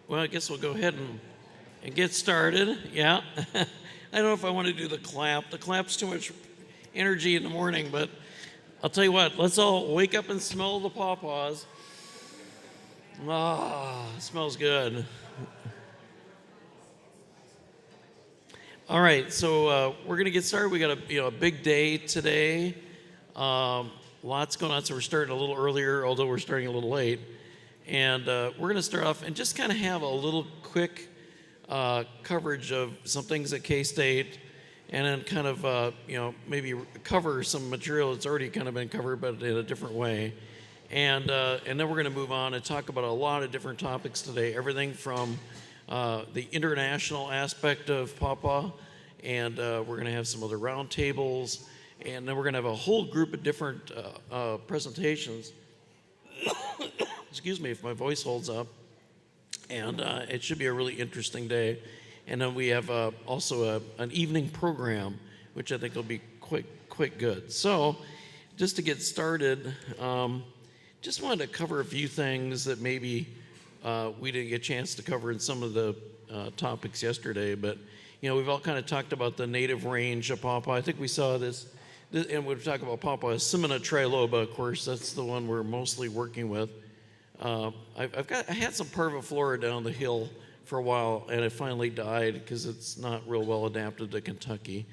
Well, I guess we'll go ahead and get started. Yeah. I don't know if I want to do the clap. The clap's too much energy in the morning, but I'll tell you what, let's all wake up and smell the pawpaws. Ah, it smells good. All right, so we're going to get started. We got a big day today. Lots going on, so we're starting a little earlier, although we're starting a little late. And we're going to start off and just kind of have a little quick coverage of some things at K-State, and then kind of maybe cover some material that's already kind of been covered, but in a different way. And then we're going to move on and talk about a lot of different topics today. Everything from the international aspect of Pawpaw, and we're going to have some other roundtables, and then we're going to have a whole group of different presentations. Excuse me if my voice holds up. And it should be a really interesting day. And then we have also an evening program, which I think will be quite good. So just to get started, just wanted to cover a few things that maybe we didn't get a chance to cover in some of the topics yesterday. But, we've all kind of talked about the native range of Pawpaw. I think we saw this and we've talked about Pawpaw, Simina triloba, of course. That's the one we're mostly working with. I had some parviflora down the hill for a while, and it finally died because it's not real well adapted to Kentucky.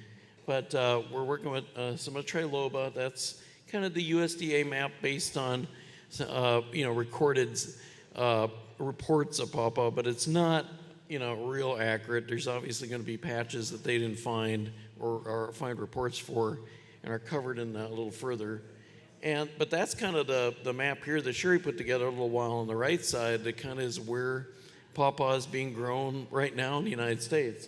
But we're working with Simina triloba. That's kind of the USDA map based on recorded reports of Pawpaw, but it's not real accurate. There's obviously going to be patches that they didn't find or find reports for, and are covered in that a little further. But that's kind of the map here that Sherry put together a little while on the right side that kind of is where Pawpaw is being grown right now in the United States.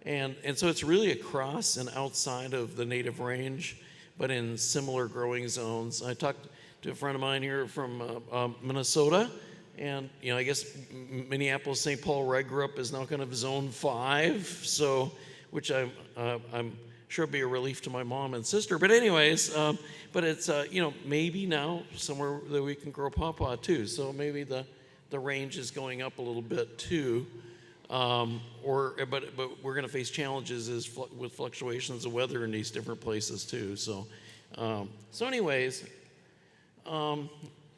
And so it's really across and outside of the native range, but in similar growing zones. I talked to a friend of mine here from Minnesota, and I guess Minneapolis, St. Paul, where I grew up, is now kind of zone 5, so which I'm sure it'll be a relief to my mom and sister. But anyways, but it's maybe now somewhere that we can grow Pawpaw too. So maybe the range is going up a little bit too. But we're going to face challenges with fluctuations of weather in these different places too. So anyways,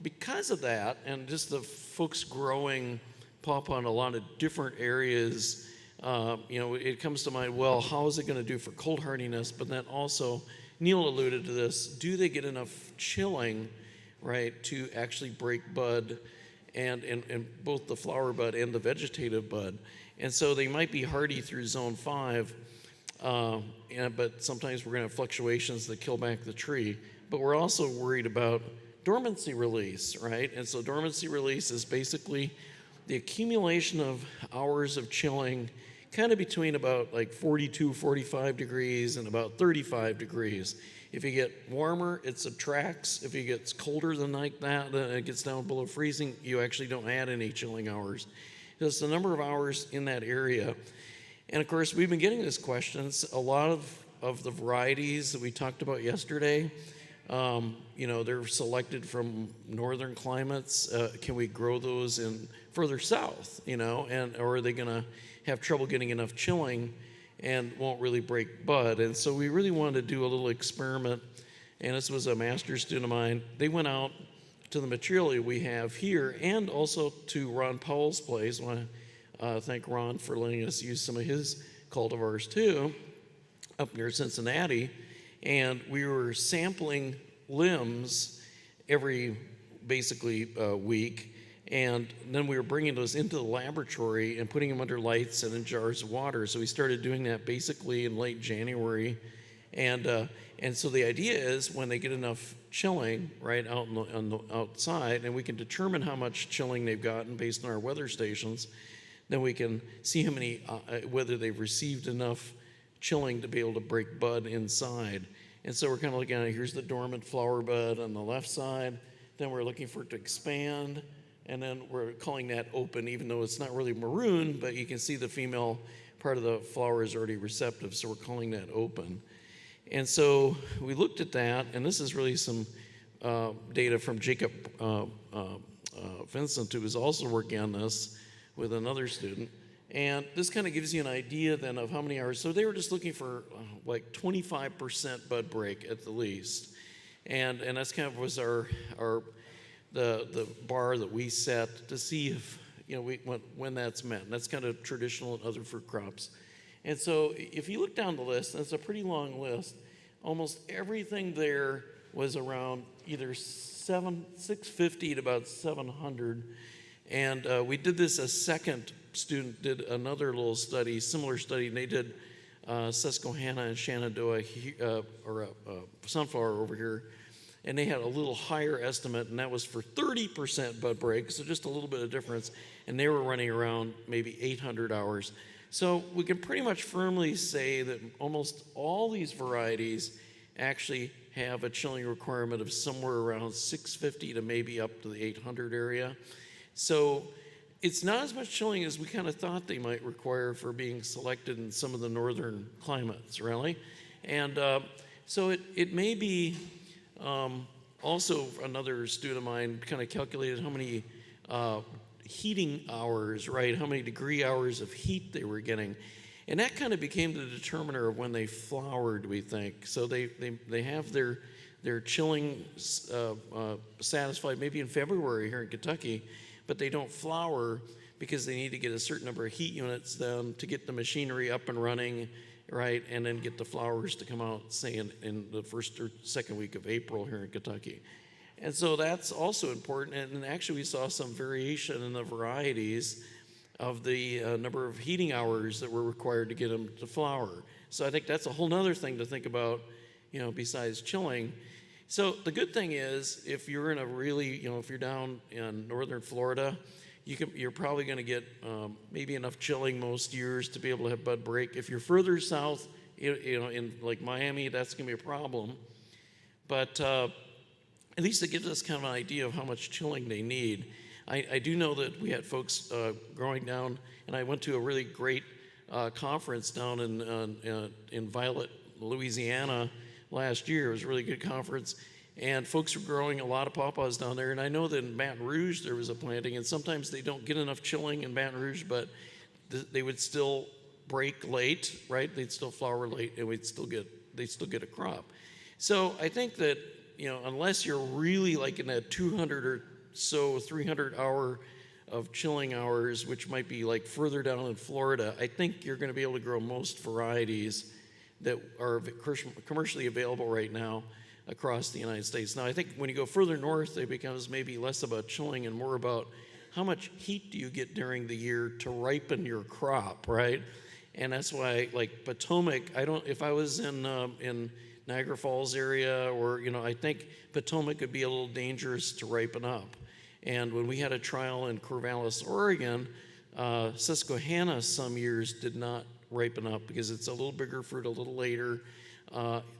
because of that, and just the folks growing Pawpaw in a lot of different areas. It comes to mind, well, how is it going to do for cold hardiness? But then also, Neil alluded to this, do they get enough chilling, right, to actually break bud and both the flower bud and the vegetative bud? And so they might be hardy through zone 5, but sometimes we're going to have fluctuations that kill back the tree. But we're also worried about dormancy release, right? And so dormancy release is basically the accumulation of hours of chilling kind of between about like 42, 45 degrees and about 35 degrees. If you get warmer, it subtracts. If it gets colder than like that, then it gets down below freezing, you actually don't add any chilling hours. It's the number of hours in that area. And of course, we've been getting these questions. A lot of the varieties that we talked about yesterday, they're selected from northern climates. Can we grow those in further south, or are they going to have trouble getting enough chilling and won't really break bud? And so we really wanted to do a little experiment, and this was a master's student of mine. They went out to the material that we have here and also to Ron Powell's place. I want to thank Ron for letting us use some of his cultivars too, up near Cincinnati. And we were sampling limbs every basically week, and then we were bringing those into the laboratory and putting them under lights and in jars of water. So we started doing that basically in late January, and so the idea is when they get enough chilling right out on the outside, and we can determine how much chilling they've gotten based on our weather stations, then we can see how many whether they've received enough chilling to be able to break bud inside. And so we're kind of looking at here's the dormant flower bud on the left side. Then we're looking for it to expand, and then we're calling that open, even though it's not really maroon, but you can see the female part of the flower is already receptive, so we're calling that open. And so we looked at that, and this is really some data from Jacob Vincent, who was also working on this, with another student. And this kind of gives you an idea then of how many hours. So they were just looking for like 25% bud break at the least. And that's kind of was the bar that we set to see if, when that's met. And that's kind of traditional in other fruit crops. And so if you look down the list, and it's a pretty long list, almost everything there was around either 650 to about 700. And we did this, a second student did another little study, similar study, and they did Susquehanna and Shenandoah, sunflower over here. And they had a little higher estimate, and that was for 30% bud break, so just a little bit of difference. And they were running around maybe 800 hours. So we can pretty much firmly say that almost all these varieties actually have a chilling requirement of somewhere around 650 to maybe up to the 800 area. So it's not as much chilling as we kind of thought they might require for being selected in some of the northern climates, really. And so it may be, also another student of mine kind of calculated how many heating hours, right? How many degree hours of heat they were getting. And that kind of became the determiner of when they flowered, we think. So they have their chilling satisfied maybe in February here in Kentucky, but they don't flower because they need to get a certain number of heat units then to get the machinery up and running, right? And then get the flowers to come out, say, in the first or second week of April here in Kentucky. And so that's also important. And actually, we saw some variation in the varieties of the number of heating hours that were required to get them to flower. So I think that's a whole nother thing to think about, besides chilling. So the good thing is, if you're in a really, if you're down in northern Florida, you're probably going to get maybe enough chilling most years to be able to have bud break. If you're further south, in like Miami, that's going to be a problem. But at least it gives us kind of an idea of how much chilling they need. I do know that we had folks growing down, and I went to a really great conference down in Violet, Louisiana last year. It was a really good conference, and folks were growing a lot of pawpaws down there. And I know that in Baton Rouge there was a planting, and sometimes they don't get enough chilling in Baton Rouge, but they would still break late, right? They'd still flower late, and they'd still get a crop. So I think that, unless you're really like in that 200 or so 300 hour of chilling hours, which might be like further down in Florida, I think you're going to be able to grow most varieties that are commercially available right now across the United States. Now, I think when you go further north, it becomes maybe less about chilling and more about how much heat do you get during the year to ripen your crop, right? And that's why, like Potomac, if I was in Niagara Falls area, or I think Potomac would be a little dangerous to ripen up. And when we had a trial in Corvallis, Oregon, Susquehanna some years did not ripen up because it's a little bigger fruit a little later.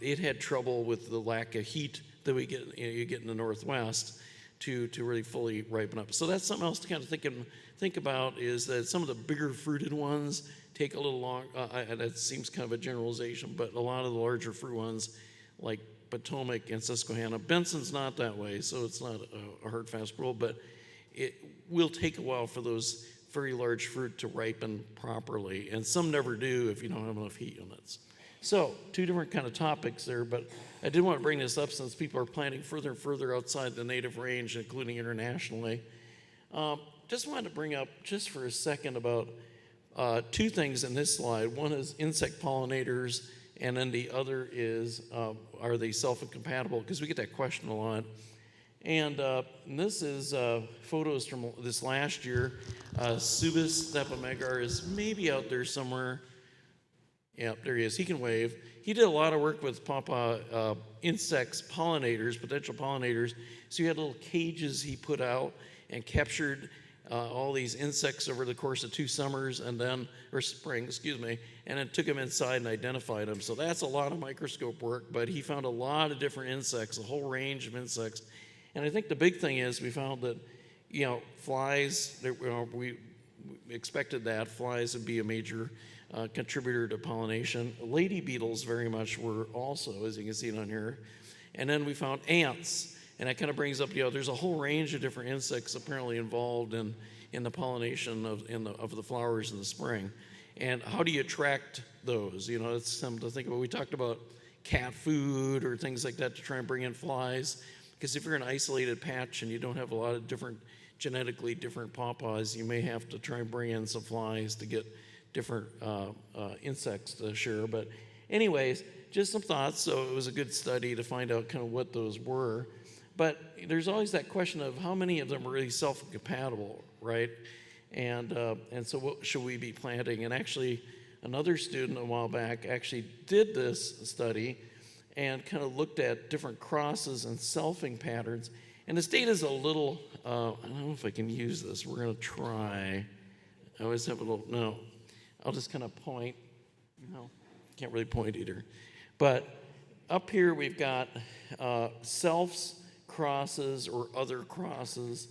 It had trouble with the lack of heat that you get in the Northwest to really fully ripen up. So that's something else to kind of think about, is that some of the bigger fruited ones take a little long. That seems kind of a generalization, but a lot of the larger fruit ones, like Potomac and Susquehanna, Benson's not that way, so it's not a hard, fast rule, but it will take a while for those very large fruit to ripen properly, and some never do if you don't have enough heat units. So, two different kind of topics there, but I did want to bring this up since people are planting further and further outside the native range, including internationally. Just wanted to bring up just for a second about two things in this slide. One is insect pollinators, and then the other is, are they self-incompatible? Because we get that question a lot. And this is photos from this last year. Subis Thepamegar is maybe out there somewhere. Yeah, there he is. He can wave. He did a lot of work with Pawpaw insects, pollinators, potential pollinators. So he had little cages he put out and captured all these insects over the course of 2 summers and then took them inside and identified them. So that's a lot of microscope work, but he found a lot of different insects, a whole range of insects. And I think the big thing is we found that, flies, we expected that flies would be a major contributor to pollination. Lady beetles very much were also, as you can see on here. And then we found ants. And that kind of brings up, there's a whole range of different insects apparently involved in in the pollination of the flowers in the spring. And how do you attract those? You know, it's something to think about. We talked about cat food or things like that to try and bring in flies. Because if you're in an isolated patch and you don't have a lot of genetically different pawpaws, you may have to try and bring in some flies to get different insects to share. But anyways, just some thoughts. So it was a good study to find out kind of what those were. But there's always that question of how many of them are really self-compatible, right? And so what should we be planting? And actually, another student a while back actually did this study and kind of looked at different crosses and selfing patterns. And this data is a little, I don't know if I can use this. We're going to try. I always have a little, no. I'll just kind of point. No, can't really point either. But up here we've got selfs, crosses, or other crosses,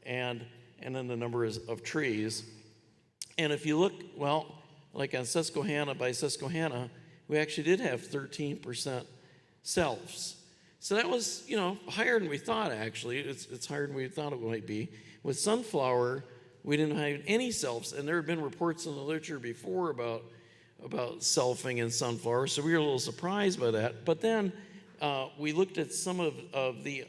and then the number of trees. And if you look, well, like on Susquehanna by Susquehanna, we actually did have 13% selfs. So that was, higher than we thought, actually. It's higher than we thought it might be. With sunflower, we didn't have any selfs, and there have been reports in the literature before about selfing in sunflower, so we were a little surprised by that. But then we looked at some of the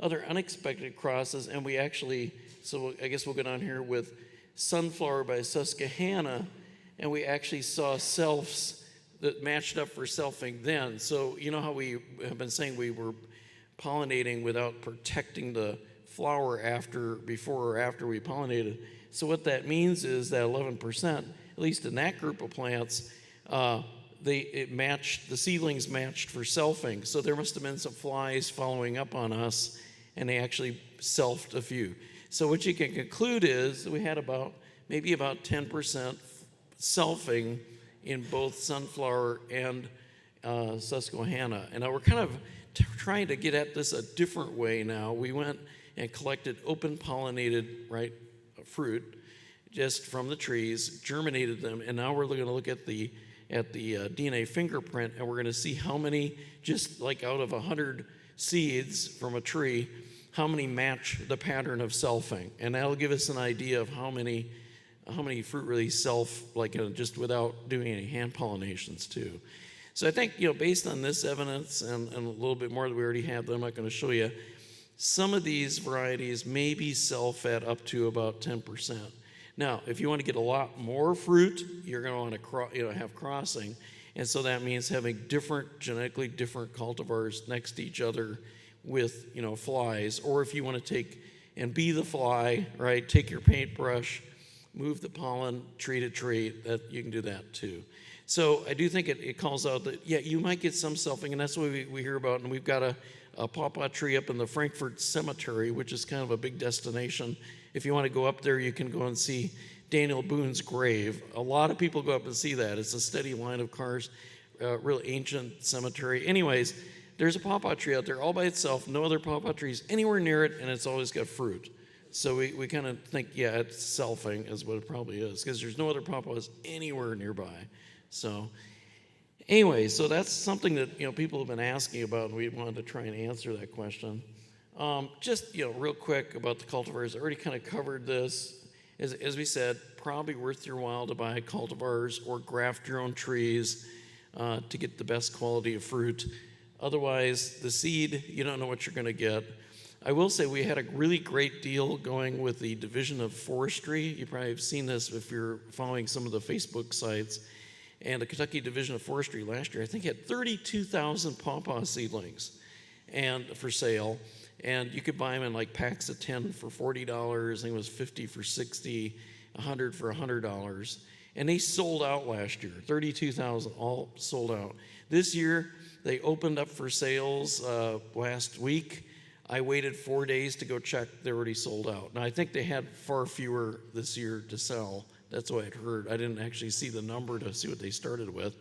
other unexpected crosses, and we actually, so I guess we'll go down here with sunflower by Susquehanna, and we actually saw selfs that matched up for selfing then. So you know how we have been saying we were pollinating without protecting the flower before or after we pollinated. So what that means is that 11%, at least in that group of plants, the seedlings matched for selfing. So there must have been some flies following up on us, and they actually selfed a few. So what you can conclude is we had maybe about 10% selfing in both sunflower and Susquehanna. And now we're kind of trying to get at this a different way now. We went and collected open pollinated, fruit just from the trees, germinated them, and now we're going to look at the DNA fingerprint, and we're going to see how many, just like out of 100 seeds from a tree, how many match the pattern of selfing. And that'll give us an idea of how many fruit really self, just without doing any hand pollinations too. So I think, based on this evidence and a little bit more that we already have that I'm not going to show you, some of these varieties maybe self at up to about 10%. Now, if you want to get a lot more fruit, you're going to want to have crossing. And so that means having genetically different cultivars next to each other with, flies. Or if you want to take and be the fly, right, take your paintbrush, move the pollen tree to tree, that you can do that too. So I do think it calls out that, you might get some selfing, and that's what we hear about. And we've got a pawpaw tree up in the Frankfurt Cemetery, which is kind of a big destination. If you want to go up there, you can go and see Daniel Boone's grave. A lot of people go up and see that. It's a steady line of cars, really ancient cemetery. Anyways, there's a pawpaw tree out there all by itself, no other pawpaw trees anywhere near it, and it's always got fruit. So we kind of think, it's selfing is what it probably is, because there's no other pawpaws anywhere nearby. So anyway, so that's something that people have been asking about, and we wanted to try and answer that question. Just real quick about the cultivars. I already kind of covered this. As we said, probably worth your while to buy cultivars or graft your own trees to get the best quality of fruit. Otherwise, the seed, you don't know what you're going to get. I will say we had a really great deal going with the Division of Forestry. You probably have seen this if you're following some of the Facebook sites. And the Kentucky Division of Forestry last year, I think, had 32,000 pawpaw seedlings and for sale. And you could buy them in packs of 10 for $40. I think it was 50 for $60, 100 for $100. And they sold out last year. 32,000 all sold out. This year, they opened up for sales last week. I waited 4 days to go check. They're already sold out. Now, I think they had far fewer this year to sell. That's what I'd heard. I didn't actually see the number to see what they started with.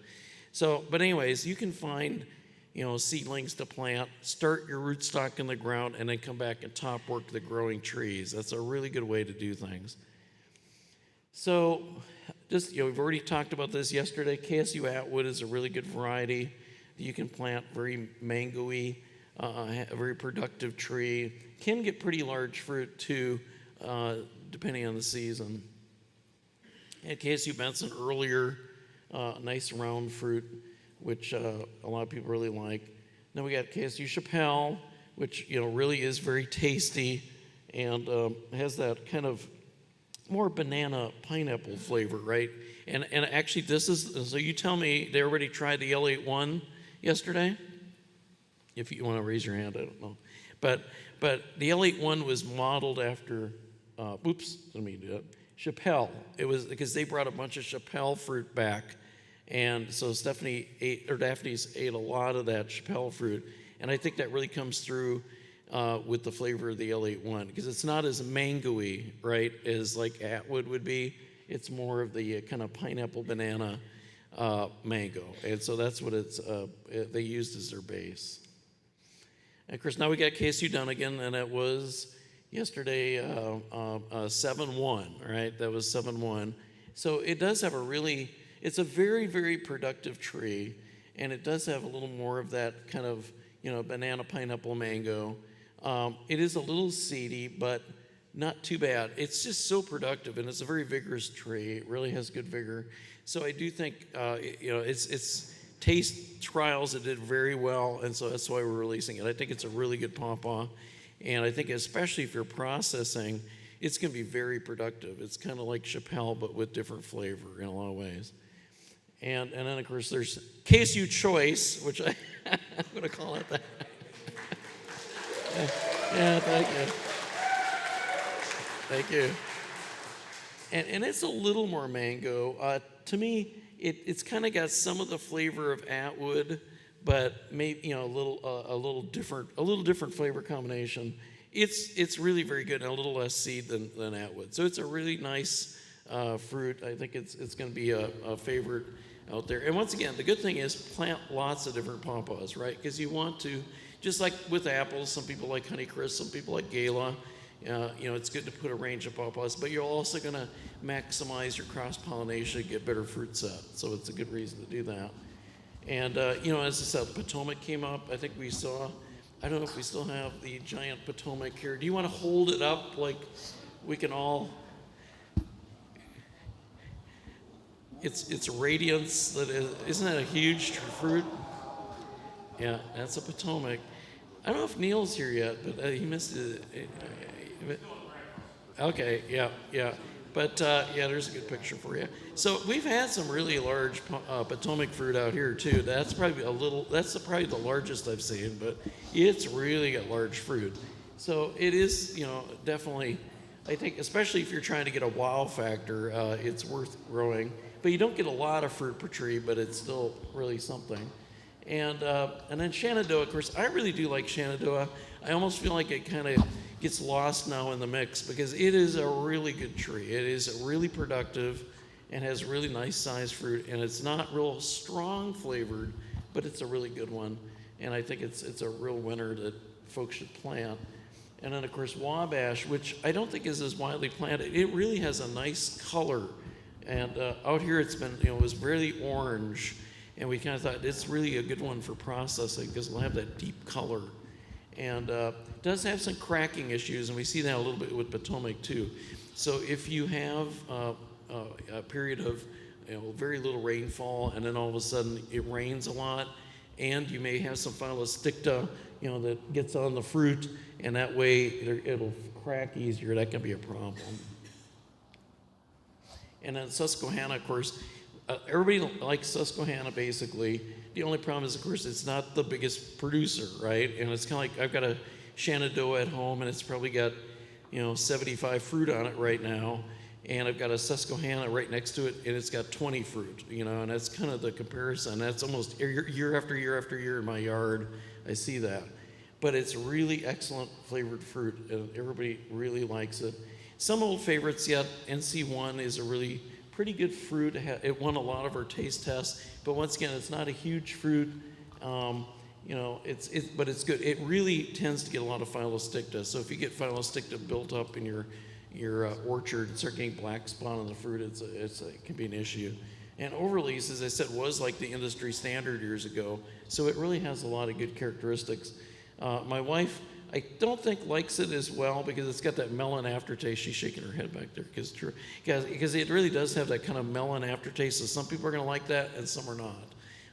So, but anyways, you can find, seedlings to plant, start your rootstock in the ground, and then come back and top work the growing trees. That's a really good way to do things. So, just, we've already talked about this yesterday. KSU Atwood is a really good variety. You can plant very mango-y, a very productive tree. Can get pretty large fruit too. depending on the season. At KSU Benson earlier, nice round fruit, which a lot of people really like. Then we got KSU Chappelle, which really is very tasty and has that kind of more banana pineapple flavor, right? And actually, this is, so you tell me, they already tried the L81 yesterday? If you want to raise your hand, I don't know. But the L81 was modeled after, let me do it, Chappelle. It was because they brought a bunch of Chappelle fruit back. And so Daphne's ate a lot of that Chappelle fruit. And I think that really comes through with the flavor of the L81, because it's not as mango-y, right, as like Atwood would be. It's more of the kind of pineapple banana mango. And so that's what they used as their base. And of course, now we got KSU Dunnigan, and it was yesterday 7-1, right? That was 7-1. So it does have it's a very, very productive tree, and it does have a little more of that kind of, banana, pineapple, mango. It is a little seedy, but not too bad. It's just so productive, and it's a very vigorous tree. It really has good vigor. So I do think, it's taste trials, it did very well, and so that's why we're releasing it. I think it's a really good pawpaw, and I think especially if you're processing, it's going to be very productive. It's kind of like Chappelle, but with different flavor in a lot of ways. And then, of course, there's KSU Choice, which I'm going to call it that. Yeah, thank you. Thank you. And it's a little more mango. To me, it's kind of got some of the flavor of Atwood, but maybe a little different flavor combination. It's really very good, and a little less seed than Atwood. So it's a really nice fruit. I think it's going to be a favorite out there. And once again, the good thing is plant lots of different pawpaws, right? Because you want to, just like with apples, some people like Honeycrisp, some people like Gala. It's good to put a range of pawpaws, but you're also going to maximize your cross-pollination, get better fruit set. So it's a good reason to do that. And, as I said, Potomac came up. I think we saw, I don't know if we still have the giant Potomac here. Do you want to hold it up like we can all? It's radiance. Isn't that a huge fruit? Yeah, that's a Potomac. I don't know if Neil's here yet, but he missed it. Okay, yeah. But there's a good picture for you. So we've had some really large Potomac fruit out here too. That's probably probably the largest I've seen, but it's really got large fruit. So it is, definitely, I think, especially if you're trying to get a wow factor, it's worth growing. But you don't get a lot of fruit per tree, but it's still really something. And then Shenandoah, of course, I really do like Shenandoah. I almost feel like it kind of gets lost now in the mix because it is a really good tree. It is really productive and has really nice sized fruit, and it's not real strong flavored, but it's a really good one. And I think it's a real winner that folks should plant. And then, of course, Wabash, which I don't think is as widely planted. It really has a nice color. And out here it's been, it was really orange. And we kind of thought it's really a good one for processing because it'll have that deep color. And it does have some cracking issues, and we see that a little bit with Potomac too. So if you have a period of very little rainfall, and then all of a sudden it rains a lot, and you may have some phylosticta, that gets on the fruit, and that way it'll crack easier. That can be a problem. And then Susquehanna, of course, everybody likes Susquehanna basically. The only problem is, of course, it's not the biggest producer, right? And it's kind of like I've got a Shenandoah at home, and it's probably got 75 fruit on it right now, and I've got a Susquehanna right next to it, and it's got 20 fruit, and that's kind of the comparison. That's almost year after year after year in my yard. I see that. But it's really excellent flavored fruit, and everybody really likes it. Some old favorites yet, NC1 is a really pretty good fruit. It won a lot of our taste tests, but once again, it's not a huge fruit. But it's good. It really tends to get a lot of phylosticta. So if you get phylosticta built up in your orchard and start getting black spot on the fruit, it can be an issue. And overlease, as I said, was like the industry standard years ago. So it really has a lot of good characteristics. My wife I don't think likes it as well because it's got that melon aftertaste. She's shaking her head back there because it really does have that kind of melon aftertaste. So some people are going to like that and some are not.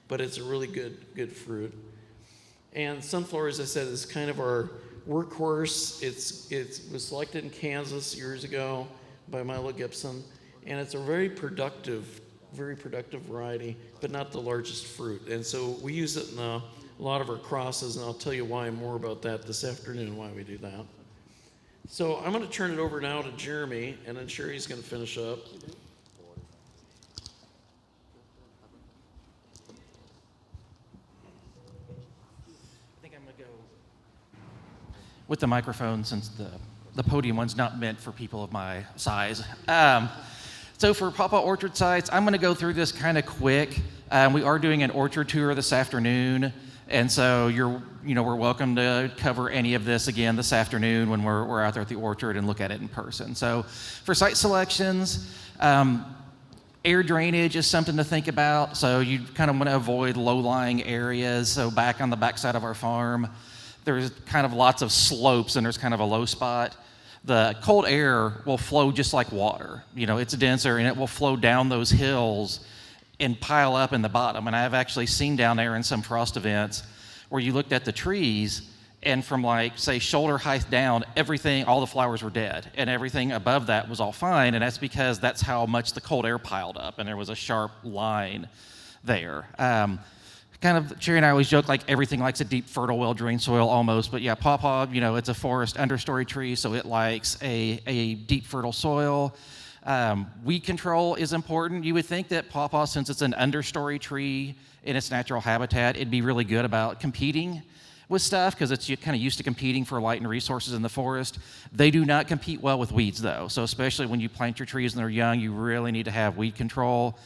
But it's a really good fruit. And sunflower, as I said, is kind of our workhorse. It was selected in Kansas years ago by Milo Gibson, and it's a very productive variety, but not the largest fruit. And so we use it in a lot of our crosses, and I'll tell you more about that this afternoon, why we do that. So I'm going to turn it over now to Jeremy, and then Sherry's going to finish up. I think I'm going to go with the microphone since the podium one's not meant for people of my size. So for Pawpaw orchard sites, I'm going to go through this kind of quick. We are doing an orchard tour this afternoon, and so we're welcome to cover any of this again this afternoon when we're out there at the orchard and look at it in person. So for site selections, air drainage is something to think about. So you kind of want to avoid low-lying areas. So back on the backside of our farm, there's kind of lots of slopes and there's kind of a low spot. The cold air will flow just like water. It's denser and it will flow down those hills and pile up in the bottom. And I've actually seen down there in some frost events where you looked at the trees and from say shoulder height down, all the flowers were dead and everything above that was all fine. And that's because that's how much the cold air piled up and there was a sharp line there. Sherry and I always joke like everything likes a deep, fertile, well-drained soil almost, but yeah, Pawpaw, it's a forest understory tree, so it likes a deep, fertile soil. Weed control is important. You would think that Pawpaw, since it's an understory tree in its natural habitat, it'd be really good about competing with stuff because it's kind of used to competing for light and resources in the forest. They do not compete well with weeds though, so especially when you plant your trees and they're young, you really need to have weed control.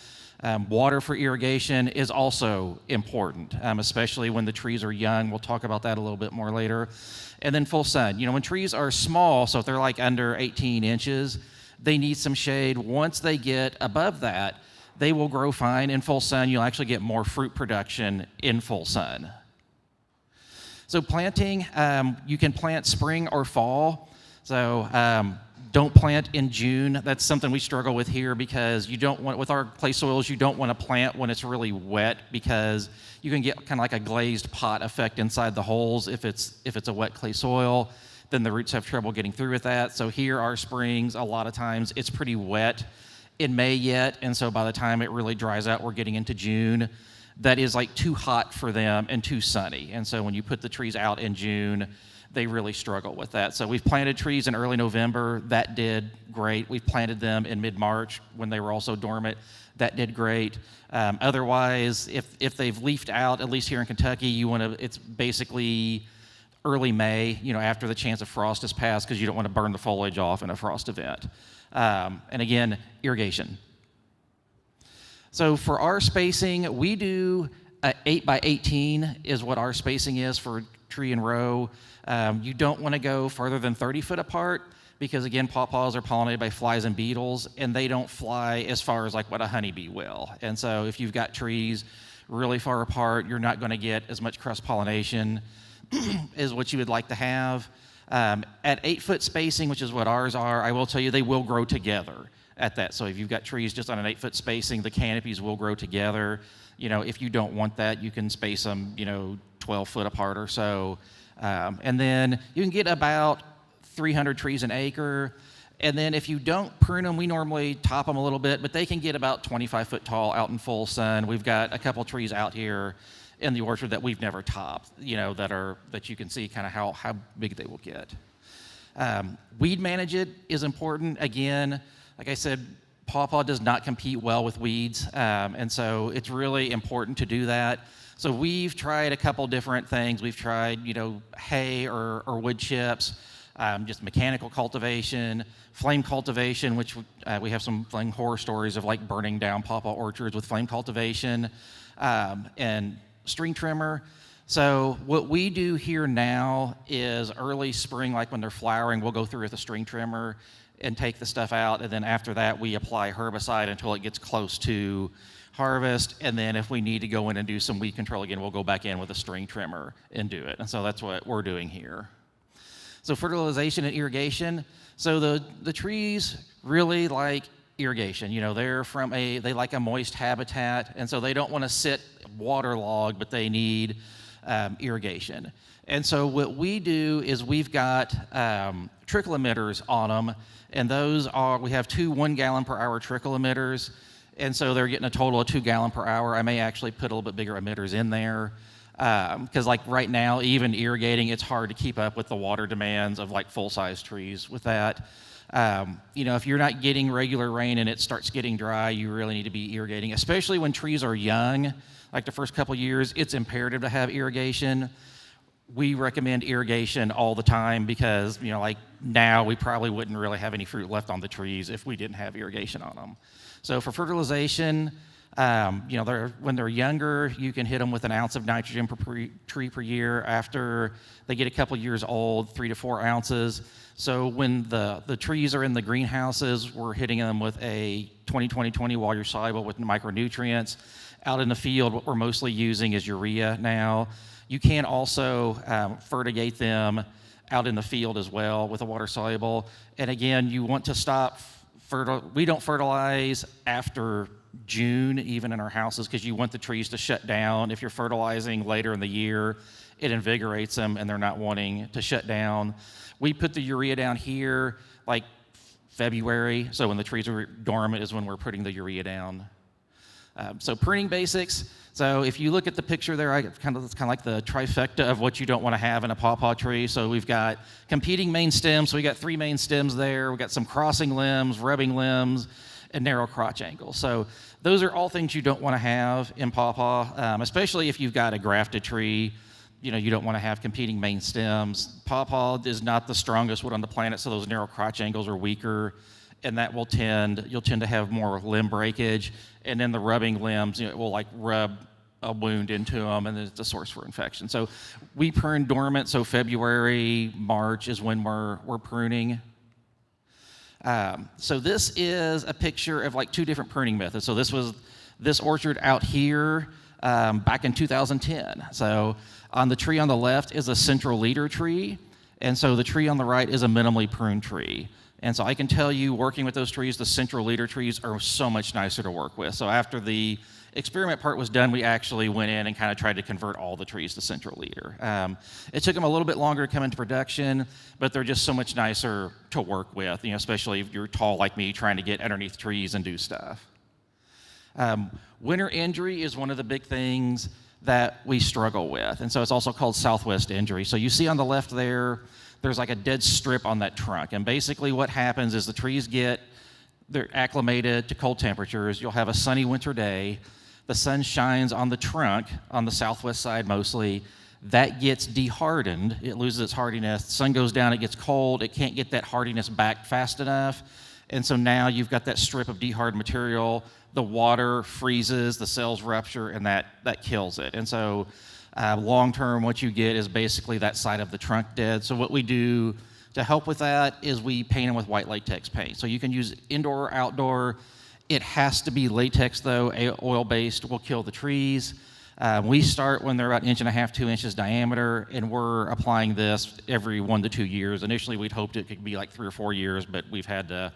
Water for irrigation is also important, especially when the trees are young. We'll talk about that a little bit more later. And then full sun. When trees are small, so if they're like under 18 inches, they need some shade. Once they get above that, they will grow fine in full sun. You'll actually get more fruit production in full sun. So planting, you can plant spring or fall. So don't plant in June. That's something we struggle with here because with our clay soils, you don't want to plant when it's really wet because you can get kind of like a glazed pot effect inside the holes if it's a wet clay soil. Then the roots have trouble getting through with that. So here, our springs, a lot of times it's pretty wet in May yet, and so by the time it really dries out, we're getting into June. That is like too hot for them and too sunny. And so when you put the trees out in June, they really struggle with that. So we've planted trees in early November. That did great. We've planted them in mid-March when they were also dormant. That did great. Otherwise, if they've leafed out, at least here in Kentucky, it's basically early May, after the chance of frost has passed because you don't want to burn the foliage off in a frost event. And again, irrigation. So for our spacing, we do 8 by 18 is what our spacing is for tree and row. You don't want to go further than 30 foot apart because, again, pawpaws are pollinated by flies and beetles, and they don't fly as far as like what a honeybee will. And so if you've got trees really far apart, you're not going to get as much cross-pollination as what you would like to have. At 8 foot spacing, which is what ours are, I will tell you they will grow together at that. So if you've got trees just on an 8 foot spacing, the canopies will grow together. If you don't want that, you can space them, 12 foot apart or so. And then you can get about 300 trees an acre. And then if you don't prune them, we normally top them a little bit, but they can get about 25 foot tall out in full sun. We've got a couple trees out here in the orchard that we've never topped, that you can see kind of how big they will get. Weed manage it is important. Again, like I said, Pawpaw does not compete well with weeds, and so it's really important to do that. So we've tried a couple different things. We've tried, hay or wood chips, just mechanical cultivation, flame cultivation, which we have some fun horror stories of like burning down pawpaw orchards with flame cultivation, and string trimmer. So what we do here now is early spring, like when they're flowering, we'll go through with a string trimmer and take the stuff out, and then after that we apply herbicide until it gets close to harvest, and then if we need to go in and do some weed control again, we'll go back in with a string trimmer and do it. And so that's what we're doing here. So fertilization and irrigation. So the trees really like irrigation. They like a moist habitat, and so they don't want to sit waterlogged, but they need irrigation. And so what we do is we've got trickle emitters on them, and we have two 1 gallon per hour trickle emitters, and so they're getting a total of 2 gallon per hour. I may actually put a little bit bigger emitters in there, because like right now, even irrigating, it's hard to keep up with the water demands of like full-size trees with that. If you're not getting regular rain and it starts getting dry, you really need to be irrigating, especially when trees are young. Like the first couple years, it's imperative to have irrigation. We recommend irrigation all the time because, like now we probably wouldn't really have any fruit left on the trees if we didn't have irrigation on them. So for fertilization, when they're younger, you can hit them with 1 ounce of nitrogen per tree per year. After they get a couple years old, 3 to 4 ounces. So when the trees are in the greenhouses, we're hitting them with a 20-20-20 water soluble with micronutrients. Out in the field, what we're mostly using is urea now. You can also fertigate them out in the field as well with a water soluble. And again, you want to stop we don't fertilize after June, even in our houses, because you want the trees to shut down. If you're fertilizing later in the year, it invigorates them and they're not wanting to shut down. We put the urea down here like February, so when the trees are dormant is when we're putting the urea down. So pruning basics. So if you look at the picture there, it's kind of like the trifecta of what you don't want to have in a pawpaw tree. So we've got competing main stems. So we got 3 main stems there. We've got some crossing limbs, rubbing limbs, and narrow crotch angles. So those are all things you don't want to have in pawpaw, especially if you've got a grafted tree. You don't want to have competing main stems. Pawpaw is not the strongest wood on the planet, so those narrow crotch angles are weaker, and that you'll tend to have more limb breakage. And then the rubbing limbs, it will like rub a wound into them, and then it's a source for infection. So we prune dormant, so February, March is when we're pruning. So this is a picture of like 2 different pruning methods. So this was this orchard out here back in 2010. So on the tree on the left is a central leader tree, and so the tree on the right is a minimally pruned tree. And so I can tell you, working with those trees, the central leader trees are so much nicer to work with. So after the experiment part was done, we actually went in and kind of tried to convert all the trees to central leader. It took them a little bit longer to come into production, but they're just so much nicer to work with, especially if you're tall like me trying to get underneath trees and do stuff. Winter injury is one of the big things that we struggle with, and so it's also called southwest injury. So you see on the left there's like a dead strip on that trunk, and basically what happens is the trees they're acclimated to cold temperatures. You'll have a sunny winter day. The sun shines on the trunk, on the southwest side mostly. That gets dehardened. It loses its hardiness. The sun goes down, it gets cold. It can't get that hardiness back fast enough. And so now you've got that strip of dehardened material. The water freezes, the cells rupture, and that kills it. And so long term, what you get is basically that side of the trunk dead. So what we do to help with that is we paint them with white latex paint. So you can use indoor or outdoor. It has to be latex though. Oil-based will kill the trees. We start when they're about 1.5 inches, 2 inches diameter, and we're applying this every 1 to 2 years. Initially, we'd hoped it could be like 3 or 4 years, but we've had to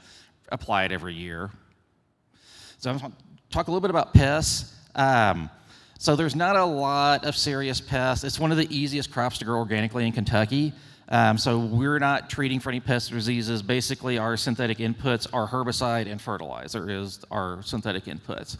apply it every year. So I'm going to talk a little bit about pests. So there's not a lot of serious pests. It's one of the easiest crops to grow organically in Kentucky. So we're not treating for any pest diseases. Basically, our synthetic inputs are herbicide and fertilizer is our synthetic inputs.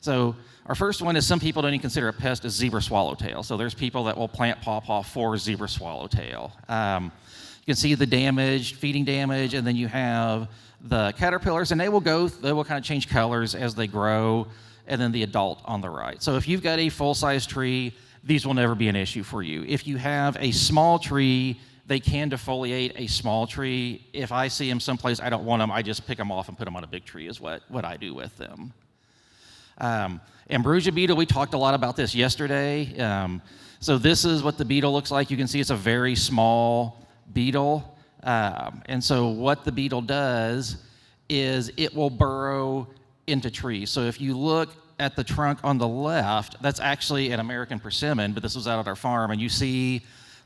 So our first one is some people don't even consider a pest is zebra swallowtail. So there's people that will plant pawpaw for zebra swallowtail. You can see the damage, feeding damage, and then you have the caterpillars, and they will kind of change colors as they grow, and then the adult on the right. So if you've got a full-size tree, these will never be an issue for you. If you have a small tree, they can defoliate a small tree. If I see them someplace I don't want them, I just pick them off and put them on a big tree is what I do with them. Ambrosia beetle, we talked a lot about this yesterday. So this is what the beetle looks like. You can see it's a very small beetle. And so what the beetle does is it will burrow into trees. So if you look at the trunk on the left, that's actually an American persimmon, but this was out at our farm, and you see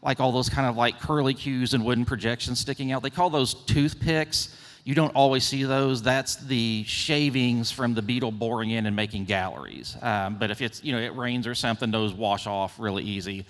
like all those kind of like curlicues and wooden projections sticking out. They call those toothpicks. You don't always see those. That's the shavings from the beetle boring in and making galleries. But if it's, it rains or something, those wash off really easy.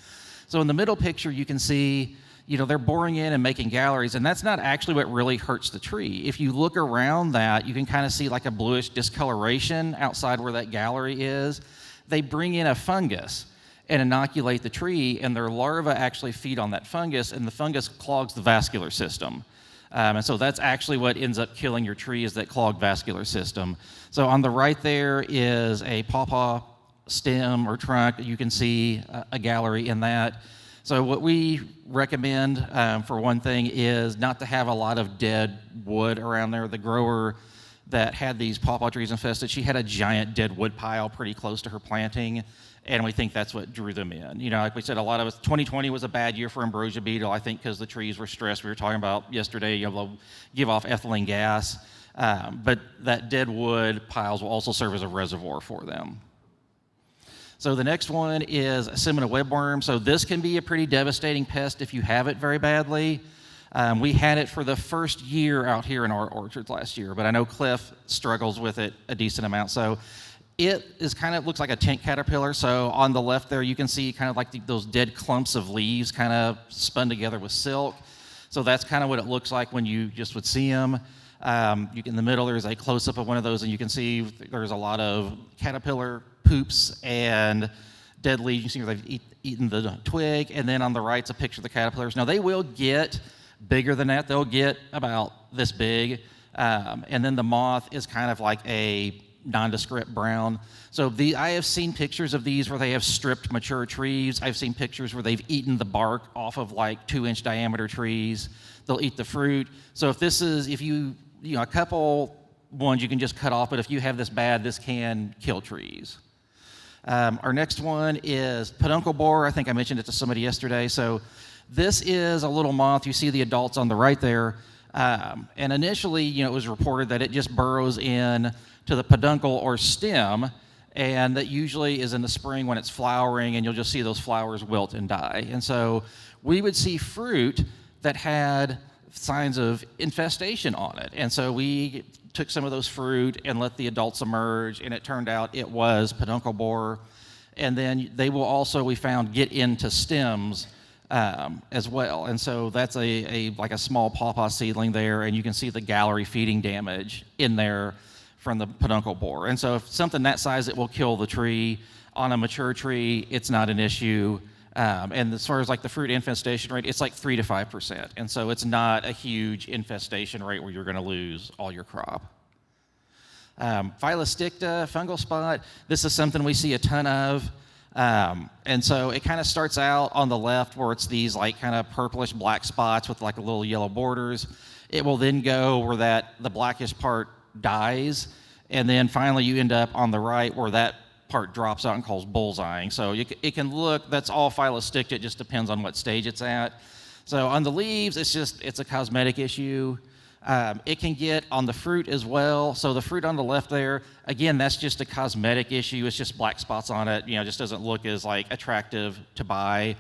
So in the middle picture, you can see, they're boring in and making galleries, and that's not actually what really hurts the tree. If you look around that, you can kind of see like a bluish discoloration outside where that gallery is. They bring in a fungus and inoculate the tree, and their larvae actually feed on that fungus, and the fungus clogs the vascular system. And so that's actually what ends up killing your tree, is that clogged vascular system. So on the right there is a pawpaw stem or trunk. You can see a gallery in that. So what we recommend, for one thing, is not to have a lot of dead wood around there. The grower that had these pawpaw trees infested, she had a giant dead wood pile pretty close to her planting, and we think that's what drew them in. Like we said, a lot of us, 2020 was a bad year for ambrosia beetle, I think because the trees were stressed. We were talking about yesterday, they'll give off ethylene gas, but that dead wood piles will also serve as a reservoir for them. So the next one is Semina webworm. So this can be a pretty devastating pest if you have it very badly. We had it for the first year out here in our orchards last year, but I know Cliff struggles with it a decent amount. So it is looks like a tent caterpillar. So on the left there, you can see kind of like those dead clumps of leaves kind of spun together with silk. So that's kind of what it looks like when you just would see them. In the middle, there's a close-up of one of those, and you can see there's a lot of caterpillar poops and dead leaves. You can see where they've eaten the twig, and then on the right's a picture of the caterpillars. Now, they will get bigger than that. They'll get about this big, and then the moth is kind of like a nondescript brown. So I have seen pictures of these where they have stripped mature trees. I've seen pictures where they've eaten the bark off of like 2-inch diameter trees. They'll eat the fruit. So if you a couple ones you can just cut off, but if you have this bad, this can kill trees. Our next one is peduncle borer. I think I mentioned it to somebody yesterday. So this is a little moth. You see the adults on the right there. And initially, it was reported that it just burrows in to the peduncle or stem, and that usually is in the spring when it's flowering, and you'll just see those flowers wilt and die. And so we would see fruit that had signs of infestation on it. And so we took some of those fruit and let the adults emerge, and it turned out it was peduncle borer. And then they will also, we found, get into stems as well. And so that's like a small pawpaw seedling there, and you can see the gallery feeding damage in there from the peduncle borer. And so if something that size, it will kill the tree. On a mature tree, it's not an issue. And as far as like the fruit infestation rate, it's like 3 to 5%. And so it's not a huge infestation rate where you're going to lose all your crop. Phylosticta, fungal spot, this is something we see a ton of. And so it kind of starts out on the left where it's these like kind of purplish black spots with like a little yellow borders. It will then go where the blackish part dies, and then finally you end up on the right where that part drops out and calls bullseyeing. So it can look, that's all Phylosticta, it just depends on what stage it's at. So on the leaves, it's a cosmetic issue. It can get on the fruit as well. So the fruit on the left there, again, that's just a cosmetic issue. It's just black spots on it. Just doesn't look as like attractive to buy.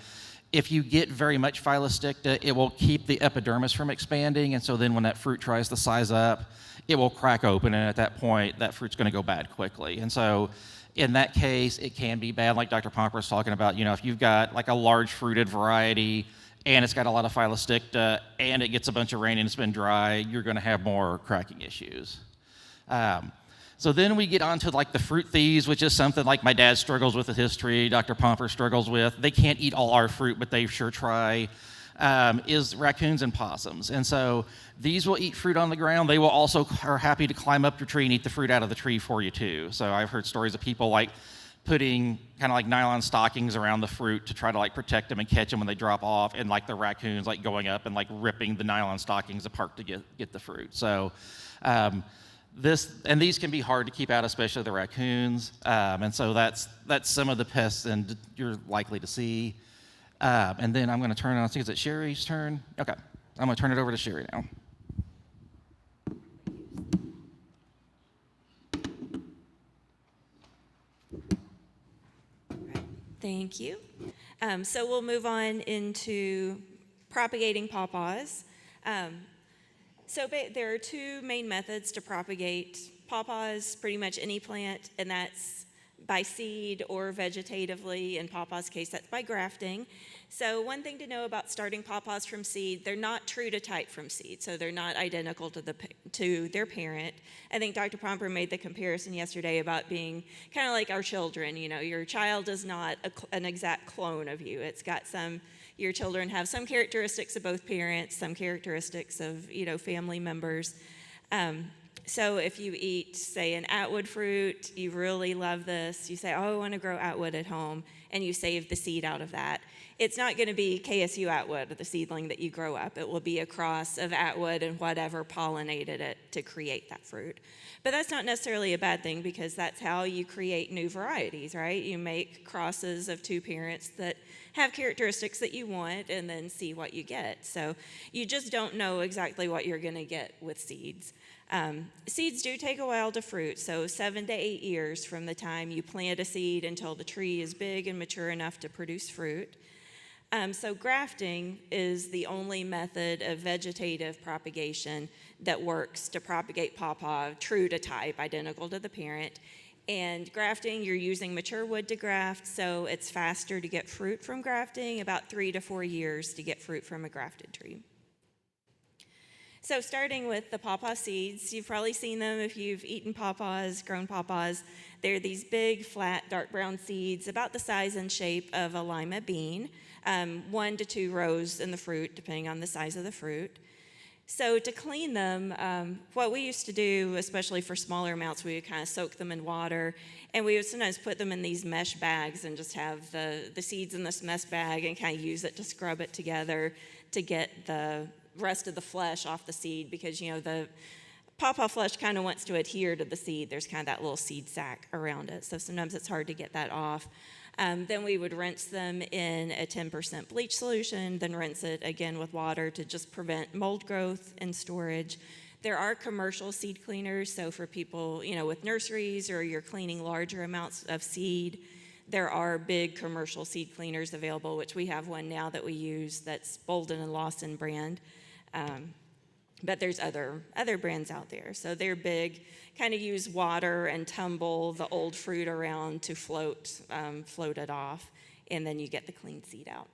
If you get very much Phylosticta, it will keep the epidermis from expanding, and so then when that fruit tries to size up, it will crack open, and at that point, that fruit's going to go bad quickly. And so in that case, it can be bad, like Dr. Pomper was talking about. If you've got like a large fruited variety and it's got a lot of Phylosticta and it gets a bunch of rain and it's been dry, you're going to have more cracking issues. So then we get on to like the fruit thieves, which is something like my dad struggles with his tree, Dr. Pomper struggles with. They can't eat all our fruit, but they sure try. Is raccoons and possums. And so these will eat fruit on the ground. They will also are happy to climb up your tree and eat the fruit out of the tree for you too. So I've heard stories of people like putting kind of like nylon stockings around the fruit to try to like protect them and catch them when they drop off, and like the raccoons like going up and like ripping the nylon stockings apart to get the fruit. So these can be hard to keep out, especially the raccoons. And so that's some of the pests and you're likely to see. And then I'm going to turn it on. I think it's Sherry's turn. Okay, I'm going to turn it over to Sherry now. Thank you. So we'll move on into propagating pawpaws. There are two main methods to propagate pawpaws, pretty much any plant, and that's by seed or vegetatively. In pawpaw's case, that's by grafting. So one thing to know about starting pawpaws from seed, they're not true to type from seed, so they're not identical to their parent. I think Dr. Pomper made the comparison yesterday about being kind of like our children. You know, your child is not an exact clone of you. Your children have some characteristics of both parents, some characteristics of, family members. So if you eat, say, an Atwood fruit, you really love this, you say, oh, I want to grow Atwood at home, and you save the seed out of that. It's not going to be KSU Atwood, the seedling that you grow up. It will be a cross of Atwood and whatever pollinated it to create that fruit. But that's not necessarily a bad thing, because that's how you create new varieties, right? You make crosses of two parents that have characteristics that you want and then see what you get. So you just don't know exactly what you're going to get with seeds. Seeds do take a while to fruit, so 7 to 8 years from the time you plant a seed until the tree is big and mature enough to produce fruit. So grafting is the only method of vegetative propagation that works to propagate pawpaw true to type, identical to the parent. And grafting, you're using mature wood to graft, so it's faster to get fruit from grafting, about 3 to 4 years to get fruit from a grafted tree. So starting with the pawpaw seeds, you've probably seen them if you've eaten pawpaws, grown pawpaws. They're these big, flat, dark brown seeds, about the size and shape of a lima bean, 1 to 2 rows in the fruit, depending on the size of the fruit. So to clean them, what we used to do, especially for smaller amounts, we would kind of soak them in water, and we would sometimes put them in these mesh bags and just have the seeds in this mesh bag and kind of use it to scrub it together to get the rest of the flesh off the seed, because the pawpaw flesh kind of wants to adhere to the seed. There's kind of that little seed sac around it, so sometimes it's hard to get that off. Then we would rinse them in a 10% bleach solution, then rinse it again with water to just prevent mold growth and storage. There are commercial seed cleaners, so for people with nurseries, or you're cleaning larger amounts of seed, there are big commercial seed cleaners available, which we have one now that we use that's Bolden and Lawson brand. But there's other brands out there. So they're big, kind of use water and tumble the old fruit around to float it off, and then you get the clean seed out.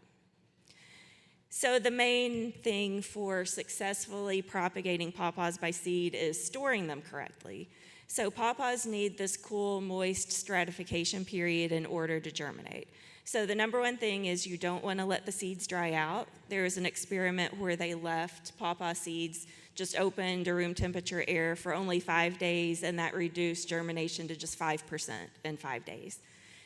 So the main thing for successfully propagating pawpaws by seed is storing them correctly. So pawpaws need this cool, moist stratification period in order to germinate. So the number one thing is you don't want to let the seeds dry out. There was an experiment where they left pawpaw seeds just open to room temperature air for only 5 days, and that reduced germination to just 5% in 5 days.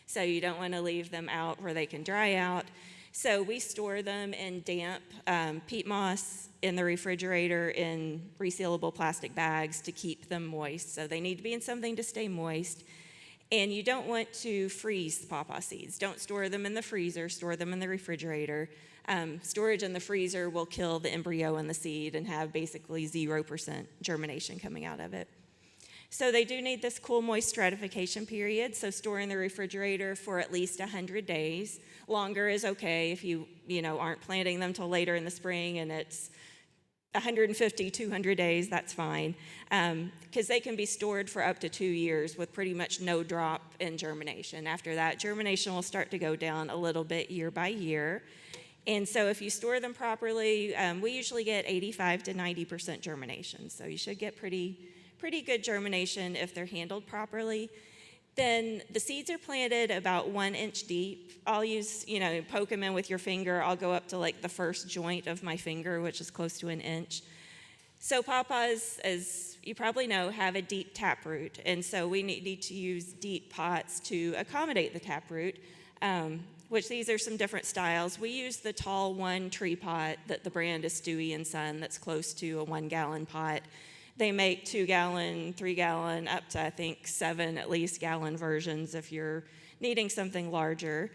So you don't want to leave them out where they can dry out. So we store them in damp peat moss in the refrigerator in resealable plastic bags to keep them moist. So they need to be in something to stay moist. And you don't want to freeze pawpaw seeds. Don't store them in the freezer, store them in the refrigerator. Storage in the freezer will kill the embryo in the seed and have basically 0% germination coming out of it. So they do need this cool, moist stratification period, so store in the refrigerator for at least 100 days. Longer is okay if you aren't planting them till later in the spring and it's 150, 200 days, that's fine, because they can be stored for up to 2 years with pretty much no drop in germination. After that, germination will start to go down a little bit year by year. And so if you store them properly, we usually get 85 to 90% germination. So you should get pretty good germination if they're handled properly. Then the seeds are planted about 1 inch deep. I'll use, poke them in with your finger. I'll go up to like the first joint of my finger, which is close to 1 inch. So pawpaws, as you probably know, have a deep taproot. And so we need to use deep pots to accommodate the taproot, which these are some different styles. We use the tall 1 tree pot that the brand is Stewie & Son, that's close to a 1 gallon pot. They make 2 gallon, 3 gallon, up to I think 7 at least gallon versions if you're needing something larger,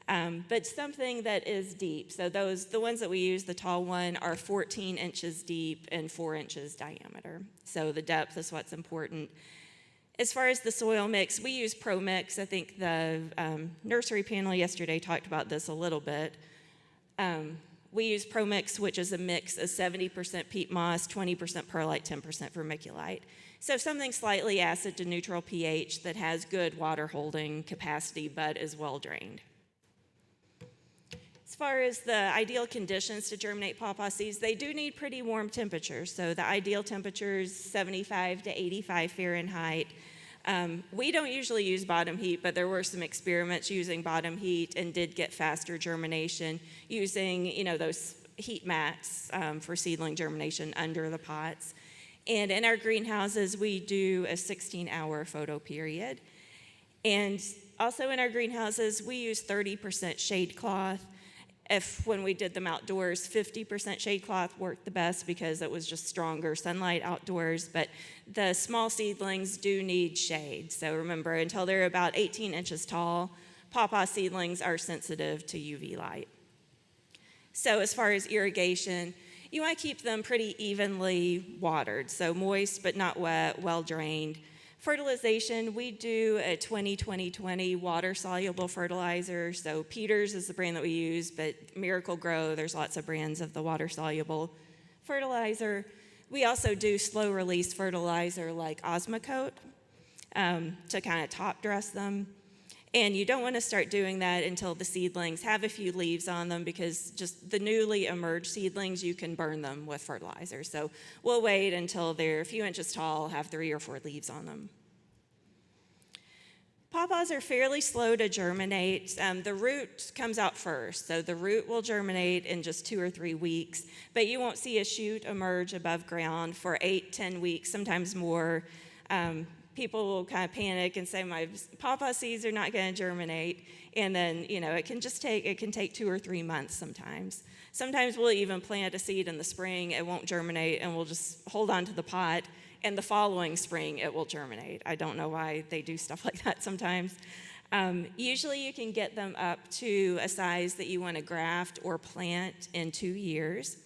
but something that is deep. So the ones that we use, the tall one, are 14 inches deep and 4 inches diameter. So the depth is what's important. As far as the soil mix, we use Pro Mix. I think the nursery panel yesterday talked about this a little bit. We use Pro Mix, which is a mix of 70% peat moss, 20% perlite, 10% vermiculite. So something slightly acid to neutral pH that has good water holding capacity but is well drained. As far as the ideal conditions to germinate pawpaw seeds, they do need pretty warm temperatures. So the ideal temperature is 75 to 85 Fahrenheit. We don't usually use bottom heat, but there were some experiments using bottom heat and did get faster germination using, those heat mats for seedling germination under the pots. And in our greenhouses, we do a 16-hour photo period. And also in our greenhouses, we use 30% shade cloth. When we did them outdoors, 50% shade cloth worked the best because it was just stronger sunlight outdoors, but the small seedlings do need shade. So remember, until they're about 18 inches tall, pawpaw seedlings are sensitive to UV light. So as far as irrigation, you want to keep them pretty evenly watered, so moist but not wet, well drained. Fertilization, we do a 20-20-20 water-soluble fertilizer. So Peters is the brand that we use, but Miracle Grow, there's lots of brands of the water-soluble fertilizer. We also do slow-release fertilizer like Osmocote to kind of top dress them. And you don't want to start doing that until the seedlings have a few leaves on them, because just the newly emerged seedlings, you can burn them with fertilizer. So we'll wait until they're a few inches tall, have 3 or 4 leaves on them. Pawpaws are fairly slow to germinate. The root comes out first, so the root will germinate in just 2 or 3 weeks, but you won't see a shoot emerge above ground for 8-10 weeks, sometimes more. People will kind of panic and say, my pawpaw seeds are not going to germinate. And then, it can take 2 or 3 months sometimes. Sometimes we'll even plant a seed in the spring, it won't germinate, and we'll just hold on to the pot, and the following spring it will germinate. I don't know why they do stuff like that sometimes. Usually you can get them up to a size that you want to graft or plant in 2 years.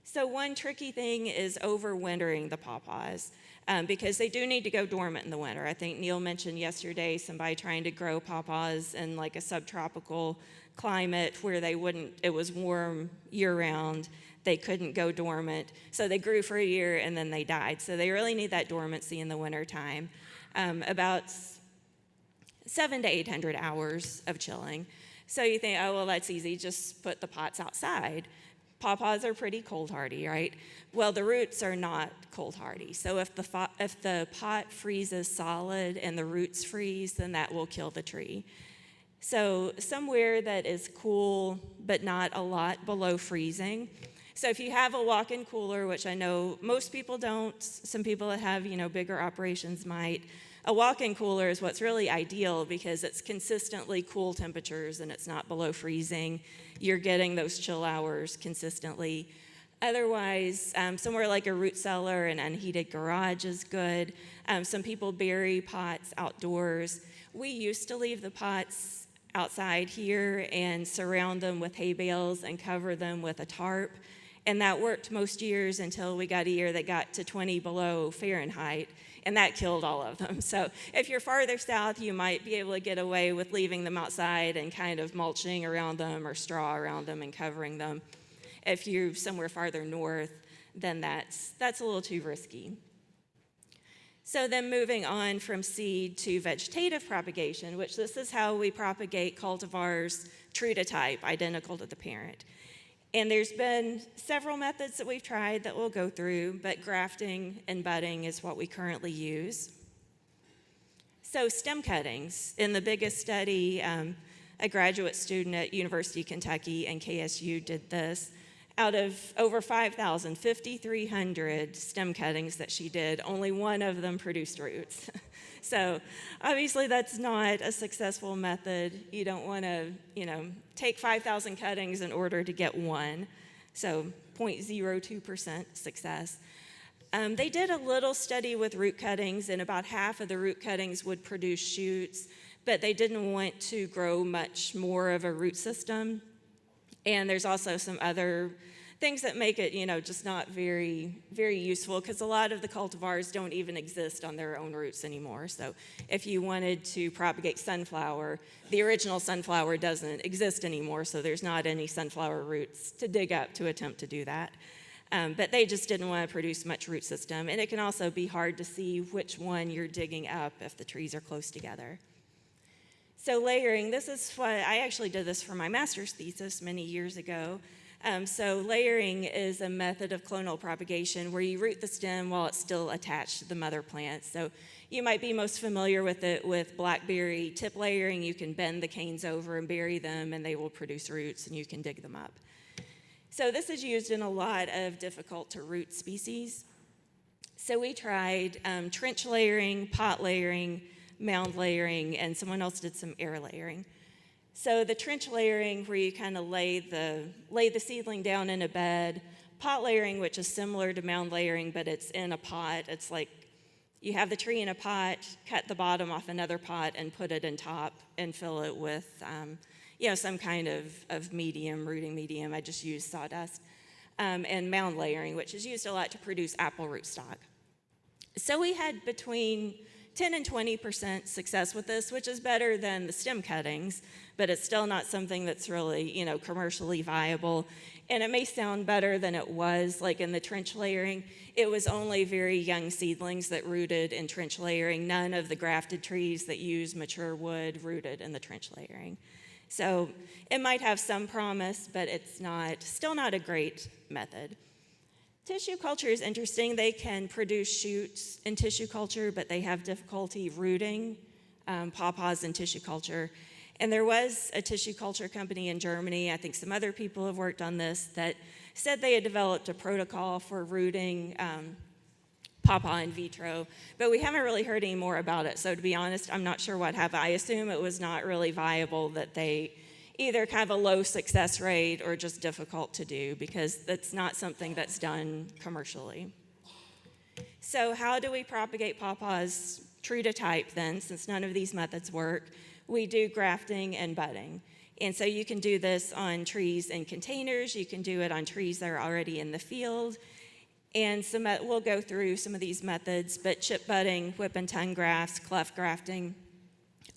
So one tricky thing is overwintering the pawpaws. Because they do need to go dormant in the winter. I think Neil mentioned yesterday somebody trying to grow pawpaws in like a subtropical climate where it was warm year-round. They couldn't go dormant. So they grew for a year and then they died. So they really need that dormancy in the wintertime. About 700 to 800 hours of chilling. So you think, oh, well, that's easy. Just put the pots outside. Pawpaws are pretty cold hardy, right? Well, the roots are not cold hardy. So if the pot freezes solid and the roots freeze, then that will kill the tree. So somewhere that is cool, but not a lot below freezing. So if you have a walk-in cooler, which I know most people don't, some people that have, bigger operations might, a walk-in cooler is what's really ideal because it's consistently cool temperatures and it's not below freezing. You're getting those chill hours consistently. Otherwise, somewhere like a root cellar, an unheated garage is good. Some people bury pots outdoors. We used to leave the pots outside here and surround them with hay bales and cover them with a tarp. And that worked most years until we got a year that got to 20 below Fahrenheit, and that killed all of them. So if you're farther south, you might be able to get away with leaving them outside and kind of mulching around them or straw around them and covering them. If you're somewhere farther north, then that's a little too risky. So then moving on from seed to vegetative propagation, which this is how we propagate cultivars true to type, identical to the parent. And there's been several methods that we've tried that we'll go through, but grafting and budding is what we currently use. So stem cuttings. In the biggest study, a graduate student at University of Kentucky and KSU did this. Out of over 5,300 stem cuttings that she did, only one of them produced roots. So obviously that's not a successful method. You don't want to, take 5,000 cuttings in order to get one. So 0.02% success. They did a little study with root cuttings, and about half of the root cuttings would produce shoots, but they didn't want to grow much more of a root system. And there's also some other things that make it, just not very, very useful, because a lot of the cultivars don't even exist on their own roots anymore. So if you wanted to propagate sunflower, the original sunflower doesn't exist anymore, so there's not any sunflower roots to dig up to attempt to do that. But they just didn't want to produce much root system, and it can also be hard to see which one you're digging up if the trees are close together. So layering, this is what, I actually did this for my master's thesis many years ago. So layering is a method of clonal propagation where you root the stem while it's still attached to the mother plant. So you might be most familiar with it with blackberry tip layering. You can bend the canes over and bury them, and they will produce roots, and you can dig them up. So this is used in a lot of difficult to root species. So we tried trench layering, pot layering, mound layering, and someone else did some air layering. So the trench layering, where you kind of lay the seedling down in a bed. Pot layering, which is similar to mound layering, but it's in a pot. It's like you have the tree in a pot, cut the bottom off another pot, and put it in top and fill it with some kind of medium, rooting medium. I just use sawdust. And mound layering, which is used a lot to produce apple rootstock. So we had between 10 and 20% success with this, which is better than the stem cuttings, but it's still not something that's really, commercially viable. And it may sound better than it was, like in the trench layering. It was only very young seedlings that rooted in trench layering. None of the grafted trees that use mature wood rooted in the trench layering. So it might have some promise, but it's still not a great method. Tissue culture is interesting. They can produce shoots in tissue culture, but they have difficulty rooting pawpaws in tissue culture. And there was a tissue culture company in Germany, I think some other people have worked on this, that said they had developed a protocol for rooting pawpaw in vitro, but we haven't really heard any more about it. So to be honest, I'm not sure what happened. I assume it was not really viable, that they either have a low success rate or just difficult to do, because that's not something that's done commercially. So how do we propagate pawpaws true to type then, since none of these methods work? We do grafting and budding. And so you can do this on trees in containers. You can do it on trees that are already in the field. And we'll go through some of these methods, but chip budding, whip and tongue grafts, cleft grafting,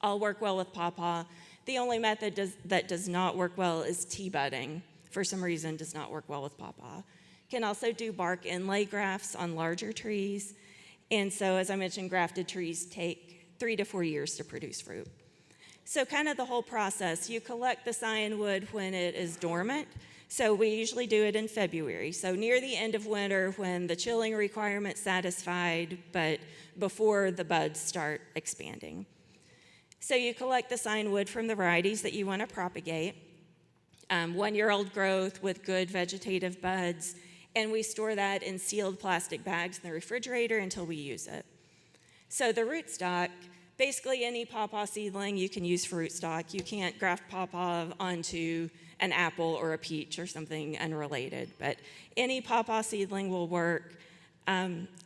all work well with pawpaw. The only method that does not work well is T-budding. For some reason, does not work well with pawpaw. Can also do bark inlay grafts on larger trees. And so, as I mentioned, grafted trees take 3 to 4 years to produce fruit. So kind of the whole process, you collect the scion wood when it is dormant. So we usually do it in February. So near the end of winter, when the chilling requirement's satisfied, but before the buds start expanding. So you collect the scion wood from the varieties that you want to propagate, 1-year-old growth with good vegetative buds, and we store that in sealed plastic bags in the refrigerator until we use it. So the rootstock, basically any pawpaw seedling you can use for rootstock. You can't graft pawpaw onto an apple or a peach or something unrelated, but any pawpaw seedling will work.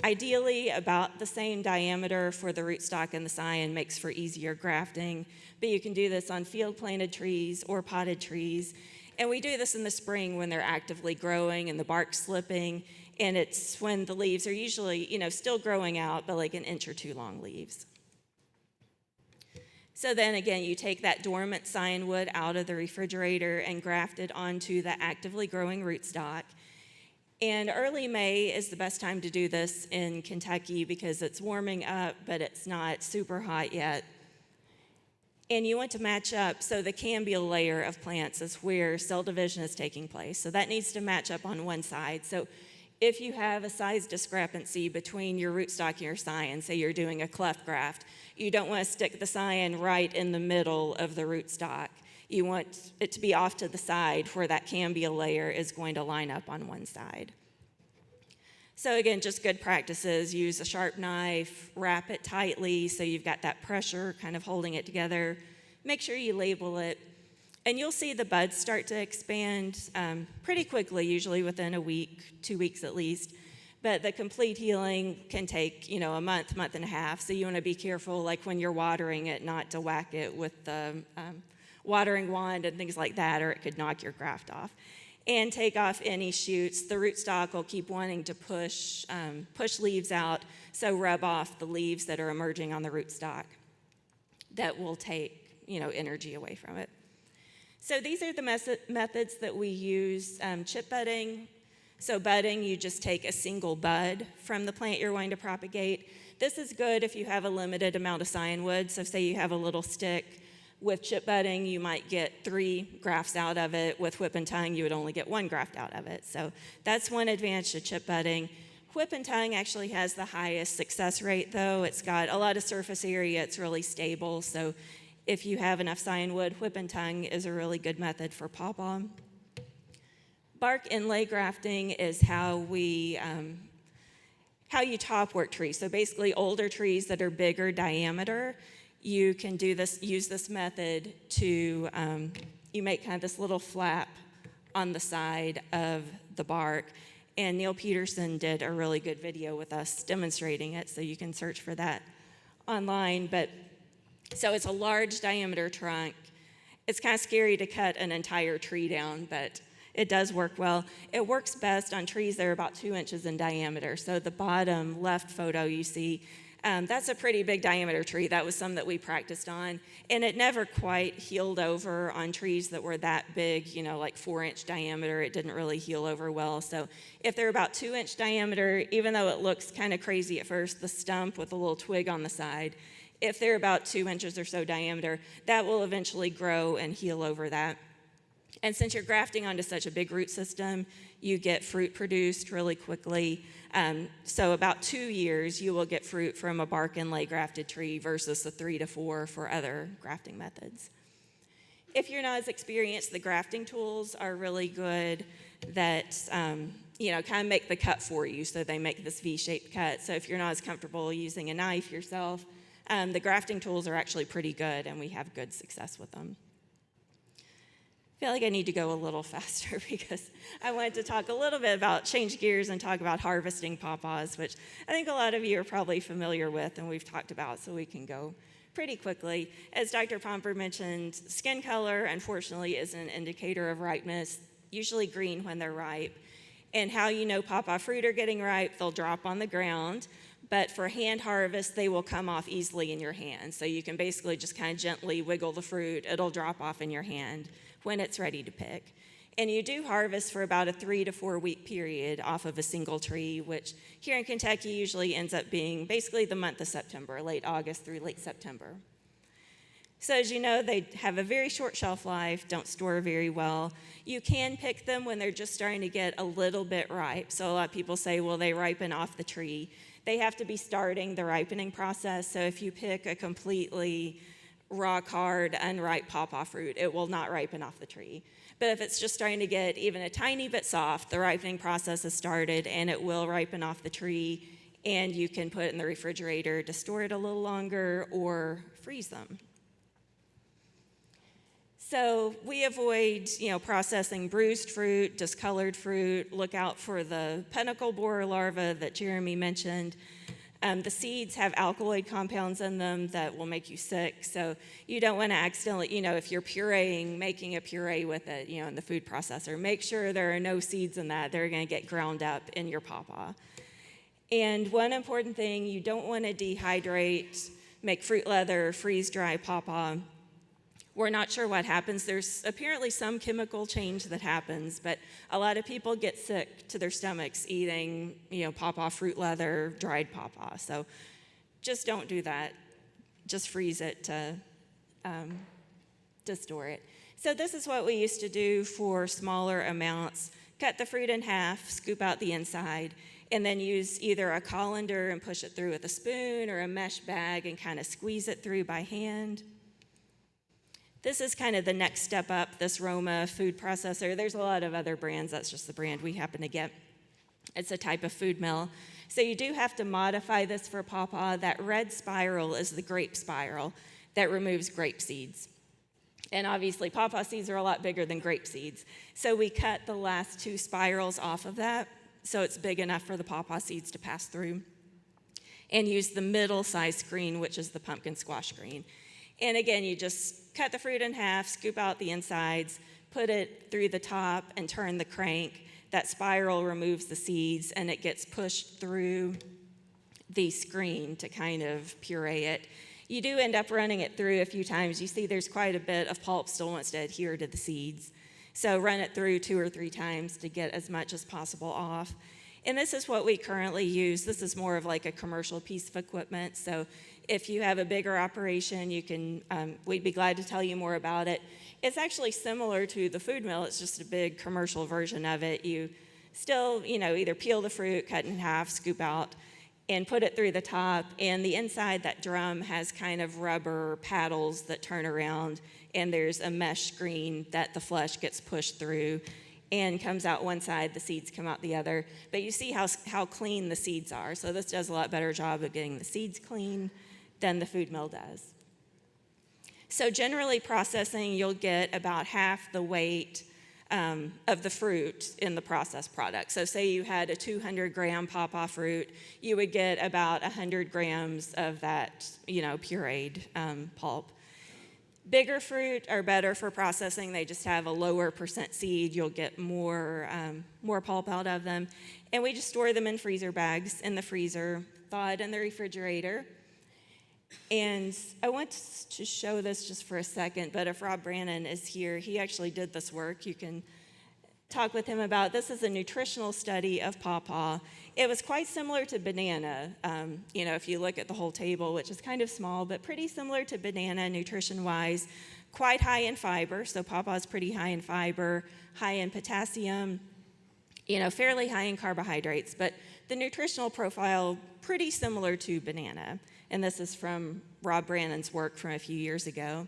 Ideally, about the same diameter for the rootstock and the scion makes for easier grafting, but you can do this on field-planted trees or potted trees. And we do this in the spring when they're actively growing and the bark's slipping, and it's when the leaves are usually, still growing out, but like 1 inch or 2 long leaves. So then again, you take that dormant scion wood out of the refrigerator and graft it onto the actively growing rootstock. And early May is the best time to do this in Kentucky because it's warming up, but it's not super hot yet. And you want to match up, so the cambial layer of plants is where cell division is taking place. So that needs to match up on one side. So if you have a size discrepancy between your rootstock and your scion, say you're doing a cleft graft, you don't want to stick the scion right in the middle of the rootstock. You want it to be off to the side where that cambial layer is going to line up on one side. So again, just good practices. Use a sharp knife, wrap it tightly so you've got that pressure kind of holding it together. Make sure you label it. And you'll see the buds start to expand pretty quickly, usually within a week, 2 weeks at least. But the complete healing can take, a month, month and a half. So you want to be careful, like when you're watering it, not to whack it with the watering wand and things like that, or it could knock your graft off. and take off any shoots. The rootstock will keep wanting to push leaves out, so rub off the leaves that are emerging on the rootstock. That will take, energy away from it. So these are the methods that we use. Chip budding. So budding, you just take a single bud from the plant you're going to propagate. This is good if you have a limited amount of scion So say you have a little stick. With chip budding, you might get 3 grafts out of it. With whip and tongue, you would only get 1 graft out of it. So that's one advantage to chip budding. Whip and tongue actually has the highest success rate, though. It's got a lot of surface area. It's really stable. So if you have enough scion wood, whip and tongue is a really good method for pawpaw. Bark inlay grafting is how you top work trees. So basically older trees that are bigger diameter, you can use this method to, you make kind of this little flap on the side of the bark. And Neil Peterson did a really good video with us demonstrating it, so you can search for that online. But so it's a large diameter trunk. It's kind of scary to cut an entire tree down, but it does work well. It works best on trees that are about 2 inches in diameter. So the bottom left photo you see, that's a pretty big diameter tree. That was some that we practiced on. And it never quite healed over on trees that were that big, like 4-inch diameter. It didn't really heal over well. So if they're about 2-inch diameter, even though it looks kind of crazy at first, the stump with a little twig on the side, if they're about 2 inches or so diameter, that will eventually grow and heal over that. And since you're grafting onto such a big root system, you get fruit produced really quickly. So about 2 years, you will get fruit from a bark inlay grafted tree versus the 3 to 4 for other grafting methods. If you're not as experienced, the grafting tools are really good that, kind of make the cut for you. So they make this V-shaped cut. So if you're not as comfortable using a knife yourself, the grafting tools are actually pretty good, and we have good success with them. I feel like I need to go a little faster because I wanted to talk a little bit about, change gears and talk about harvesting pawpaws, which I think a lot of you are probably familiar with and we've talked about, so we can go pretty quickly. As Dr. Pomper mentioned, skin color, unfortunately, is an indicator of ripeness, usually green when they're ripe. And how you know pawpaw fruit are getting ripe, they'll drop on the ground, but for hand harvest, they will come off easily in your hand. So you can basically just kind of gently wiggle the fruit, it'll drop off in your hand when it's ready to pick. And you do harvest for about a 3 to 4 week period off of a single tree, which here in Kentucky usually ends up being basically the month of September, late August through late September. So as you know, they have a very short shelf life, don't store very well. You can pick them when they're just starting to get a little bit ripe. So a lot of people say, well, they ripen off the tree. They have to be starting the ripening process. So if you pick a completely rock hard, unripe pawpaw fruit, it will not ripen off the tree. But if it's just starting to get even a tiny bit soft, the ripening process has started and it will ripen off the tree, and you can put it in the refrigerator to store it a little longer or freeze them. So we avoid, processing bruised fruit, discolored fruit. Look out for the pentacle borer larva that Jeremy mentioned. The seeds have alkaloid compounds in them that will make you sick, so you don't want to accidentally, if you're making a puree with it, in the food processor, make sure there are no seeds in that. They're going to get ground up in your pawpaw. And one important thing, you don't want to dehydrate, make fruit leather, freeze dry pawpaw. We're not sure what happens. There's apparently some chemical change that happens, but a lot of people get sick to their stomachs eating, pawpaw fruit leather, dried pawpaw. So just don't do that. Just freeze it to store it. So this is what we used to do for smaller amounts. Cut the fruit in half, scoop out the inside, and then use either a colander and push it through with a spoon or a mesh bag and kind of squeeze it through by hand. This is kind of the next step up, this Roma food processor. There's a lot of other brands. That's just the brand we happen to get. It's a type of food mill. So you do have to modify this for pawpaw. That red spiral is the grape spiral that removes grape seeds. And obviously, pawpaw seeds are a lot bigger than grape seeds. So we cut the last 2 spirals off of that so it's big enough for the pawpaw seeds to pass through. And use the middle size screen, which is the pumpkin squash screen. And again, you just cut the fruit in half, scoop out the insides, put it through the top and turn the crank. That spiral removes the seeds and it gets pushed through the screen to kind of puree it. You do end up running it through a few times. You see there's quite a bit of pulp still wants to adhere to the seeds. So run it through 2 or 3 times to get as much as possible off. And this is what we currently use. This is more of like a commercial piece of equipment. So if you have a bigger operation, you can, we'd be glad to tell you more about it. It's actually similar to the food mill. It's just a big commercial version of it. You still, either peel the fruit, cut in half, scoop out, and put it through the top. And the inside, that drum has kind of rubber paddles that turn around, and there's a mesh screen that the flesh gets pushed through and comes out one side, the seeds come out the other. But you see how clean the seeds are. So this does a lot better job of getting the seeds clean than the food mill does. So generally processing, you'll get about half the weight of the fruit in the processed product. So say you had a 200-gram pawpaw fruit, you would get about 100 grams of that, pureed pulp. Bigger fruit are better for processing. They just have a lower percent seed. You'll get more pulp out of them. And we just store them in freezer bags in the freezer, thawed in the refrigerator. And I want to show this just for a second, but if Rob Brannon is here, he actually did this work. You can talk with him about this. Is a nutritional study of pawpaw. It was quite similar to banana, if you look at the whole table, which is kind of small, but pretty similar to banana nutrition-wise, quite high in fiber. So pawpaw is pretty high in fiber, high in potassium, fairly high in carbohydrates, but the nutritional profile pretty similar to banana. And this is from Rob Brannon's work from a few years ago.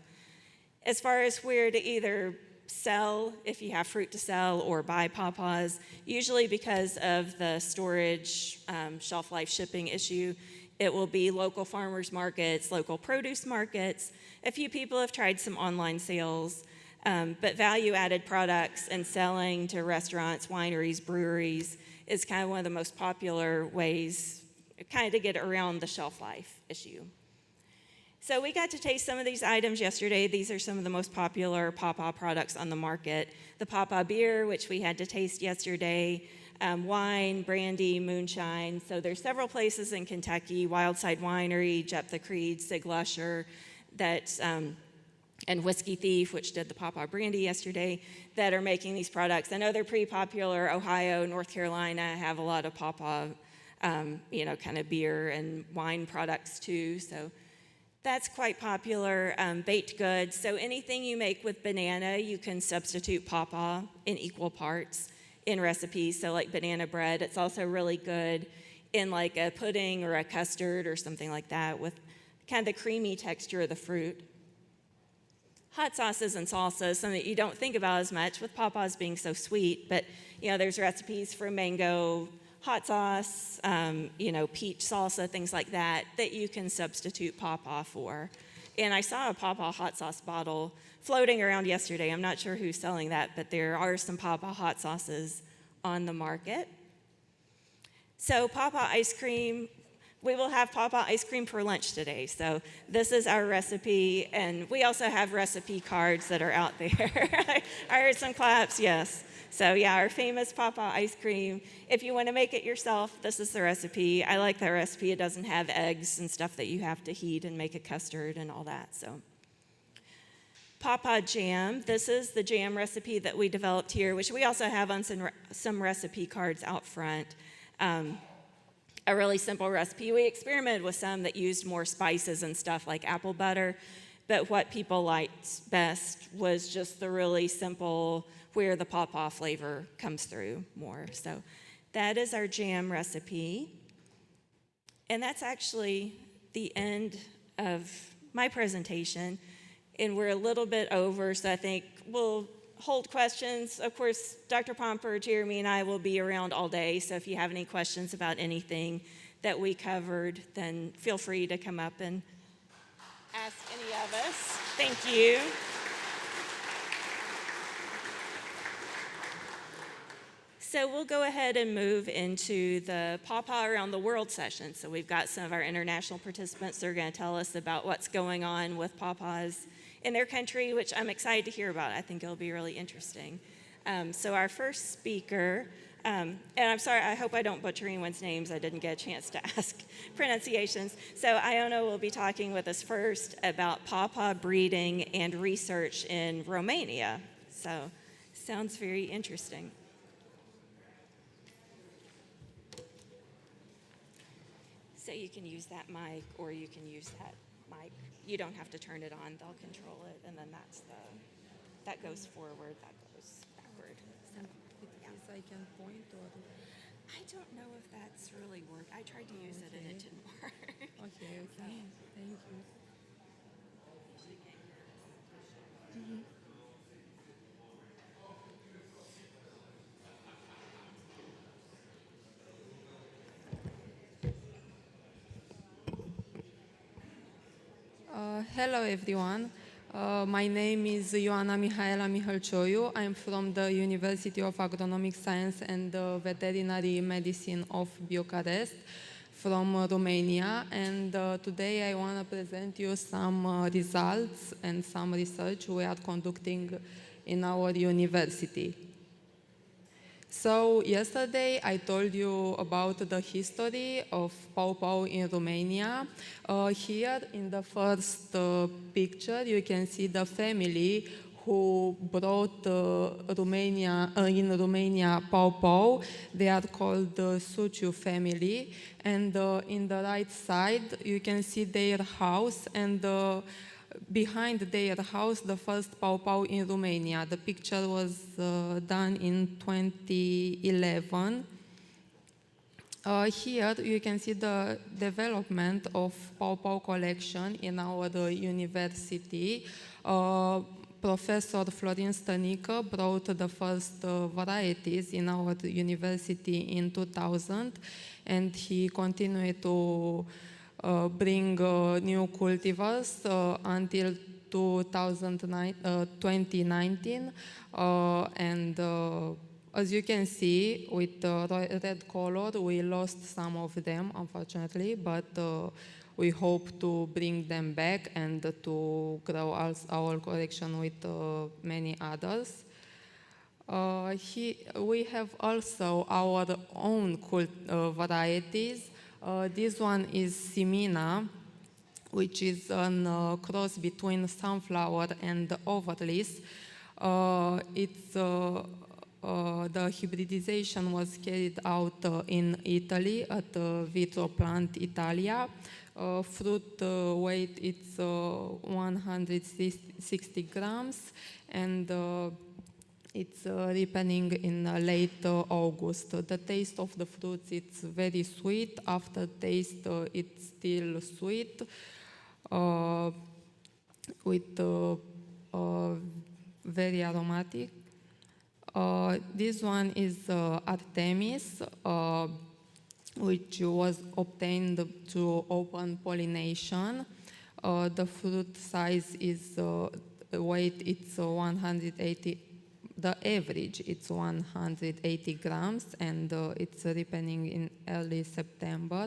As far as where to either sell, if you have fruit to sell, or buy pawpaws, usually because of the storage, shelf life shipping issue, it will be local farmers markets, local produce markets. A few people have tried some online sales, but value-added products and selling to restaurants, wineries, breweries is kind of one of the most popular ways kind of to get around the shelf life issue. So we got to taste some of these items yesterday. These are some of the most popular pawpaw products on the market. The Pawpaw beer, which we had to taste yesterday, wine, brandy, moonshine. So there's several places in Kentucky, Wildside Winery, Jephthah Creed, Sig Lusher, and Whiskey Thief, which did the Pawpaw brandy yesterday, that are making these products. I know they're pretty popular. Ohio, North Carolina have a lot of pawpaw kind of beer and wine products too. So that's quite popular. Baked goods. So anything you make with banana, you can substitute pawpaw in equal parts in recipes. So like banana bread, it's also really good in like a pudding or a custard or something like that with kind of the creamy texture of the fruit. Hot sauces and salsas, something that you don't think about as much with pawpaws being so sweet, but there's recipes for mango hot sauce, peach salsa, things like that you can substitute pawpaw for. And I saw a pawpaw hot sauce bottle floating around yesterday. I'm not sure who's selling that, but there are some pawpaw hot sauces on the market. So pawpaw ice cream, we will have pawpaw ice cream for lunch today. So this is our recipe, and we also have recipe cards that are out there. I heard some claps, yes. So yeah, our famous pawpaw ice cream. If you want to make it yourself, this is the recipe. I like that recipe. It doesn't have eggs and stuff that you have to heat and make a custard and all that. So pawpaw jam. This is the jam recipe that we developed here, which we also have on some recipe cards out front. A really simple recipe. We experimented with some that used more spices and stuff like apple butter, but what people liked best was just the really simple where the pawpaw flavor comes through more. So that is our jam recipe. And that's actually the end of my presentation. And we're a little bit over, so I think we'll hold questions. Of course, Dr. Pomper, Jeremy, and I will be around all day, so if you have any questions about anything that we covered, then feel free to come up and ask any of us. Thank you. So we'll go ahead and move into the Pawpaw Around the World session. So we've got some of our international participants that are going to tell us about what's going on with pawpaws in their country, which I'm excited to hear about. I think it'll be really interesting. So our first speaker, and I'm sorry, I hope I don't butcher anyone's names. I didn't get a chance to ask pronunciations. So Iona will be talking with us first about pawpaw breeding and research in Romania. So sounds very interesting. So you can use that mic or you can use that mic. You don't have to turn it on. They'll control it, and then that goes forward, that goes backward. So, yeah. I can point or I don't know if that's really worked. I tried to use it and it didn't work. okay, thank you. Hello everyone. My name is Ioana Mihaela Mihalcioiu. I'm from the University of Agronomic Science and Veterinary Medicine of Bucharest from Romania, and today I want to present you some results and some research we are conducting in our university. So yesterday I told you about the history of Pawpaw in Romania. Here in the first picture you can see the family who brought in Romania Pawpaw. They are called the Suciu family, and in the right side you can see their house, and behind their house the first Pawpaw in Romania. The picture was done in 2011. Here you can see the development of Pawpaw collection in our university. Professor Florin Stănică brought the first varieties in our university in 2000, and he continued to bring new cultivars until 2019, and as you can see with the red color we lost some of them unfortunately, but we hope to bring them back and to grow our collection with many others. We have also our own varieties. This one is Simina, which is a cross between sunflower and overleaf. The hybridization was carried out in Italy at Vitro Plant Italia. Fruit weight it's 160 grams, and it's ripening in late August. The taste of the fruits, it's very sweet. After taste, it's still sweet, with very aromatic. This one is Artemis, which was obtained through open pollination. The fruit size is weight, it's 180. The average it's 180 grams, and it's ripening in early September.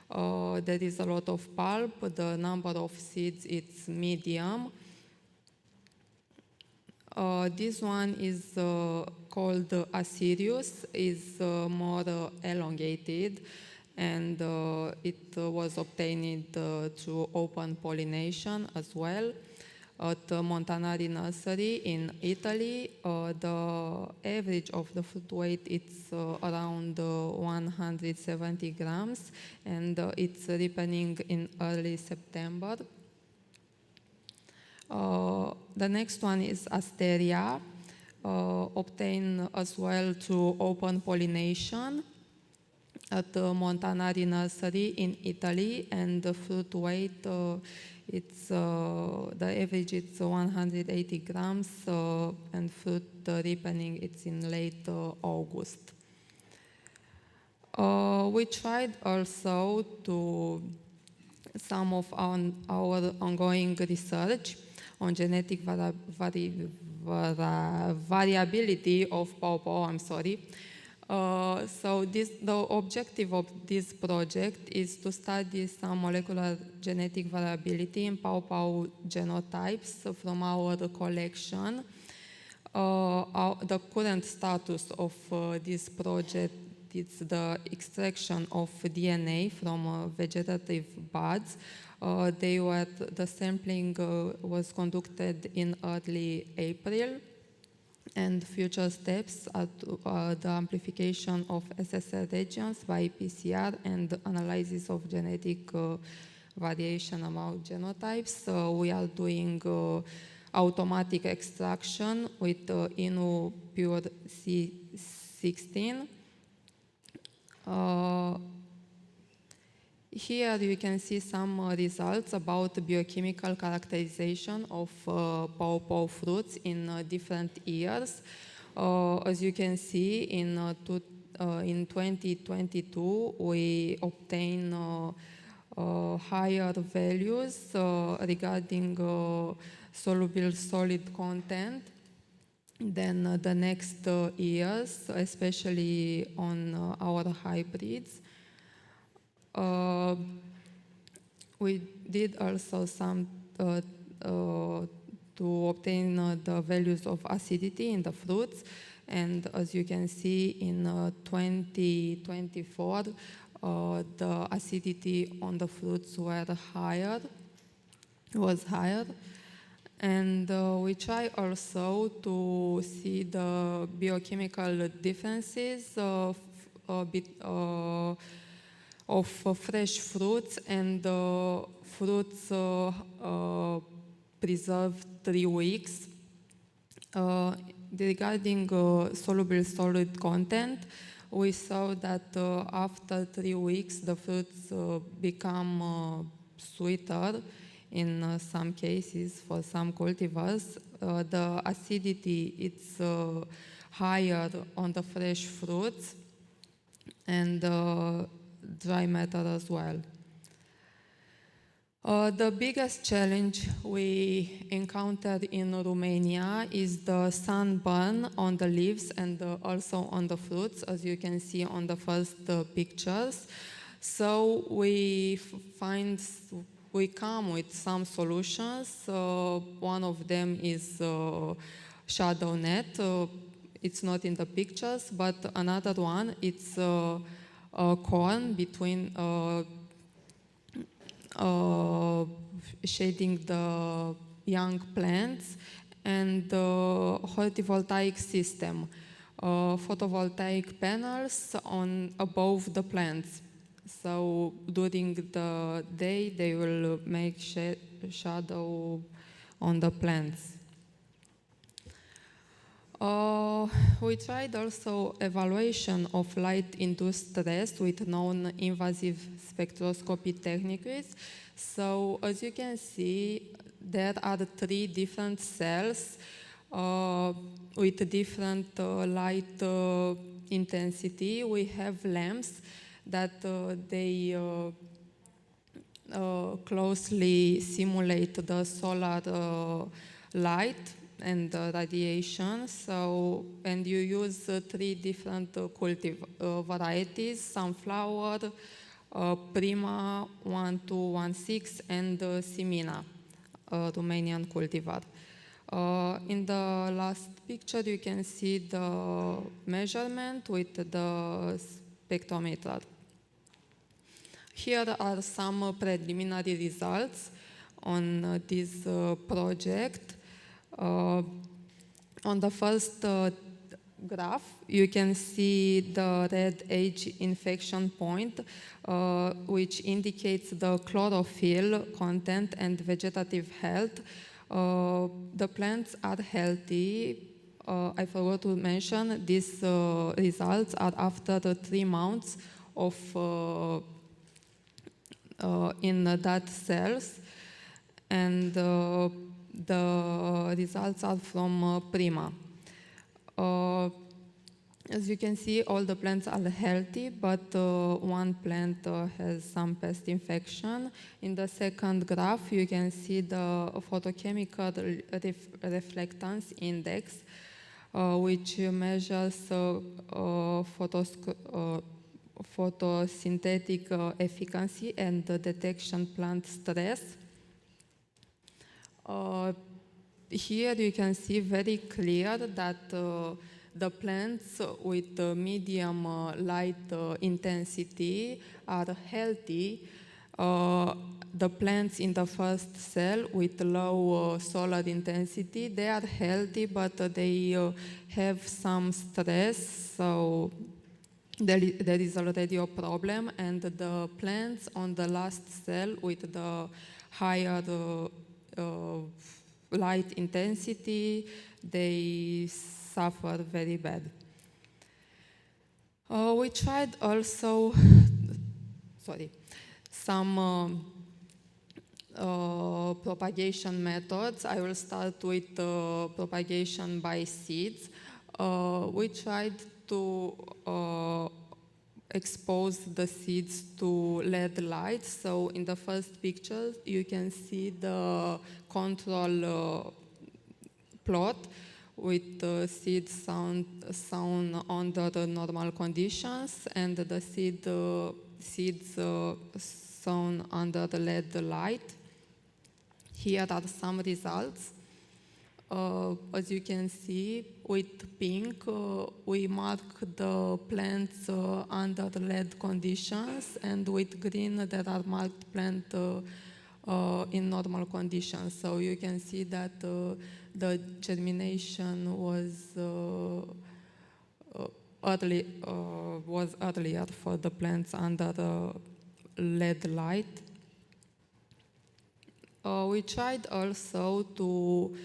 There is a lot of pulp. The number of seeds it's medium. This one is called Assyrius, is more elongated, and it was obtained through open pollination as well. At Montanari Nursery in Italy, the average of the fruit weight it's around 170 grams, and it's ripening in early September. The next one is Asteria, obtained as well through open pollination at Montanari Nursery in Italy, and the fruit weight it's the average it's 180 grams, and fruit ripening it's in late August. We tried also to some of our ongoing research on genetic variability of pawpaw, The objective of this project is to study some molecular genetic variability in Pawpaw genotypes from our collection. The current status of this project is the extraction of DNA from vegetative buds. The sampling was conducted in early April, and future steps are the amplification of SSR regions by PCR and analysis of genetic variation among genotypes. We are doing automatic extraction with INU Pure C16. Here you can see some results about the biochemical characterization of pawpaw fruits in different years. As you can see, in 2022, we obtain higher values regarding soluble solid content than the next years, especially on our hybrids. We did also some to obtain the values of acidity in the fruits, and as you can see in 2024, the acidity on the fruits was higher. And we try also to see the biochemical differences of fresh fruits and fruits preserved 3 weeks. Regarding soluble solid content, we saw that after 3 weeks the fruits become sweeter in some cases for some cultivars. The acidity is higher on the fresh fruits and dry matter as well. The biggest challenge we encountered in Romania is the sunburn on the leaves and also on the fruits, as you can see on the first pictures. So we come with some solutions. One of them is shadow net. It's not in the pictures, but another one, it's corn between shading the young plants, and the photovoltaic system, photovoltaic panels above the plants. So during the day they will make shadow on the plants. We tried also evaluation of light-induced stress with non-invasive spectroscopy techniques. So as you can see, there are 3 different cells with different light intensity. We have lamps that they closely simulate the solar light and radiation. So, and you use 3 different varieties: sunflower, Prima 1216, and Simina, Romanian cultivar. In the last picture, you can see the measurement with the spectrometer. Here are some preliminary results on this project. On the first graph, you can see the red age infection point, which indicates the chlorophyll content and vegetative health. The plants are healthy. I forgot to mention, these results are after the 3 months of in that cells, and the results are from Prima. As you can see, all the plants are healthy, but one plant has some pest infection. In the second graph, you can see the photochemical reflectance index, which measures photosynthetic efficacy and the detection plant stress. Here you can see very clear that the plants with medium light intensity are healthy. The plants in the first cell with low solar intensity, they are healthy, but they have some stress, so there is already a problem. And the plants on the last cell with the higher light intensity, they suffer very bad. We tried also, some propagation methods. I will start with propagation by seeds. We tried to expose the seeds to LED light. So in the first picture, you can see the control plot with the seeds sown under the normal conditions and the seeds sown under the LED light. Here are some results. As you can see, with pink, we mark the plants under the LED conditions, and with green, there are marked plants in normal conditions. So you can see that the germination was earlier for the plants under the LED light. We tried also to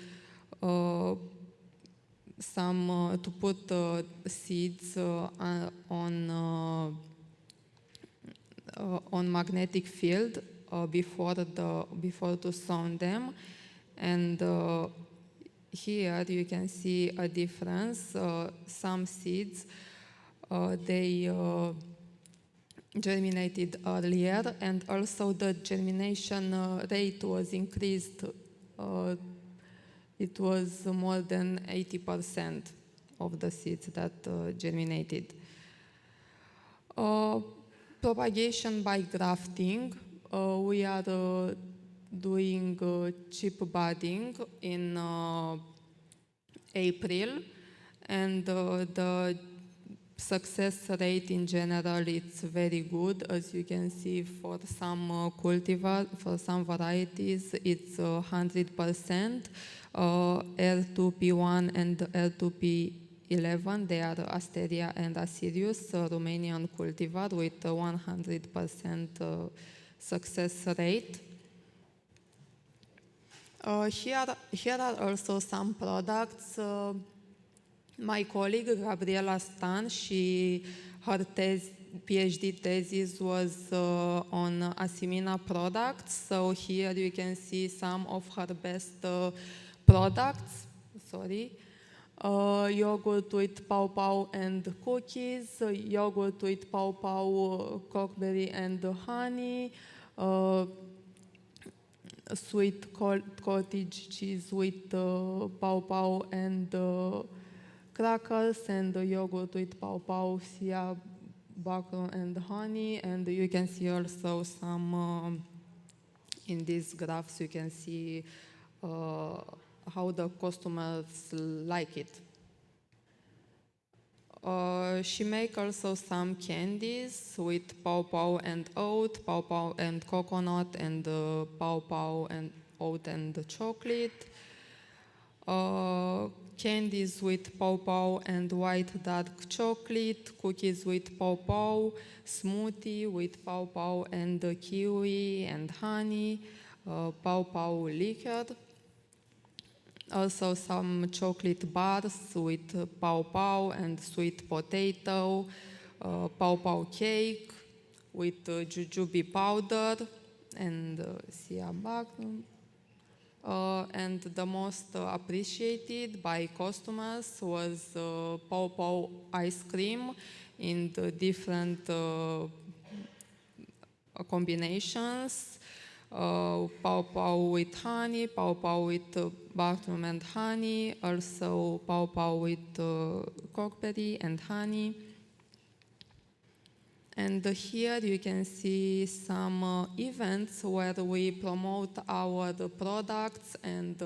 put seeds on magnetic field before to sow them, and here you can see a difference. Some seeds they germinated earlier, and also the germination rate was increased. It was more than 80% of the seeds that germinated. Propagation by grafting. We are doing chip budding in April, and the success rate in general it's very good. As you can see, for some for some varieties, it's 100%. R2P1 and R2P11, they are Asteria and Asirius, Romanian cultivar with 100% success rate. Here are also some products. My colleague Gabriela Stan, her PhD thesis was on Asimina products. So here you can see some of her best products. Yogurt with Pawpaw and cookies, yogurt with Pawpaw, cockberry and honey, sweet cottage cheese with Pawpaw and crackers, and yogurt with Pawpaw, sia, butter and honey. And you can see also some in these graphs you can see how the customers like it. She make also some candies with Pawpaw and oat, Pawpaw and coconut, and Pawpaw and oat and chocolate. Candies with Pawpaw and white dark chocolate, cookies with Pawpaw, smoothie with Pawpaw and kiwi and honey, Pawpaw liquor. Also some chocolate bars with Pawpaw and sweet potato, Pawpaw cake with jujube powder and sia butter. And the most appreciated by customers was Pawpaw ice cream in the different combinations. Pawpaw with honey, Pawpaw with butter and honey, also Pawpaw with cockberry and honey. And here you can see some events where we promote our products and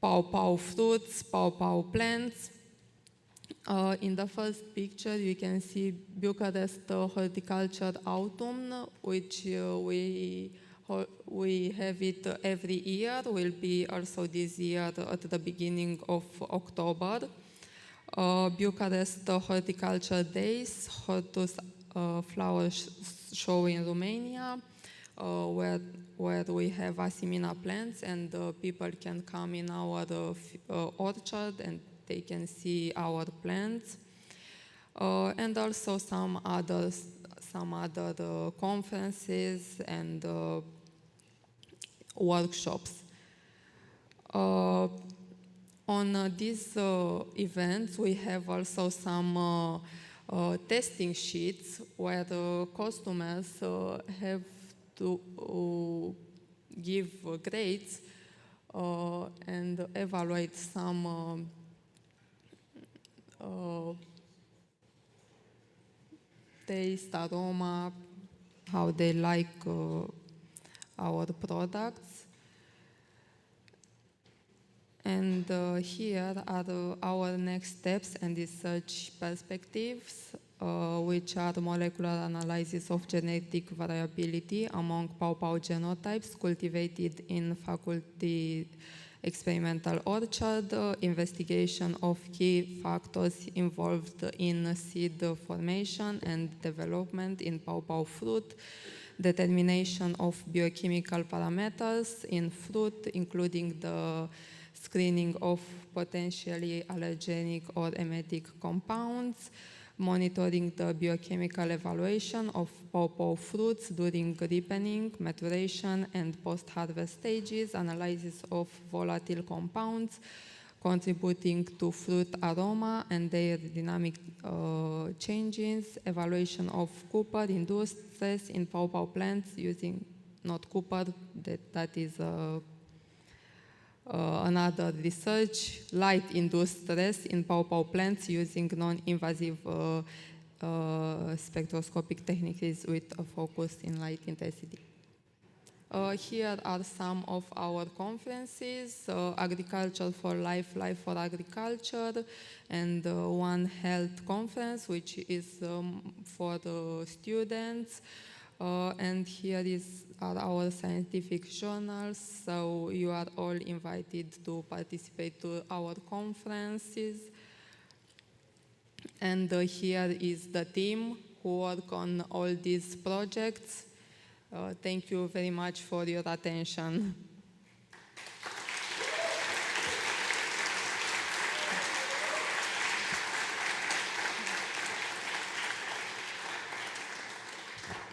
Pawpaw fruits, Pawpaw plants. In the first picture, you can see Bucharest Horticulture Autumn, which we have it every year. Will be also this year at the beginning of October. Bucharest Horticulture Days, Hortus flower show in Romania, where we have Asimina plants, and people can come in our orchard and they can see our plants, and also some other conferences and workshops. On these events, we have also some testing sheets where the customers have to give grades and evaluate some taste, aroma, how they like our products. And here are our next steps and research perspectives, which are the molecular analysis of genetic variability among Pawpaw genotypes cultivated in faculty experimental orchard, investigation of key factors involved in seed formation and development in Pawpaw fruit, determination of biochemical parameters in fruit, including the screening of potentially allergenic or emetic compounds, monitoring the biochemical evaluation of Pawpaw fruits during ripening, maturation, and post-harvest stages, analysis of volatile compounds contributing to fruit aroma and their dynamic changes, evaluation of Cooper-induced stress in Pawpaw plants using, not Cooper, that is another research, light-induced stress in Pawpaw plants using non-invasive spectroscopic techniques with a focus in light intensity. Here are some of our conferences, Agriculture for Life, Life for Agriculture, and One Health Conference, which is for the students. And here are our scientific journals, so you are all invited to participate to our conferences. And here is the team who work on all these projects. Thank you very much for your attention.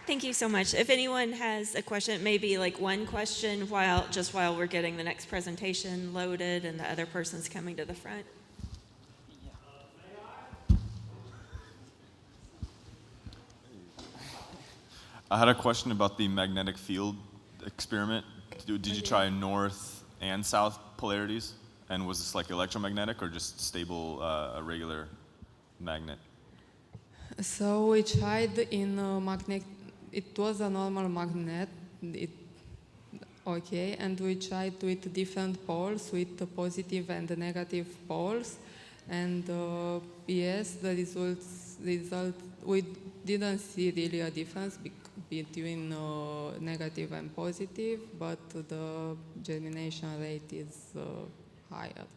Thank you so much. If anyone has a question, maybe like one question while we're getting the next presentation loaded and the other person's coming to the front. I had a question about the magnetic field experiment. Did you try north and south polarities? And was this like electromagnetic or just stable, a regular magnet? So we tried in magnet. It was a normal magnet. And we tried with different poles, with the positive and the negative poles. And yes, the result, we didn't see really a difference between negative and positive, but the germination rate is higher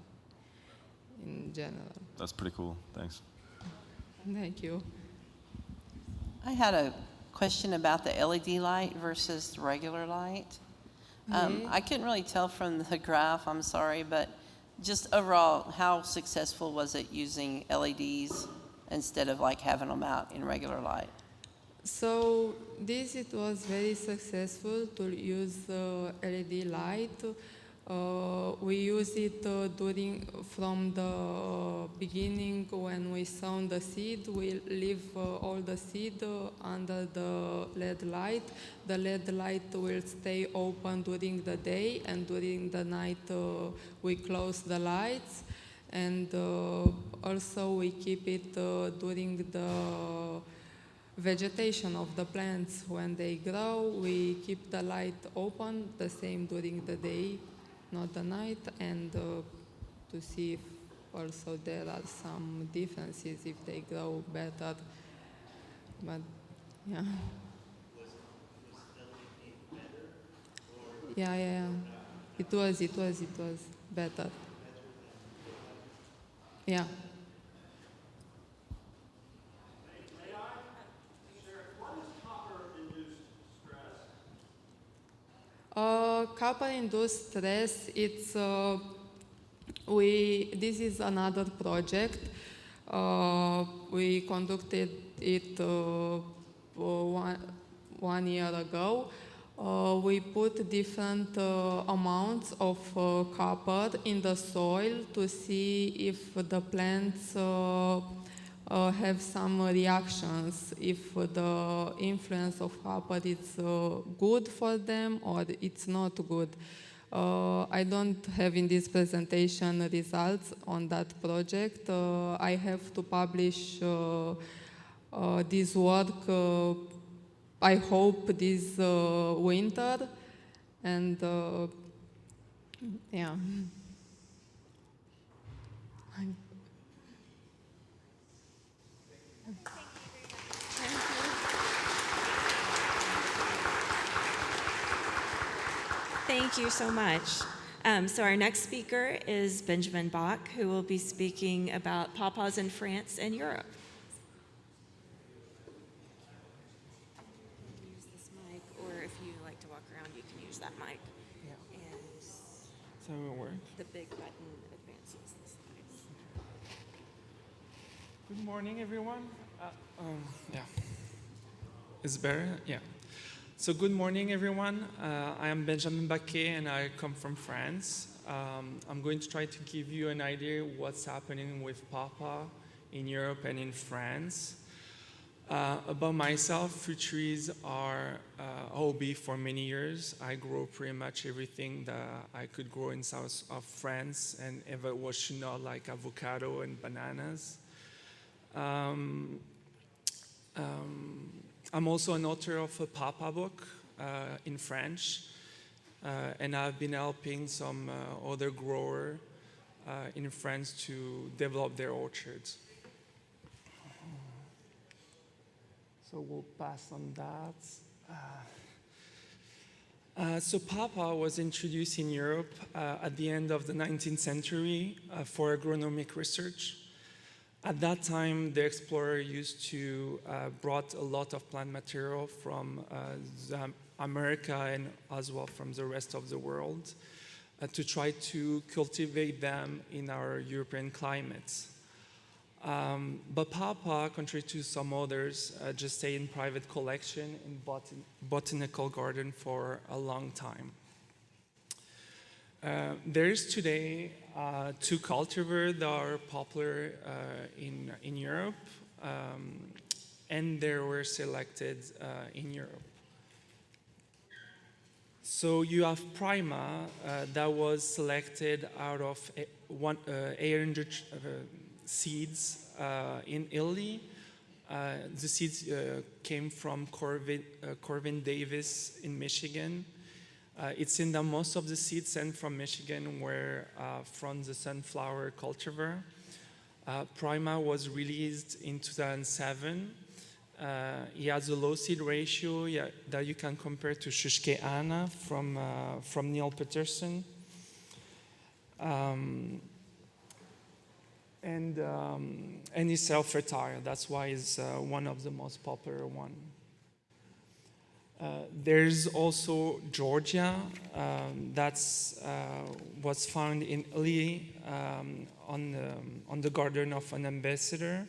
in general. That's pretty cool. Thanks. Thank you. I had a question about the LED light versus the regular light. Okay. I couldn't really tell from the graph, I'm sorry, but just overall, how successful was it using LEDs instead of like having them out in regular light? So it was very successful to use LED light. We use it from the beginning when we sown the seed. We leave all the seed under the LED light. The LED light will stay open during the day, and during the night we close the lights. And also we keep it during the vegetation of the plants when they grow. We keep the light open, the same during the day, not the night, and to see if also there are some differences if they grow better. But yeah. Yeah. It was better. Yeah. Copper-induced stress, this is another project. We conducted it one year ago. We put different amounts of copper in the soil to see if the plants have some reactions, if the influence of copper is good for them or it's not good. I don't have in this presentation results on that project. I have to publish this work, I hope this winter, and yeah. Thank you so much. So our next speaker is Benjamin Bach, who will be speaking about pawpaws in France and Europe. Use this mic, or if you like to walk around, you can use that mic. Yeah. And So it will work. the big button advances the slides. Good morning, everyone. Yeah. Is it better? Yeah. So good morning, everyone. I am Benjamin Baquet, and I come from France. I'm going to try to give you an idea what's happening with Pawpaw in Europe and in France. About myself, fruit trees are a hobby for many years. I grow pretty much everything that I could grow in south of France, and if it was not like avocado and bananas. I'm also an author of a Pawpaw book in French, and I've been helping some other growers in France to develop their orchards. So we'll pass on that. So Pawpaw was introduced in Europe at the end of the 19th century for agronomic research. At that time, the explorer used to brought a lot of plant material from America and as well from the rest of the world to try to cultivate them in our European climates. But Pawpaw, contrary to some others, just stayed in private collection in botanical garden for a long time. There is today two cultivars that are popular in Europe, and they were selected in Europe. So you have Prima that was selected out of 800 seeds in Italy. The seeds came from Corvin Davis in Michigan. It's in that most of the seeds sent from Michigan were from the sunflower cultivar. Prima was released in 2007. He has a low seed ratio that you can compare to Shushke Anna from Neil Peterson. And he's self-fertile. That's why he's one of the most popular one. There's also Georgia. That's was found in Italy on the garden of an ambassador.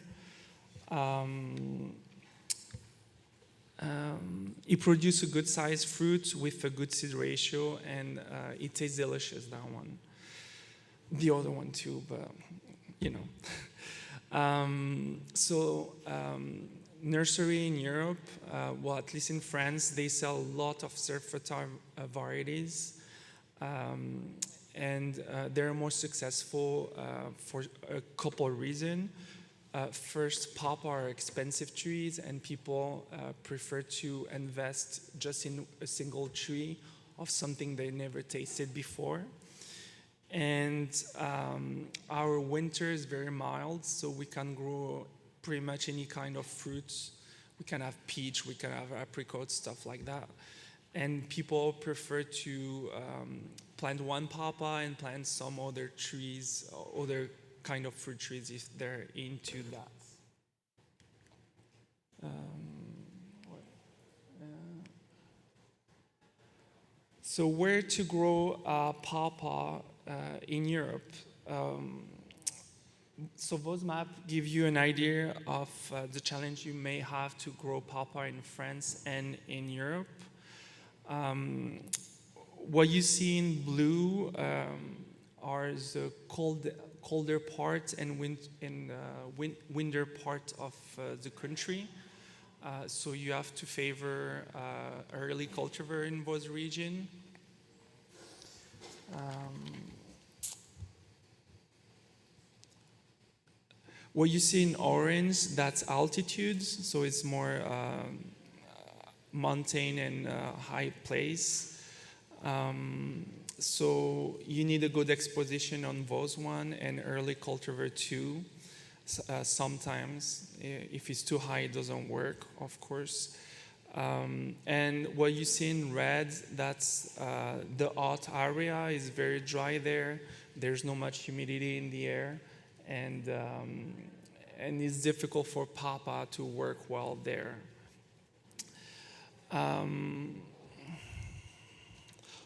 It produces a good sized fruit with a good seed ratio, and it tastes delicious, that one. The other one too, but you know. Nursery in Europe, well, at least in France, they sell a lot of self-fertile varieties, and they're more successful for a couple of reasons. First, pawpaw are expensive trees, and people prefer to invest just in a single tree of something they never tasted before. And our winter is very mild, so we can grow pretty much any kind of fruits. We can have peach, we can have apricots, stuff like that. And people prefer to plant one pawpaw and plant some other trees, other kind of fruit trees if they're into that. So where to grow pawpaw in Europe? So those maps give you an idea of the challenge you may have to grow pawpaw in France and in Europe. What you see in blue are the colder part and winter part of the country. So you have to favor early cultivar in those regions. What you see in orange, that's altitudes, so it's more mountain and high place. So you need a good exposition on those one and early cultivar too. Sometimes, if it's too high, it doesn't work, of course. And what you see in red, that's the hot area is very dry there. There's not much humidity in the air, and it's difficult for pawpaw to work well there.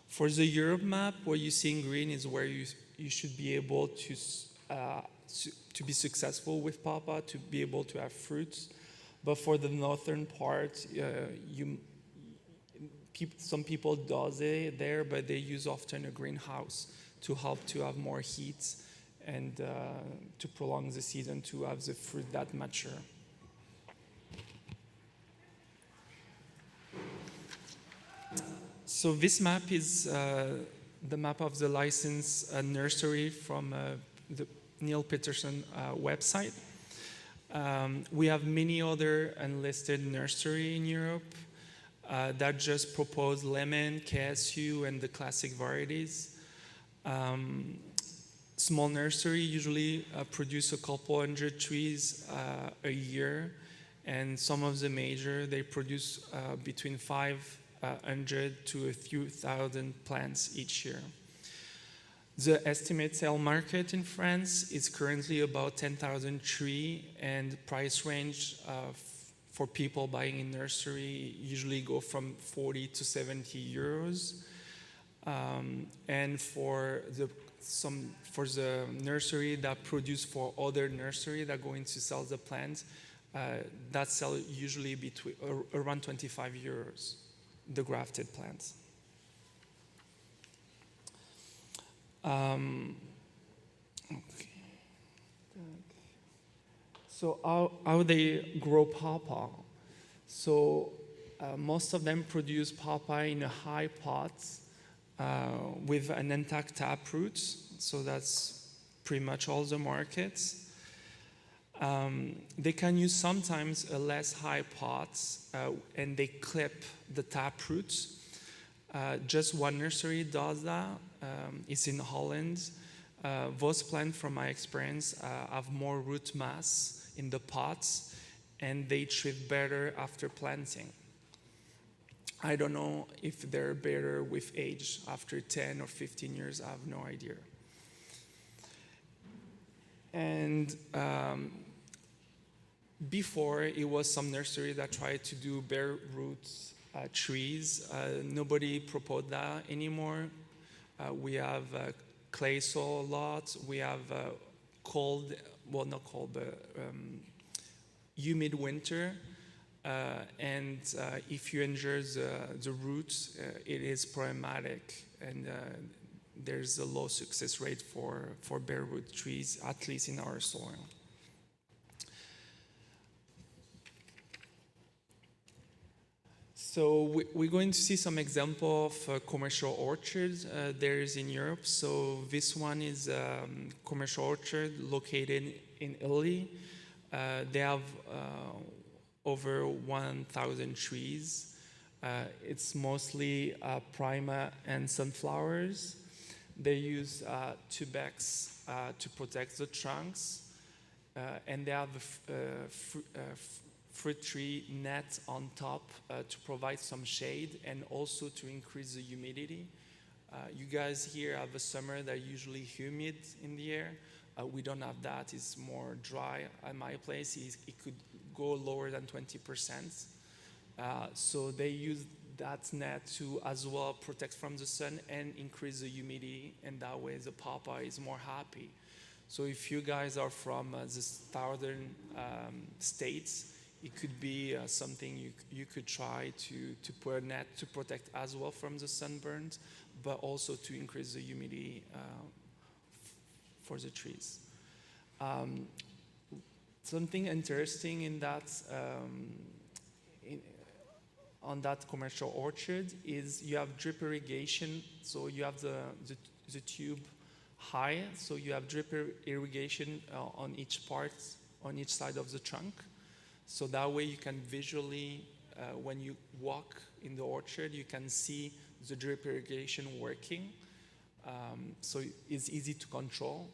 For the Europe map, what you see in green is where you should be able to be successful with pawpaw, to be able to have fruits. But for the northern part, some people does it there, but they use often a greenhouse to help to have more heat and to prolong the season to have the fruit that mature. So this map is the map of the licensed nursery from the Neil Peterson website. We have many other unlisted nursery in Europe that just propose lemon, KSU, and the classic varieties. Small nursery usually produce a couple hundred trees a year, and some of the major, they produce between 500 to a few thousand plants each year. The estimated sale market in France is currently about 10,000 trees, and price range for people buying in nursery usually go from 40 to 70 euros. And for the nursery that produce for other nursery that are going to sell the plants, that sell usually around 25 euros, the grafted plants. Okay. So how they grow pawpaw? So most of them produce pawpaw in a high pot with an intact taproot. So that's pretty much all the markets. They can use sometimes a less high pot and they clip the taproot. Just one nursery does that. It's in Holland. Those plants, from my experience, have more root mass in the pots, and they thrive better after planting. I don't know if they're better with age. After 10 or 15 years, I have no idea. And before, it was some nursery that tried to do bare roots trees. Nobody proposed that anymore. We have clay soil a lot. We have cold, well, not cold, but humid winter. And if you injure the roots, it is problematic. And there's a low success rate for bare root trees, at least in our soil. So we're going to see some example of commercial orchards there is in Europe. So this one is a commercial orchard located in Italy. They have over 1,000 trees. It's mostly prima and sunflowers. They use tubex to protect the trunks, and they have a fruit tree net on top to provide some shade and also to increase the humidity. You guys here have a summer that usually humid in the air. We don't have that. It's more dry. At my place, it could go lower than 20%. So they use that net to as well protect from the sun and increase the humidity, and that way the pawpaw is more happy. So if you guys are from the southern states, it could be something you could try to put a net to protect as well from the sunburns, but also to increase the humidity for the trees. Something interesting in that on that commercial orchard is you have drip irrigation. So you have the tube high, so you have drip irrigation on each side of the trunk. So that way you can visually, when you walk in the orchard, you can see the drip irrigation working. So it's easy to control.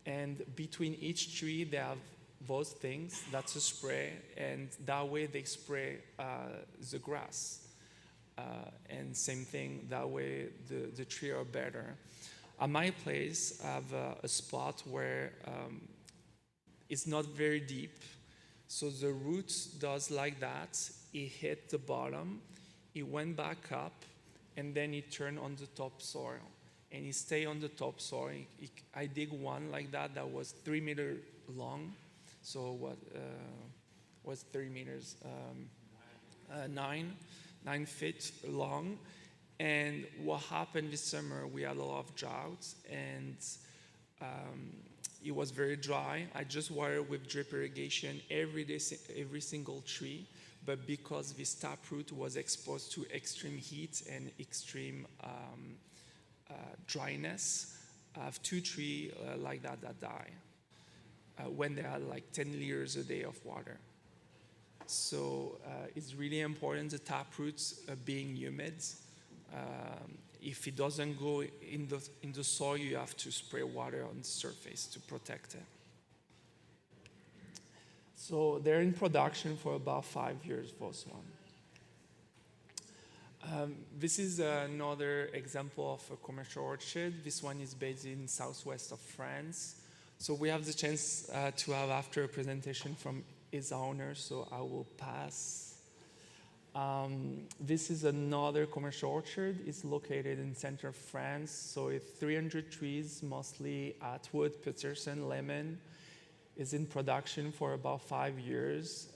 And between each tree, they have those things. That's a spray, and that way they spray the grass. And same thing, that way the tree are better. At my place, I have a spot where it's not very deep. So the root does like that. It hit the bottom, it went back up, and then it turned on the topsoil. And it stayed on the topsoil. I dig one like that was 3 meters long. So what was 3 meters? 9 feet long. And what happened this summer, we had a lot of droughts, and it was very dry. I just watered with drip irrigation every day, every single tree. But because this taproot was exposed to extreme heat and extreme dryness, I have 2 trees like that die when they had like 10 liters a day of water. So it's really important the taproots being humid. If it doesn't go in the soil, you have to spray water on the surface to protect it. So they're in production for about 5 years, both one. This is another example of a commercial orchard. This one is based in southwest of France. So we have the chance to have after a presentation from its owner, so I will pass. This is another commercial orchard. It's located in center of France. So it's 300 trees, mostly Atwood, Peterson, lemon. Is in production for about 5 years.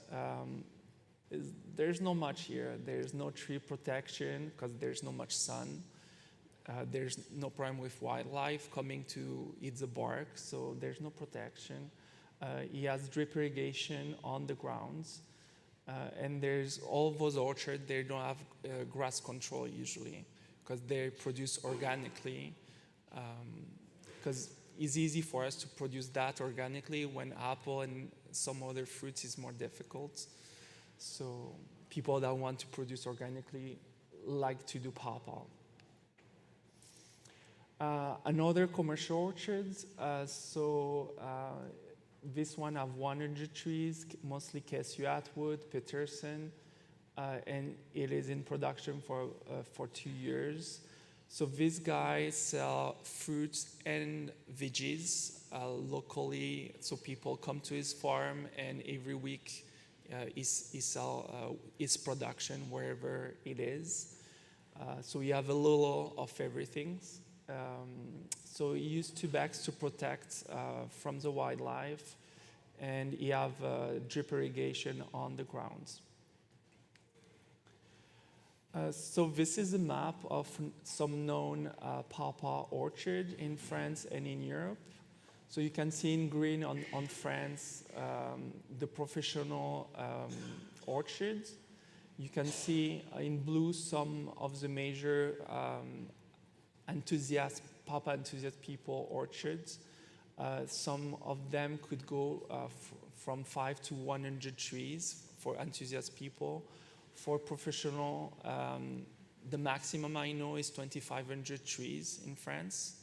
There's not much here. There's no tree protection because there's not much sun. There's no problem with wildlife coming to eat the bark, so there's no protection. He has drip irrigation on the grounds. And there's all those orchards, they don't have grass control usually because they produce organically. Because it's easy for us to produce that organically when apple and some other fruits is more difficult. So people that want to produce organically like to do pawpaw. Another commercial orchard, this one have 100 trees, mostly Cashew Atwood, Peterson, and it is in production for 2 years. So this guy sell fruits and veggies locally. So people come to his farm, and every week he sell his production wherever it is. So we have a little of everything. So he used 2 bags to protect from the wildlife, and he have drip irrigation on the grounds. So this is a map of some known pawpaw orchard in France and in Europe. So you can see in green on France the professional orchards. You can see in blue some of the major pawpaw enthusiast people orchards. Some of them could go from 5 to 100 trees for enthusiast people. For professional, the maximum I know is 2,500 trees in France.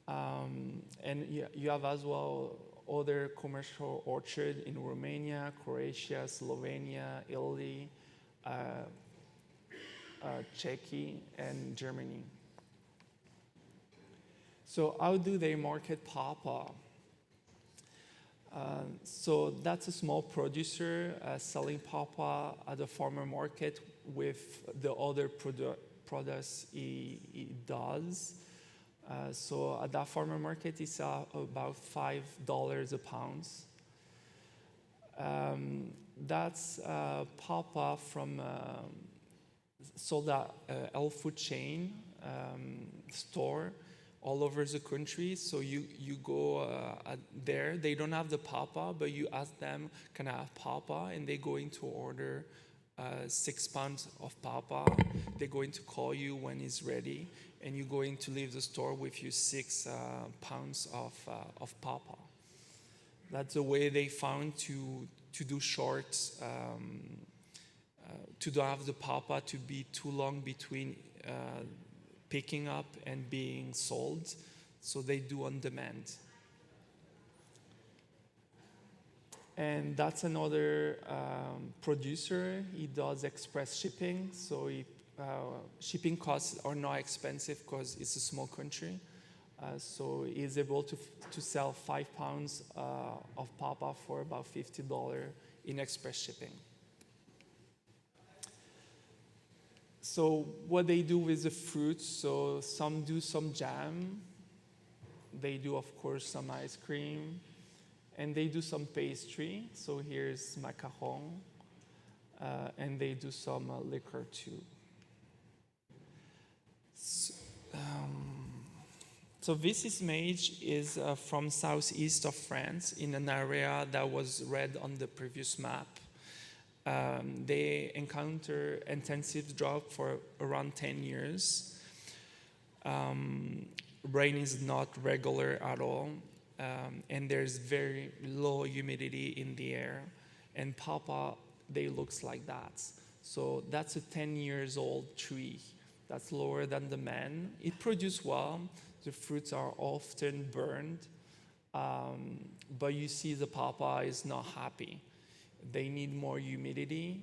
And you have as well other commercial orchard in Romania, Croatia, Slovenia, Italy, Czechia, and Germany. So how do they market Pawpaw? So that's a small producer selling Pawpaw at the farmer market with the other products he does. So at that farmer market, it's about $5 a pound. That's Pawpaw from sold at health food chain store all over the country. So you go there, they don't have the Pawpaw, but you ask them, can I have Pawpaw? And they're going to order 6 pounds of Pawpaw. They're going to call you when it's ready, and you're going to leave the store with your 6 pounds of Pawpaw. That's the way they found to do shorts, to don't have the Pawpaw to be too long between picking up and being sold, so they do on demand. And that's another producer. He does express shipping, so shipping costs are not expensive because it's a small country. So he's able to sell 5 pounds of Pawpaw for about $50 in express shipping. So what they do with the fruits, so some do some jam, they do of course some ice cream, and they do some pastry. So here's macaron, and they do some liquor too. So this image is from southeast of France in an area that was red on the previous map. They encounter intensive drought for around 10 years. Rain is not regular at all, and there's very low humidity in the air. And Pawpaw, they looks like that. So that's a 10 years old tree. That's lower than the man. It produces well. The fruits are often burned, but you see the Pawpaw is not happy. They need more humidity,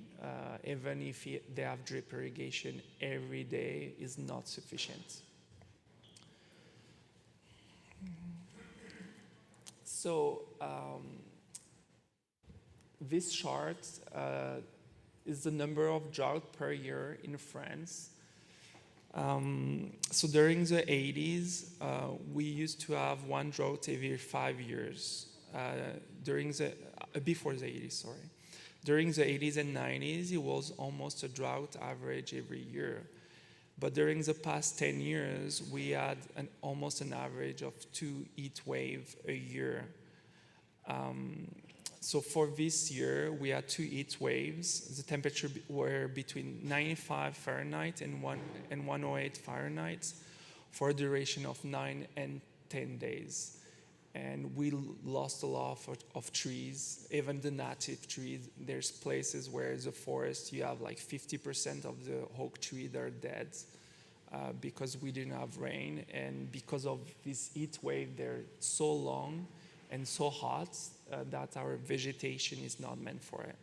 even if they have drip irrigation every day is not sufficient. So this chart is the number of drought per year in France. So during the 80s, we used to have one drought every 5 years. Before the 80s, sorry. During the 80s and 90s, it was almost a drought average every year. But during the past 10 years, we had almost an average of 2 heat waves a year. So for this year, we had 2 heat waves. The temperature were between 95 Fahrenheit and 108 Fahrenheit for a duration of 9 and 10 days. And we lost a lot of trees, even the native trees. There's places where the forest, you have like 50% of the oak tree that are dead because we didn't have rain. And because of this heat wave, they're so long and so hot that our vegetation is not meant for it.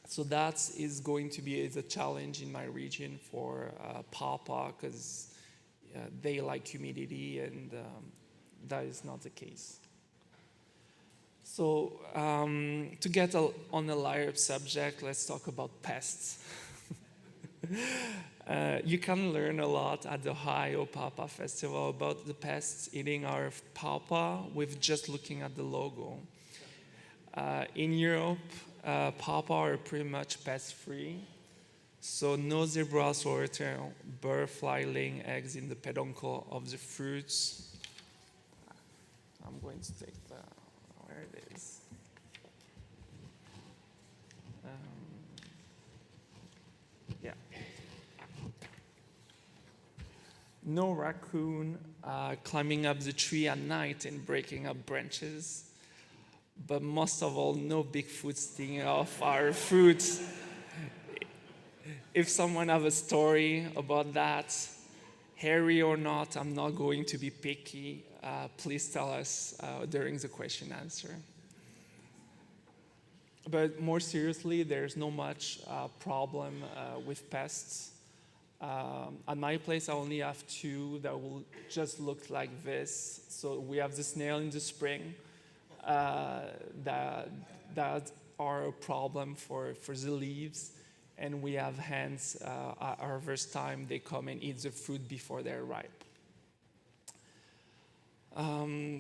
So that is going to be a challenge in my region for Pawpaw, because they like humidity, and that is not the case. So to get on a lighter subject, let's talk about pests. You can learn a lot at the Ohio Pawpaw Festival about the pests eating our Pawpaw with just looking at the logo. In Europe, Pawpaw are pretty much pest-free. So no zebra swallowtail, bird fly laying eggs in the peduncle of the fruits. I'm going to take where it is. Yeah. No raccoon climbing up the tree at night and breaking up branches. but most of all, no Bigfoot stinging off our fruits. If someone have a story about that, hairy or not, I'm not going to be picky. Please tell us during the question answer. But more seriously, there's no much problem with pests. At my place, I only have two that will just look like this. So we have the snail in the spring that are a problem for the leaves. And we have hens at harvest time, they come and eat the fruit before they're ripe.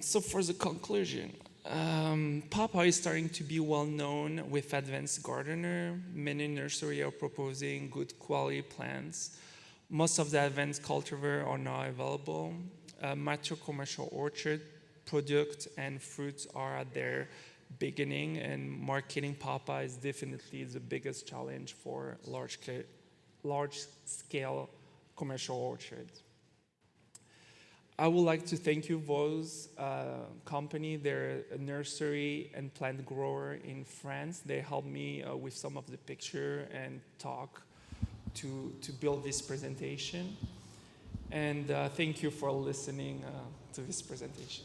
So for the conclusion, Pawpaw is starting to be well known with advanced gardener. Many nurseries are proposing good quality plants. Most of the advanced cultivars are now available. Mature commercial orchard products and fruits are at their beginning, and marketing Pawpaw is definitely the biggest challenge for large-scale commercial orchards. I would like to thank you, Vos company. They're a nursery and plant grower in France. They helped me with some of the picture and talk to build this presentation. And thank you for listening to this presentation.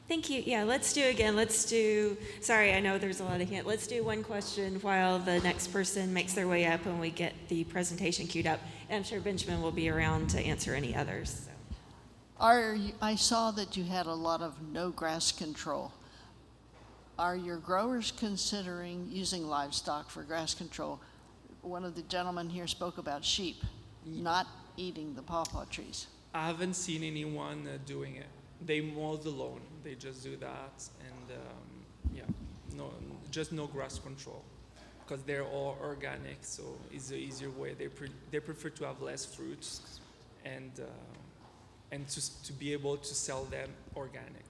Thank you. Yeah, let's do again. Sorry, I know there's a lot of hands. Let's do one question while the next person makes their way up and we get the presentation queued up. And I'm sure Benjamin will be around to answer any others. So. I saw that you had a lot of no grass control. Are your growers considering using livestock for grass control? One of the gentlemen here spoke about sheep not eating the pawpaw trees. I haven't seen anyone doing it. They mow the lawn. They just do that, and just no grass control, because they're all organic. So it's the easier way. They prefer to have less fruits, and to be able to sell them organic.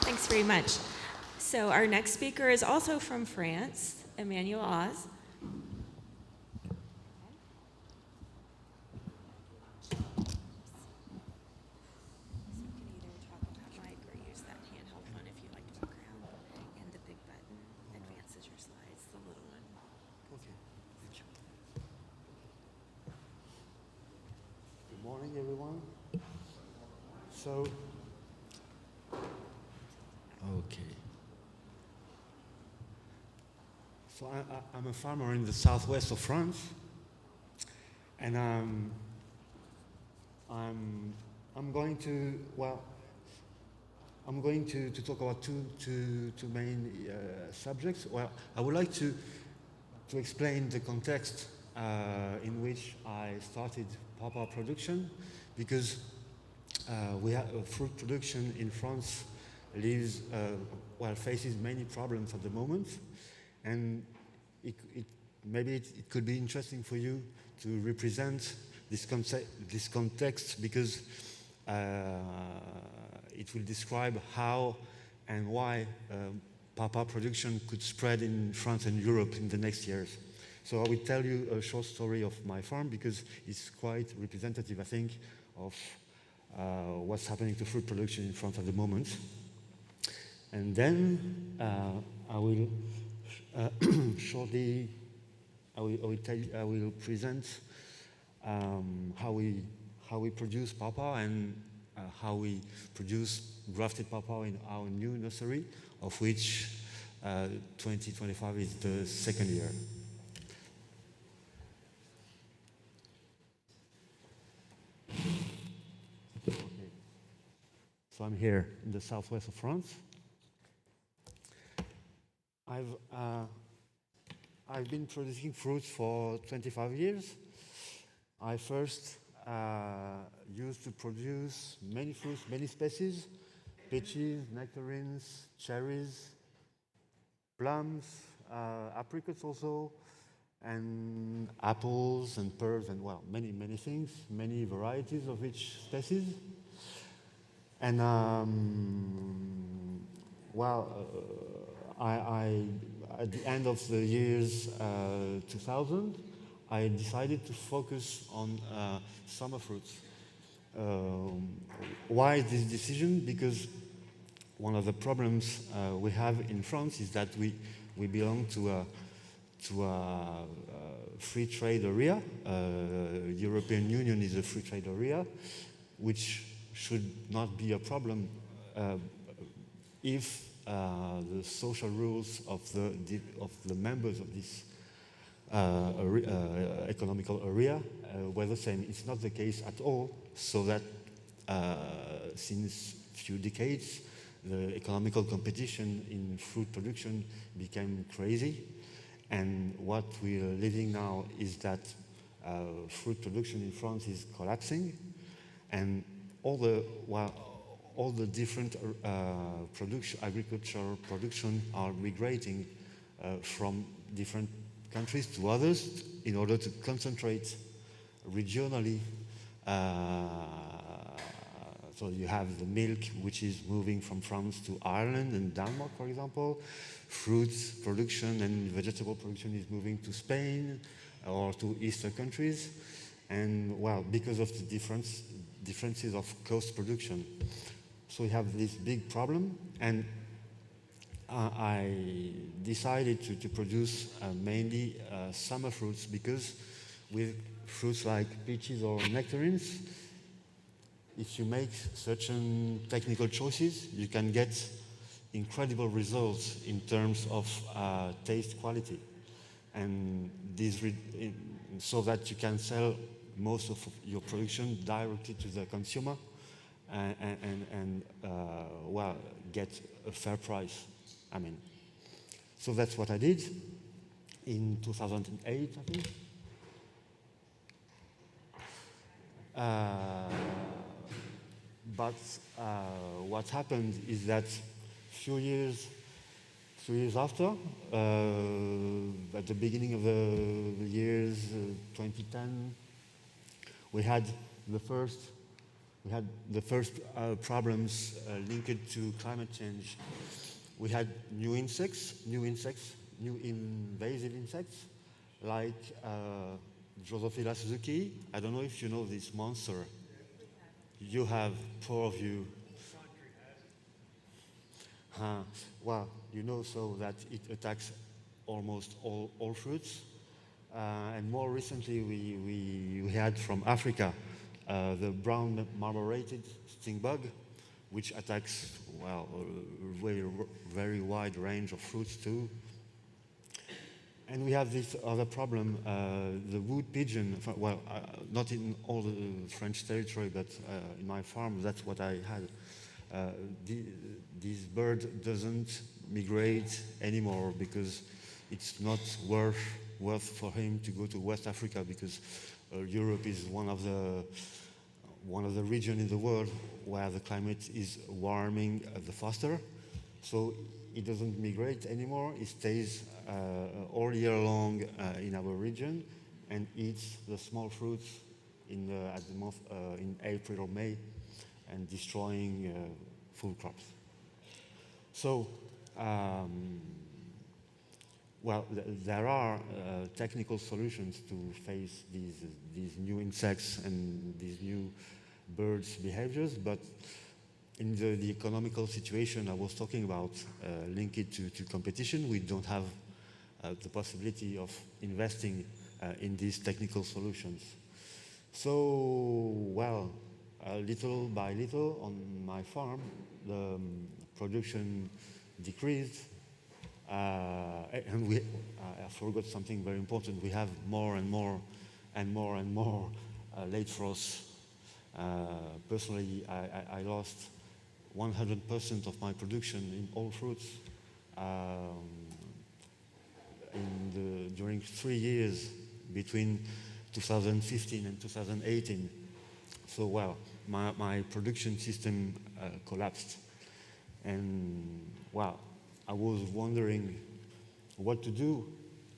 Thanks very much. So our next speaker is also from France, Emmanuel Oz. Morning, everyone. So, okay. So I'm a farmer in the southwest of France, and I'm going to talk about two main subjects. Well, I would like to explain the context in which I started pawpaw production, because we have fruit production in France faces many problems at the moment, and maybe it could be interesting for you to represent this context, because it will describe how and why pawpaw production could spread in France and Europe in the next years. So I will tell you a short story of my farm, because it's quite representative, I think, of what's happening to fruit production in France at the moment. And then I will present how we produce pawpaw and how we produce grafted pawpaw in our new nursery, of which 2025 is the second year. Okay. So I'm here in the southwest of France. I've been producing fruits for 25 years. I first used to produce many fruits, many species: peaches, nectarines, cherries, plums, apricots also, and apples and pears, and many things, many varieties of each species. And at the end of the years 2000, I decided to focus on summer fruits. Why this decision? Because one of the problems we have in France is that we belong to a free trade area. European Union is a free trade area, which should not be a problem if the social rules of the members of this economical area were the same. It's not the case at all, so that since few decades, the economical competition in fruit production became crazy. And what we are living now is that fruit production in France is collapsing, and all the different agricultural production are migrating from different countries to others in order to concentrate regionally. So you have the milk, which is moving from France to Ireland and Denmark, for example. Fruits production and vegetable production is moving to Spain or to Eastern countries. And well, because of the differences of coast production. So we have this big problem, and I decided to produce mainly summer fruits, because with fruits like peaches or nectarines, if you make certain technical choices, you can get incredible results in terms of taste quality, and so that you can sell most of your production directly to the consumer and get a fair price. I mean, so that's what I did in 2008, I think. But what happened is that few years after, at the beginning of the years 2010, we had the first problems linked to climate change. We had new invasive insects, like Drosophila suzuki. I don't know if you know this monster. You have, four of you. Well, you know so that it attacks almost all fruits. And more recently, we had from Africa the brown marmorated sting bug, which attacks, well, a very wide range of fruits too. And we have this other problem, the wood pigeon. Well, not in all the French territory, but in my farm, that's what I had. This bird doesn't migrate anymore because it's not worth for him to go to West Africa, because Europe is one of the regions in the world where the climate is warming the faster. So it doesn't migrate anymore. It stays all year long in our region and eats the small fruits in April or May, and destroying full crops. So, well, there are technical solutions to face these new insects and these new birds' behaviors, but in the economical situation I was talking about, linked to competition, we don't have the possibility of investing in these technical solutions. So, well, little by little on my farm, the production decreased. And I forgot something very important. We have more and more late frosts. Personally, I lost 100% of my production in all fruits during 3 years between 2015 and 2018. So, well, my production system collapsed. And, well, I was wondering what to do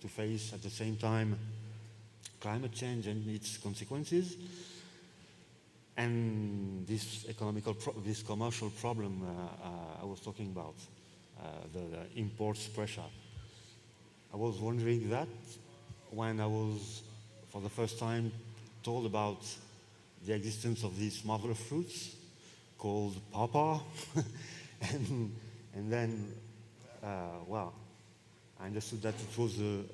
to face at the same time climate change and its consequences. and this this commercial problem I was talking about, the imports pressure. I was wondering that when I was, for the first time, told about the existence of these marvelous fruits called Pawpaw, and then, well, I understood that it was a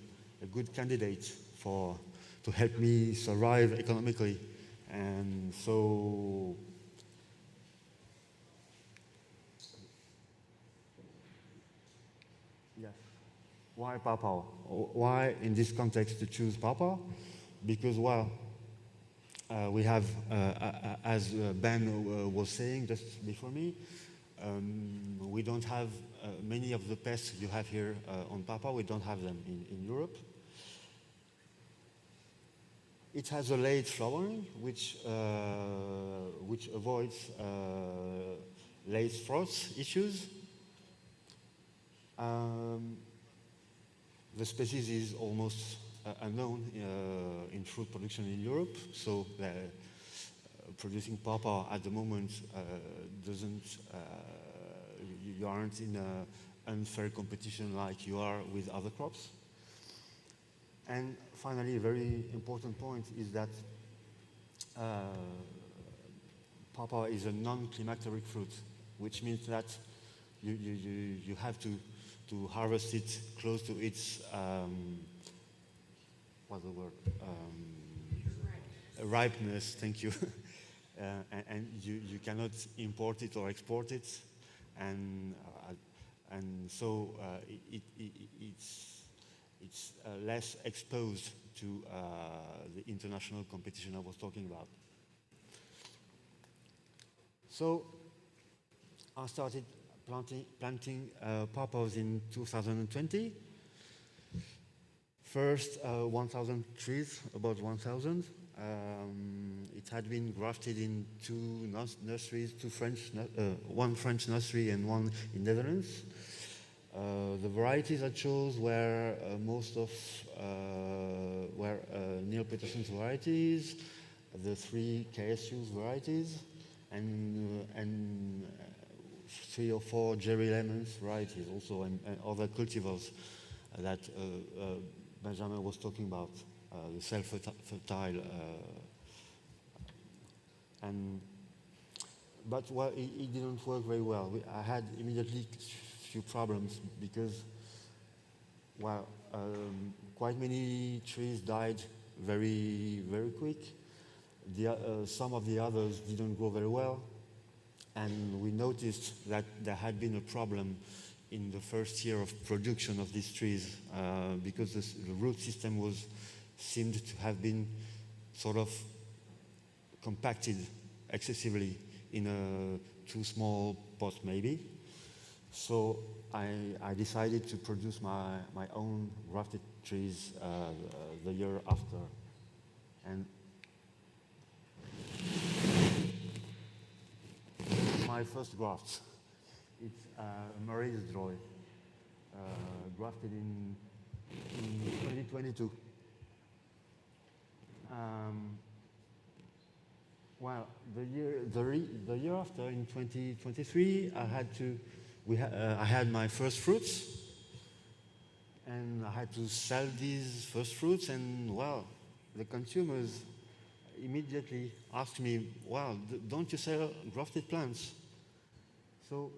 good candidate to help me survive economically. And so, yes, why Pawpaw? Why in this context to choose Pawpaw? Because, well, we have, as Ben was saying just before me, we don't have many of the pests you have here on Pawpaw. We don't have them in Europe. It has a late flowering, which avoids late frost issues. The species is almost unknown in fruit production in Europe, so producing pawpaw at the moment doesn't. You aren't in an unfair competition like you are with other crops. And finally, a very important point is that pawpaw is a non-climacteric fruit, which means that you have to harvest it close to its what's the word? Ripeness. Thank you. And you cannot import it or export it, and so it's less exposed to the international competition I was talking about. So I started planting pawpaws in 2020. First, 1,000 trees, about 1,000. It had been grafted in two nurseries, one French nursery and one in Netherlands. The varieties I chose were Neil Peterson's varieties, the three KSU's varieties, and 3 or 4 Jerry Lemons varieties also, and other cultivars that Benjamin was talking about, the self-fertile. But well, it didn't work very well. I had immediately few problems because, well, quite many trees died very, very quick. Some of the others didn't grow very well, and we noticed that there had been a problem in the first year of production of these trees because the root system seemed to have been sort of compacted excessively in a too small pot maybe. So I decided to produce my own grafted trees the year after. And my first graft. It's Maurice Droy, grafted in 2022. Well, the year after, in 2023, I had my first fruits, and I had to sell these first fruits, and well, the consumers immediately asked me, well, don't you sell grafted plants? So,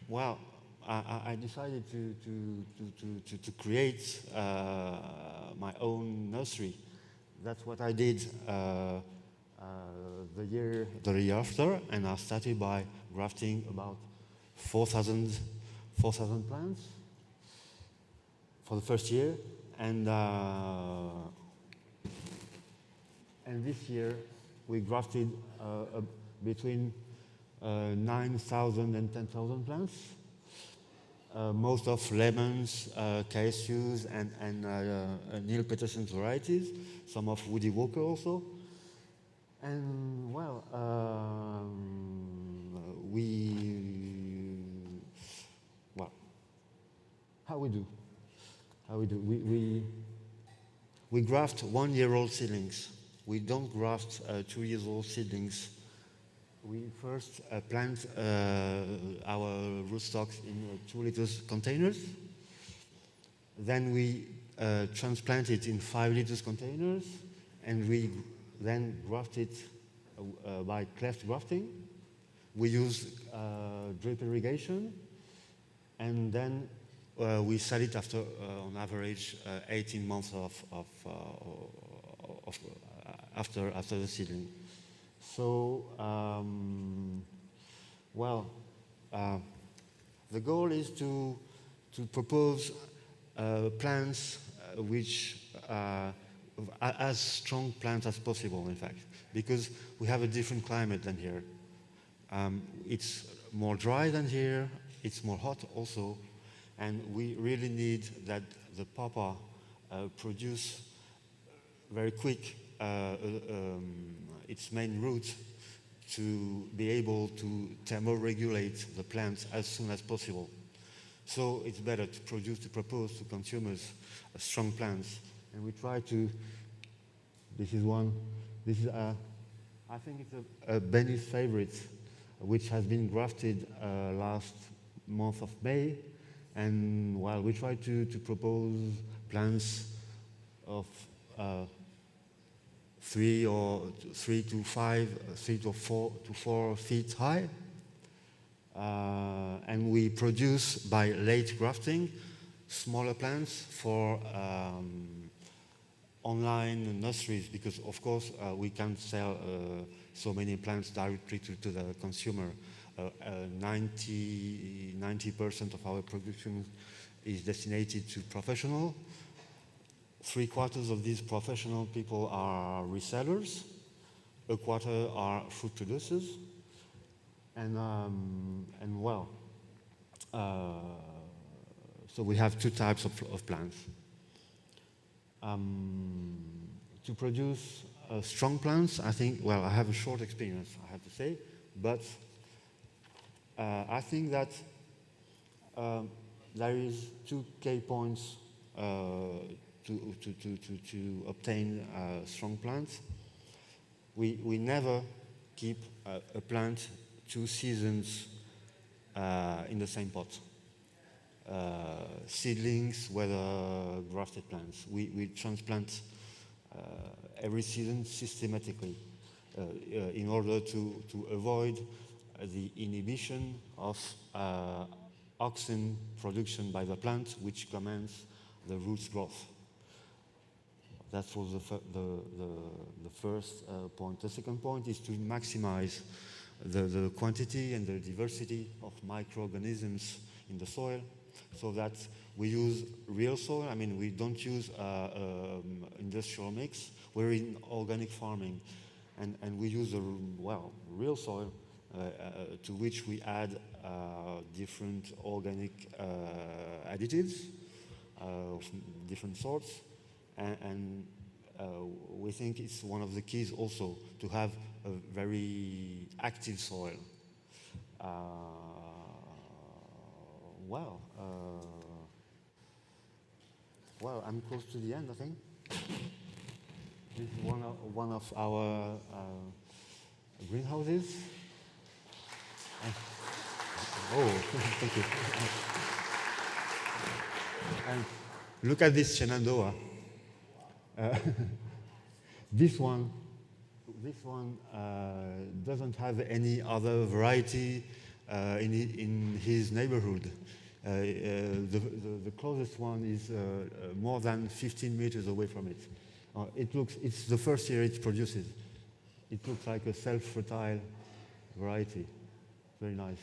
well, I decided to create my own nursery. That's what I did the year after, and I started by grafting about 4,000 plants for the first year, and this year we grafted between 9,000 and 10,000 plants, most of lemons, KSUs, and Neil Peterson's varieties, some of Woody Walker also. And well, how we do? We graft 1-year-old seedlings. We don't graft 2 years old seedlings we first plant our rootstocks in 2 liters containers. Then we transplant it in 5 liters containers, and we then graft it by cleft grafting. We use drip irrigation, and then we sell it after, on average, 18 months after the seedling. So, the goal is to propose plants which as strong plants as possible, in fact, because we have a different climate than here. It's more dry than here, it's more hot also, and we really need that the pawpaw produce very quick its main root to be able to thermoregulate the plant as soon as possible. So it's better to propose to consumers strong plants. And we try to, this is I think it's a Benny's favorite, which has been grafted last month of May. And while we try to propose plants of 3 to 4 feet high, and we produce by late grafting smaller plants for online nurseries, because of course we can't sell so many plants directly to the consumer. 90% of our production is destined to professional. 3/4 of these professional people are resellers. 1/4 are food producers. So we have 2 types of plants. To produce strong plants, I think, well, I have a short experience, I have to say, but I think that there is 2 key points to obtain strong plants. We never keep a plant 2 seasons in the same pot. Seedlings, whether grafted plants, we transplant every season systematically in order to avoid the inhibition of auxin production by the plant, which commands the roots growth. That was the first point. The second point is to maximize the quantity and the diversity of microorganisms in the soil, so that we use real soil. I mean, we don't use industrial mix. We're in organic farming, and we use real soil to which we add different organic additives of different sorts, and we think it's one of the keys also to have a very active soil. I'm close to the end, I think. This is one of our greenhouses. Thank you. And look at this Shenandoah. This one doesn't have any other variety in his neighborhood. The closest one is more than 15 meters away from it. It's the first year it produces. It looks like a self-fertile variety. Very nice.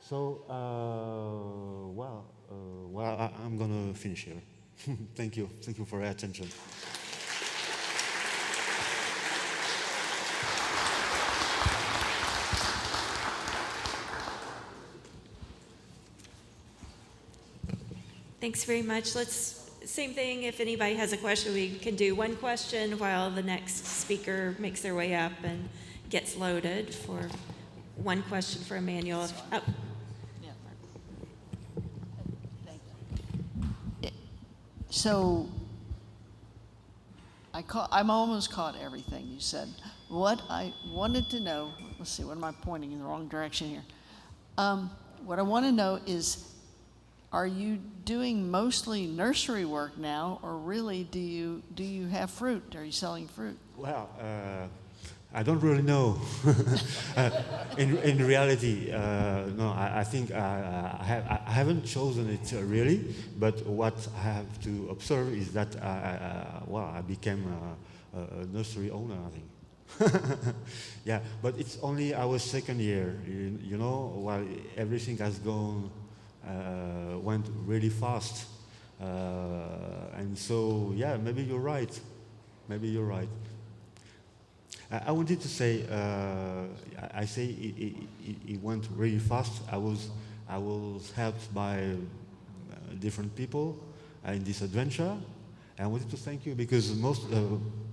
So, I'm going to finish here. Thank you for your attention. Thanks very much. Same thing, if anybody has a question, we can do one question while the next speaker makes their way up and gets loaded for one question for Emmanuel. Oh. Yeah. Thank you. So I'm almost caught everything you said, What I wanted to know, let's see, what am I pointing in the wrong direction here? What I want to know is, are you doing mostly nursery work now, or really do you have fruit? Are you selling fruit? Well, I don't really know. In reality, no. I think I haven't chosen it really. But what I have to observe is that I became a nursery owner, I think. Yeah, but it's only our second year. You know, while everything has went really fast, and so yeah, maybe you're right. Maybe you're right. I wanted to say, I say it went really fast. I was helped by different people in this adventure. I wanted to thank you because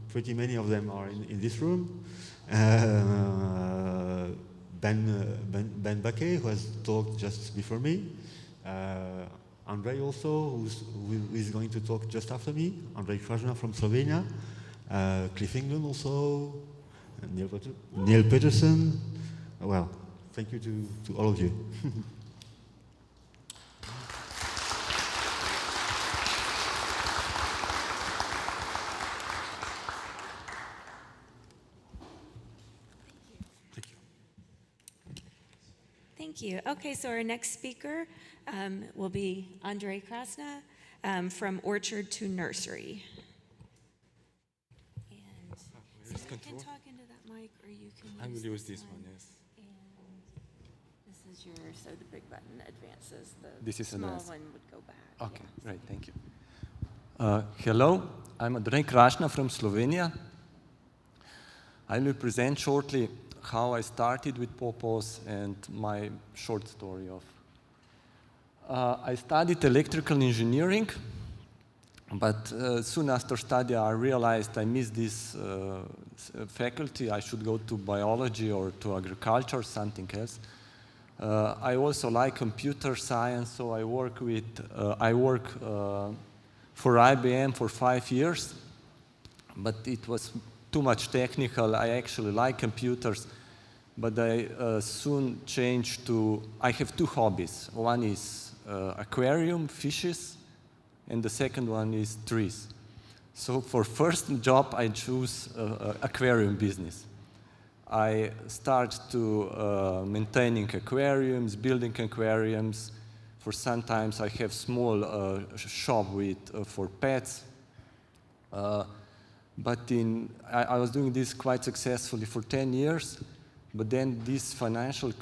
pretty many of them are in this room. Ben Baquet, who has talked just before me. Andrei also, who is going to talk just after me. Andrei Krajna from Slovenia. Cliff England also. Neil Peterson. Well, thank you to all of you. Thank you. Okay, so our next speaker will be Andrei Krasna from Orchard to Nursery. And so you can talk into that mic, or you can I will use this one. one, yes. And this is so the big button advances. The This is small advanced. one would go back. Okay, yeah. great, thank you. Hello, I'm Andrej Krašna from Slovenia. I will present shortly how I started with Pawpaws and my short story of. I studied electrical engineering, but soon after study I realized I missed this faculty. I should go to biology or to agriculture, something else. I also like computer science, so I work for IBM for 5 years, but it was too much technical. I actually like computers, but I soon changed to, I have 2 hobbies. One is aquarium, fishes, and the second one is trees. So for first job, I choose aquarium business. I start to maintaining aquariums, building aquariums. For sometimes I have small shop for pets. But I was doing this quite successfully for 10 years. But then this financial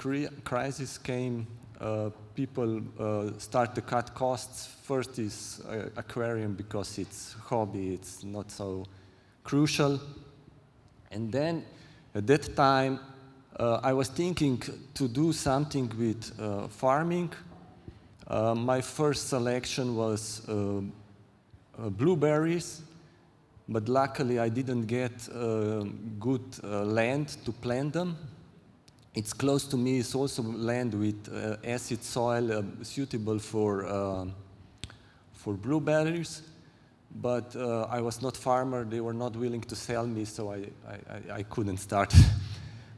crisis came. People start to cut costs. First is aquarium because it's hobby, it's not so crucial. And then at that time, I was thinking to do something with farming. My first selection was blueberries, but luckily I didn't get good land to plant them. It's close to me. It's also land with acid soil suitable for blueberries. But I was not farmer. They were not willing to sell me, so I couldn't start.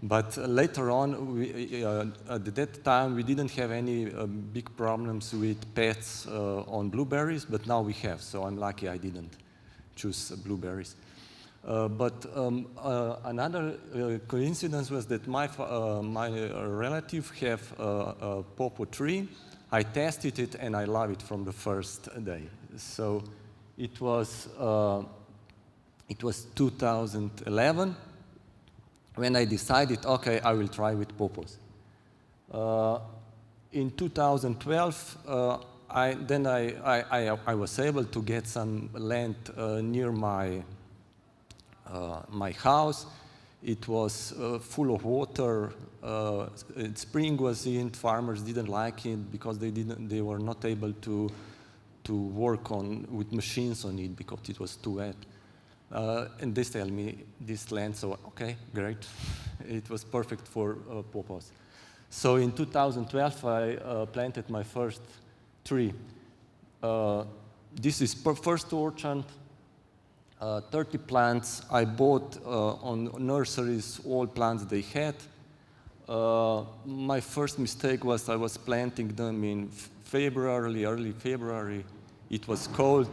But later on, at that time, we didn't have any big problems with pests on blueberries, but now we have. So I'm lucky I didn't choose blueberries. But another coincidence was that my relative have a pawpaw tree. I tested it and I love it from the first day. So it was 2011 when I decided, okay, I will try with pawpaws. In 2012, I was able to get some land near my house. It was full of water. Spring was in. Farmers didn't like it because they were not able to work with machines on it because it was too wet. And they tell me this land, so okay, great. It was perfect for pawpaws. So in 2012, I planted my first tree. This is first orchard. 30 plants. I bought on nurseries all plants they had. My first mistake was I was planting them in February, early February. It was cold.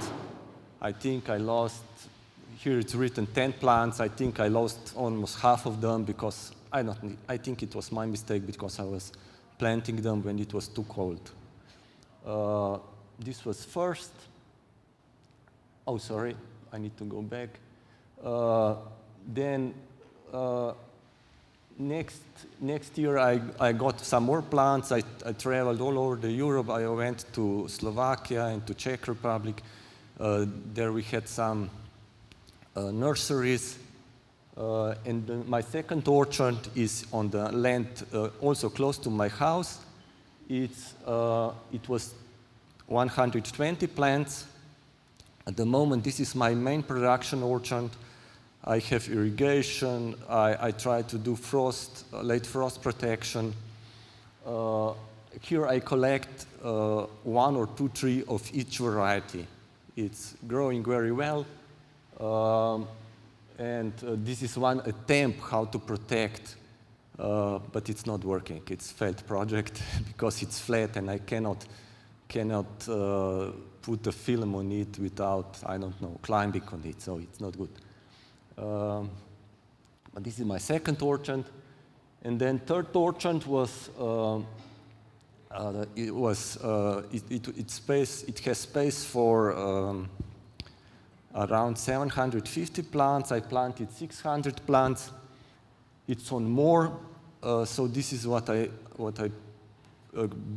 I think I lost, here it's written 10 plants. I think I lost almost half of them because I think it was my mistake because I was planting them when it was too cold. This was first. Oh, sorry, I need to go back. Then next year I got some more plants. I traveled all over Europe. I went to Slovakia and to Czech Republic. There we had some nurseries. And my second orchard is on the land also close to my house. It was 120 plants. At the moment, this is my main production orchard. I have irrigation. I try to do late frost protection. Here I collect 1 or 2 trees of each variety. It's growing very well. And this is one attempt how to protect, but it's not working. It's a failed project because it's flat and I cannot put a film on it without, I don't know, climbing on it, so it's not good. But this is my second orchard. And then third orchard was, it has space for around 750 plants. I planted 600 plants. It's on more, so this is what I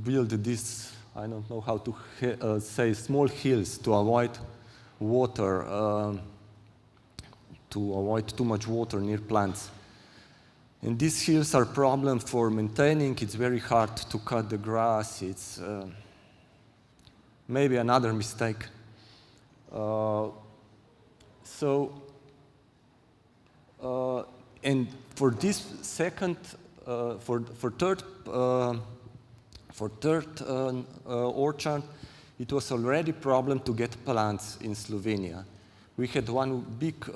build this, I don't know how to say, small hills to avoid water, to avoid too much water near plants. And these hills are a problem for maintaining. It's very hard to cut the grass. It's maybe another mistake. And for this second, for third orchard, it was already a problem to get plants in Slovenia. We had one big,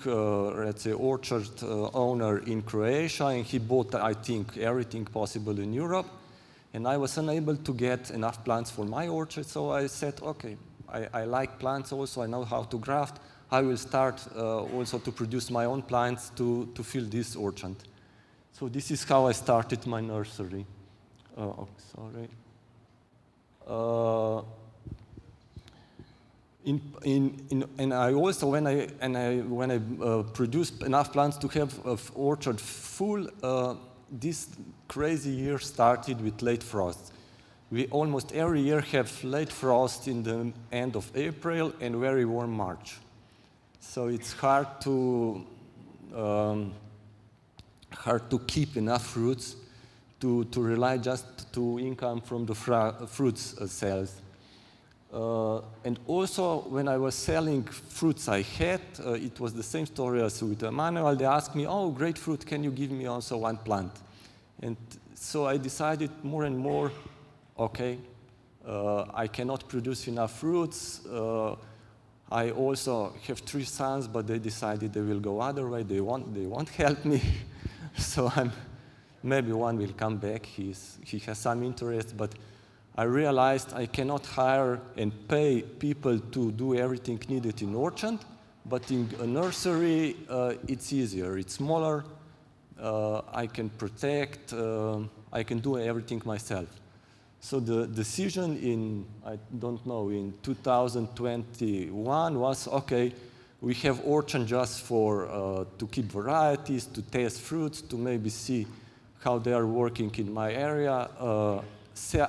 let's say, orchard owner in Croatia, and he bought, I think, everything possible in Europe. And I was unable to get enough plants for my orchard, so I said, okay, I like plants also, I know how to graft. I will start also to produce my own plants to fill this orchard. So this is how I started my nursery. Sorry. And I also, when I produced enough plants to have an orchard full, this crazy year started with late frost. We almost every year have late frost in the end of April and very warm March. So it's hard to keep enough fruits to rely just to income from the fruits sales. And also, when I was selling fruits I had, it was the same story as with Emmanuel. They asked me, oh, great fruit, can you give me also one plant? And so I decided more and more, okay, I cannot produce enough fruits. I also have 3 sons, but they decided they will go other way. They won't help me. So maybe one will come back. He has some interest, but I realized I cannot hire and pay people to do everything needed in orchard, but in a nursery, it's easier. It's smaller. I can protect. I can do everything myself. So the decision in 2021 was, okay, we have orchard just for to keep varieties, to taste fruits, to maybe see how they are working in my area.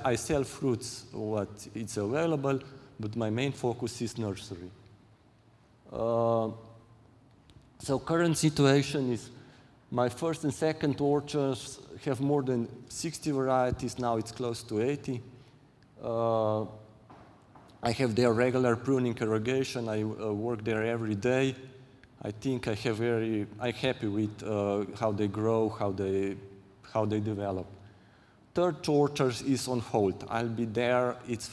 I sell fruits, what is available, but my main focus is nursery. So current situation is my first and second orchards have more than 60 varieties. Now it's close to 80. I have their regular pruning irrigation. I work there every day. I think I'm happy with how they grow, how they develop. Third orchard is on hold. I'll be there. It's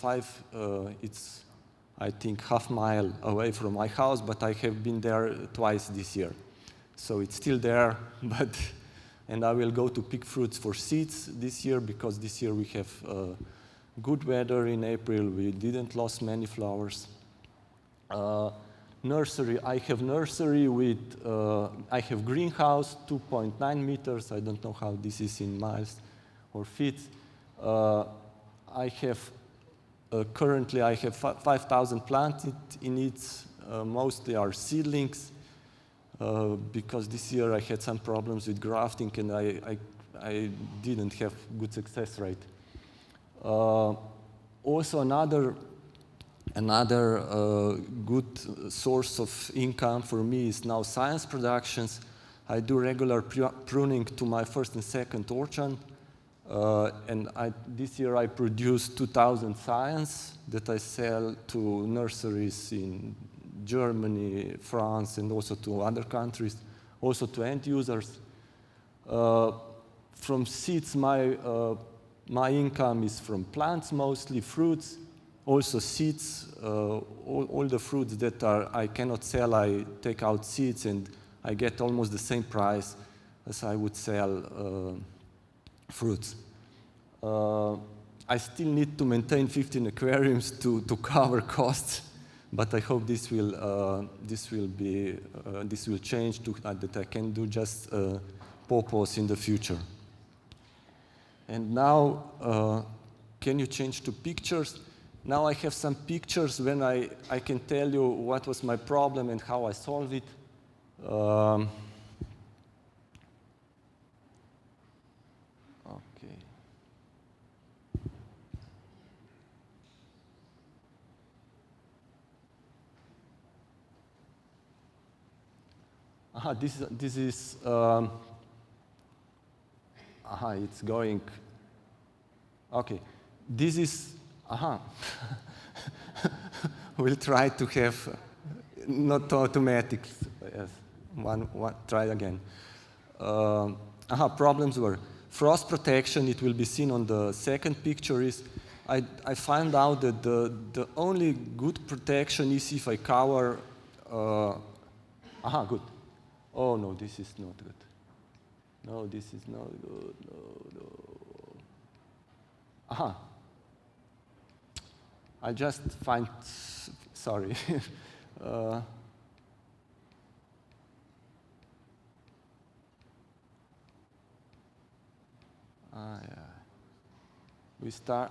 I think, half-mile away from my house, but I have been there twice this year. So it's still there, and I will go to pick fruits for seeds this year, because this year we have good weather in April. We didn't lose many flowers. Nursery, I have nursery with, I have greenhouse, 2.9 meters. I don't know how this is in miles or feet. I have, currently I have 5,000 planted in it. Mostly are seedlings, because this year I had some problems with grafting and I didn't have good success rate. Also another good source of income for me is now science productions. I do regular pruning to my first and second orchard. And this year I produced 2,000 science that I sell to nurseries in Germany, France, and also to other countries, also to end users. From seeds, my income is from plants, mostly fruits, also seeds. All the fruits that I cannot sell, I take out seeds and I get almost the same price as I would sell fruits. I still need to maintain 15 aquariums to cover costs, but I hope this will change to that I can do just pawpaws in the future. And now, can you change to pictures? Now I have some pictures when I can tell you what was my problem and how I solved it. Okay. This is it's going. Okay, this is. We'll try to have not automatic. Yes, one. Try again. Problems were frost protection. It will be seen on the second picture. Is I found out that the only good protection is if I cover. Good. Oh no, this is not good. No, this is not good. No. I just find, sorry. Yeah. We start,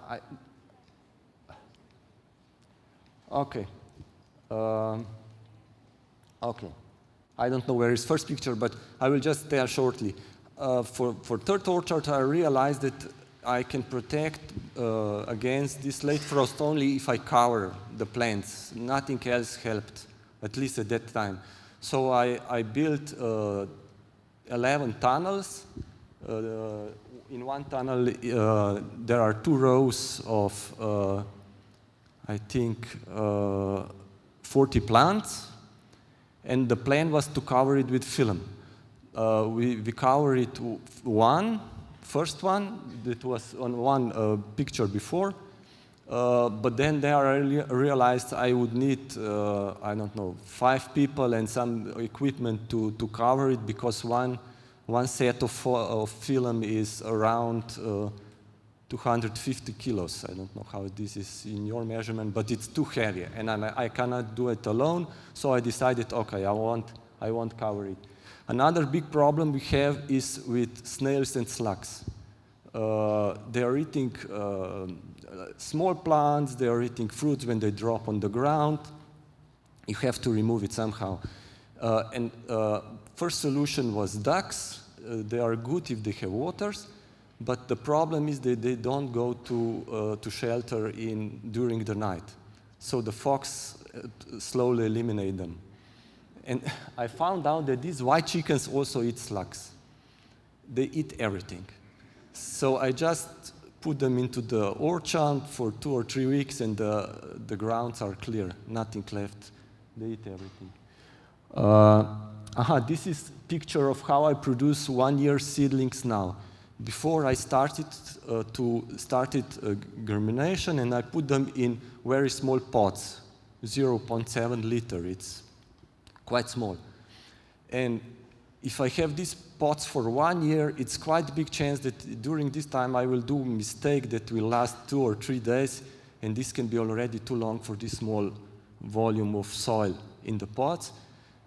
okay. Okay. I don't know where is first picture, but I will just tell shortly. For third orchard, I realized that I can protect against this late frost only if I cover the plants. Nothing else helped, at least at that time. So I built 11 tunnels. In one tunnel, there are 2 rows of, I think, 40 plants. And the plan was to cover it with film. We covered it first one, that was on one picture before, but then there I realized I would need, I don't know, 5 people and some equipment to cover it, because one set of film is around 250 kilos. I don't know how this is in your measurement, but it's too heavy, and I cannot do it alone, so I decided, okay, I won't cover it. Another big problem we have is with snails and slugs. They are eating small plants, they are eating fruits when they drop on the ground. You have to remove it somehow. And first solution was ducks. They are good if they have waters, but the problem is that they don't go to shelter during the night. So the fox slowly eliminate them. And I found out that these white chickens also eat slugs. They eat everything. So I just put them into the orchard for 2 or 3 weeks, and the grounds are clear, nothing left. They eat everything. This is a picture of how I produce 1-year seedlings now. Before I started germination, and I put them in very small pots. 0.7 liter. It's quite small. And if I have these pots for 1 year, it's quite a big chance that during this time I will do a mistake that will last 2 or 3 days, and this can be already too long for this small volume of soil in the pots.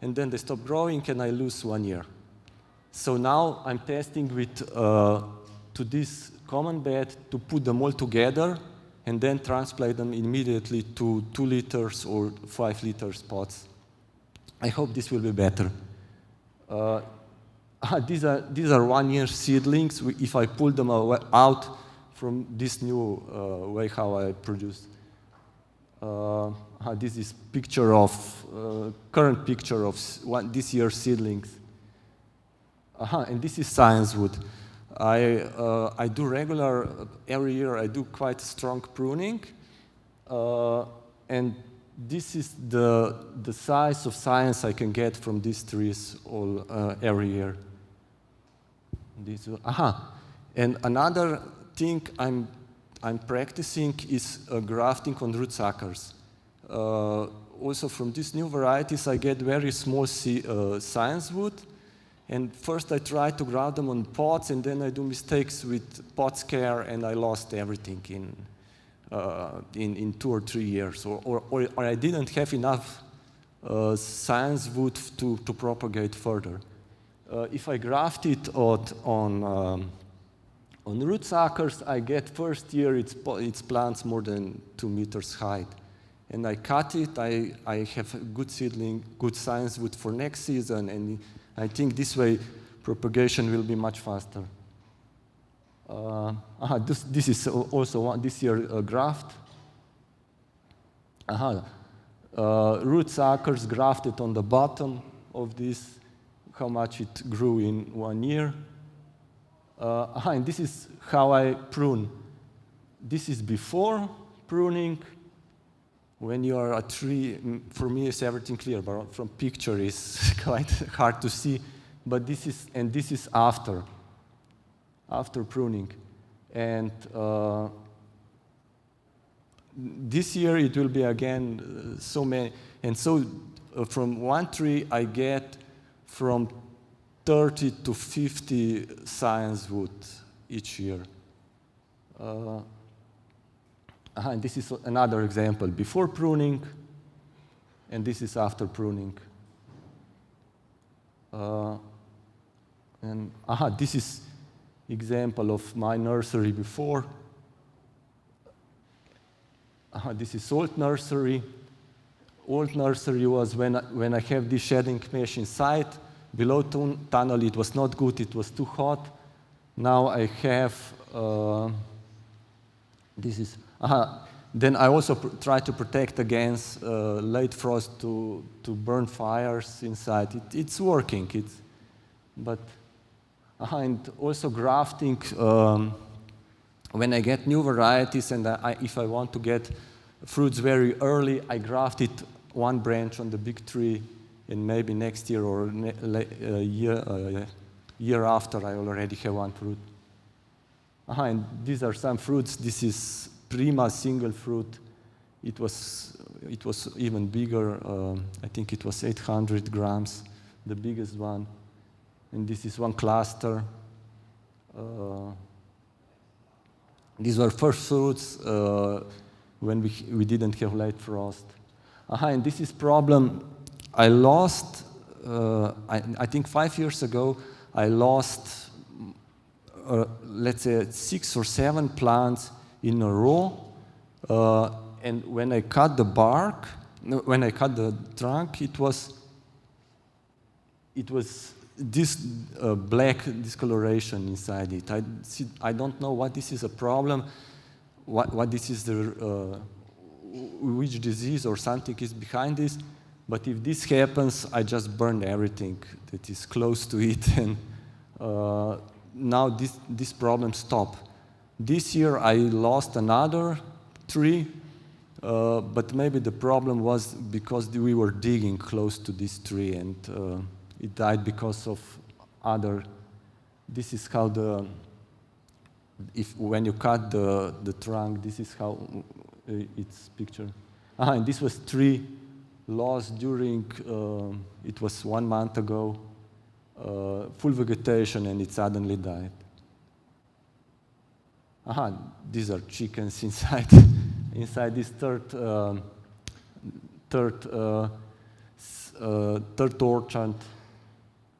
And then they stop growing and I lose 1 year. So now I'm testing with to this common bed to put them all together and then transplant them immediately to 2 liters or 5 liters pots. I hope this will be better. These are 1 year seedlings. If I pull them out from this new way how I produce. This is picture of current picture of this year's seedlings. And this is science wood. I do regular every year. I do quite strong pruning, and this is the size of science I can get from these trees all every year. And another thing I'm practicing is grafting on root suckers. Also from these new varieties, I get very small science wood. And first I try to graft them on pots, and then I do mistakes with pot scare, and I lost everything in 2 or 3 years. Or I didn't have enough science wood to propagate further. If I graft it on root suckers, I get first year its plants more than 2 meters height. And I cut it, I have a good seedling, good science wood for next season, and I think this way propagation will be much faster. This is also this year graft. Root suckers grafted on the bottom of this, how much it grew in 1 year. And this is how I prune. This is before pruning. When you are a tree, for me it's everything clear, but from picture it's quite hard to see. But this is after pruning. And this year it will be again so many. And so from one tree I get from 30 to 50 science wood each year. And this is another example, before pruning, and this is after pruning. This is example of my nursery before. This is old nursery. Old nursery was when I have this shedding mesh inside. Below tunnel it was not good, it was too hot. Now I have, this is, then I also try to protect against late frost to burn fires inside. It's working, and also grafting, when I get new varieties and if I want to get fruits very early, I graft it 1 branch on the big tree, and maybe next year or year after I already have 1 fruit. And these are some fruits. This is Prima single fruit. It was even bigger. I think it was 800 grams, the biggest one. And this is 1 cluster. These were first fruits when we didn't have late frost. And this is problem. I lost, I think 5 years ago, I lost, let's say 6 or 7 plants in a row, and when I cut the bark, when I cut the trunk, it was this black discoloration inside it. I don't know what this is a problem, what this is which disease or something is behind this, but if this happens, I just burn everything that is close to it, and now this problem stopped. This year I lost another tree, but maybe the problem was because we were digging close to this tree, and it died because of other. This is how when you cut the trunk, this is how it's pictured. And this was tree lost during, it was 1 month ago, full vegetation, and it suddenly died. These are chickens inside, inside this third orchard,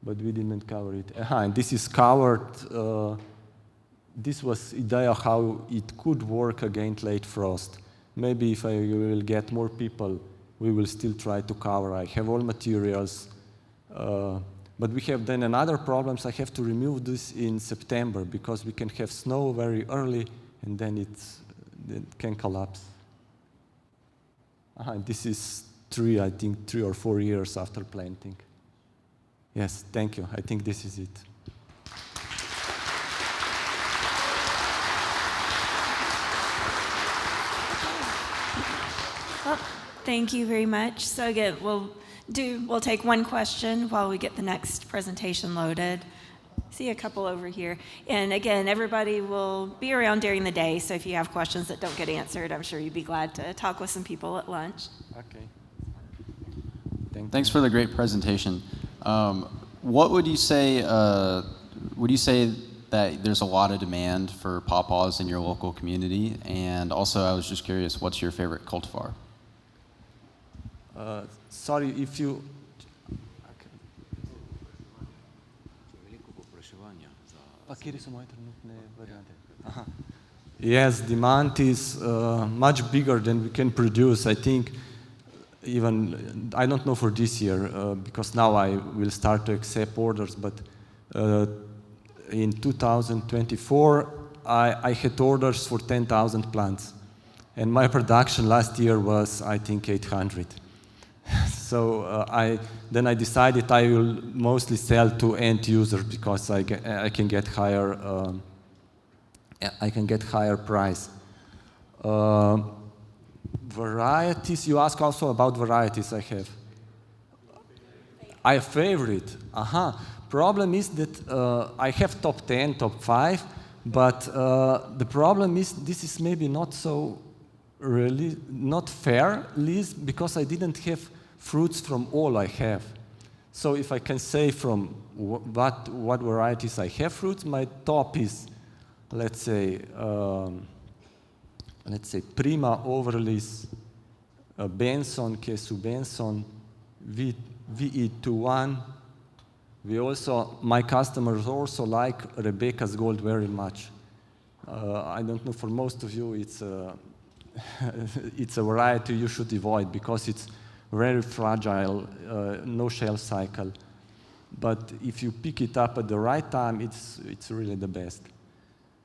but we didn't cover it. And this is covered. This was idea how it could work against late frost. Maybe if I will get more people, we will still try to cover. I have all materials, but we have then another problems. I have to remove this in September because we can have snow very early, and then it can collapse. This is I think 3 or 4 years after planting. Yes, thank you. I think this is it. Well, thank you very much. So again, we'll take one question while we get the next presentation loaded. See a couple over here. And again, everybody will be around during the day, so if you have questions that don't get answered, I'm sure you'd be glad to talk with some people at lunch. Okay. Thanks for the great presentation. What would you say, that there's a lot of demand for pawpaws in your local community? And also, I was just curious, what's your favorite cultivar? Sorry, if you... Yes, demand is much bigger than we can produce. I think even, I don't know for this year, because now I will start to accept orders, but in 2024, I had orders for 10,000 plants. And my production last year was, I think, 800. So then I decided I will mostly sell to end users because I can get higher price. Varieties, you ask also about varieties I have. I have favorite. Problem is that I have top 10, top 5, but the problem is this is maybe not so really not fair list because I didn't have fruits from all I have. So if I can say from what varieties I have fruits, my top is, let's say Prima, Overlis, Benson, Kesu Benson, VE21. My customers also like Rebecca's Gold very much. I don't know, for most of you, it's a variety you should avoid because it's very fragile, no shelf cycle. But if you pick it up at the right time, it's really the best.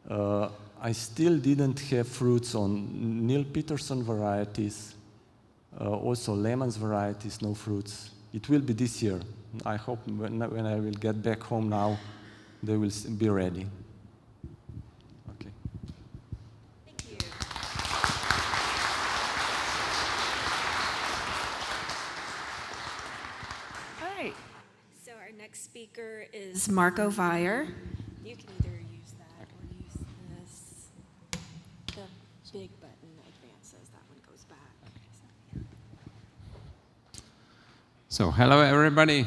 I still didn't have fruits on Neil Peterson varieties, also Lehman's varieties, no fruits. It will be this year. I hope when I will get back home now, they will be ready. Okay. Thank you. All right. So our next speaker is Marco Weyer. You can either use that or use this. The big button advances. That one goes back. So hello everybody.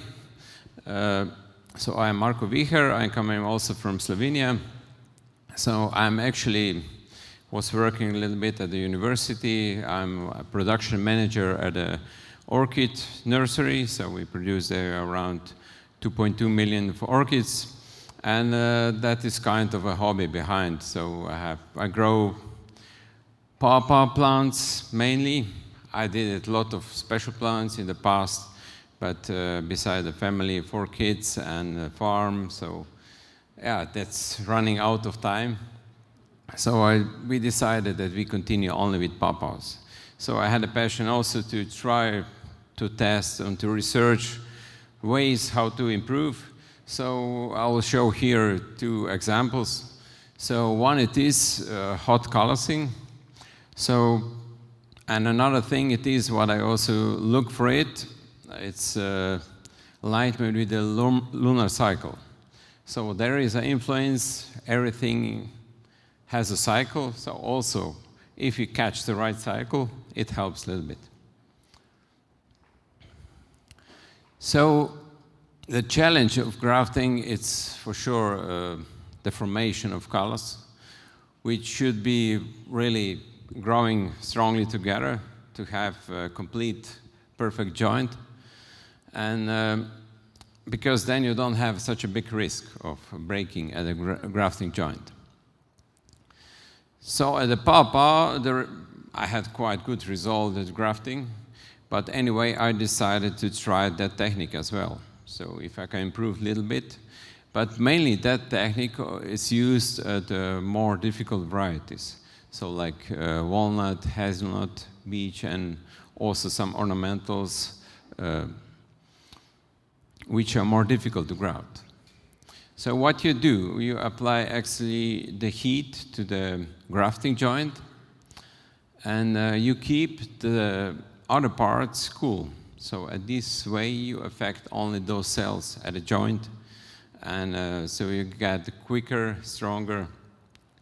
So I'm Marko Viher. I'm coming also from Slovenia. So I'm actually was working a little bit at the university. I'm a production manager at a orchid nursery. So we produce around 2.2 million orchids, and that is kind of a hobby behind. So I grow pawpaw plants mainly. I did a lot of special plants in the past. But beside the family, 4 kids and a farm, so yeah, that's running out of time. So we decided that we continue only with pawpaws. So I had a passion also to try to test and to research ways how to improve. So I will show here 2 examples. So one, it is hot colossing. So, and another thing it is what I also look for it. It's alignment with the lunar cycle. So there is an influence, everything has a cycle, so also if you catch the right cycle, it helps a little bit. So the challenge of grafting, it's for sure the formation of colors, which should be really growing strongly together to have a complete, perfect joint. And because then you don't have such a big risk of breaking at a grafting joint. So at the Pawpaw, I had quite good result at grafting, but anyway, I decided to try that technique as well. So if I can improve a little bit, but mainly that technique is used at more difficult varieties. So like walnut, hazelnut, beech, and also some ornamentals, which are more difficult to graft. So what you do, you apply actually the heat to the grafting joint, and you keep the other parts cool. So at this way, you affect only those cells at the joint, and so you get quicker, stronger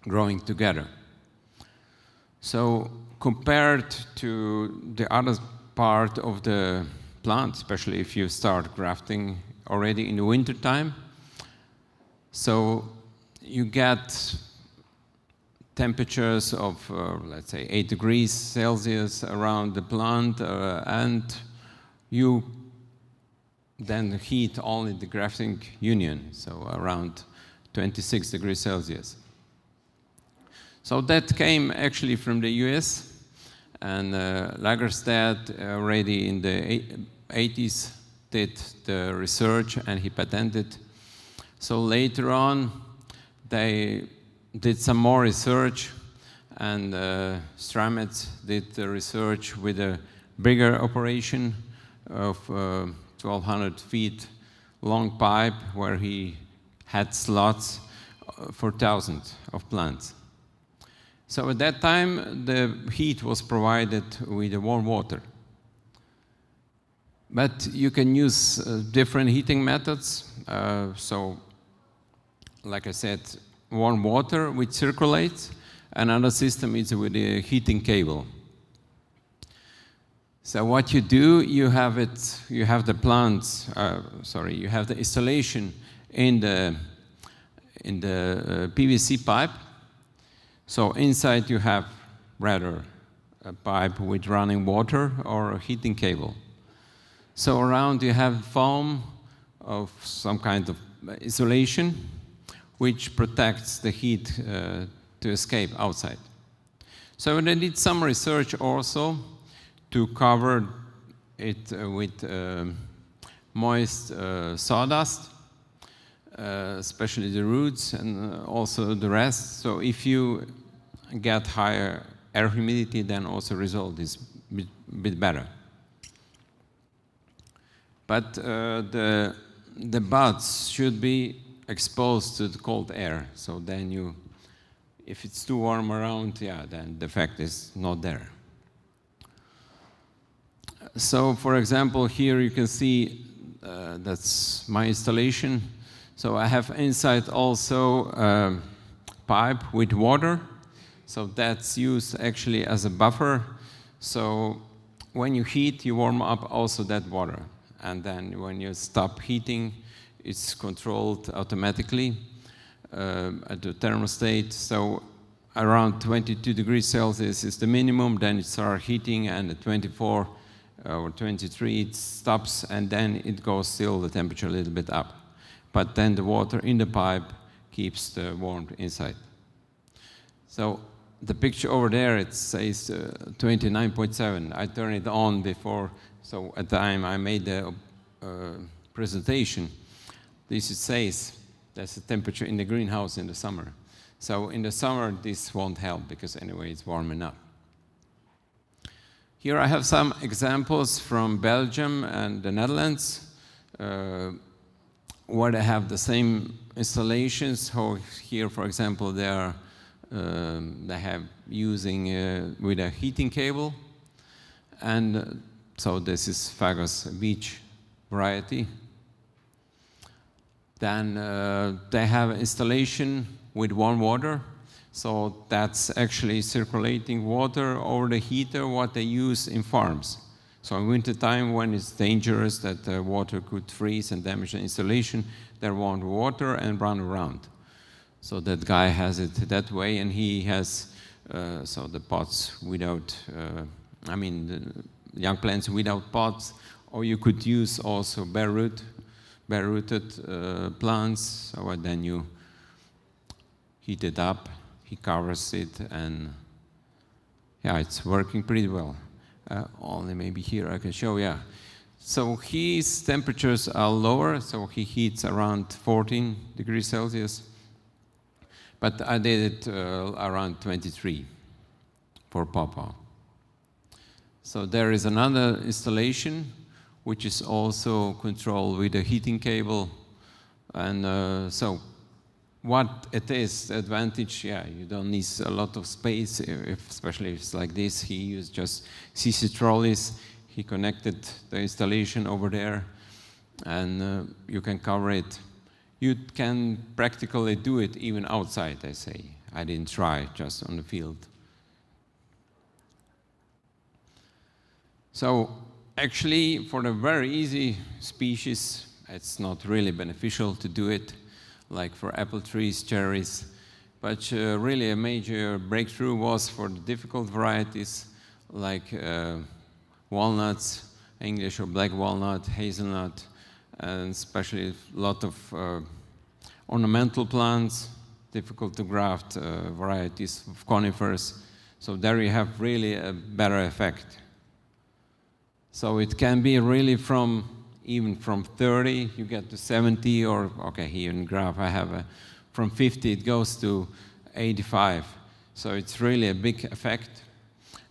growing together. So compared to the other part of the plant, especially if you start grafting already in the winter time, so you get temperatures of, let's say, 8 degrees Celsius around the plant, and you then heat only the grafting union, so around 26 degrees Celsius. So that came actually from the US, and Lagerstadt already in the 80s did the research and he patented. So later on, they did some more research, and Stramets did the research with a bigger operation of 1,200 feet long pipe where he had slots for thousands of plants. So at that time, the heat was provided with the warm water. But you can use different heating methods. So, like I said, warm water which circulates. Another system is with a heating cable. So what you do, you have the plants. You have the installation in the PVC pipe. So inside you have rather a pipe with running water or a heating cable. So around you have foam of some kind of insulation which protects the heat to escape outside. So they did some research also to cover it with moist sawdust, especially the roots and also the rest. So if you get higher air humidity, then also result is a bit better. But the buds should be exposed to the cold air. So then if it's too warm around, then the effect is not there. So for example, here you can see that's my installation. So I have inside also a pipe with water. So that's used actually as a buffer. So when you heat, you warm up also that water. And then when you stop heating, it's controlled automatically at the thermostat. So around 22 degrees Celsius is the minimum, then it starts heating, and at 24 or 23 it stops, and then it goes still the temperature a little bit up. But then the water in the pipe keeps the warmth inside. So the picture over there, it says 29.7. I turned it on before, so at the time I made the presentation, this says that's the temperature in the greenhouse in the summer. So in the summer, this won't help because anyway, it's warm enough. Here I have some examples from Belgium and the Netherlands, where they have the same installations. So here, for example, they have using with a heating cable, and so this is Fagos beech variety. Then they have installation with warm water. So that's actually circulating water over the heater, what they use in farms. So in winter time, when it's dangerous that the water could freeze and damage the installation, they want water and run around. So that guy has it that way, and he has so the pots without, the young plants without pots, or you could use also bare-rooted plants. So then you heat it up, he covers it, and yeah, it's working pretty well. Only maybe here I can show, yeah. So his temperatures are lower, so he heats around 14 degrees Celsius. But I did it around 23 for Pawpaw. So there is another installation, which is also controlled with a heating cable. And so what it is, the advantage, yeah, you don't need a lot of space, especially if it's like this. He used just CC trolleys. He connected the installation over there, and you can cover it. You can practically do it even outside, I say. I didn't try, just on the field. So actually, for the very easy species, it's not really beneficial to do it, like for apple trees, cherries. But really a major breakthrough was for the difficult varieties, like walnuts, English or black walnut, hazelnut, and especially a lot of ornamental plants, difficult to graft varieties of conifers. So there you have really a better effect. So it can be really even from 30, you get to 70, or, okay, here in the graph I have from 50, it goes to 85. So it's really a big effect.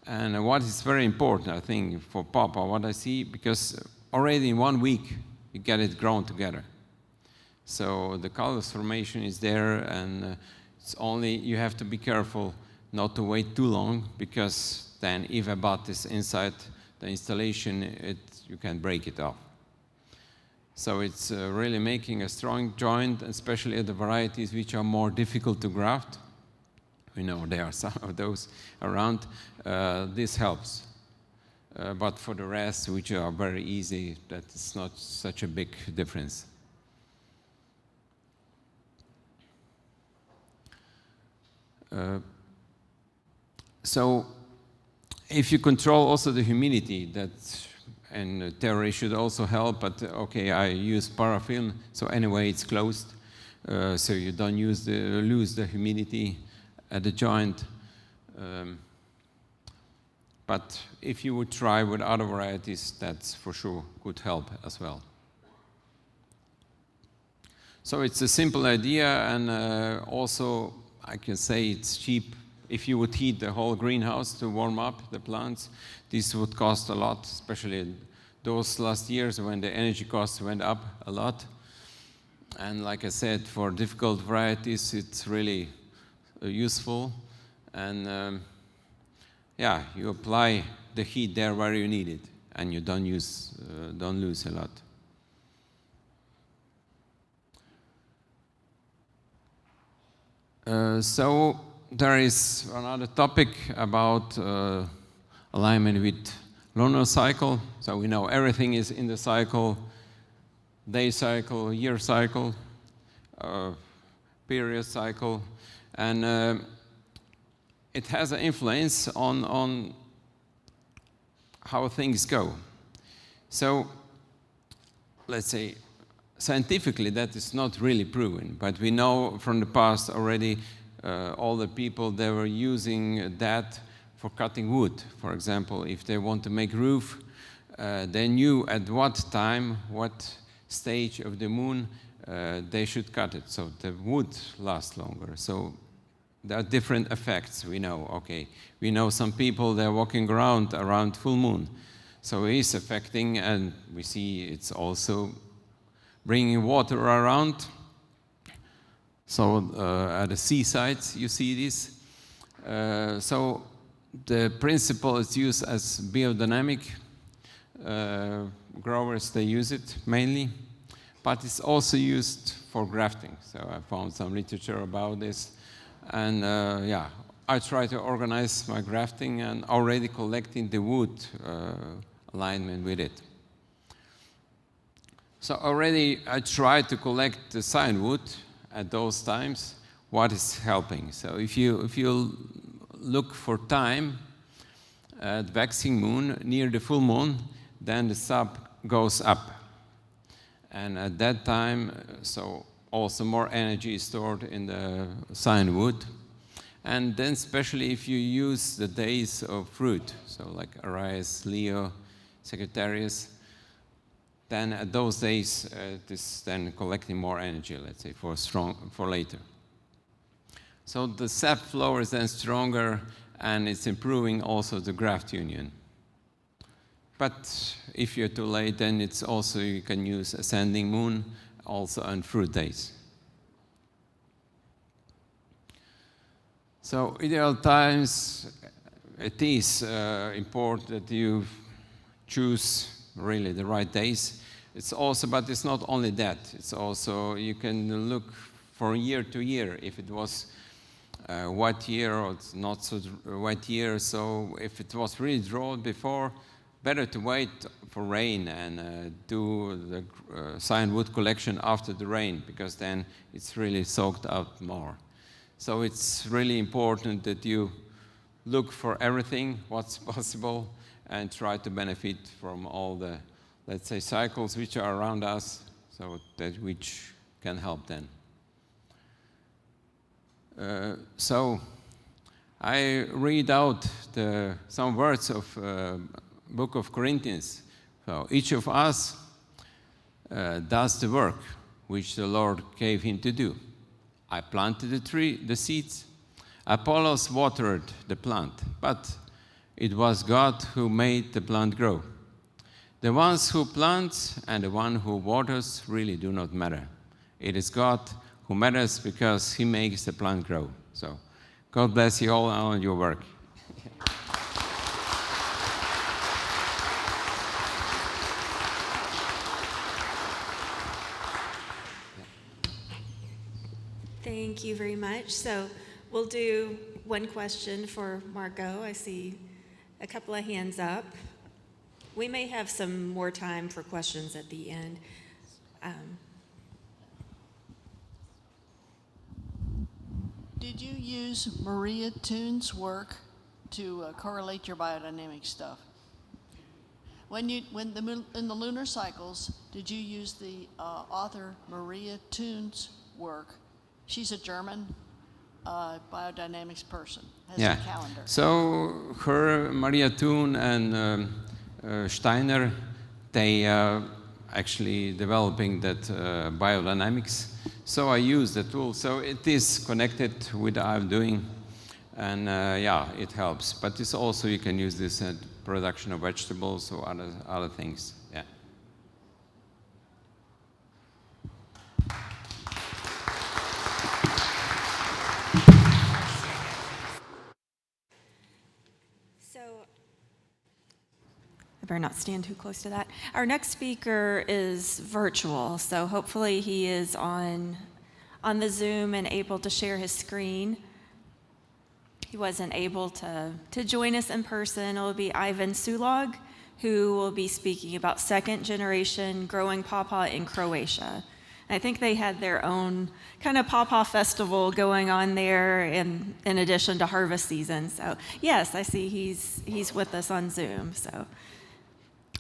And what is very important, I think, for Pawpaw, what I see, because already in 1 week, you get it grown together. So the callus formation is there, and it's only, you have to be careful not to wait too long, because then if a bud is inside the installation, you can break it off. So it's really making a strong joint, especially at the varieties which are more difficult to graft. We know there are some of those around. This helps. But for the rest, which are very easy, that's not such a big difference. So if you control also the humidity, and theory should also help, but okay, I use paraffin, so anyway it's closed, so you don't lose the humidity at the joint. But if you would try with other varieties, that's for sure could help as well. So it's a simple idea, and also I can say it's cheap. If you would heat the whole greenhouse to warm up the plants, this would cost a lot, especially those last years when the energy costs went up a lot. And like I said, for difficult varieties, it's really useful. And yeah, you apply the heat there where you need it, and you don't lose a lot. So there is another topic about alignment with lunar cycle. So we know everything is in the cycle, day cycle, year cycle, period cycle, and it has an influence on how things go. So let's say scientifically that is not really proven, but we know from the past already all the people, they were using that for cutting wood. For example, if they want to make roof, they knew at what time, what stage of the moon they should cut it, so the wood lasts longer. So there are different effects, we know. Okay, we know some people, they're walking around full moon. So it is affecting, and we see it's also bringing water around. So at the seasides, you see this. So the principle is used as biodynamic. Growers, they use it mainly, but it's also used for grafting. So I found some literature about this. And yeah, I try to organize my grafting and already collecting the wood alignment with it. So already I tried to collect the cyan wood at those times. What is helping? So if you look for time at waxing moon near the full moon, then the sap goes up. And at that time, so also more energy is stored in the cyan wood. And then especially if you use the days of fruit, so like Arias, Leo, Sagittarius, then at those days, it is then collecting more energy, let's say, for later. So the sap flow is then stronger, and it's improving also the graft union. But if you're too late, then it's also, you can use ascending moon also on fruit days. So ideal times, it is important that you choose really the right days. It's also, but it's not only that. It's also, you can look from year to year. If it was a wet year or it's not so wet year, so if it was really dry before, better to wait for rain and do the cyan wood collection after the rain, because then it's really soaked out more. So it's really important that you look for everything, what's possible, and try to benefit from all the, let's say, cycles which are around us, so that which can help then. So I read out some words of Book of Corinthians. So each of us does the work which the Lord gave him to do. I planted the tree, the seeds. Apollos watered the plant, but it was God who made the plant grow. The ones who plant and the one who waters really do not matter. It is God who matters because he makes the plant grow. So God bless you all on your work. Thank you very much. So we'll do one question for Marco. I see a couple of hands up. We may have some more time for questions at the end. Did you use Maria Toon's work to correlate your biodynamic stuff? In the lunar cycles, did you use the author Maria Toon's work? She's a German biodynamics person, has a calendar. So her, Maria Thun and Steiner, they actually developing that biodynamics. So I use the tool. So it is connected with what I'm doing, and yeah, it helps. But it's also, you can use this at production of vegetables or other things. Yeah. I better not stand too close to that. Our next speaker is virtual, so hopefully he is on the Zoom and able to share his screen. He wasn't able to join us in person. It will be Ivan Sulog, who will be speaking about second generation growing pawpaw in Croatia. I think they had their own kind of pawpaw festival going on there in addition to harvest season. So yes, I see he's with us on Zoom. So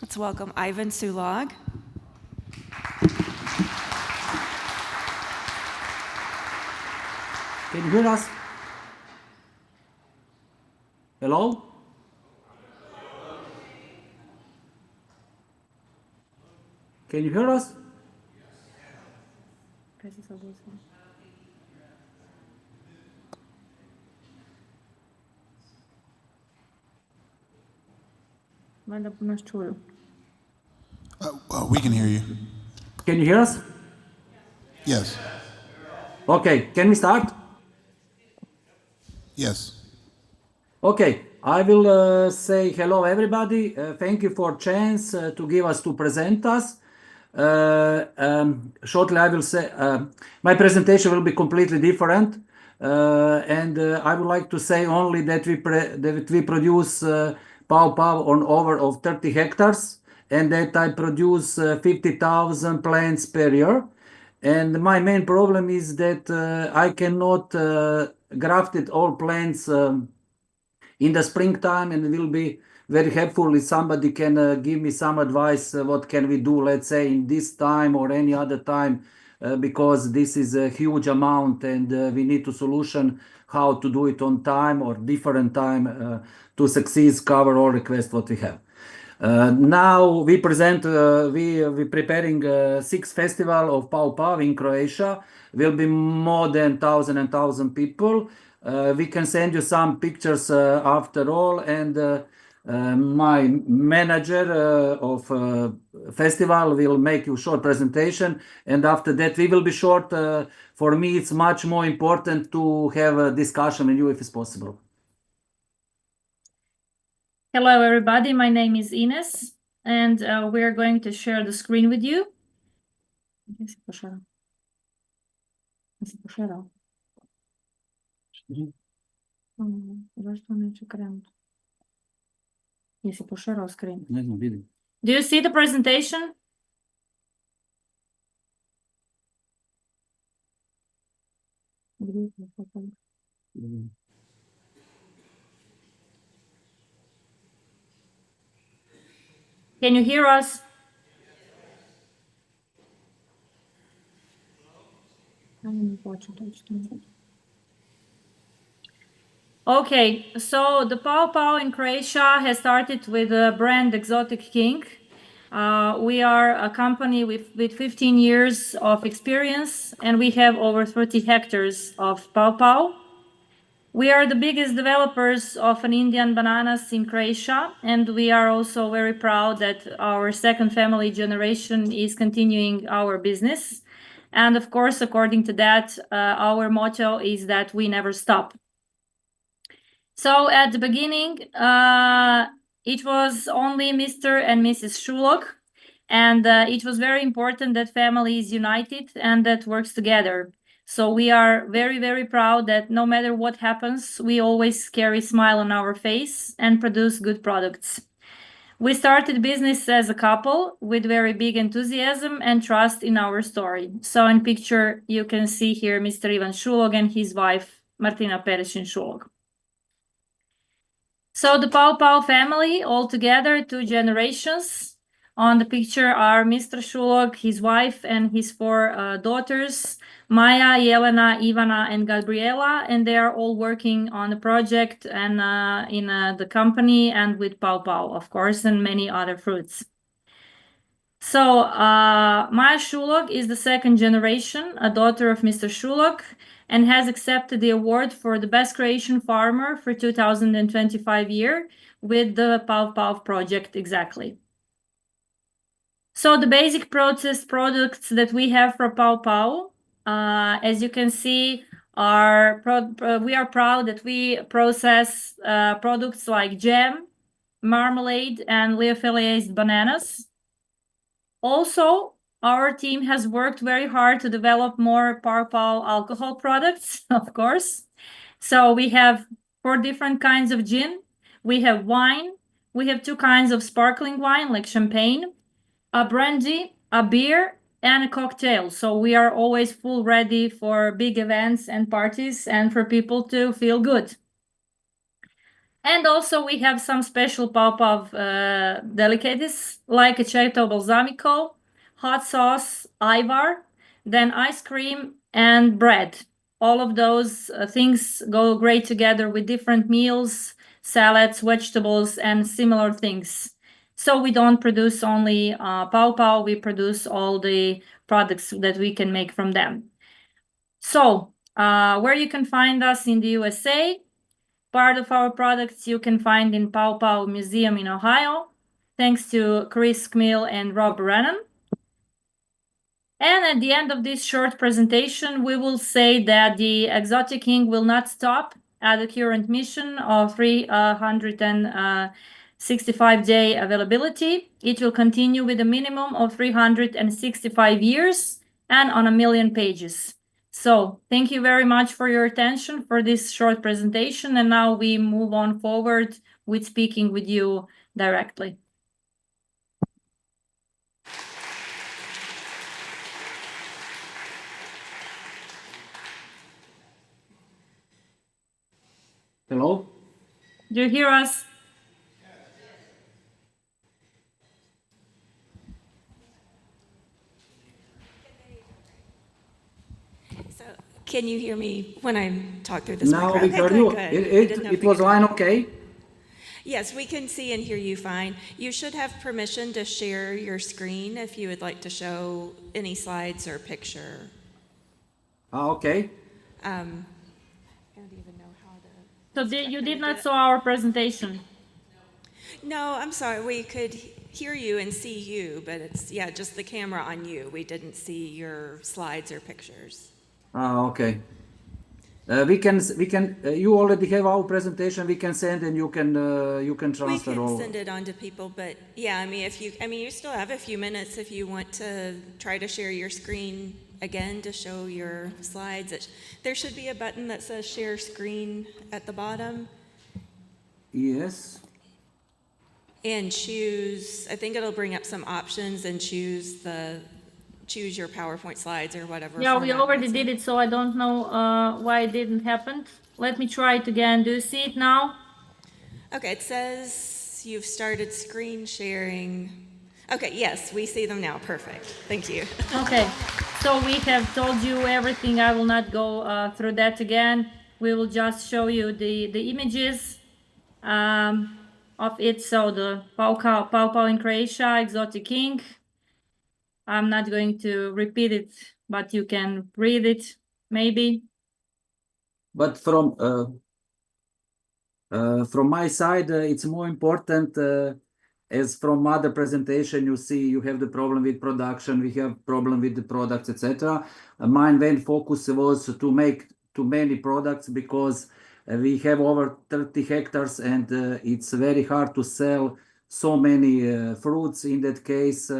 let's welcome Ivan Sulog. Can you hear us? Hello? Can you hear us? We can hear you. Can you hear us? Yes. Okay, can we start? Yes. Okay, I will say hello everybody. Thank you for chance to give us to present us. Shortly I will say my presentation will be completely different, and I would like to say only that we produce pawpaw on over of 30 hectares, and that I produce 50,000 plants per year. And my main problem is that I cannot graft it all plants in the springtime, and it will be very helpful if somebody can give me some advice what can we do, let's say, in this time or any other time, because this is a huge amount and we need to solution how to do it on time or different time to succeed, cover all requests what we have. Now we present, we preparing 6 festival of Pawpaw in Croatia. Will be more than 1,000 people. We can send you some pictures after all, and my manager of festival will make you short presentation, and after that we will be short. For me, it's much more important to have a discussion with you if it's possible. Hello, everybody. My name is Ines, and we are going to share the screen with you. Do you see the presentation? Can you hear us? Okay, so the Pawpaw in Croatia has started with the brand Exotic King. We are a company with 15 years of experience, and we have over 30 hectares of Pawpaw. We are the biggest developers of an Indian bananas in Croatia, and we are also very proud that our second family generation is continuing our business. And of course, according to that, our motto is that we never stop. So at the beginning, it was only Mr. and Mrs. Shulok, and it was very important that family is united and that works together. So we are very, very proud that no matter what happens, we always carry a smile on our face and produce good products. We started business as a couple with very big enthusiasm and trust in our story. So in picture, you can see here Mr. Ivan Shulog and his wife, Martina Pereshin Shulog. So the Pawpaw family, all together, 2 generations. On the picture are Mr. Shulog, his wife, and his 4 daughters, Maya, Jelena, Ivana, and Gabriela, and they are all working on the project and in the company and with Pawpaw, of course, and many other fruits. So Maya Shulog is the 2nd generation, a daughter of Mr. Shulog, and has accepted the award for the best Croatian farmer for 2025 year with the Pawpaw project exactly. So the basic processed products that we have for Pawpaw, as you can see, we are proud that we process products like jam, marmalade, and lyophilized bananas. Also, our team has worked very hard to develop more Pawpaw alcohol products, of course. So we have 4 different kinds of gin. We have wine. We have 2 kinds of sparkling wine, like champagne, a brandy, a beer, and a cocktail. So we are always full ready for big events and parties and for people to feel good. And also we have some special Pawpaw delicacies like aceto balsamico, hot sauce, ivar, then ice cream and bread. All of those things go great together with different meals, salads, vegetables, and similar things. So we don't produce only Pawpaw, we produce all the products that we can make from them. So where you can find us in the USA, part of our products you can find in Pawpaw Museum in Ohio, thanks to Chris Kmiel and Rob Brennan. And at the end of this short presentation, we will say that the Exotic King will not stop at the current mission of 365-day availability. It will continue with a minimum of 365 years and on 1 million pages. So thank you very much for your attention for this short presentation. And now we move on forward with speaking with you directly. Hello? Do you hear us? So can you hear me when I talk through this Now microphone? we Okay, heard good, you. good. I didn't know if It we was could- line okay? Yes, we can see and hear you fine. You should have permission to share your screen if you would like to show any slides or picture. Okay. I don't even know how to. So you did not saw our presentation? No, I'm sorry. We could hear you and see you, but it's, yeah, just the camera on you. We didn't see your slides or pictures. Okay. We can, you already have our presentation, we can send and you can We transfer can all. send it on to people, but yeah, I mean, you still have a few minutes if you want to try to share your screen again to show your slides. There should be a button that says share screen at the bottom. Yes. And choose, I think it'll bring up some options and choose your PowerPoint slides or whatever. Yeah, we format already that's did in. it, so I don't know why it didn't happen. Let me try it again. Do you see it now? Okay, it says you've started screen sharing. Okay, yes, we see them now. Perfect. Thank you. Okay, so we have told you everything. I will not go through that again. We will just show you the images of it. So the Pawpaw in Croatia, exotic king. I'm not going to repeat it, but you can read it maybe. But from my side, it's more important, as from other presentation, you see you have the problem with production, we have problem with the products, etc. My main focus was to make too many products because we have over 30 hectares and it's very hard to sell so many fruits. In that case,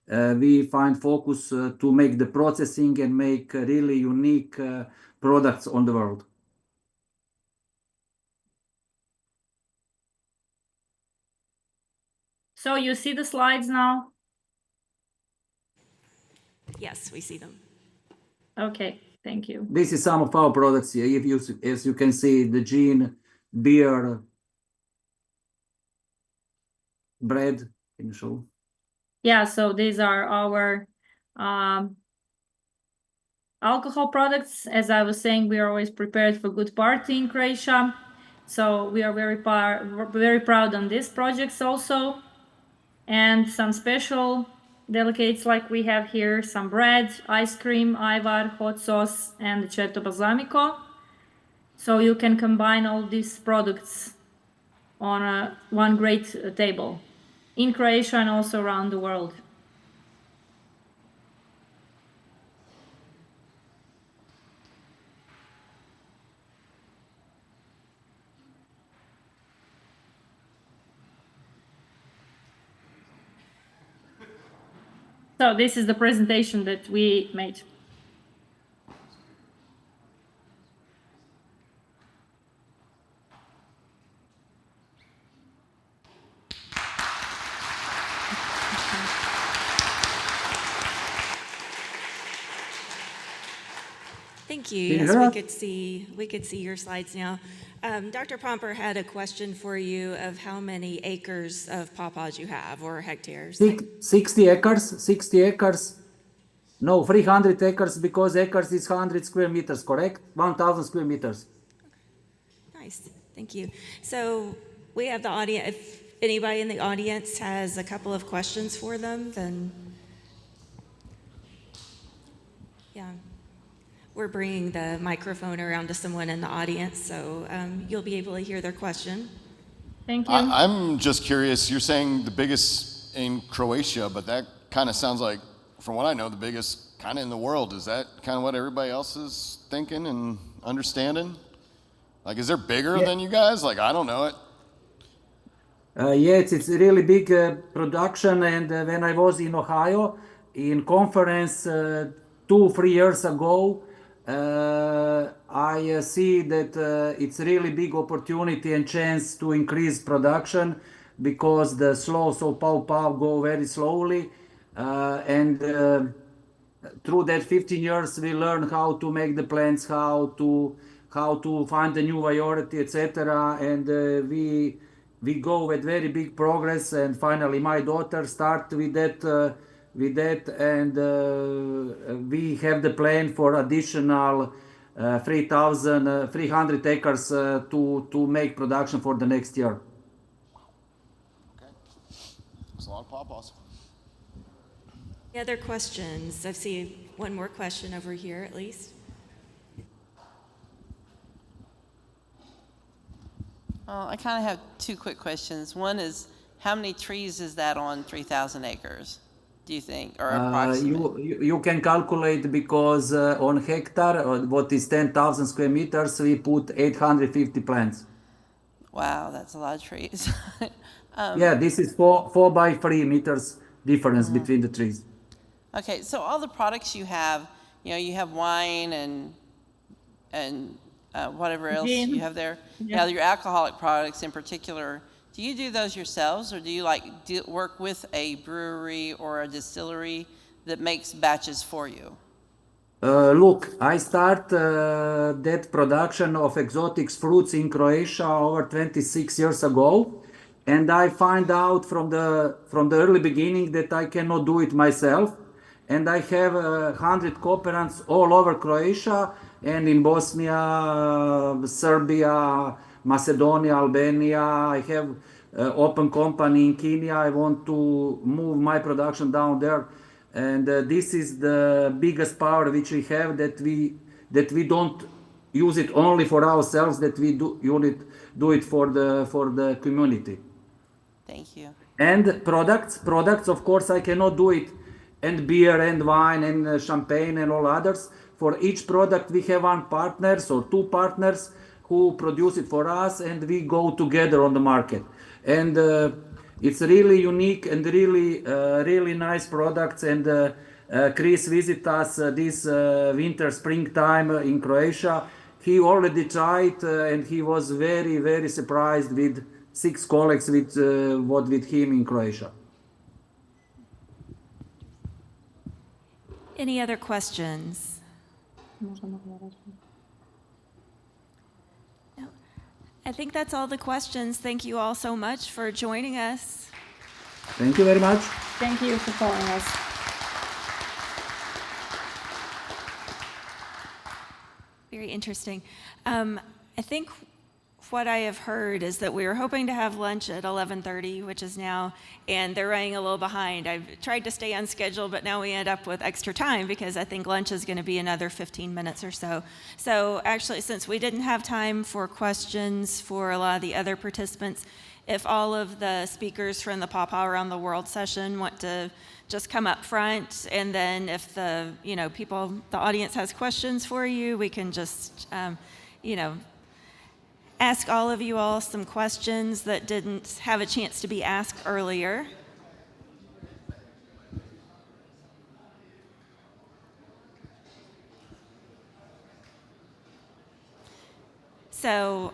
we find focus to make the processing and make really unique products on the world. So you see the slides now? Yes, we see them. Okay, thank you. This is some of our products here. If you, as you can see, the gin, beer, bread. Can you show? Yeah, so these are our alcohol products. As I was saying, we are always prepared for good party in Croatia. So we are very proud on these projects also. And some special delicates like we have here, some bread, ice cream, ajvar, hot sauce, and ceto balsamico. So you can combine all these products on one great table in Croatia and also around the world. So this is the presentation that we made. Thank you. Can you Yes, hear we could see your slides now. Dr. Pomper had a question for you of how many acres of pawpaws you have or hectares. 60 acres, 60 acres. No, 300 acres because acres is 100 square meters, correct? 1,000 square meters. Nice, thank you. So we have the audience, if anybody in the audience has a couple of questions for them, then, yeah. We're bringing the microphone around to someone in the audience, so you'll be able to hear their question. Thank you. I'm just curious, you're saying the biggest in Croatia, but that kind of sounds like, from what I know, the biggest kind of in the world. Is that kind of what everybody else is thinking and understanding? Like, is there bigger than you guys? Like, I don't know it. Yes, it's a really big production. And when I was in Ohio in conference 2-3 years ago, I see that it's really big opportunity and chance to increase production because the slow, so Pawpaw go very slowly, and through that 15 years we learn how to make the plants, how to find the new variety, etc. And we go with very big progress. And finally, my daughter start with that, and we have the plan for additional 300 acres to make production for the next year. Okay. There's a lot of pawpaws. Any other questions? I see one more question over here at least. I kind of have two quick questions. One is, how many trees is that on 3,000 acres, do you think, or approximate? You can calculate because on hectare, what is 10,000 square meters, we put 850 plants. Wow, that's a lot of trees. Yeah, this is 4 by 3 meters difference between the trees. Okay, so all the products you have wine and whatever else Gin. you have there. Yeah. Your alcoholic products in particular. Do you do those yourselves, or do you work with a brewery or a distillery that makes batches for you? Look, I start that production of exotic fruits in Croatia over 26 years ago, and I find out from the early beginning that I cannot do it myself, and I have 100 cooperants all over Croatia and in Bosnia, Serbia, Macedonia, Albania. I have open company in Kenya. I want to move my production down there. And this is the biggest power which we have, that we don't use it only for ourselves, that we do it for the community. Thank you. And products, of course, I cannot do it, and beer and wine and champagne and all others. For each product, we have one partner or two partners who produce it for us, and we go together on the market. And it's really unique and really nice products. And Chris visit us this winter, springtime in Croatia. He already tried, and he was very surprised with 6 colleagues with him in Croatia. Any other questions? No. I think that's all the questions. Thank you all so much for joining us. Thank you very much. Thank you for calling us. Very interesting. I think what I have heard is that we were hoping to have lunch at 11:30, which is now, and they're running a little behind. I've tried to stay on schedule, but now we end up with extra time because I think lunch is going to be another 15 minutes or so. So actually, since we didn't have time for questions for a lot of the other participants, if all of the speakers from the Pawpaw Around the World session want to just come up front, and then if the the audience has questions for you, we can just ask all of you all some questions that didn't have a chance to be asked earlier. So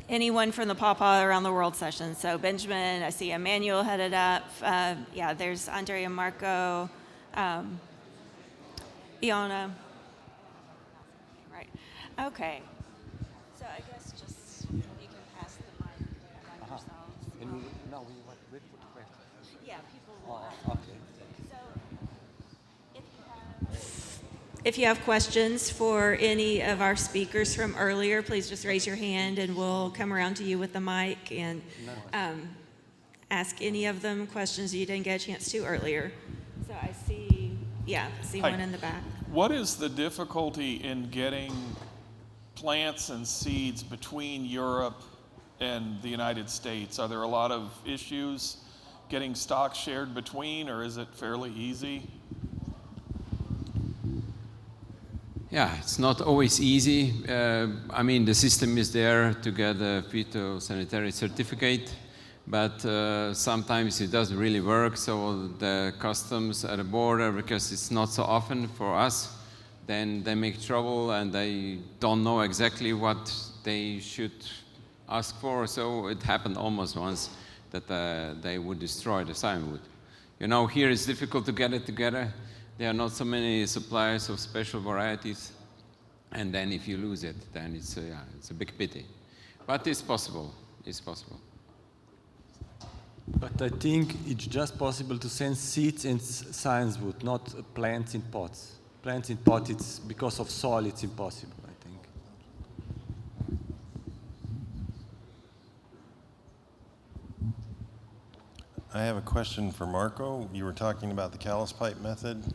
anyone from the Pawpaw Around the World session. So Benjamin, I see Emmanuel headed up. Yeah, there's Andrea, Marco, Iona. Right. Okay. So I guess just you can pass the mic among yourselves. No, we wait for the questions. Yeah, people will. Okay. So if you have questions for any of our speakers from earlier, please just raise your hand and we'll come around to you with the mic and ask any of them questions you didn't get a chance to earlier. So I see one in the back. What is the difficulty in getting plants and seeds between Europe and the United States? Are there a lot of issues getting stock shared between, or is it fairly easy? Yeah, it's not always easy. I mean, the system is there to get a phytosanitary certificate, but sometimes it doesn't really work. So the customs at the border, because it's not so often for us, then they make trouble and they don't know exactly what they should ask for. So it happened almost once that they would destroy the cyan wood. You know, here it's difficult to get it together. There are not so many suppliers of special varieties. And then if you lose it, then it's a big pity. But it's possible. It's possible. But I think it's just possible to send seeds in science wood, not plants in pots. Plants in pots, it's because of soil, it's impossible, I think. I have a question for Marco. You were talking about the callus pipe method.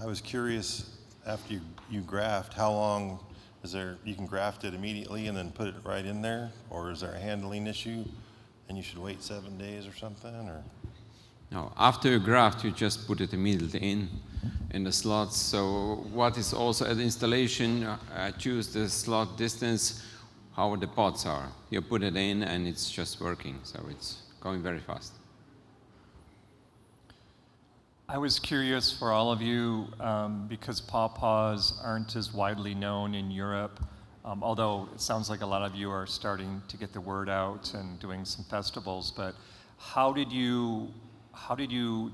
I was curious, after you graft, how long is there, you can graft it immediately and then put it right in there? Or is there a handling issue and you should wait 7 days or something? Or? No, after you graft, you just put it immediately in the slots. So what is also at installation, choose the slot distance, how the pots are. You put it in and it's just working. So it's going very fast. I was curious for all of you, because pawpaws aren't as widely known in Europe, although it sounds like a lot of you are starting to get the word out and doing some festivals, but how did you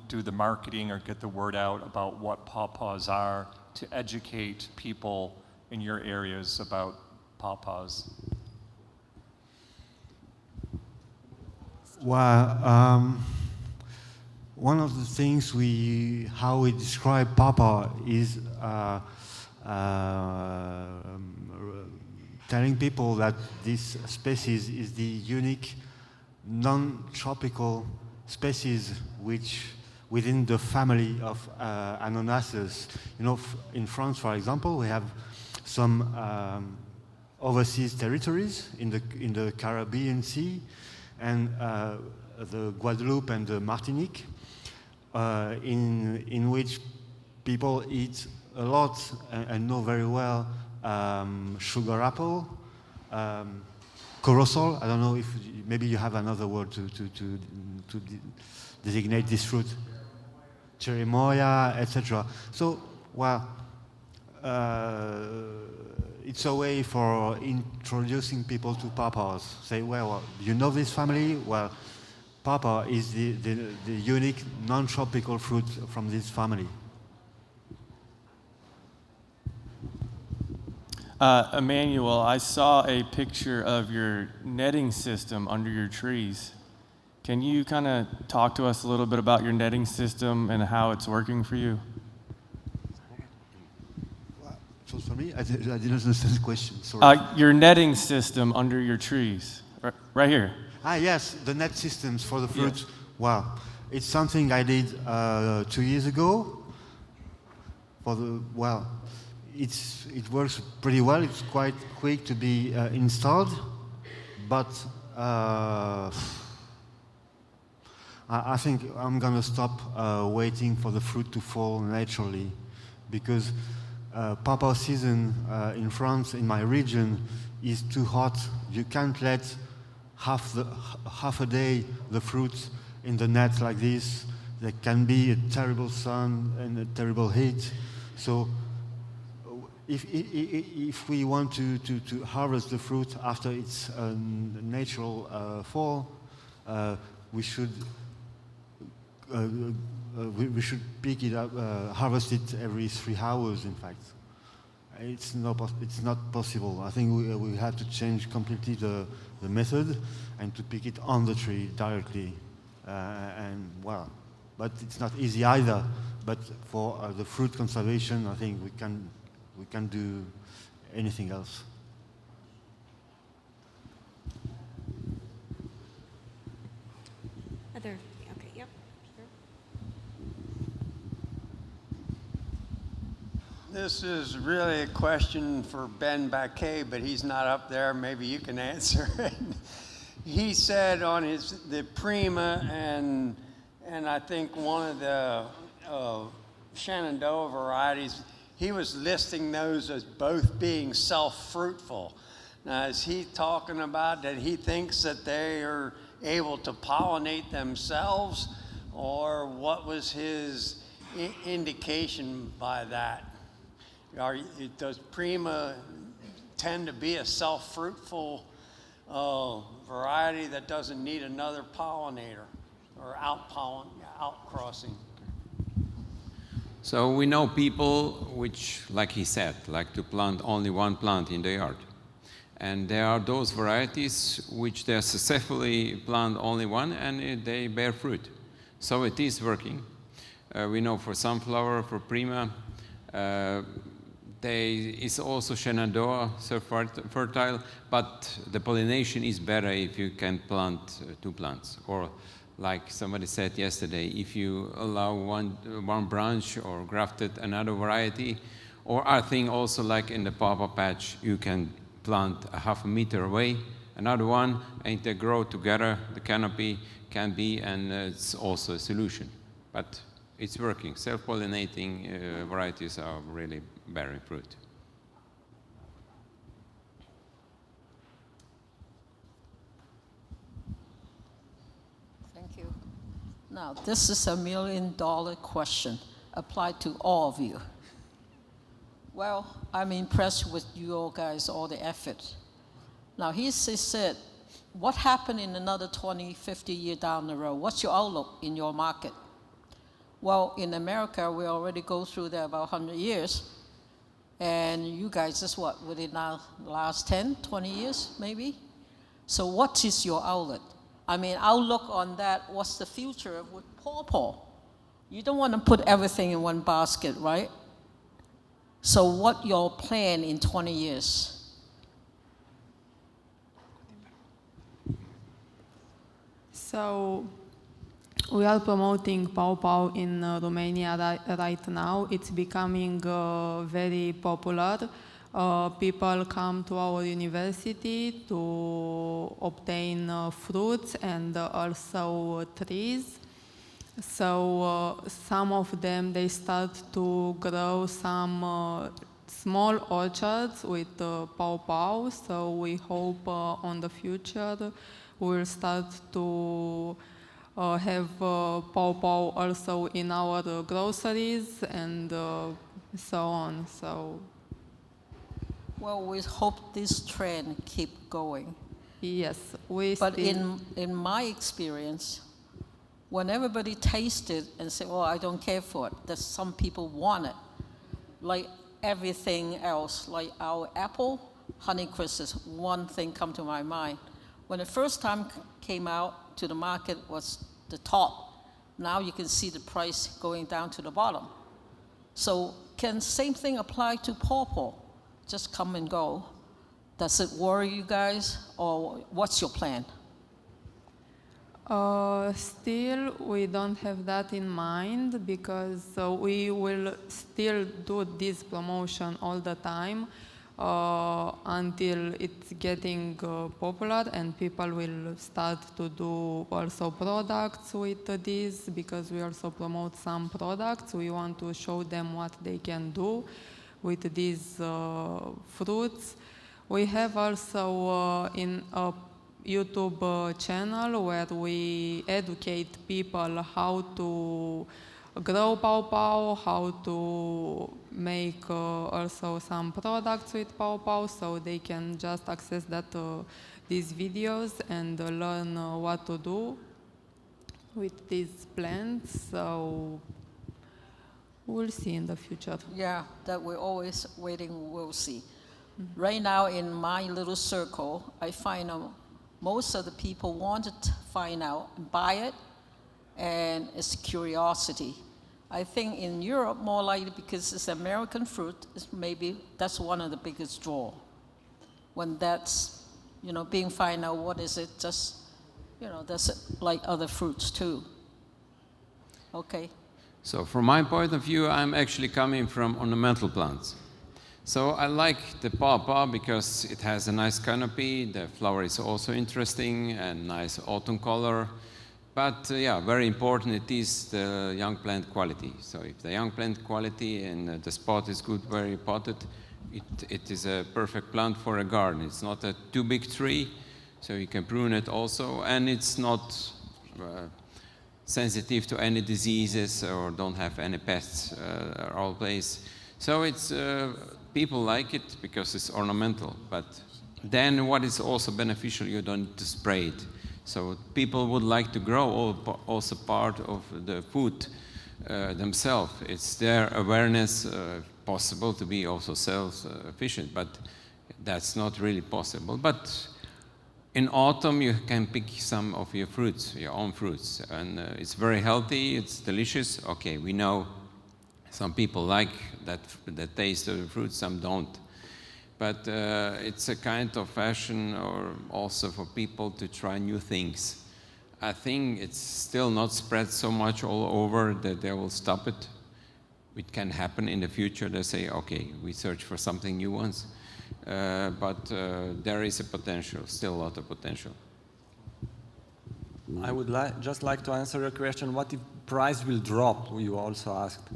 do the marketing or get the word out about what pawpaws are to educate people in your areas about pawpaws? Well, one of the things how we describe pawpaw is telling people that this species is the unique non-tropical species which within the family of Annonaceae. You know, in France, for example, we have some overseas territories in the Caribbean Sea and the Guadeloupe and the Martinique, in which people eat a lot and know very well sugar apple, corosol. I don't know if maybe you have another word to designate this fruit. Cherimoya, etc. So, well, it's a way for introducing people to pawpaws. Say, well, you know this family? Well, pawpaw is the unique non-tropical fruit from this family. Emmanuel, I saw a picture of your netting system under your trees. Can you kind of talk to us a little bit about your netting system and how it's working for you? So for me, I didn't understand the question, sorry. Your netting system under your trees, right here. Ah, yes, the net systems for the fruit. Yes. Wow, it's something I did 2 years ago. It works pretty well. It's quite quick to be installed, but I think I'm gonna stop waiting for the fruit to fall naturally, because pawpaw season in France, in my region, is too hot. You can't let half a day the fruit in the net like this. There can be a terrible sun and a terrible heat. So if we want to harvest the fruit after its natural fall, we should pick it up, harvest it every 3 hours. In fact, it's not possible. I think we have to change completely the method and to pick it on the tree directly. But it's not easy either. But for the fruit conservation, I think we can do anything else. Okay, yep. Sure. This is really a question for Ben Baquet, but he's not up there. Maybe you can answer it. He said on the Prima and I think one of the Shenandoah varieties, he was listing those as both being self-fruitful. Now, is he talking about that he thinks that they are able to pollinate themselves, or what was his indication by that? Does Prima tend to be a self-fruitful variety that doesn't need another pollinator or outcrossing? So we know people which, like he said, like to plant only one plant in the yard. And there are those varieties which they successfully plant only one and they bear fruit. So it is working. We know for sunflower, for Prima, it's also Shenandoah, so fertile, but the pollination is better if you can plant two plants. Or like somebody said yesterday, if you allow one branch or grafted another variety, or I think also like in the Pawpaw patch, you can plant a half a meter away, another one, and they grow together, the canopy can be, and it's also a solution. But it's working. Self-pollinating varieties are really bearing fruit. Thank you. Now, this is $1 million question applied to all of you. Well, I'm impressed with you all guys, all the effort. Now, he said, what happened in another 20, 50 years down the road? What's your outlook in your market? Well, in America, we already go through that about 100 years. And you guys, just what, within the last 10, 20 years, maybe? So what is your outlook? I mean, outlook on that, what's the future with Pawpaw? You don't want to put everything in one basket, right? So what your plan in 20 years? So we are promoting Pawpaw in Romania right now. It's becoming very popular. People come to our university to obtain fruits and also trees. So some of them, they start to grow some small orchards with Pawpaw. So we hope on the future we'll start to have Pawpaw also in our groceries and so on. So, well, we hope this trend keep going. Yes, but in my experience, when everybody tasted and said, "Oh, I don't care for it," that some people want it, like everything else, like our apple, Honeycrisp is one thing come to my mind. When the first time came out to the market was the top. Now you can see the price going down to the bottom. So can same thing apply to Pawpaw? Just come and go. Does it worry you guys, or what's your plan? Still, we don't have that in mind because we will still do this promotion all the time. Until it's getting popular and people will start to do also products with this, because we also promote some products. We want to show them what they can do with these fruits. We have also in a YouTube channel where we educate people how to grow Pawpaw, how to make also some products with Pawpaw, so they can just access that these videos and learn what to do with these plants. So we'll see in the future. Yeah, that we're always waiting, we'll see. Mm-hmm. Right now in my little circle, I find most of the people want to find out, buy it, and it's curiosity. I think in Europe, more likely because it's American fruit, maybe that's one of the biggest draw. When that's, being find out what is it, just, that's like other fruits too. Okay. So from my point of view, I'm actually coming from ornamental plants. So I like the Pawpaw because it has a nice canopy, the flower is also interesting and nice autumn color. But yeah, very important it is the young plant quality. So if the young plant quality and the spot is good, very potted, it is a perfect plant for a garden. It's not a too big tree, so you can prune it also, and it's not sensitive to any diseases or don't have any pests all place. So it's people like it because it's ornamental, but then what is also beneficial, you don't need to spray it. So people would like to grow also part of the food themselves. It's their awareness possible to be also self-efficient, but that's not really possible. But in autumn, you can pick some of your fruits, your own fruits, and it's very healthy, it's delicious. Okay, we know some people like the taste of the fruit, some don't. But it's a kind of fashion or also for people to try new things. I think it's still not spread so much all over that they will stop it. It can happen in the future. They say, okay, we search for something new once. But there is a potential, still a lot of potential. I would just like to answer your question, what if price will drop, you also asked.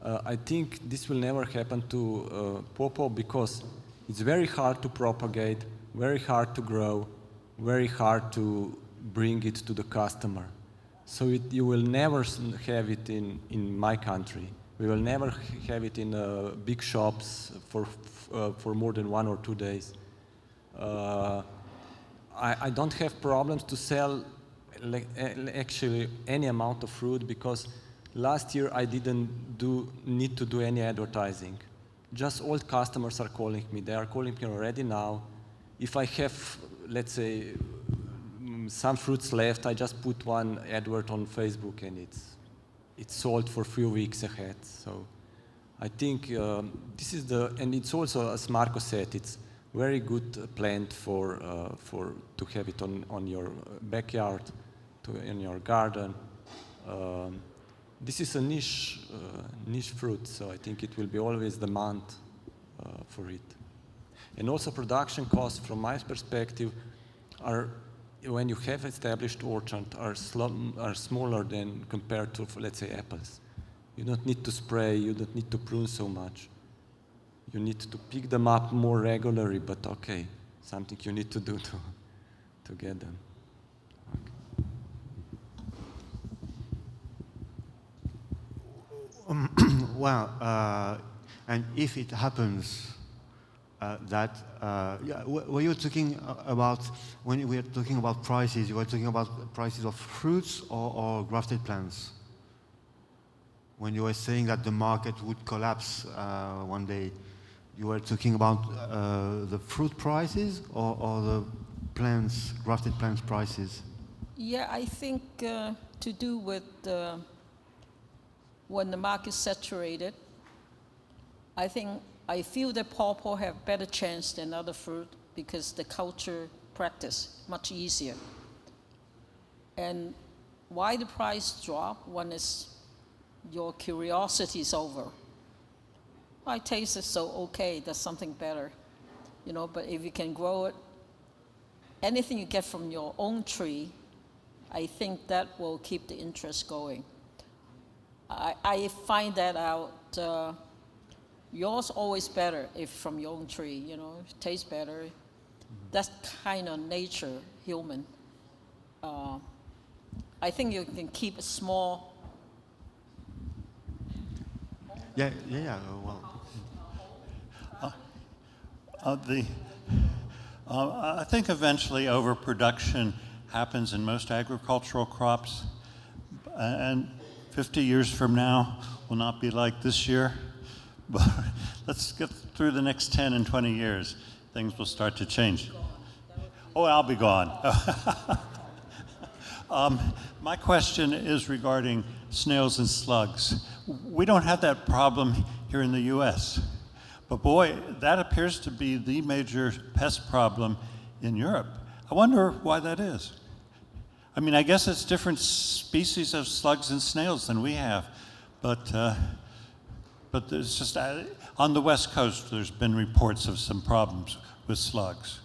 I think this will never happen to Pawpaw because it's very hard to propagate, very hard to grow, very hard to bring it to the customer. So you will never have it in my country. We will never have it in big shops for more than 1 or 2 days. I don't have problems to sell actually any amount of fruit because last year I didn't need to do any advertising. Just old customers are calling me. They are calling me already now. If I have, let's say, some fruits left, I just put one advert on Facebook and it's sold for a few weeks ahead. So I think this is and it's also, as Marco said, it's very good plant to have it on your backyard, in your garden. This is a niche fruit, so I think it will be always demand for it. And also production costs, from my perspective, are, when you have established orchard, are smaller than compared to, let's say, apples. You don't need to spray, you don't need to prune so much. You need to pick them up more regularly, but okay, something you need to do to get them. Well, and if it happens were you talking about, when we were talking about prices, you were talking about prices of fruits or grafted plants? When you were saying that the market would collapse one day, you were talking about the fruit prices or the plants, grafted plants prices? Yeah, I think to do with when the market's saturated, I feel that pawpaw have better chance than other fruit because the culture practice much easier. And why the price drop? One is your curiosity is over. I taste it so okay, there's something better, but if you can grow it, anything you get from your own tree, I think that will keep the interest going. I find that out. Yours always better if from your own tree, it tastes better. That's kind of nature, human. I think you can keep it small. Yeah, well. I think eventually overproduction happens in most agricultural crops, and 50 years from now will not be like this year. But let's get through the next 10 and 20 years. Things will start to change. Oh, I'll be gone. My question is regarding snails and slugs. We don't have that problem here in the US. But boy, that appears to be the major pest problem in Europe. I wonder why that is. I mean, I guess it's different species of slugs and snails than we have, but there's just, on the West Coast, there's been reports of some problems with slugs.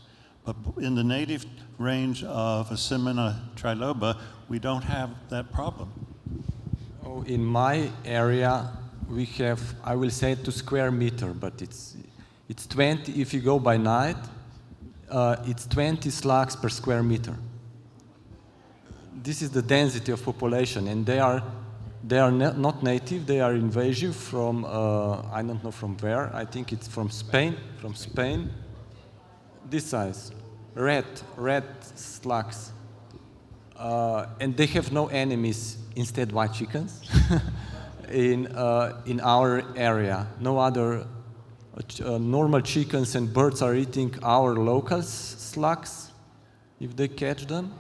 But in the native range of Asimina triloba, we don't have that problem. Oh, in my area, we have, I will say 2 square meter, but it's 20, if you go by night, it's 20 slugs per square meter. This is the density of population, and they are They are not native, they are invasive from, I don't know from where, I think it's from Spain, This size, red slugs. And they have no enemies, instead white chickens, in our area. No other normal chickens and birds are eating our local slugs, if they catch them,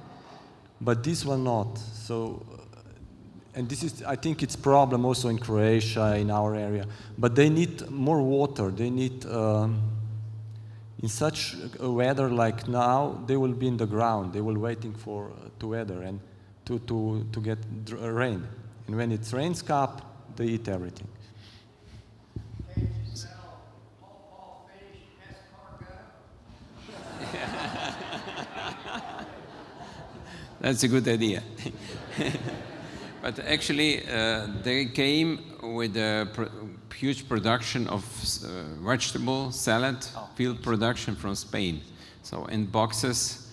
but this one not. So, and this is, I think it's problem also in Croatia, in our area, but they need more water. They need, in such a weather like now, they will be in the ground. They will waiting for to weather and to get rain. And when it rains up, they eat everything. That's a good idea. But actually, they came with a huge production of vegetable salad, field production from Spain. So in boxes,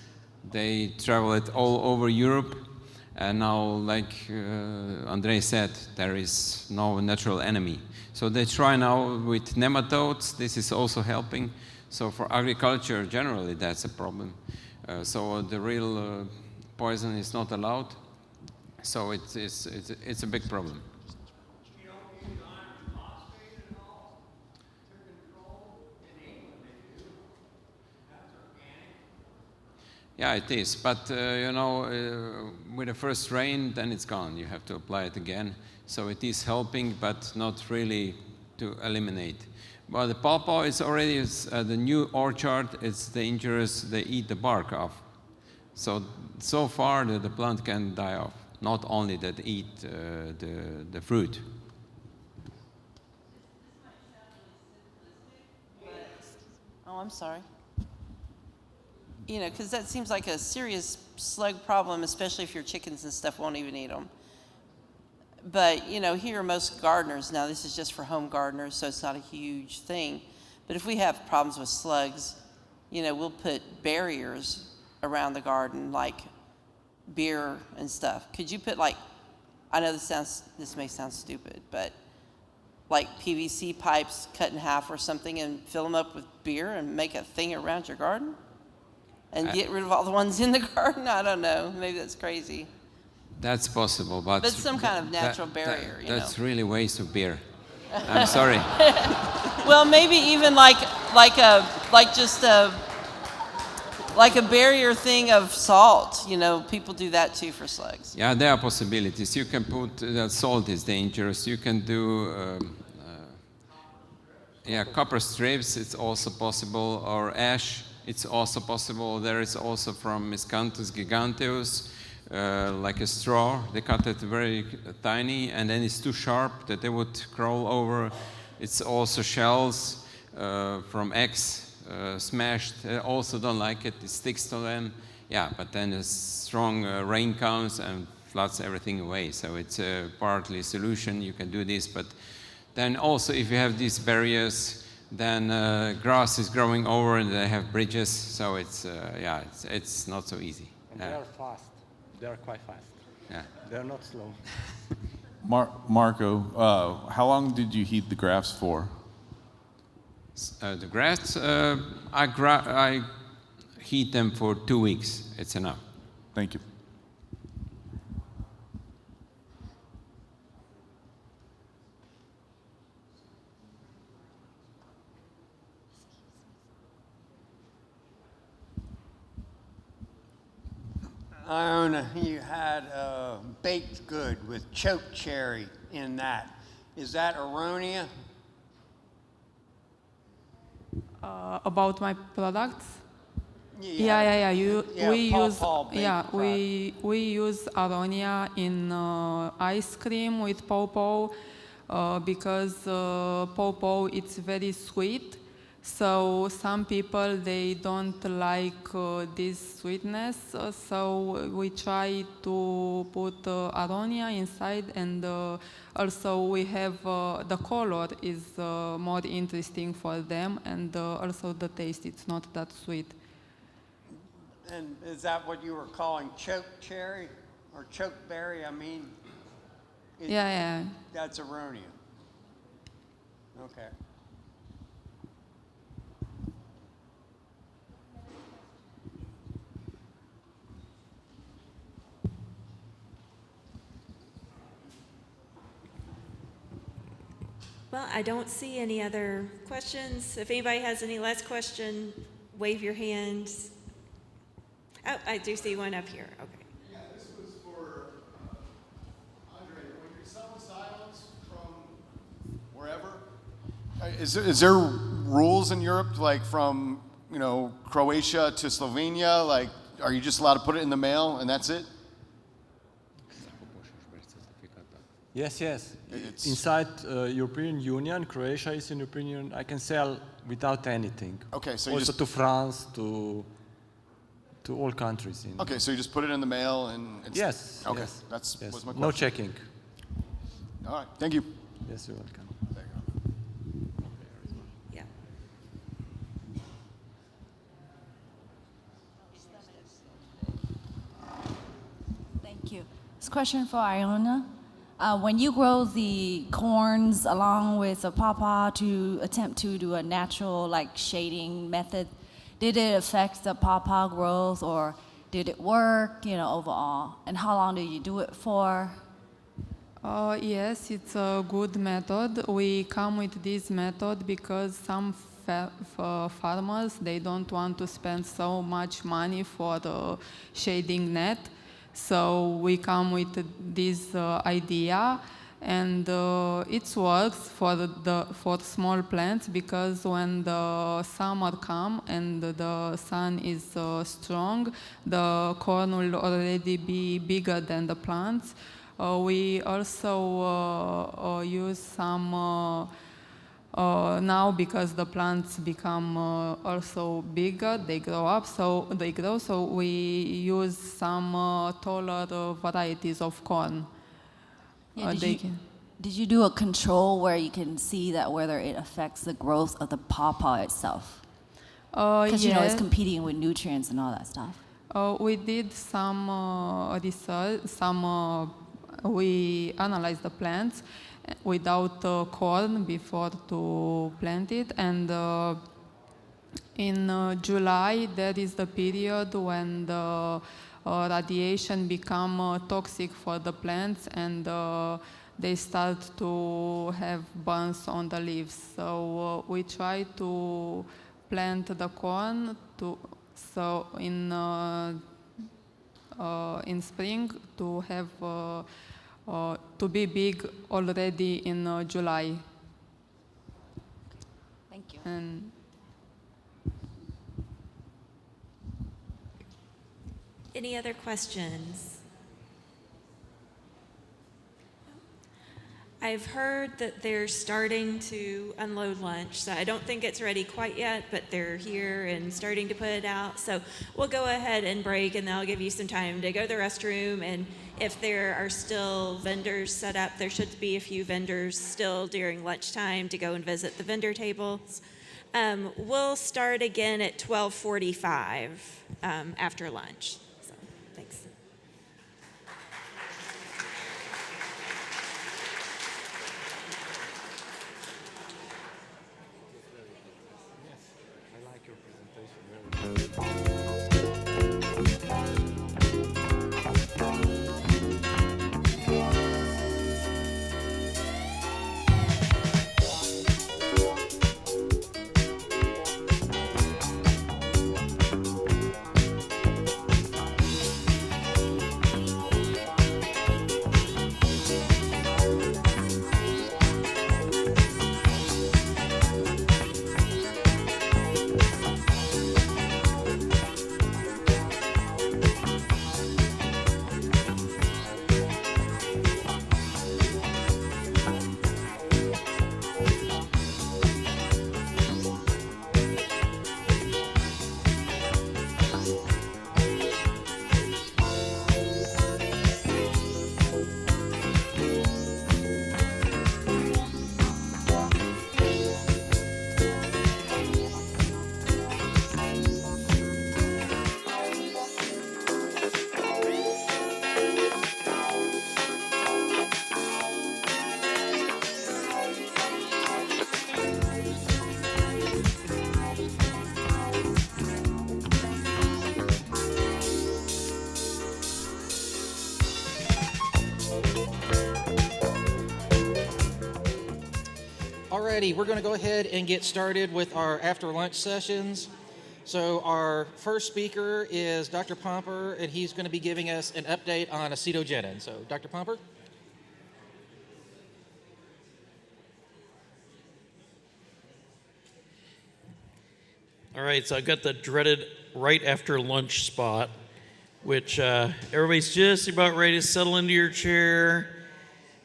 they traveled all over Europe. And now, like Andrei said, there is no natural enemy. So they try now with nematodes. This is also helping. So for agriculture, generally, that's a problem. So the real poison is not allowed. So it's a big problem. Yeah, it is. But, you know, with the first rain, then it's gone. You have to apply it again. So it is helping, but not really to eliminate. But the pawpaw is already, the new orchard, it's dangerous. They eat the bark off. So far, the plant can die off. Not only that eat the fruit. Oh, I'm sorry. You know, because that seems like a serious slug problem, especially if your chickens and stuff won't even eat them. But, you know, here most gardeners, now this is just for home gardeners, so it's not a huge thing. But if we have problems with slugs, you know, we'll put barriers around the garden, like beer and stuff. Could you put, like, I know this may sound stupid, but like PVC pipes cut in half or something and fill them up with beer and make a thing around your garden? And get rid of all the ones in the garden? I don't know. Maybe that's crazy. That's possible, but some kind of natural barrier, you know. That's really waste of beer. I'm sorry. Well, maybe even like a barrier thing of salt. You know, people do that too for slugs. Yeah, there are possibilities. You can put that salt is dangerous. You can do copper strips. It's also possible, or ash. It's also possible. There is also from Miscanthus giganteus, like a straw. They cut it very tiny, and then it's too sharp that they would crawl over. It's also shells from eggs smashed. They also don't like it. It sticks to them. Yeah, but then a strong rain comes and floods everything away. So it's partly a solution. You can do this, but then also if you have these barriers, then grass is growing over and they have bridges, so it's not so easy. And they are fast. They are quite fast. Yeah. They're not slow. Marco, how long did you heat the grafts for? The grafts, I heat them for 2 weeks. It's enough. Thank you. Iona, you had a baked good with choke cherry in that. Is that Aronia? About my products? Yeah. We use aronia in ice cream with pawpaw because pawpaw it's very sweet. So some people they don't like this sweetness. So we try to put aronia inside, and also we have the color is more interesting for them, and also the taste. It's not that sweet. And is that what you were calling choke cherry or choke berry? I mean, Yeah. That's aronia. Okay. Well, I don't see any other questions. If anybody has any last question, wave your hand. Oh, I do see one up here. Okay. Yeah, this was for Andre. When you're selling silos from wherever, is there rules in Europe, like from Croatia to Slovenia? Like, are you just allowed to put it in the mail and that's it? Yes. It's Inside European Union, Croatia is in European Union. I can sell without anything. Okay, so you also just to France, to all countries. okay, so you just put it in the mail and it's, Yes. Okay, yes, that's yes. was my question. No checking. All right, thank you. Yes, you're welcome. Yeah. Thank you. This question for Iona. When you grow the corns along with the pawpaw to attempt to do a natural shading method, did it affect the pawpaw growth or did it work, overall? And how long did you do it for? Yes, it's a good method. We come with this method because some farmers, they don't want to spend so much money for the shading net. So we come with this idea, and it works for small plants because when the summer comes and the sun is strong, the corn will already be bigger than the plants. We also use some now because the plants become also bigger, they grow. So we use some taller varieties of corn. Yeah, did you do a control where you can see that whether it affects the growth of the pawpaw itself? Because it's competing with nutrients and all that stuff. We did some research, we analyzed the plants without corn before to plant it, and in July there is the period when the radiation become toxic for the plants and they start to have burns on the leaves. So we try to plant the corn in spring to have to be big already in July. Thank you. And Any other questions? I've heard that they're starting to unload lunch, so I don't think it's ready quite yet, but they're here and starting to put it out. So we'll go ahead and break, and that'll give you some time to go to the restroom. And if there are still vendors set up, there should be a few vendors still during lunchtime to go and visit the vendor tables. We'll start again at 12:45 after lunch. So, thanks. I like your presentation. Alrighty, we're going to go ahead and get started with our after lunch sessions. So our first speaker is Dr. Pomper, and he's going to be giving us an update on acetogenin. So Dr. Pomper? All right, so I've got the dreaded right after lunch spot, which everybody's just about ready to settle into your chair.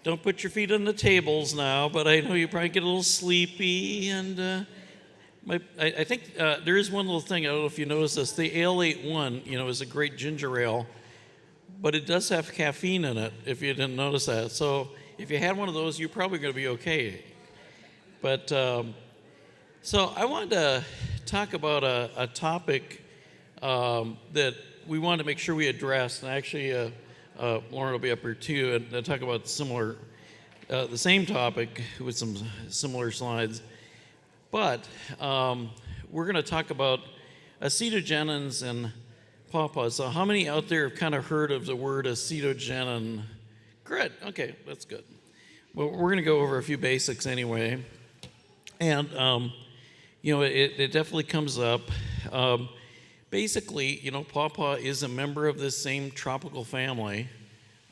Don't put your feet on the tables now, but I know you probably get a little sleepy. And I think there is one little thing, I don't know if you noticed this. The Ale 81, is a great ginger ale, but it does have caffeine in it, if you didn't notice that. So if you had one of those, you're probably going to be okay. But so I wanted to talk about a topic that we wanted to make sure we addressed. And actually, Lauren will be up here too, and talk about the same topic with some similar slides. But we're going to talk about acetogenins and pawpaw. So how many out there have kind of heard of the word acetogenin? Good. Okay, that's good. Well, we're going to go over a few basics anyway. And, it definitely comes up. Basically, pawpaw is a member of this same tropical family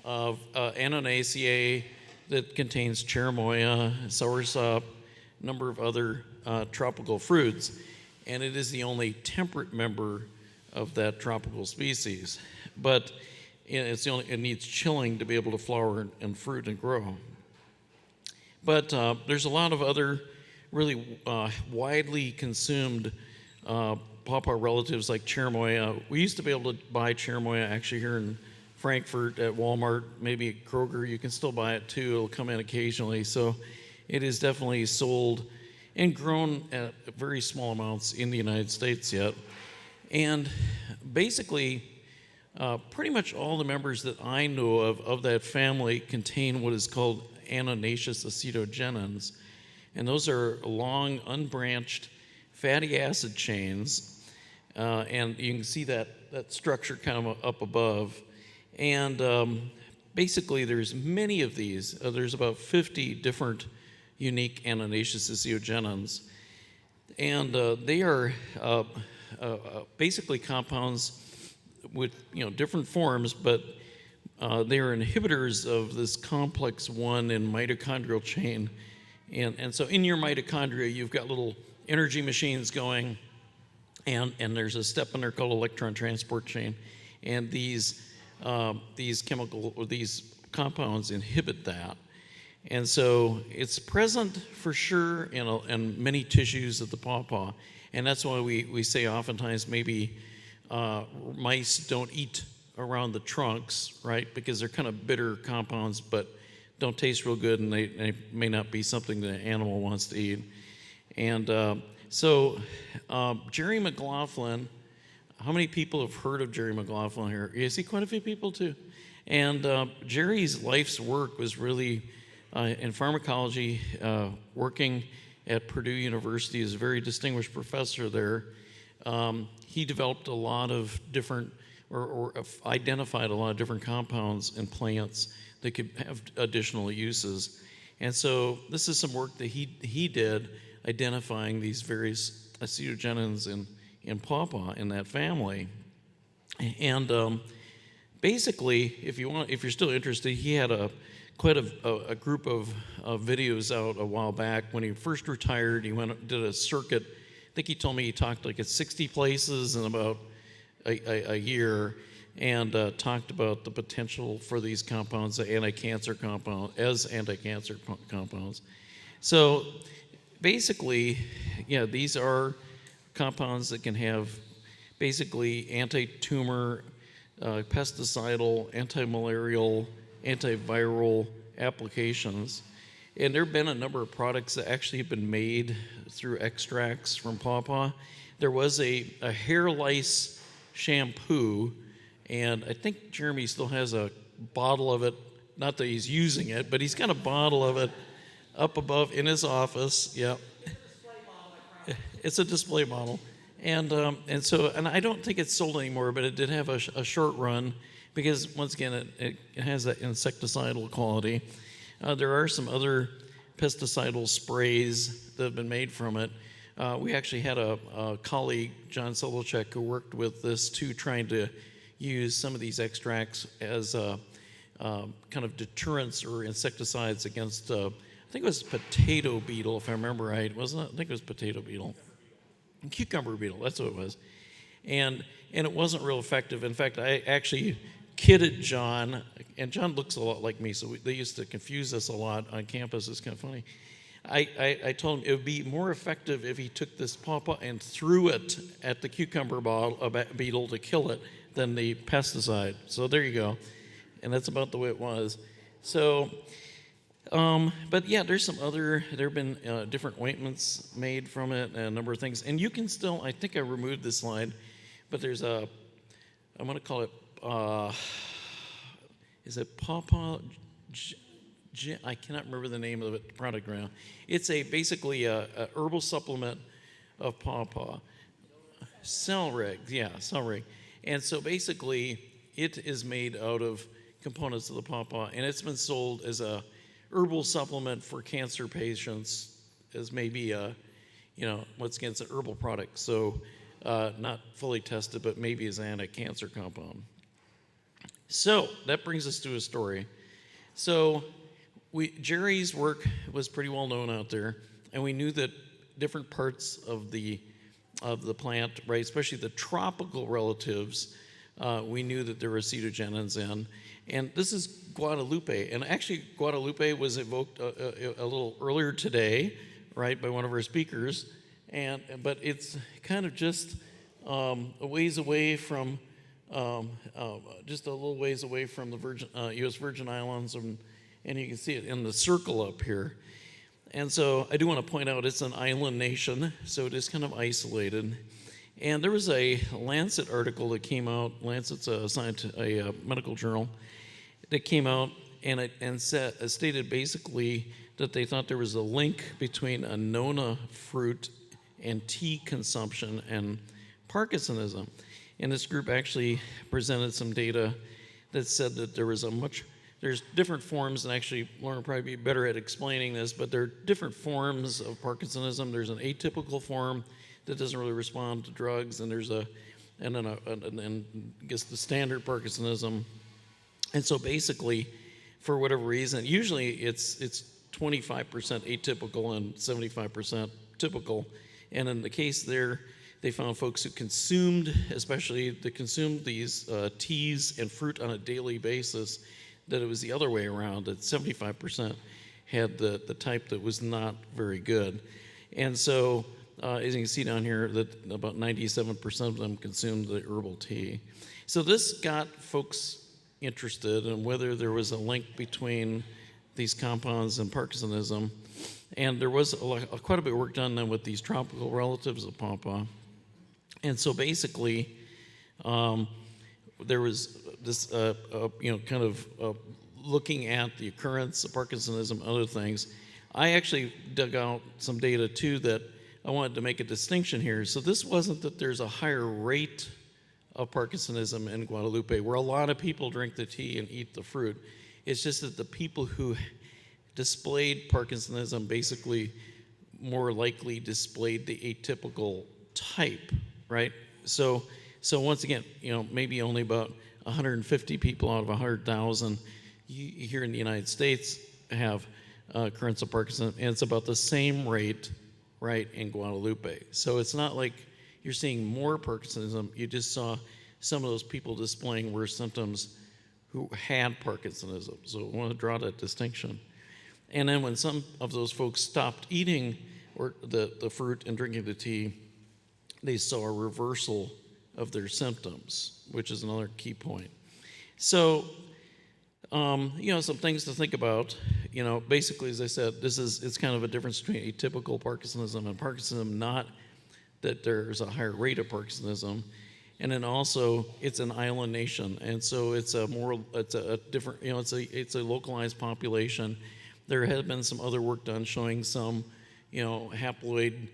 of Annonaceae that contains cherimoya, soursop, a number of other tropical fruits, and it is the only temperate member of that tropical species. But it needs chilling to be able to flower and fruit and grow. But there's a lot of other really widely consumed pawpaw relatives like cherimoya. We used to be able to buy cherimoya actually here in Frankfurt at Walmart, maybe at Kroger. You can still buy it too. It'll come in occasionally. So it is definitely sold and grown at very small amounts in the United States yet. And basically, pretty much all the members that I know of that family contain what is called annonaceous acetogenins. And those are long, unbranched fatty acid chains. And you can see that structure kind of up above. And basically, there's many of these. There's about 50 different unique annonaceous acetogenins. And they are basically compounds with different forms, but they are inhibitors of this complex 1 in mitochondrial chain. And so in your mitochondria, you've got little energy machines going, and there's a step in there called electron transport chain. And these compounds inhibit that. And so it's present for sure in many tissues of the pawpaw. And that's why we say oftentimes maybe mice don't eat around the trunks, right? Because they're kind of bitter compounds, but don't taste real good, and they may not be something the animal wants to eat. And so Jerry McLaughlin, how many people have heard of Jerry McLaughlin here? You see quite a few people too. And Jerry's life's work was really in pharmacology, working at Purdue University as a very distinguished professor there. He developed a lot of different, or identified a lot of different compounds in plants that could have additional uses. And so this is some work that he did identifying these various acetogenins in pawpaw in that family. And basically, if you're still interested, he had quite a group of videos out a while back. When he first retired, he did a circuit. I think he told me he talked like at 60 places in about a year, and talked about the potential for these compounds, the anti-cancer compounds. So basically, these are compounds that can have basically anti-tumor, pesticidal, anti-malarial, antiviral applications. And there have been a number of products that actually have been made through extracts from pawpaw. There was a hair lice shampoo, and I think Jeremy still has a bottle of it. Not that he's using it, but he's got a bottle of it up above in his office. Yep. It's a display model. And I don't think it's sold anymore, but it did have a short run because, once again, it has that insecticidal quality. There are some other pesticidal sprays that have been made from it. We actually had a colleague, John Solocek, who worked with this too, trying to use some of these extracts as kind of deterrents or insecticides against, I think it was potato beetle, if I remember right, wasn't it? I think it was potato beetle. Cucumber beetle, that's what it was. And it wasn't real effective. In fact, I actually kidded John, and John looks a lot like me, so they used to confuse us a lot on campus. It's kind of funny. I told him it would be more effective if he took this pawpaw and threw it at the cucumber beetle to kill it than the pesticide. So there you go. And that's about the way it was. So, but yeah, there have been different ointments made from it and a number of things. And you can still, I think I removed this slide, but there's I'm going to call it, is it Pawpaw? I cannot remember the name of the product right now. It's basically a herbal supplement of pawpaw. Celery, yeah, celery. And so basically, it is made out of components of the pawpaw, and it's been sold as a herbal supplement for cancer patients, as maybe once again, it's an herbal product, so not fully tested, but maybe as an anti-cancer compound. So that brings us to a story. So Jerry's work was pretty well known out there, and we knew that different parts of the plant, right, especially the tropical relatives, we knew that there were acetogenins in. And this is Guadalupe, and actually Guadalupe was evoked a little earlier today, right, by one of our speakers, but it's kind of just a ways away from, just a little ways away from the U.S. Virgin Islands, and you can see it in the circle up here. And so I do want to point out it's an island nation, so it is kind of isolated. And there was a Lancet article that came out. Lancet's a medical journal that came out and stated basically that they thought there was a link between Annona fruit and tea consumption and Parkinsonism. And this group actually presented some data that said that there's different forms, and actually Lauren will probably be better at explaining this, but there are different forms of Parkinsonism. There's an atypical form that doesn't really respond to drugs, and and I guess the standard Parkinsonism. And so basically, for whatever reason, usually it's 25% atypical and 75% typical. And in the case there, they found folks who consumed these teas and fruit on a daily basis, that it was the other way around, that 75% had the type that was not very good. And so, as you can see down here, that about 97% of them consumed the herbal tea. So this got folks interested in whether there was a link between these compounds and Parkinsonism. And there was quite a bit of work done then with these tropical relatives of pawpaw. And so basically, there was this, kind of looking at the occurrence of Parkinsonism, other things. I actually dug out some data too that I wanted to make a distinction here. So this wasn't that there's a higher rate of Parkinsonism in Guadalupe, where a lot of people drink the tea and eat the fruit. It's just that the people who displayed Parkinsonism basically more likely displayed the atypical type, right? So once again, maybe only about 150 people out of 100,000 here in the United States have occurrence of Parkinson, and it's about the same rate, right, in Guadalupe. So it's not like you're seeing more Parkinsonism. You just saw some of those people displaying worse symptoms who had Parkinsonism. So I want to draw that distinction. And then when some of those folks stopped eating the fruit and drinking the tea, they saw a reversal of their symptoms, which is another key point. So, some things to think about. Basically, as I said, it's kind of a difference between atypical Parkinsonism and Parkinsonism, not that there's a higher rate of Parkinsonism. And then also, it's an island nation, and so it's a different, it's a localized population. There had been some other work done showing some, haploid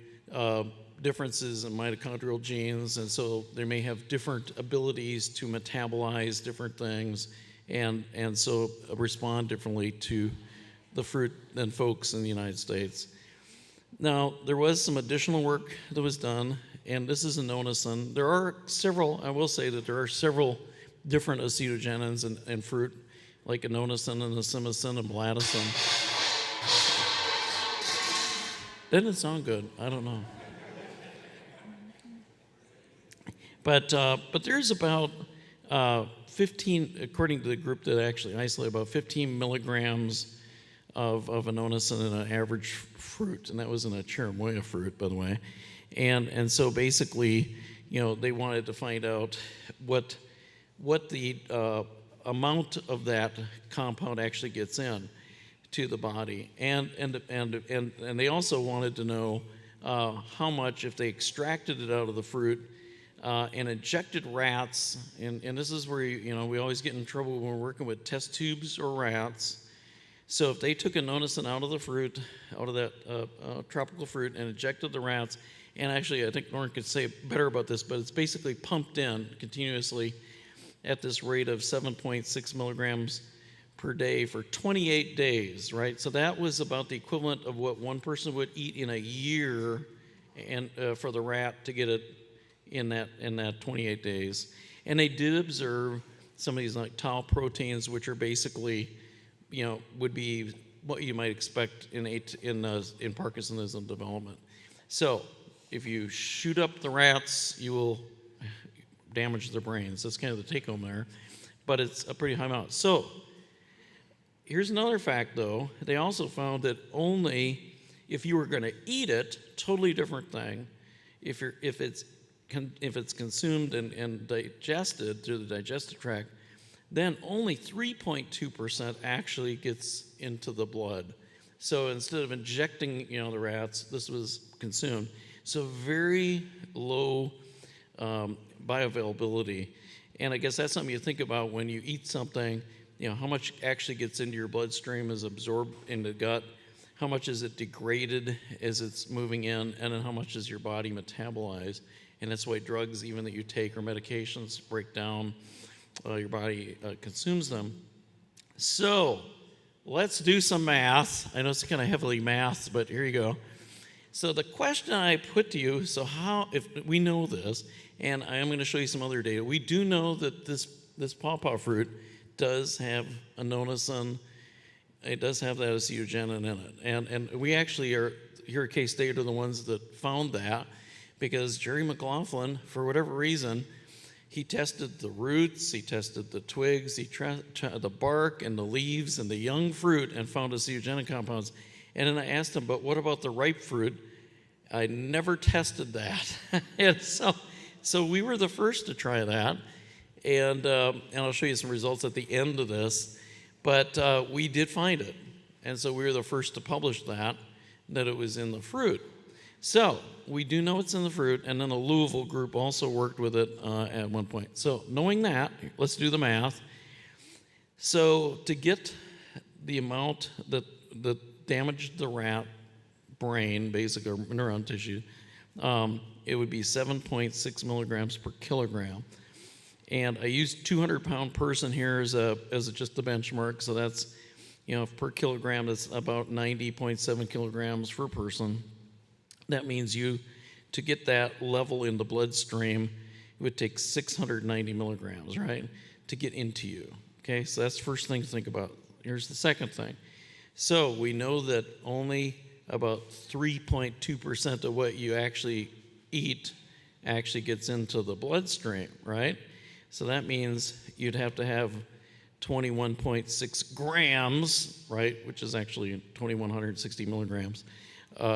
differences in mitochondrial genes, and so they may have different abilities to metabolize different things, and so respond differently to the fruit than folks in the United States. Now, there was some additional work that was done, and this is a nonasin. There are several, I will say that there are several different acetogenins in fruit, like a nonasin and a simicin and bladicin. Doesn't it sound good? I don't know. But there's about 15, according to the group that actually isolated, about 15 milligrams of anonicin in an average fruit, and that was in a cherimoya fruit, by the way. And so basically, they wanted to find out what the amount of that compound actually gets in to the body, and they also wanted to know how much, if they extracted it out of the fruit and injected rats, and this is where we always get in trouble when we're working with test tubes or rats. So if they took a nonasin out of the fruit, out of that tropical fruit, and injected the rats, and actually I think Lauren could say better about this, but it's basically pumped in continuously at this rate of 7.6 milligrams per day for 28 days, right? So that was about the equivalent of what one person would eat in a year, and for the rat to get it in that 28 days. And they did observe some of these like tau proteins, which are basically, would be what you might expect in Parkinsonism development. So if you shoot up the rats, you will damage their brains. That's kind of the take home there, but it's a pretty high amount. So here's another fact, though. They also found that only if you were going to eat it, totally different thing. If it's consumed and digested through the digestive tract, then only 3.2% actually gets into the blood. So instead of injecting, the rats, this was consumed. So very low bioavailability. And I guess that's something you think about when you eat something, how much actually gets into your bloodstream is absorbed in the gut, how much is it degraded as it's moving in, and then how much does your body metabolize. And that's why drugs, even that you take, or medications, break down, your body consumes them. So let's do some math. I know it's kind of heavily math, but here you go. So the question I put to you, so if we know this, and I am going to show you some other data, we do know that this pawpaw fruit does have a nonasin. It does have that acetogenin in it. And we actually are, here at K-State, are the ones that found that, because Jerry McLaughlin, for whatever reason, he tested the roots, he tested the twigs, the bark and the leaves and the young fruit, and found acetogenic compounds. And then I asked him, but what about the ripe fruit? I never tested that. And so we were the first to try that. And I'll show you some results at the end of this. But we did find it. And so we were the first to publish that it was in the fruit. So we do know it's in the fruit, and then a Louisville group also worked with it at one point. So knowing that, let's do the math. So to get the amount that damaged the rat brain, basic or neuron tissue, it would be 7.6 milligrams per kilogram. And I used 200-pound person here as just the benchmark. So that's, per kilogram, that's about 90.7 kilograms per person. That means to get that level in the bloodstream, it would take 690 milligrams, right, to get into you. Okay, so that's the first thing to think about. Here's the second thing. So we know that only about 3.2% of what you actually eat actually gets into the bloodstream, right? So that means you'd have to have 21.6 grams, right, which is actually 2,160 milligrams.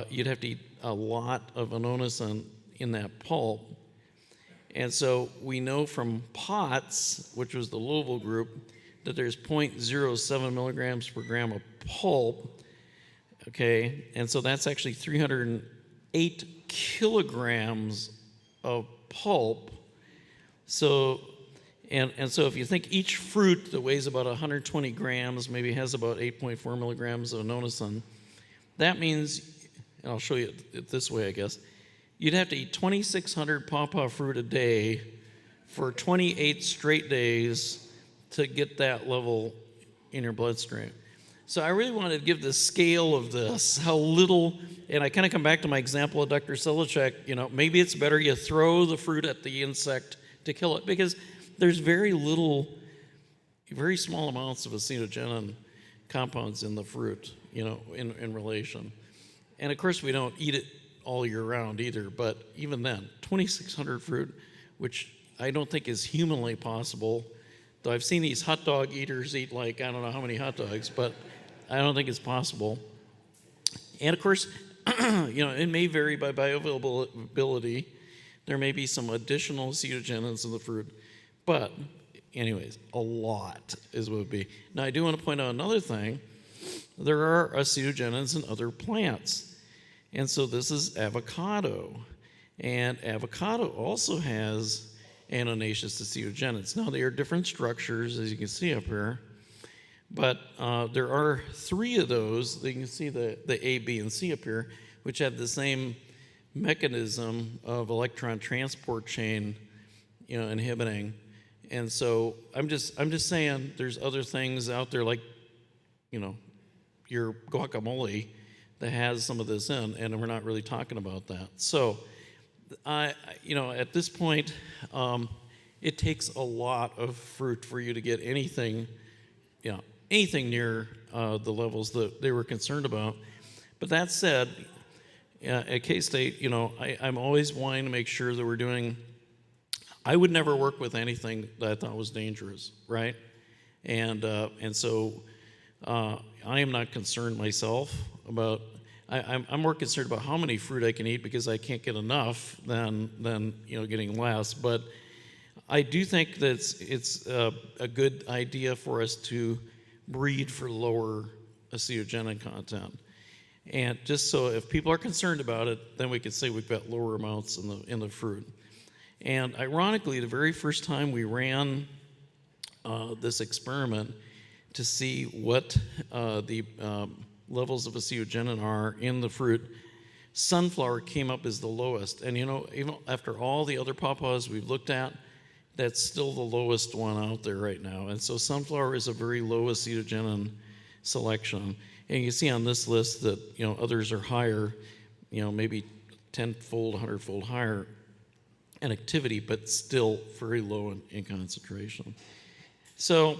You'd have to eat a lot of anonicin in that pulp. And so we know from POTS, which was the Louisville group, that there's 0.07 milligrams per gram of pulp, okay? And so that's actually 308 kilograms of pulp. So, and so if you think each fruit that weighs about 120 grams maybe has about 8.4 milligrams of anonicin, that means, and I'll show you it this way, I guess, you'd have to eat 2,600 pawpaw fruit a day for 28 straight days to get that level in your bloodstream. So I really wanted to give the scale of this, how little, and I kind of come back to my example of Dr. Silichek, maybe it's better you throw the fruit at the insect to kill it, because there's very small amounts of acetogenin compounds in the fruit, in relation. And of course we don't eat it all year round either, but even then, 2,600 fruit, which I don't think is humanly possible, though I've seen these hot dog eaters eat I don't know how many hot dogs, but I don't think it's possible. And of course, it may vary by bioavailability. There may be some additional acetogenins in the fruit, but anyways, a lot is what it would be. Now, I do want to point out another thing. There are acetogenins in other plants. And so this is avocado. And avocado also has annonaceous acetogenins. Now, they are different structures, as you can see up here. But there are 3 of those. You can see the A, B, and C up here, which have the same mechanism of electron transport chain, inhibiting. And so I'm just saying there's other things out there like, your guacamole that has some of this in, and we're not really talking about that. So, at this point, it takes a lot of fruit for you to get anything near the levels that they were concerned about. But that said, at K-State, I'm always wanting to make sure that we're doing. I would never work with anything that I thought was dangerous, right? And so I am not concerned myself about. I'm more concerned about how many fruit I can eat because I can't get enough than getting less. But I do think that it's a good idea for us to breed for lower acetogenin content. And just so if people are concerned about it, then we can say we've got lower amounts in the fruit. And ironically, the very first time we ran this experiment to see what the levels of acetogenin are in the fruit, sunflower came up as the lowest. And even after all the other pawpaws we've looked at, that's still the lowest one out there right now. And so sunflower is a very low acetogenin selection. And you can see on this list that others are higher, maybe 10-fold, 100-fold higher in activity, but still very low in concentration. So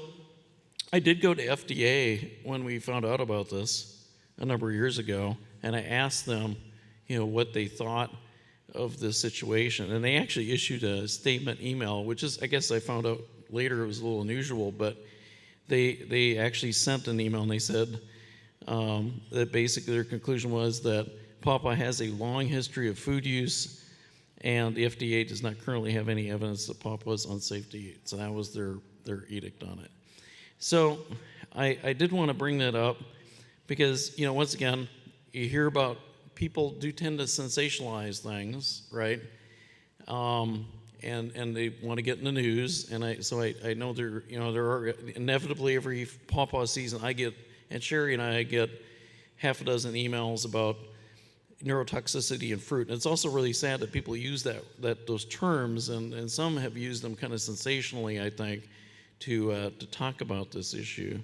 I did go to FDA when we found out about this a number of years ago, and I asked them, what they thought of this situation. And they actually issued a statement email, which is, I guess I found out later it was a little unusual, but they actually sent an email and they said that basically their conclusion was that Pawpaw has a long history of food use, and the FDA does not currently have any evidence that Pawpaw is unsafe to eat. So that was their edict on it. So I did want to bring that up because, once again, you hear about people do tend to sensationalize things, right? And they want to get in the news. And I know there are inevitably every Pawpaw season I get, and Sherry and I get half a dozen emails about neurotoxicity in fruit. And it's also really sad that people use those terms, and some have used them kind of sensationally, I think, to talk about this issue.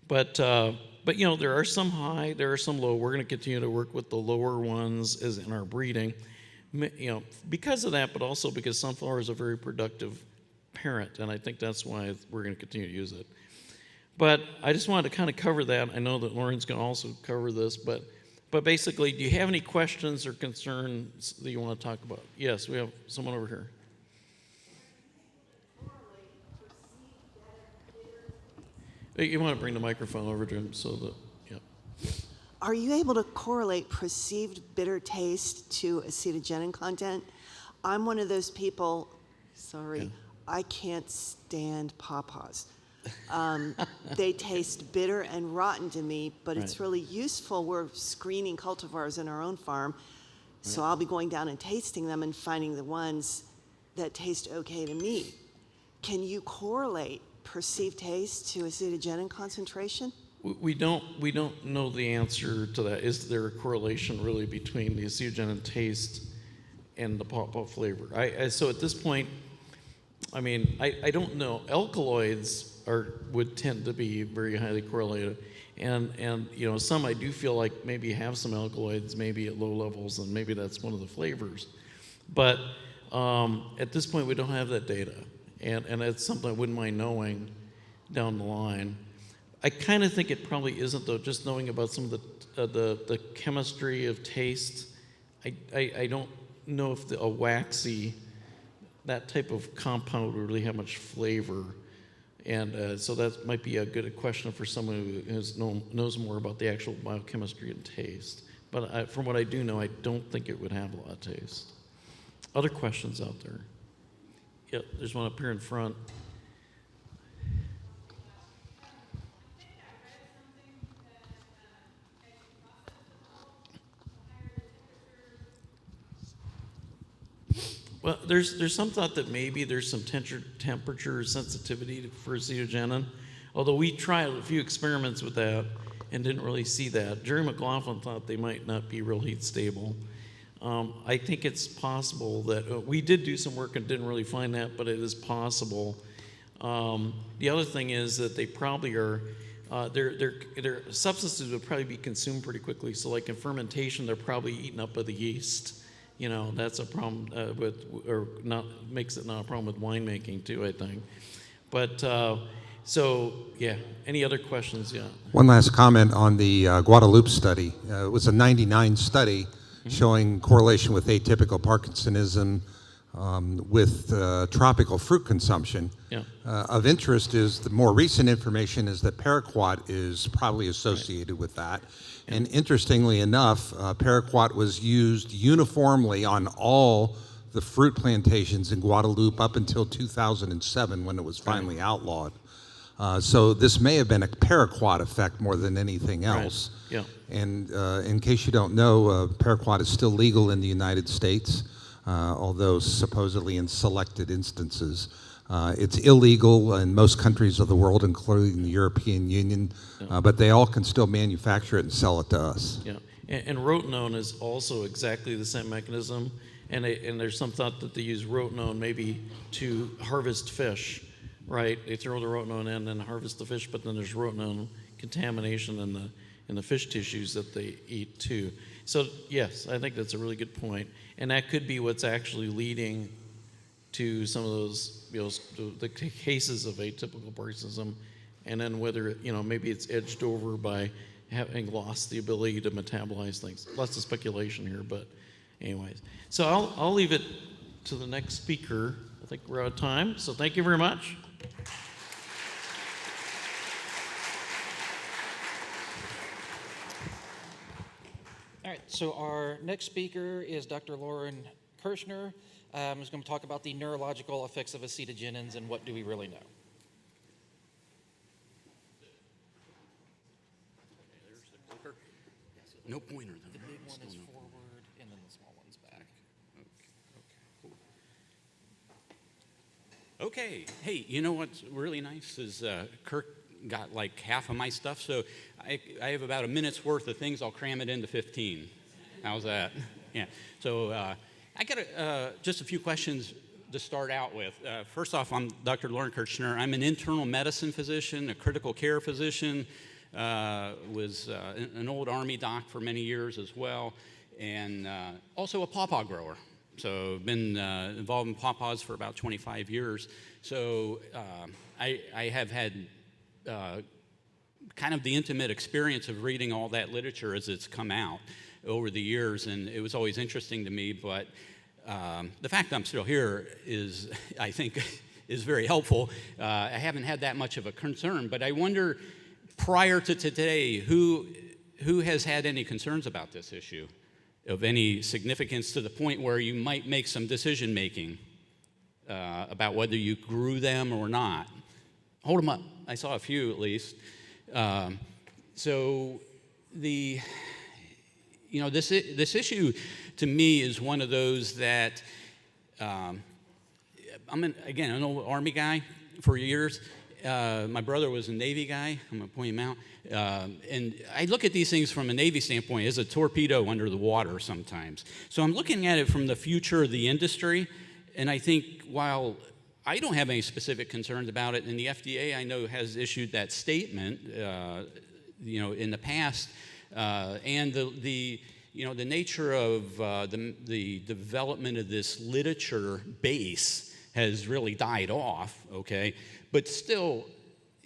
But there are some high, there are some low. We're going to continue to work with the lower ones as in our breeding, because of that, but also because sunflower is a very productive parent, and I think that's why we're going to continue to use it. But I just wanted to kind of cover that. I know that Lauren's going to also cover this, but basically, do you have any questions or concerns that you want to talk about? Yes, we have someone over here. You want to bring the microphone over to him so that, yeah. Are you able to correlate perceived bitter taste to acetogenin content? I'm one of those people, I can't stand pawpaws. They taste bitter and rotten to me, but it's really useful. We're screening cultivars in our own farm, so I'll be going down and tasting them and finding the ones that taste okay to me. Can you correlate perceived taste to acetogenin concentration? We don't know the answer to that. Is there a correlation really between the acetogenin taste and the pawpaw flavor? So at this point, I don't know. Alkaloids would tend to be very highly correlated. And you know, some I do feel like maybe have some alkaloids, maybe at low levels, and maybe that's one of the flavors. But at this point, we don't have that data, and it's something I wouldn't mind knowing down the line. I kind of think it probably isn't, though, just knowing about some of the chemistry of taste. I don't know if a waxy, that type of compound would really have much flavor. And so that might be a good question for someone who knows more about the actual biochemistry and taste. But from what I do know, I don't think it would have a lot of taste. Other questions out there? Yep, there's one up here in front. Well, there's some thought that maybe there's some temperature sensitivity for acetogenin, although we tried a few experiments with that and didn't really see that. Jerry McLaughlin thought they might not be real heat stable. I think it's possible that we did do some work and didn't really find that, but it is possible. The other thing is that they probably are, their substances would probably be consumed pretty quickly. So like in fermentation, they're probably eaten up by the yeast. You know, that's a problem makes it not a problem with winemaking too, I think. But so, yeah, any other questions? Yeah. One last comment on the Guadalupe study. It was a 99 study showing correlation with atypical Parkinsonism with tropical fruit consumption. Yeah. Of interest is the more recent information is that paraquat is probably associated with that. And interestingly enough, paraquat was used uniformly on all the fruit plantations in Guadalupe up until 2007 when it was finally outlawed. So this may have been a paraquat effect more than anything else. Right. Yeah. And in case you don't know, paraquat is still legal in the United States, although supposedly in selected instances. It's illegal in most countries of the world, including the European Union, but they all can still manufacture it and sell it to us. Yeah, and rotenone is also exactly the same mechanism, and there's some thought that they use rotenone maybe to harvest fish, right? They throw the rotenone in and then harvest the fish, but then there's rotenone contamination in the fish tissues that they eat too. So yes, I think that's a really good point, and that could be what's actually leading to some of those, you know, the cases of atypical Parkinsonism, and then whether, you know, maybe it's edged over by having lost the ability to metabolize things. Lots of speculation here, but anyways. So I'll leave it to the next speaker. I think we're out of time, so thank you very much. All right, so our next speaker is Dr. Lauren Kirshner, who's going to talk about the neurological effects of acetogenins and what do we really know. No pointer. The big one is forward, and then the small one's back. Okay. Hey, you know what's really nice is Kirk got like half of my stuff, so I have about a minute's worth of things. I'll cram it into 15. How's that? Yeah. So I got just a few questions to start out with. First off, I'm Dr. Lauren Kirchner. I'm an internal medicine physician, a critical care physician. Was an old Army doc for many years as well, and also a pawpaw grower. So been involved in pawpaws for about 25 years. So I have had kind of the intimate experience of reading all that literature as it's come out over the years, and it was always interesting to me. But the fact that I'm still here is, I think, is very helpful. I haven't had that much of a concern, but I wonder, prior to today, who has had any concerns about this issue of any significance to the point where you might make some decision making about whether you grew them or not? Hold them up. I saw a few at least. So this issue to me is one of those that I'm an old Army guy for years. My brother was a Navy guy. I'm going to point him out. And I look at these things from a Navy standpoint as a torpedo under the water sometimes. So I'm looking at it from the future of the industry. And I think while I don't have any specific concerns about it, and the FDA I know has issued that statement in the past, and the nature of the development of this literature base has really died off, okay? But still,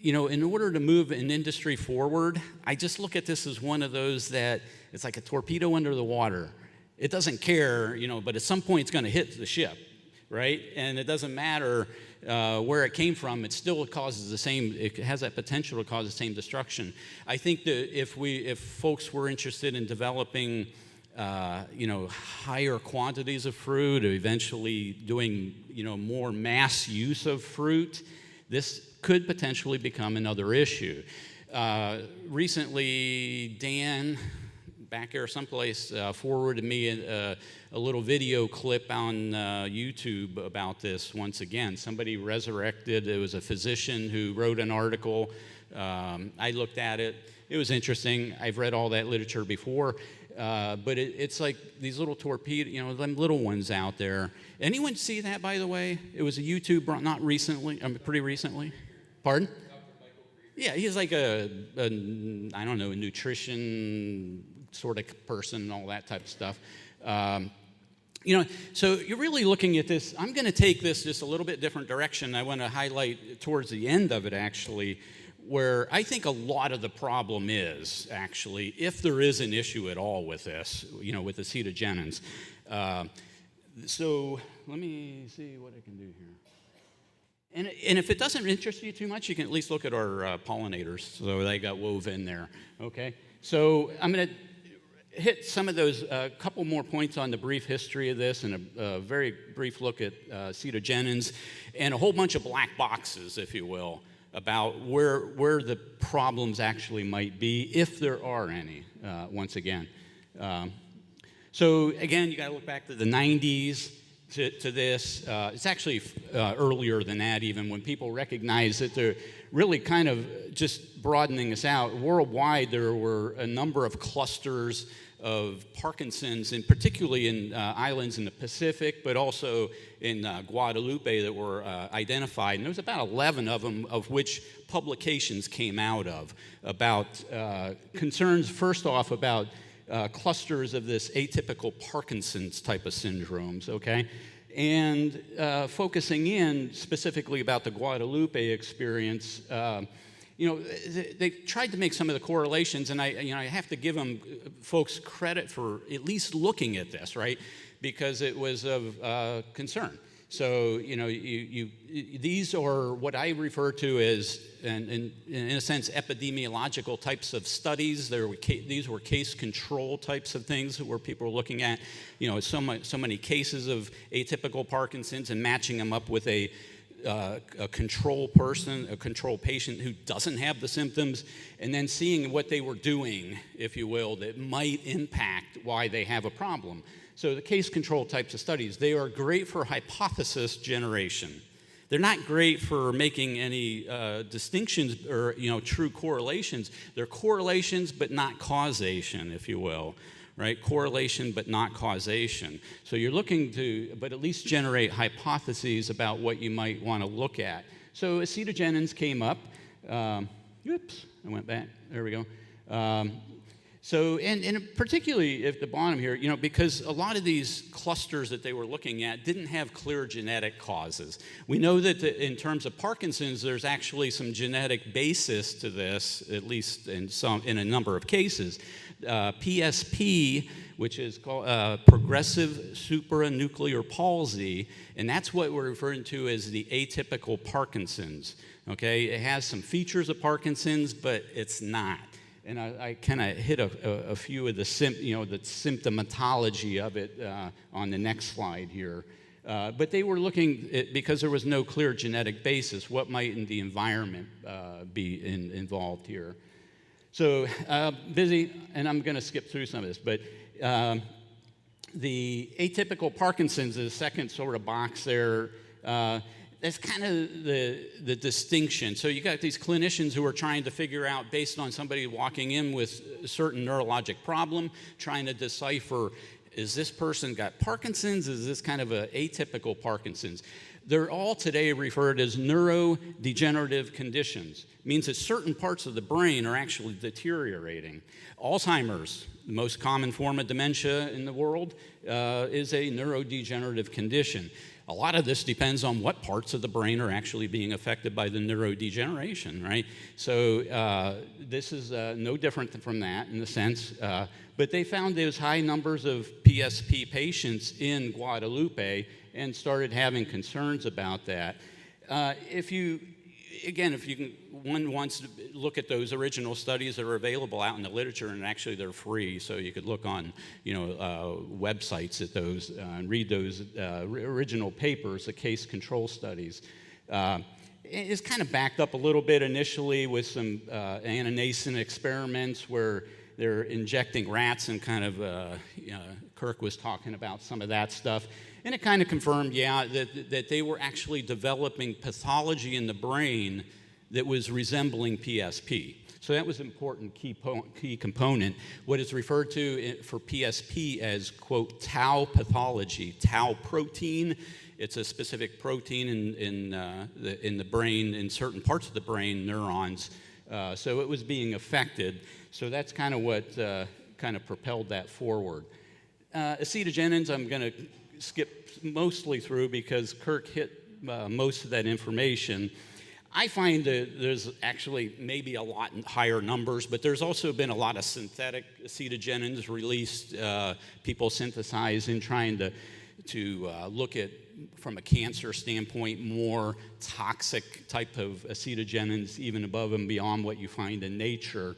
in order to move an industry forward, I just look at this as one of those that it's like a torpedo under the water. It doesn't care, but at some point it's going to hit the ship, right? And it doesn't matter where it came from, it still causes the same, it has that potential to cause the same destruction. I think that if folks were interested in developing higher quantities of fruit, or eventually doing, more mass use of fruit, this could potentially become another issue. Recently, Dan, back here someplace, forwarded me a little video clip on YouTube about this once again. Somebody resurrected, it was a physician who wrote an article. I looked at it. It was interesting. I've read all that literature before. But it's like these little torpedo, them little ones out there. Anyone see that, by the way? It was a YouTube, not recently, pretty recently. Pardon? Yeah, he's like a nutrition sort of person and all that type of stuff. So you're really looking at this. I'm going to take this just a little bit different direction. I want to highlight towards the end of it, actually, where I think a lot of the problem is, actually, if there is an issue at all with this, with acetogenins. So let me see what I can do here. And if it doesn't interest you too much, you can at least look at our pollinators. So they got woven there, okay? So I'm going to hit some of those, couple more points on the brief history of this, and a very brief look at acetogenins, and a whole bunch of black boxes, if you will, about where the problems actually might be, if there are any, once again. So again, you got to look back to the 90s to this. It's actually earlier than that, even, when people recognize that they're really kind of just broadening this out. Worldwide, there were a number of clusters of Parkinson's, and particularly in islands in the Pacific, but also in Guadalupe, that were identified. And there was about 11 of them, of which publications came out of, about concerns, first off, about clusters of this atypical Parkinson's type of syndromes, okay? And focusing in specifically about the Guadalupe experience, they tried to make some of the correlations, and I have to give them folks credit for at least looking at this, right? Because it was of concern. So, these are what I refer to as, in a sense, epidemiological types of studies. These were case control types of things where people were looking at, so many cases of atypical Parkinson's and matching them up with a control person, a control patient who doesn't have the symptoms, and then seeing what they were doing, if you will, that might impact why they have a problem. So the case control types of studies, they are great for hypothesis generation. They're not great for making any distinctions or true correlations. They're correlations but not causation, if you will. Right? Correlation, but not causation. So you're looking to, but at least generate hypotheses about what you might want to look at. So acetogenins came up. Oops, I went back. There we go. So, and particularly at the bottom here, because a lot of these clusters that they were looking at didn't have clear genetic causes. We know that in terms of Parkinson's, there's actually some genetic basis to this, at least in a number of cases. PSP, which is called progressive supranuclear palsy, and that's what we're referring to as the atypical Parkinson's. Okay, it has some features of Parkinson's, but it's not. And I kind of hit a few of the the symptomatology of it on the next slide here. But they were looking at, because there was no clear genetic basis, what might in the environment be involved here. So busy, and I'm going to skip through some of this, but the atypical Parkinson's is the second sort of box there. That's kind of the distinction. So you got these clinicians who are trying to figure out, based on somebody walking in with a certain neurologic problem, trying to decipher, is this person got Parkinson's? Is this kind of an atypical Parkinson's? They're all today referred as neurodegenerative conditions. It means that certain parts of the brain are actually deteriorating. Alzheimer's, the most common form of dementia in the world, is a neurodegenerative condition. A lot of this depends on what parts of the brain are actually being affected by the neurodegeneration, right? So this is no different from that in the sense, but they found those high numbers of PSP patients in Guadalupe and started having concerns about that. If one wants to look at those original studies that are available out in the literature, and actually they're free, so you could look on, websites at those and read those original papers, the case control studies. It's kind of backed up a little bit initially with some ananascent experiments where they're injecting rats and kind of, Kirk was talking about some of that stuff. And it kind of confirmed, that they were actually developing pathology in the brain that was resembling PSP. So that was an important key component. What is referred to for PSP as, quote, tau pathology, tau protein. It's a specific protein in the brain, in certain parts of the brain, neurons. So it was being affected. So that's kind of what kind of propelled that forward. Acetogenins, I'm going to skip mostly through because Kirk hit most of that information. I find that there's actually maybe a lot higher numbers, but there's also been a lot of synthetic acetogenins released, people synthesizing, trying to look at, from a cancer standpoint, more toxic type of acetogenins, even above and beyond what you find in nature.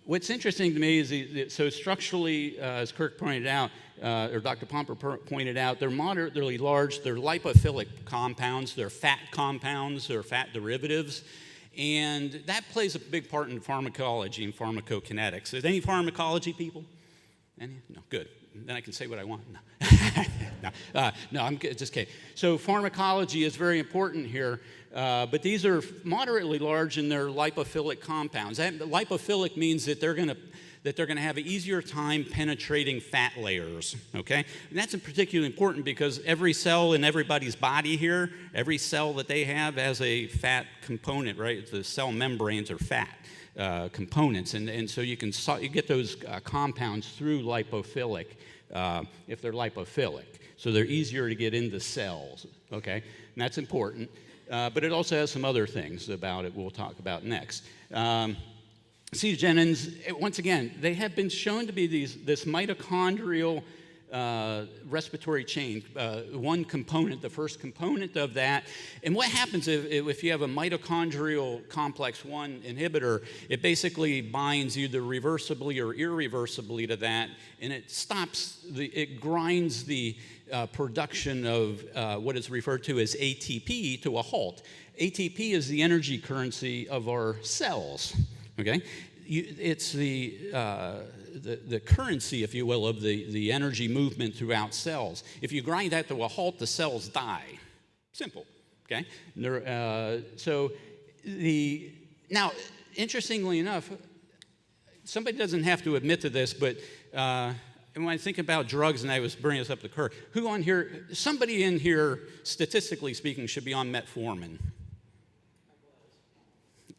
What's interesting to me is, so structurally, as Kirk pointed out, or Dr. Pomper pointed out, they're moderately large, they're lipophilic compounds, they're fat compounds, they're fat derivatives, and that plays a big part in pharmacology and pharmacokinetics. Is there any pharmacology people? Any? No, good. Then I can say what I want. No, I'm just kidding. So pharmacology is very important here, but these are moderately large in their lipophilic compounds. That lipophilic means that they're going to have an easier time penetrating fat layers, okay? And that's particularly important because every cell in everybody's body here, every cell that they have has a fat component, right? The cell membranes are fat components, and so you get those compounds through lipophilic if they're lipophilic. So they're easier to get into cells, okay? And that's important. But it also has some other things about it we'll talk about next. Acetogenins, once again, they have been shown to be this mitochondrial respiratory chain, one component, the first component of that. And what happens if you have a mitochondrial complex 1 inhibitor, it basically binds either reversibly or irreversibly to that, and it grinds the production of what is referred to as ATP to a halt. ATP is the energy currency of our cells, okay? It's the currency, if you will, of the energy movement throughout cells. If you grind that to a halt, the cells die. Simple, okay? Now, interestingly enough, somebody doesn't have to admit to this, but when I think about drugs, and I was bringing this up to Kirk, who on here, somebody in here, statistically speaking, should be on metformin?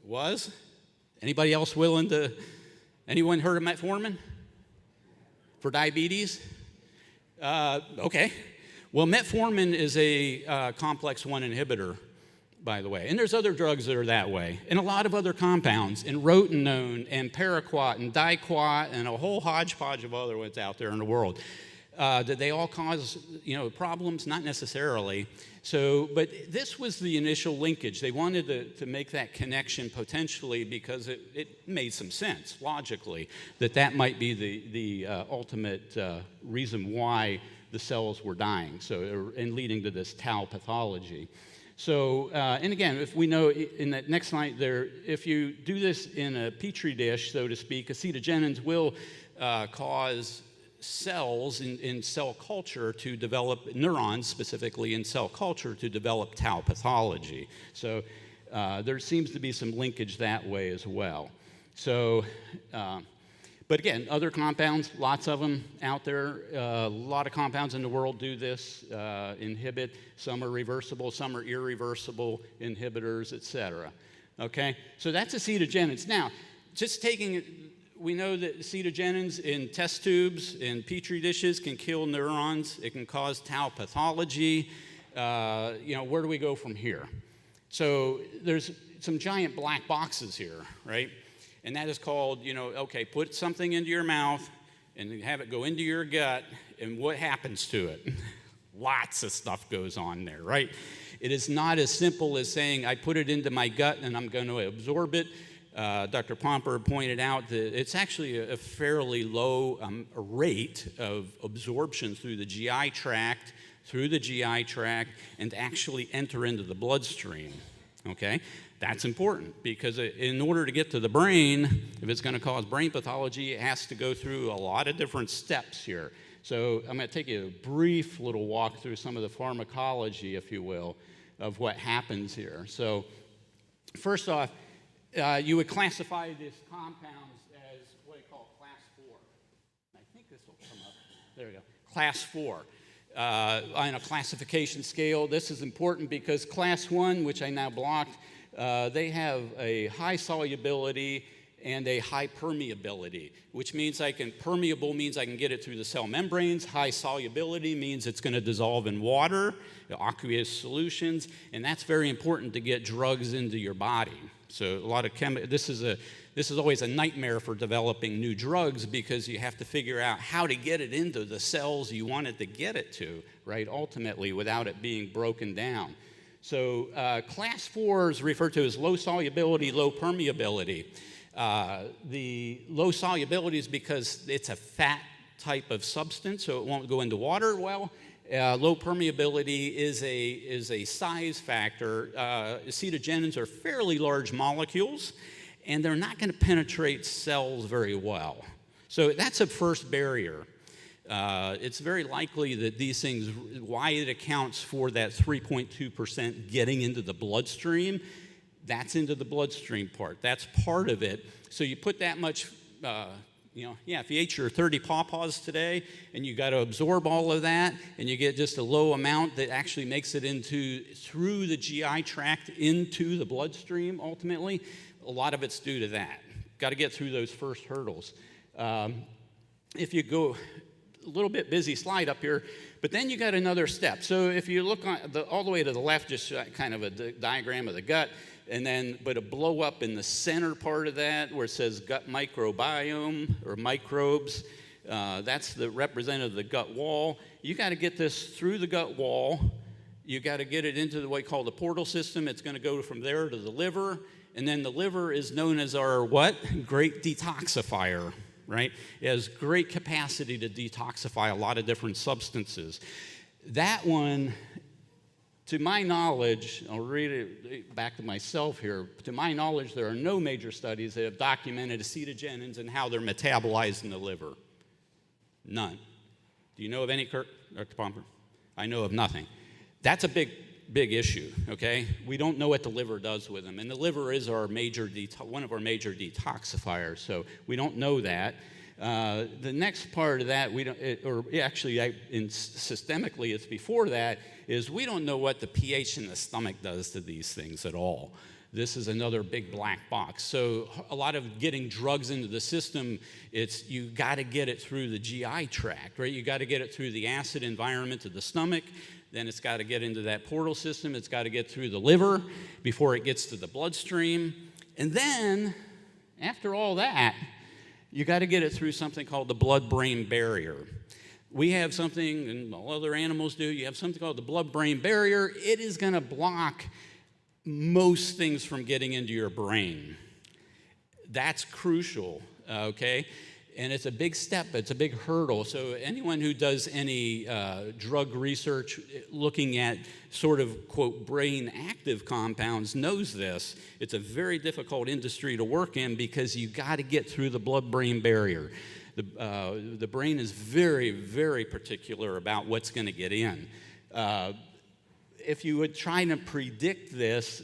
Was? Anybody else willing to, anyone heard of metformin? For diabetes? Okay. Well, metformin is a complex 1 inhibitor, by the way. And there's other drugs that are that way. And a lot of other compounds, and rotenone, and paraquat, and diquat, and a whole hodgepodge of other ones out there in the world. Did they all cause, problems? Not necessarily. So, but this was the initial linkage. They wanted to make that connection potentially because it made some sense logically that might be the ultimate reason why the cells were dying. So, and leading to this tau pathology. So, and again, if we know in that next slide there, if you do this in a petri dish, so to speak, acetogenins will cause cells in cell culture to develop, neurons specifically in cell culture to develop tau pathology. So there seems to be some linkage that way as well. So, But again, other compounds, lots of them out there. A lot of compounds in the world do this, inhibit. Some are reversible, some are irreversible inhibitors, et cetera. Okay, so that's acetogenins. Now, just taking, we know that acetogenins in test tubes, in petri dishes, can kill neurons. It can cause tau pathology. Where do we go from here? So there's some giant black boxes here, right? And that is called, okay, put something into your mouth and have it go into your gut, and what happens to it? Lots of stuff goes on there, right? It is not as simple as saying, I put it into my gut and I'm going to absorb it. Dr. Pomper pointed out that it's actually a fairly low rate of absorption through the GI tract, and actually enter into the bloodstream, okay? That's important because in order to get to the brain, if it's going to cause brain pathology, it has to go through a lot of different steps here. So I'm going to take you a brief little walk through some of the pharmacology, if you will, of what happens here. So first off, you would classify these compounds as what they call class 4. I think this will come up. There we go. Class 4. On a classification scale, this is important because class 1, which I now blocked, they have a high solubility and a high permeability, which means permeable means I can get it through the cell membranes. High solubility means it's going to dissolve in water, aqueous solutions, and that's very important to get drugs into your body. So a lot of this is always a nightmare for developing new drugs because you have to figure out how to get it into the cells you want it to get it to, right, ultimately, without it being broken down. So class 4 is referred to as low solubility, low permeability. The low solubility is because it's a fat type of substance, so it won't go into water well. Low permeability is a size factor. Acetogenins are fairly large molecules, and they're not going to penetrate cells very well. So that's a first barrier. It's very likely that these things, why it accounts for that 3.2% getting into the bloodstream, that's into the bloodstream part. That's part of it. So you put that much, if you ate your 30 pawpaws today and you got to absorb all of that and you get just a low amount that actually makes it through the GI tract into the bloodstream ultimately, a lot of it's due to that. Got to get through those first hurdles. If you go a little bit busy slide up here, but then you got another step. So if you look all the way to the left, just kind of a diagram of the gut, but a blow up in the center part of that where it says gut microbiome or microbes, that's the representative of the gut wall. You got to get this through the gut wall. You got to get it into what we call the portal system. It's going to go from there to the liver, and then the liver is known as our what? Great detoxifier. Right? It has great capacity to detoxify a lot of different substances. That one, to my knowledge, I'll read it back to myself here. To my knowledge, there are no major studies that have documented acetogenins and how they're metabolized in the liver. None. Do you know of any, Dr. Pomper? I know of nothing. That's a big issue, okay? We don't know what the liver does with them, and the liver is our one of our major detoxifiers, so we don't know that. The next part of that, systemically it's before that, is we don't know what the pH in the stomach does to these things at all. This is another big black box. So a lot of getting drugs into the system, you got to get it through the GI tract, right? You got to get it through the acid environment of the stomach. Then it's got to get into that portal system. It's got to get through the liver before it gets to the bloodstream. And then, after all that, you got to get it through something called the blood-brain barrier. We have something, and all other animals do, you have something called the blood-brain barrier. It is going to block most things from getting into your brain. That's crucial, okay? And it's a big step, it's a big hurdle. So anyone who does any drug research looking at sort of, quote, brain active compounds knows this. It's a very difficult industry to work in because you got to get through the blood-brain barrier. The brain is very, very particular about what's going to get in. If you would try to predict this,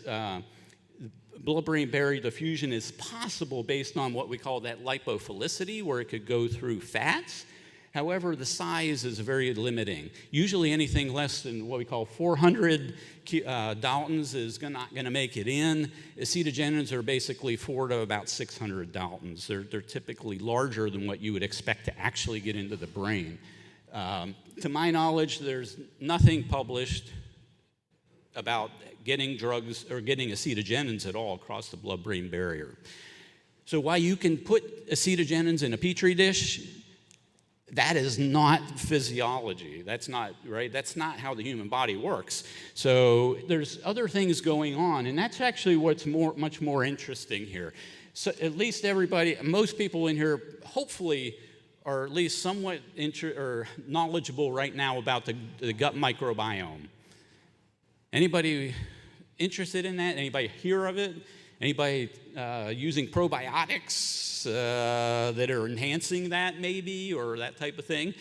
blood-brain barrier diffusion is possible based on what we call that lipophilicity, where it could go through fats. However, the size is very limiting. Usually anything less than what we call 400 Daltons is not going to make it in. Acetogenins are basically 4 to about 600 Daltons. They're typically larger than what you would expect to actually get into the brain. To my knowledge, there's nothing published about getting drugs or getting acetogenins at all across the blood-brain barrier. So while you can put acetogenins in a petri dish, that is not physiology. That's not, right? That's not how the human body works. So there's other things going on, and that's actually what's much more interesting here. So at least everybody, most people in here, hopefully, are at least somewhat knowledgeable right now about the gut microbiome. Anybody interested in that? Anybody hear of it? Anybody using probiotics that are enhancing that maybe, or that type of thing?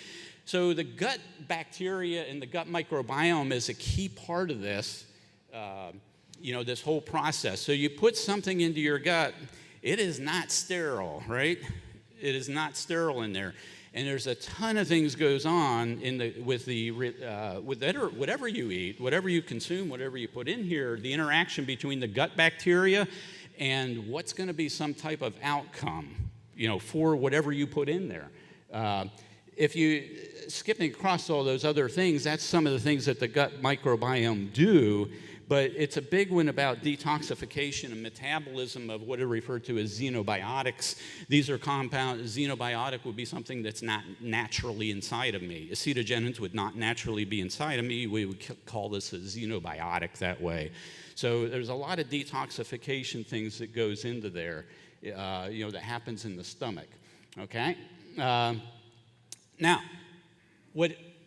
So the gut bacteria and the gut microbiome is a key part of this, this whole process. So you put something into your gut, it is not sterile, right? It is not sterile in there. And there's a ton of things goes on with whatever you eat, whatever you consume, whatever you put in here, the interaction between the gut bacteria and what's going to be some type of outcome, for whatever you put in there. If you skipping across all those other things, that's some of the things that the gut microbiome do. But it's a big one about detoxification and metabolism of what are referred to as xenobiotics. These are compounds. Xenobiotic would be something that's not naturally inside of me. Acetogenins would not naturally be inside of me. We would call this a xenobiotic that way. So there's a lot of detoxification things that goes into there, that happens in the stomach, okay? Now,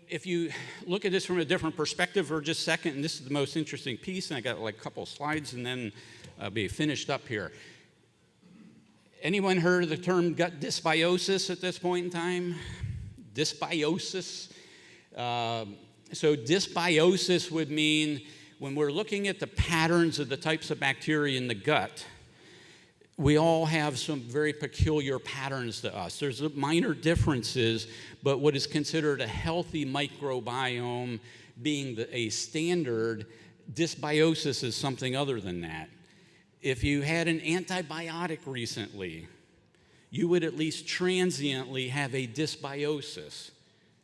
if you look at this from a different perspective for just a second, and this is the most interesting piece, and I got like a couple of slides and then I'll be finished up here. Anyone heard of the term gut dysbiosis at this point in time? Dysbiosis. So dysbiosis would mean when we're looking at the patterns of the types of bacteria in the gut, we all have some very peculiar patterns to us. There's minor differences, but what is considered a healthy microbiome being a standard, dysbiosis is something other than that. If you had an antibiotic recently, you would at least transiently have a dysbiosis.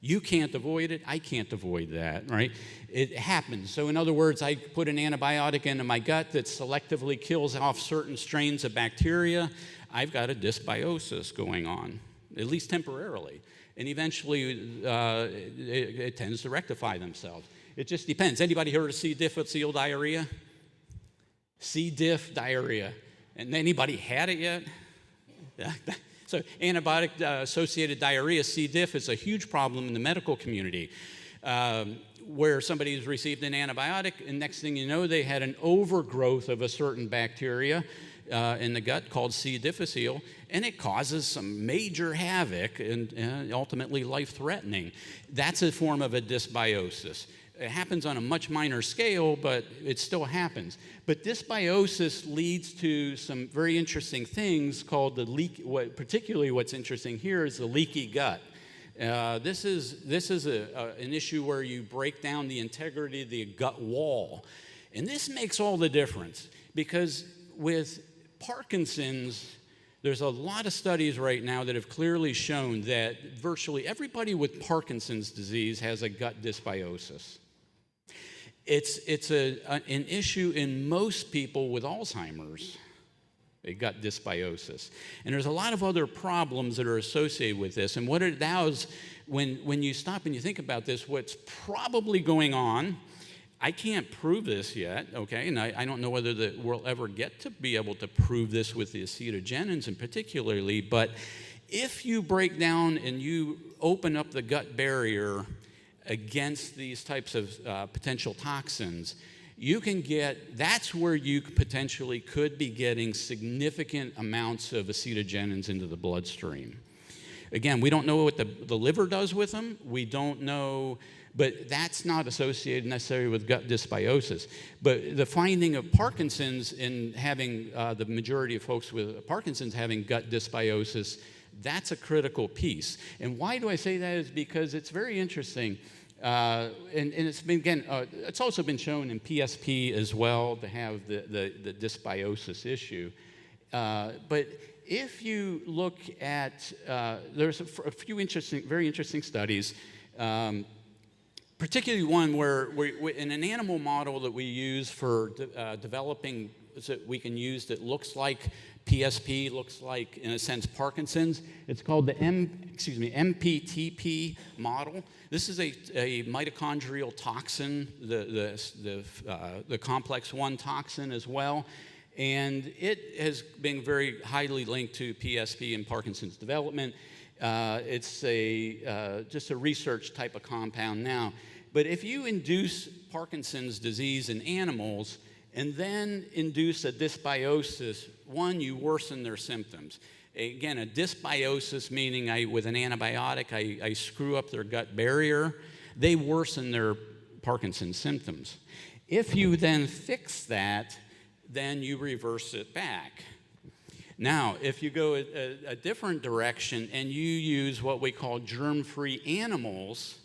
You can't avoid it. I can't avoid that, right? It happens. So in other words, I put an antibiotic into my gut that selectively kills off certain strains of bacteria. I've got a dysbiosis going on, at least temporarily. And eventually, it tends to rectify themselves. It just depends. Anybody heard of C. difficile diarrhea? C. diff diarrhea. And anybody had it yet? So antibiotic-associated diarrhea, C. diff, is a huge problem in the medical community, where somebody's received an antibiotic, and next thing you know, they had an overgrowth of a certain bacteria in the gut called C. difficile, and it causes some major havoc and ultimately life-threatening. That's a form of a dysbiosis. It happens on a much minor scale, but it still happens. But dysbiosis leads to some very interesting things called the leak. Particularly what's interesting here is the leaky gut. This is an issue where you break down the integrity of the gut wall. And this makes all the difference, because with Parkinson's, there's a lot of studies right now that have clearly shown that virtually everybody with Parkinson's disease has a gut dysbiosis. It's an issue in most people with Alzheimer's, a gut dysbiosis. And there's a lot of other problems that are associated with this. And what it does, when you stop and you think about this, what's probably going on, I can't prove this yet, okay? And I don't know whether we'll ever get to be able to prove this with the acetogenins in particularly, but if you break down and you open up the gut barrier against these types of potential toxins, that's where you potentially could be getting significant amounts of acetogenins into the bloodstream. Again, we don't know what the liver does with them. We don't know, but that's not associated necessarily with gut dysbiosis. But the finding of Parkinson's in having the majority of folks with Parkinson's having gut dysbiosis, that's a critical piece. And why do I say that is because it's very interesting. And it's been, again, it's also been shown in PSP as well to have the dysbiosis issue. But if you look at, there's a few very interesting studies, particularly one where in an animal model that we use for developing, that we can use that looks like PSP, looks like, in a sense, Parkinson's. It's called the MPTP model. This is a mitochondrial toxin, the complex 1 toxin as well. And it has been very highly linked to PSP and Parkinson's development. It's just a research type of compound now. But if you induce Parkinson's disease in animals and then induce a dysbiosis, one, you worsen their symptoms. Again, a dysbiosis meaning with an antibiotic, I screw up their gut barrier. They worsen their Parkinson's symptoms. If you then fix that, then you reverse it back. Now, if you go a different direction and you use what we call germ-free animals,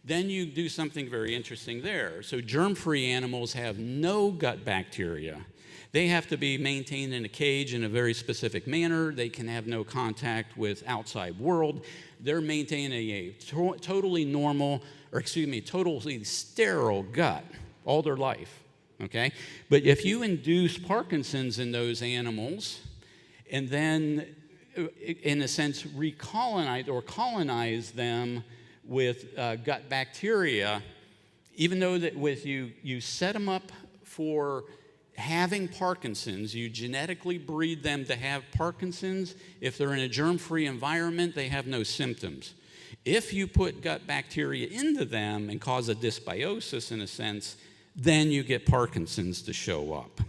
then you do something very interesting there. So germ-free animals have no gut bacteria. They have to be maintained in a cage in a very specific manner. They can have no contact with outside world. They're maintaining a totally sterile gut all their life, okay? But if you induce Parkinson's in those animals and then, in a sense, recolonize or colonize them with gut bacteria, even though that you set them up for having Parkinson's, you genetically breed them to have Parkinson's. If they're in a germ-free environment, they have no symptoms. If you put gut bacteria into them and cause a dysbiosis, in a sense, then you get Parkinson's to show up,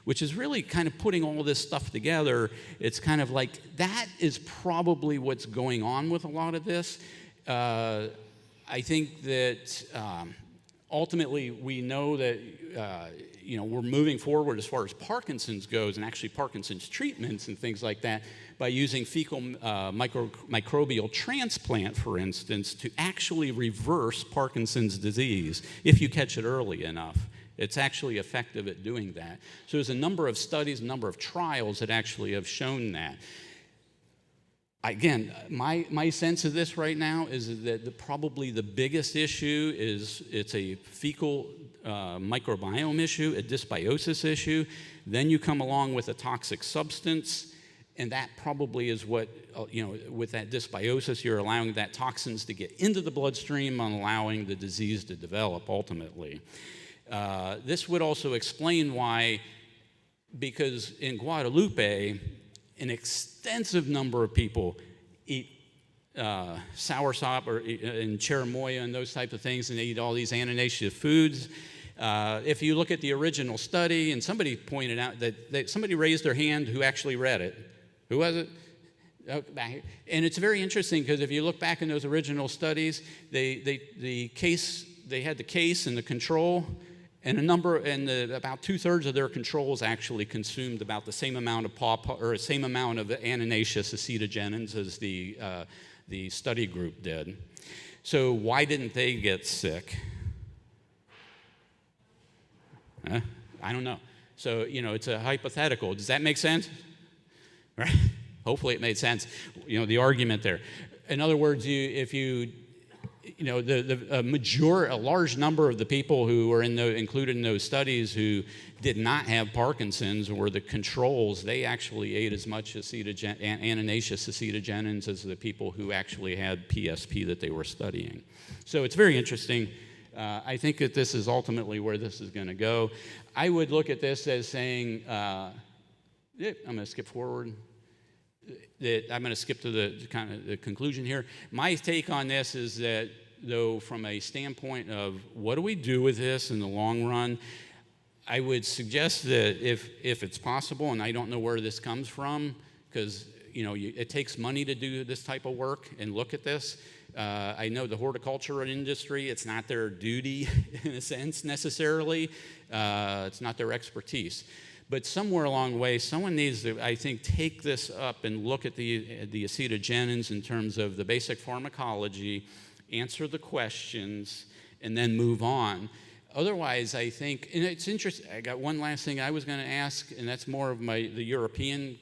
which is really kind of putting all this stuff together. It's kind of like that is probably what's going on with a lot of this. I think that ultimately we know that we're moving forward as far as Parkinson's goes, and actually Parkinson's treatments and things like that, by using fecal microbial transplant, for instance, to actually reverse Parkinson's disease if you catch it early enough. It's actually effective at doing that. So there's a number of studies, a number of trials that actually have shown that. Again, my sense of this right now is that probably the biggest issue is it's a fecal microbiome issue, a dysbiosis issue. Then you come along with a toxic substance, and that probably is what, with that dysbiosis, you're allowing that toxins to get into the bloodstream and allowing the disease to develop ultimately. This would also explain why, because in Guadalupe, an extensive number of people eat soursop and cherimoya and those type of things, and they eat all these ananaceous foods. If you look at the original study, and somebody pointed out that somebody raised their hand who actually read it. Who was it? Oh, back here. And it's very interesting because if you look back in those original studies, they had the case and the control. And about 2/3 of their controls actually consumed about the same amount of pawpaw, or the same amount of ananaceous acetogenins as the study group did. So why didn't they get sick? I don't know. So it's a hypothetical. Does that make sense? Right? Hopefully it made sense. The argument there. In other words, a large number of the people who were included in those studies who did not have Parkinson's were the controls. They actually ate as much ananaceous acetogenins as the people who actually had PSP that they were studying. So it's very interesting. I think that this is ultimately where this is going to go. I would look at this as saying, I'm going to skip forward. I'm going to skip to the conclusion here. My take on this is that, though, from a standpoint of what do we do with this in the long run, I would suggest that if it's possible, and I don't know where this comes from, because it takes money to do this type of work and look at this. I know the horticulture industry, it's not their duty in a sense necessarily. It's not their expertise. But somewhere along the way, someone needs to, I think, take this up and look at the acetogenins in terms of the basic pharmacology, answer the questions, and then move on. Otherwise, I think, and it's interesting, I got one last thing I was going to ask, and that's more of the European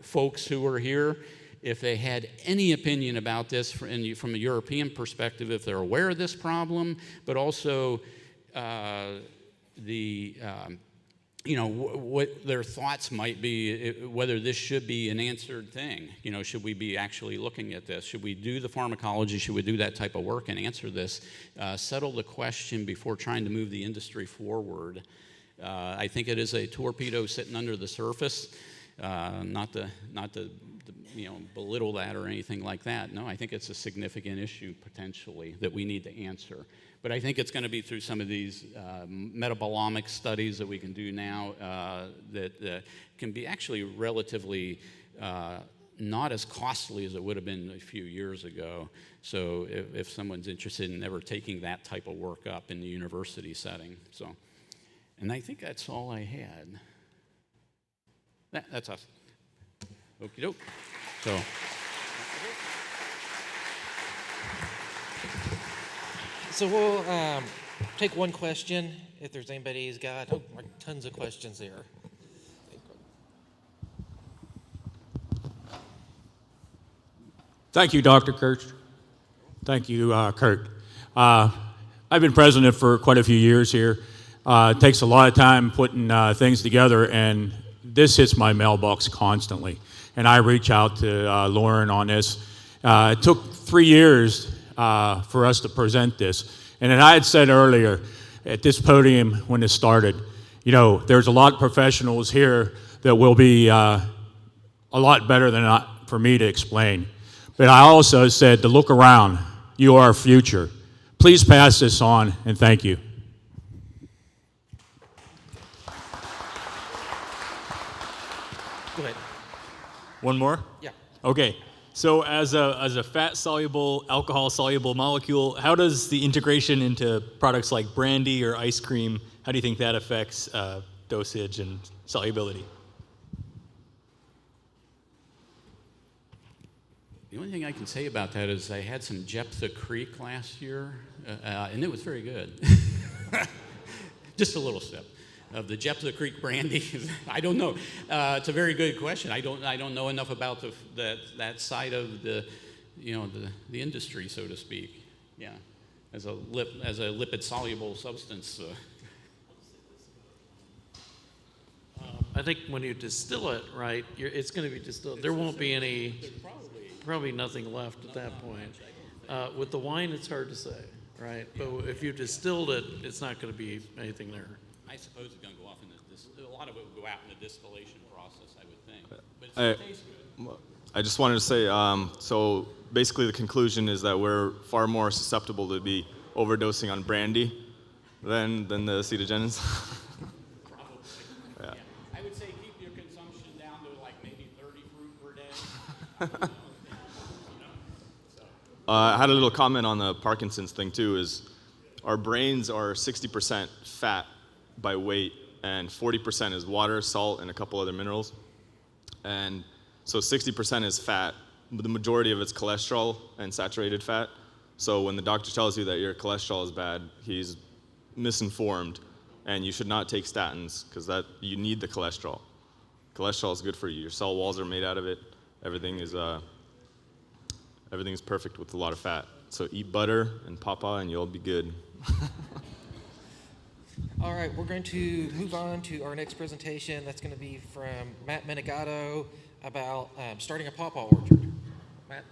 folks who are here, if they had any opinion about this from a European perspective, if they're aware of this problem, but also what their thoughts might be, whether this should be an answered thing. Should we be actually looking at this? Should we do the pharmacology? Should we do that type of work and answer this? Settle the question before trying to move the industry forward. I think it is a torpedo sitting under the surface. Not to belittle that or anything like that. No, I think it's a significant issue potentially that we need to answer. But I think it's going to be through some of these metabolomic studies that we can do now that can be actually relatively not as costly as it would have been a few years ago. So if someone's interested in ever taking that type of work up in the university setting. And I think that's all I had. That's us. Okie doke. So we'll take one question if there's anybody who's got tons of questions there. Thank you, Dr. Kurt. Thank you, Kurt. I've been president for quite a few years here. It takes a lot of time putting things together, and this hits my mailbox constantly. And I reach out to Lauren on this. It took 3 years for us to present this. And then I had said earlier at this podium when it started, there's a lot of professionals here that will be a lot better than for me to explain. But I also said to look around. You are our future. Please pass this on, and thank you. Go ahead. One more? Yeah. Okay. So as a fat-soluble, alcohol-soluble molecule, how does the integration into products like brandy or ice cream, how do you think that affects dosage and solubility? The only thing I can say about that is I had some Jephthah Creek last year, and it was very good. Just a little sip of the Jephthah Creek brandy. I don't know. It's a very good question. I don't know enough about that side of the industry, so to speak. Yeah, as a lipid soluble substance. I think when you distill it, right, it's going to be distilled. There won't be probably nothing left at that point. With the wine, it's hard to say, right? But if you distilled it, it's not going to be anything there. I suppose it's going to go off in a lot of it will go out in the distillation process, I would think. But it tastes good. I just wanted to say, so basically the conclusion is that we're far more susceptible to be overdosing on brandy than the acetogenins. Probably. Yeah. I would say keep your consumption down to like maybe 30 fruit per day. I had a little comment on the Parkinson's thing too, is our brains are 60% fat by weight and 40% is water, salt, and a couple other minerals. And so 60% is fat, but the majority of it's cholesterol and saturated fat. So when the doctor tells you that your cholesterol is bad, he's misinformed, and you should not take statins because you need the cholesterol. Cholesterol is good for you. Your cell walls are made out of it. Everything's perfect with a lot of fat. So eat butter and Pawpaw and you'll be good. All right, we're going to move on to our next presentation. That's going to be from Matt Menegado about starting a Pawpaw orchard. Matt?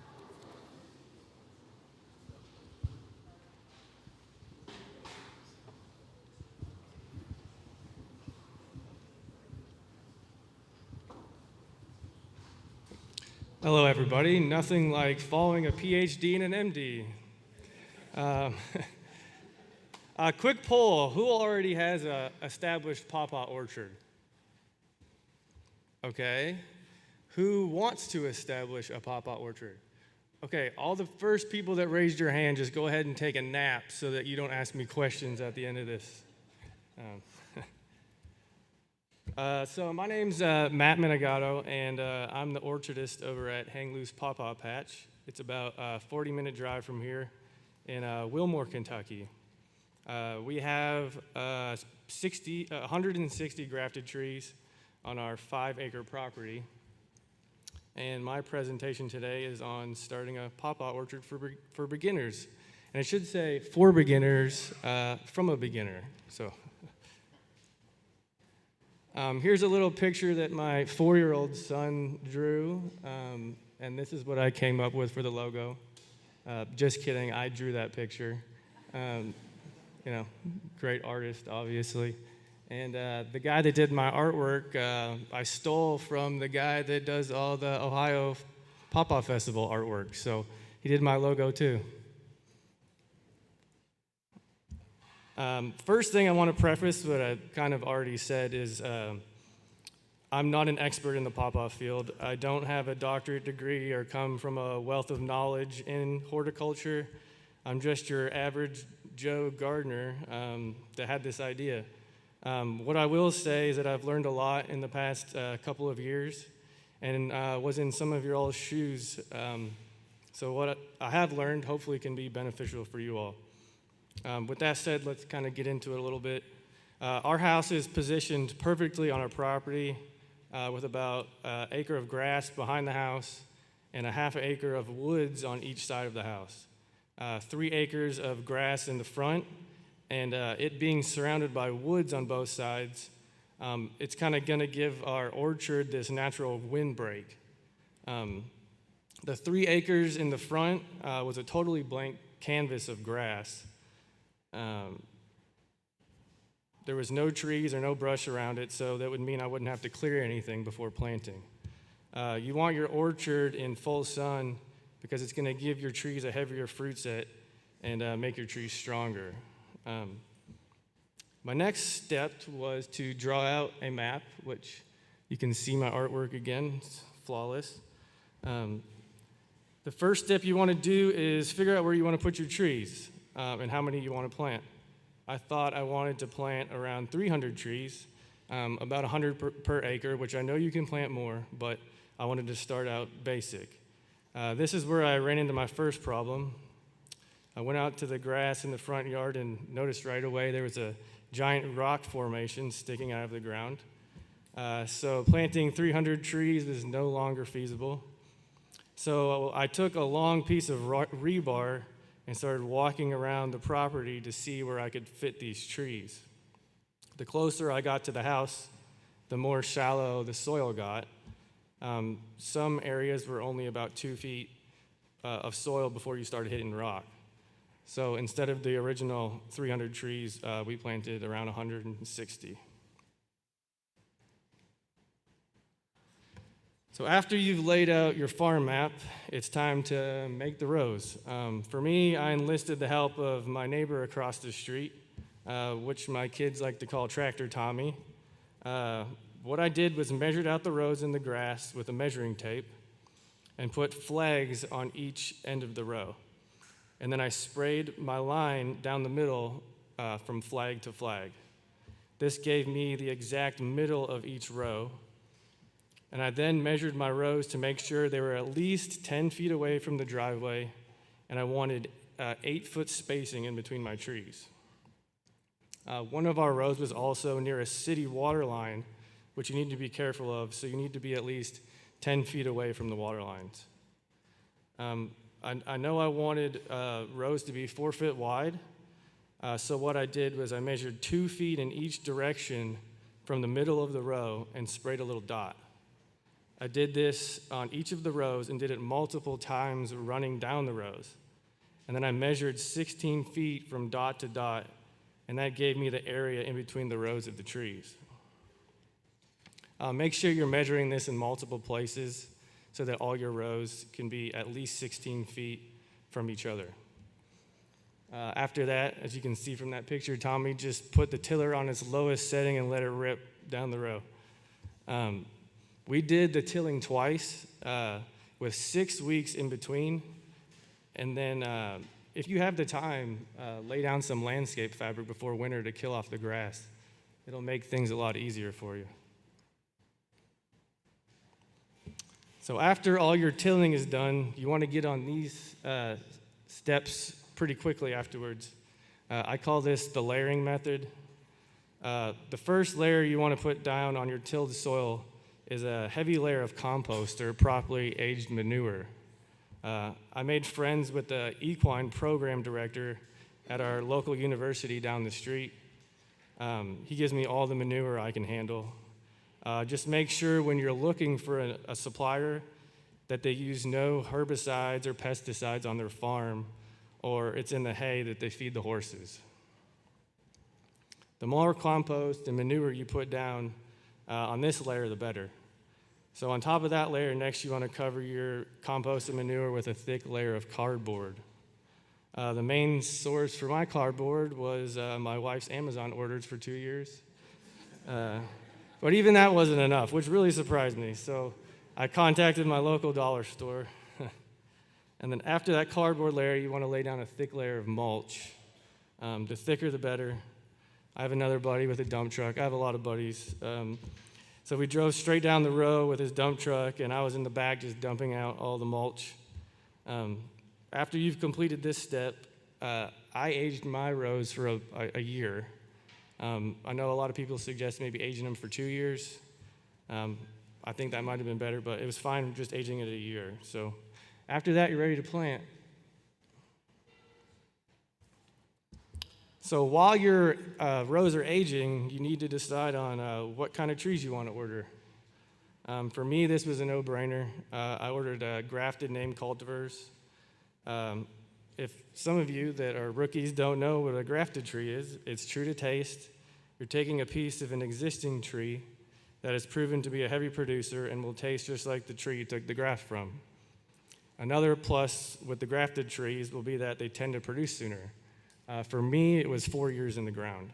Hello, everybody. Nothing like following a PhD and an MD. A quick poll, who already has an established Pawpaw orchard? Okay. Who wants to establish a pawpaw orchard? Okay, all the first people that raised your hand, just go ahead and take a nap so that you don't ask me questions at the end of this. So my name's Matt Menegado, and I'm the orchardist over at Hang Loose Pawpaw Patch. It's about a 40-minute drive from here in Wilmore, Kentucky. We have 160 grafted trees on our 5-acre property. And my presentation today is on starting a pawpaw orchard for beginners. And I should say for beginners from a beginner. So here's a little picture that my 4-year-old son drew. And this is what I came up with for the logo. Just kidding, I drew that picture. Great artist, obviously. And the guy that did my artwork, I stole from the guy that does all the Ohio Pawpaw Festival artwork. So he did my logo too. First thing I want to preface what I kind of already said is I'm not an expert in the pawpaw field. I don't have a doctorate degree or come from a wealth of knowledge in horticulture. I'm just your average Joe gardener that had this idea. What I will say is that I've learned a lot in the past couple of years and was in some of your all's shoes. So what I have learned hopefully can be beneficial for you all. With that said, let's kind of get into it a little bit. Our house is positioned perfectly on our property with about an acre of grass behind the house and a half an acre of woods on each side of the house. 3 acres of grass in the front, and it being surrounded by woods on both sides, it's kind of going to give our orchard this natural windbreak. The 3 acres in the front was a totally blank canvas of grass. There was no trees or no brush around it, so that would mean I wouldn't have to clear anything before planting. You want your orchard in full sun because it's going to give your trees a heavier fruit set and make your trees stronger. My next step was to draw out a map, which you can see my artwork again, it's flawless. The first step you want to do is figure out where you want to put your trees and how many you want to plant. I thought I wanted to plant around 300 trees, about 100 per acre, which I know you can plant more, but I wanted to start out basic. This is where I ran into my first problem. I went out to the grass in the front yard and noticed right away there was a giant rock formation sticking out of the ground. So planting 300 trees was no longer feasible. So I took a long piece of rebar and started walking around the property to see where I could fit these trees. The closer I got to the house, the more shallow the soil got. Some areas were only about 2 feet of soil before you started hitting rock. So instead of the original 300 trees, we planted around 160. So after you've laid out your farm map, it's time to make the rows. For me, I enlisted the help of my neighbor across the street, which my kids like to call Tractor Tommy. What I did was measured out the rows in the grass with a measuring tape and put flags on each end of the row. And then I sprayed my line down the middle from flag to flag. This gave me the exact middle of each row. And I then measured my rows to make sure they were at least 10 feet away from the driveway, and I wanted 8-foot spacing in between my trees. One of our rows was also near a city water line, which you need to be careful of, so you need to be at least 10 feet away from the water lines. I know I wanted rows to be 4 feet wide, so what I did was I measured 2 feet in each direction from the middle of the row and sprayed a little dot. I did this on each of the rows and did it multiple times running down the rows. And then I measured 16 feet from dot to dot, and that gave me the area in between the rows of the trees. Make sure you're measuring this in multiple places so that all your rows can be at least 16 feet from each other. After that, as you can see from that picture, Tommy just put the tiller on its lowest setting and let it rip down the row. We did the tilling twice with 6 weeks in between. And then if you have the time, lay down some landscape fabric before winter to kill off the grass. It'll make things a lot easier for you. So after all your tilling is done, you want to get on these steps pretty quickly afterwards. I call this the layering method. The first layer you want to put down on your tilled soil is a heavy layer of compost or properly aged manure. I made friends with the equine program director at our local university down the street. He gives me all the manure I can handle. Just make sure when you're looking for a supplier that they use no herbicides or pesticides on their farm, or it's in the hay that they feed the horses. The more compost and manure you put down on this layer, the better. So on top of that layer, next you want to cover your compost and manure with a thick layer of cardboard. The main source for my cardboard was my wife's Amazon orders for 2 years. But even that wasn't enough, which really surprised me. So I contacted my local dollar store. And then after that cardboard layer, you want to lay down a thick layer of mulch. The thicker, the better. I have another buddy with a dump truck. I have a lot of buddies. So we drove straight down the road with his dump truck, and I was in the back just dumping out all the mulch. After you've completed this step, I aged my rows for a year. I know a lot of people suggest maybe aging them for 2 years. I think that might have been better, but it was fine just aging it a year. So after that, you're ready to plant. So while your rows are aging, you need to decide on what kind of trees you want to order. For me, this was a no-brainer. I ordered grafted name cultivars. If some of you that are rookies don't know what a grafted tree is, it's true to taste. You're taking a piece of an existing tree that has proven to be a heavy producer and will taste just like the tree you took the graft from. Another plus with the grafted trees will be that they tend to produce sooner. For me, it was 4 years in the ground.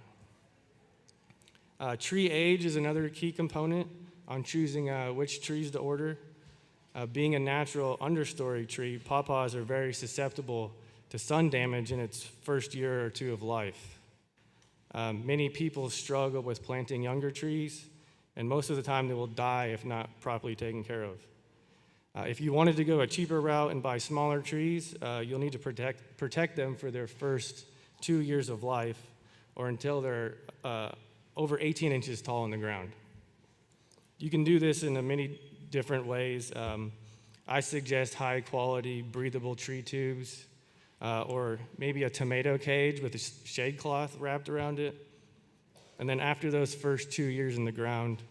Tree age is another key component on choosing which trees to order. Being a natural understory tree, pawpaws are very susceptible to sun damage in its first year or two of life. Many people struggle with planting younger trees, and most of the time they will die if not properly taken care of. If you wanted to go a cheaper route and buy smaller trees, you'll need to protect them for their first 2 years of life or until they're over 18 inches tall in the ground. You can do this in many different ways. I suggest high quality breathable tree tubes or maybe a tomato cage with a shade cloth wrapped around it. And then after those first 2 years in the ground,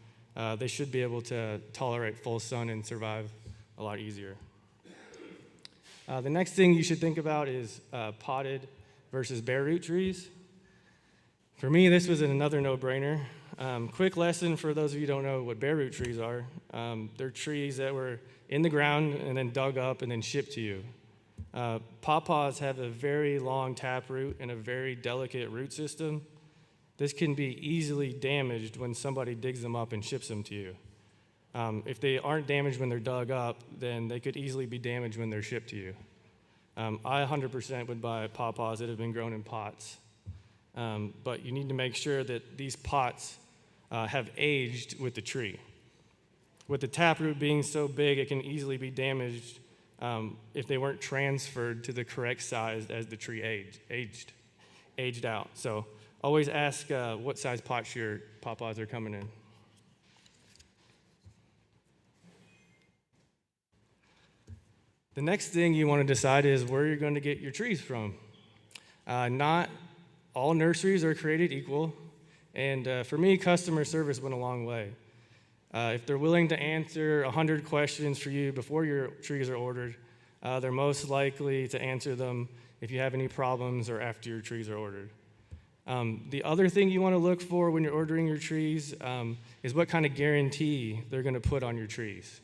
they should be able to tolerate full sun and survive a lot easier. The next thing you should think about is potted versus bare root trees. For me, this was another no-brainer. Quick lesson for those of you who don't know what bare root trees are. They're trees that were in the ground and then dug up and then shipped to you. Pawpaws have a very long taproot and a very delicate root system. This can be easily damaged when somebody digs them up and ships them to you. If they aren't damaged when they're dug up, then they could easily be damaged when they're shipped to you. I 100% would buy pawpaws that have been grown in pots. But you need to make sure that these pots have aged with the tree. With the taproot being so big, it can easily be damaged if they weren't transferred to the correct size as the tree aged out. So always ask what size pots your pawpaws are coming in. The next thing you want to decide is where you're going to get your trees from. Not all nurseries are created equal, and for me, customer service went a long way. If they're willing to answer 100 questions for you before your trees are ordered, they're most likely to answer them if you have any problems or after your trees are ordered. The other thing you want to look for when you're ordering your trees is what kind of guarantee they're going to put on your trees.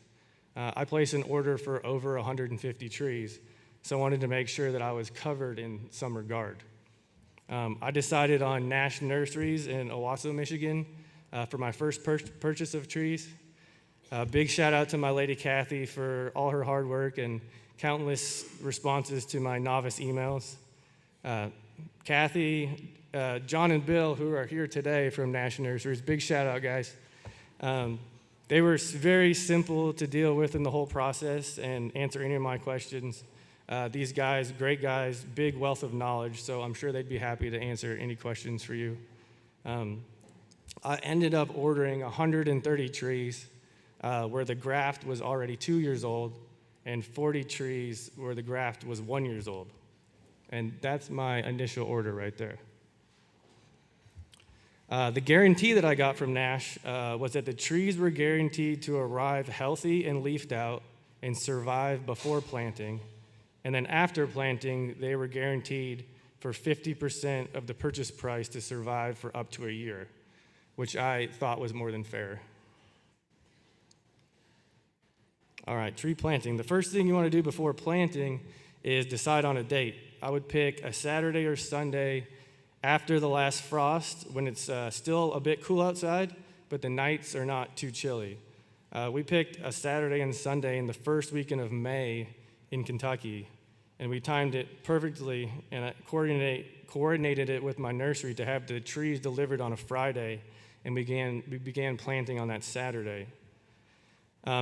I placed an order for over 150 trees, so I wanted to make sure that I was covered in some regard. I decided on Nash Nurseries in Owasso, Michigan for my first purchase of trees. Big shout out to my lady Kathy for all her hard work and countless responses to my novice emails. Kathy, John and Bill, who are here today from Nash Nurseries, big shout out, guys. They were very simple to deal with in the whole process and answer any of my questions. These guys, great guys, big wealth of knowledge, so I'm sure they'd be happy to answer any questions for you. I ended up ordering 130 trees where the graft was already 2 years old, and 40 trees where the graft was 1 year old. And that's my initial order right there. The guarantee that I got from Nash was that the trees were guaranteed to arrive healthy and leafed out and survive before planting. And then after planting, they were guaranteed for 50% of the purchase price to survive for up to a year, which I thought was more than fair. All right, tree planting. The first thing you want to do before planting is decide on a date. I would pick a Saturday or Sunday after the last frost when it's still a bit cool outside, but the nights are not too chilly. We picked a Saturday and Sunday in the first weekend of May in Kentucky, and we timed it perfectly, and I coordinated it with my nursery to have the trees delivered on a Friday, and we began planting on that Saturday.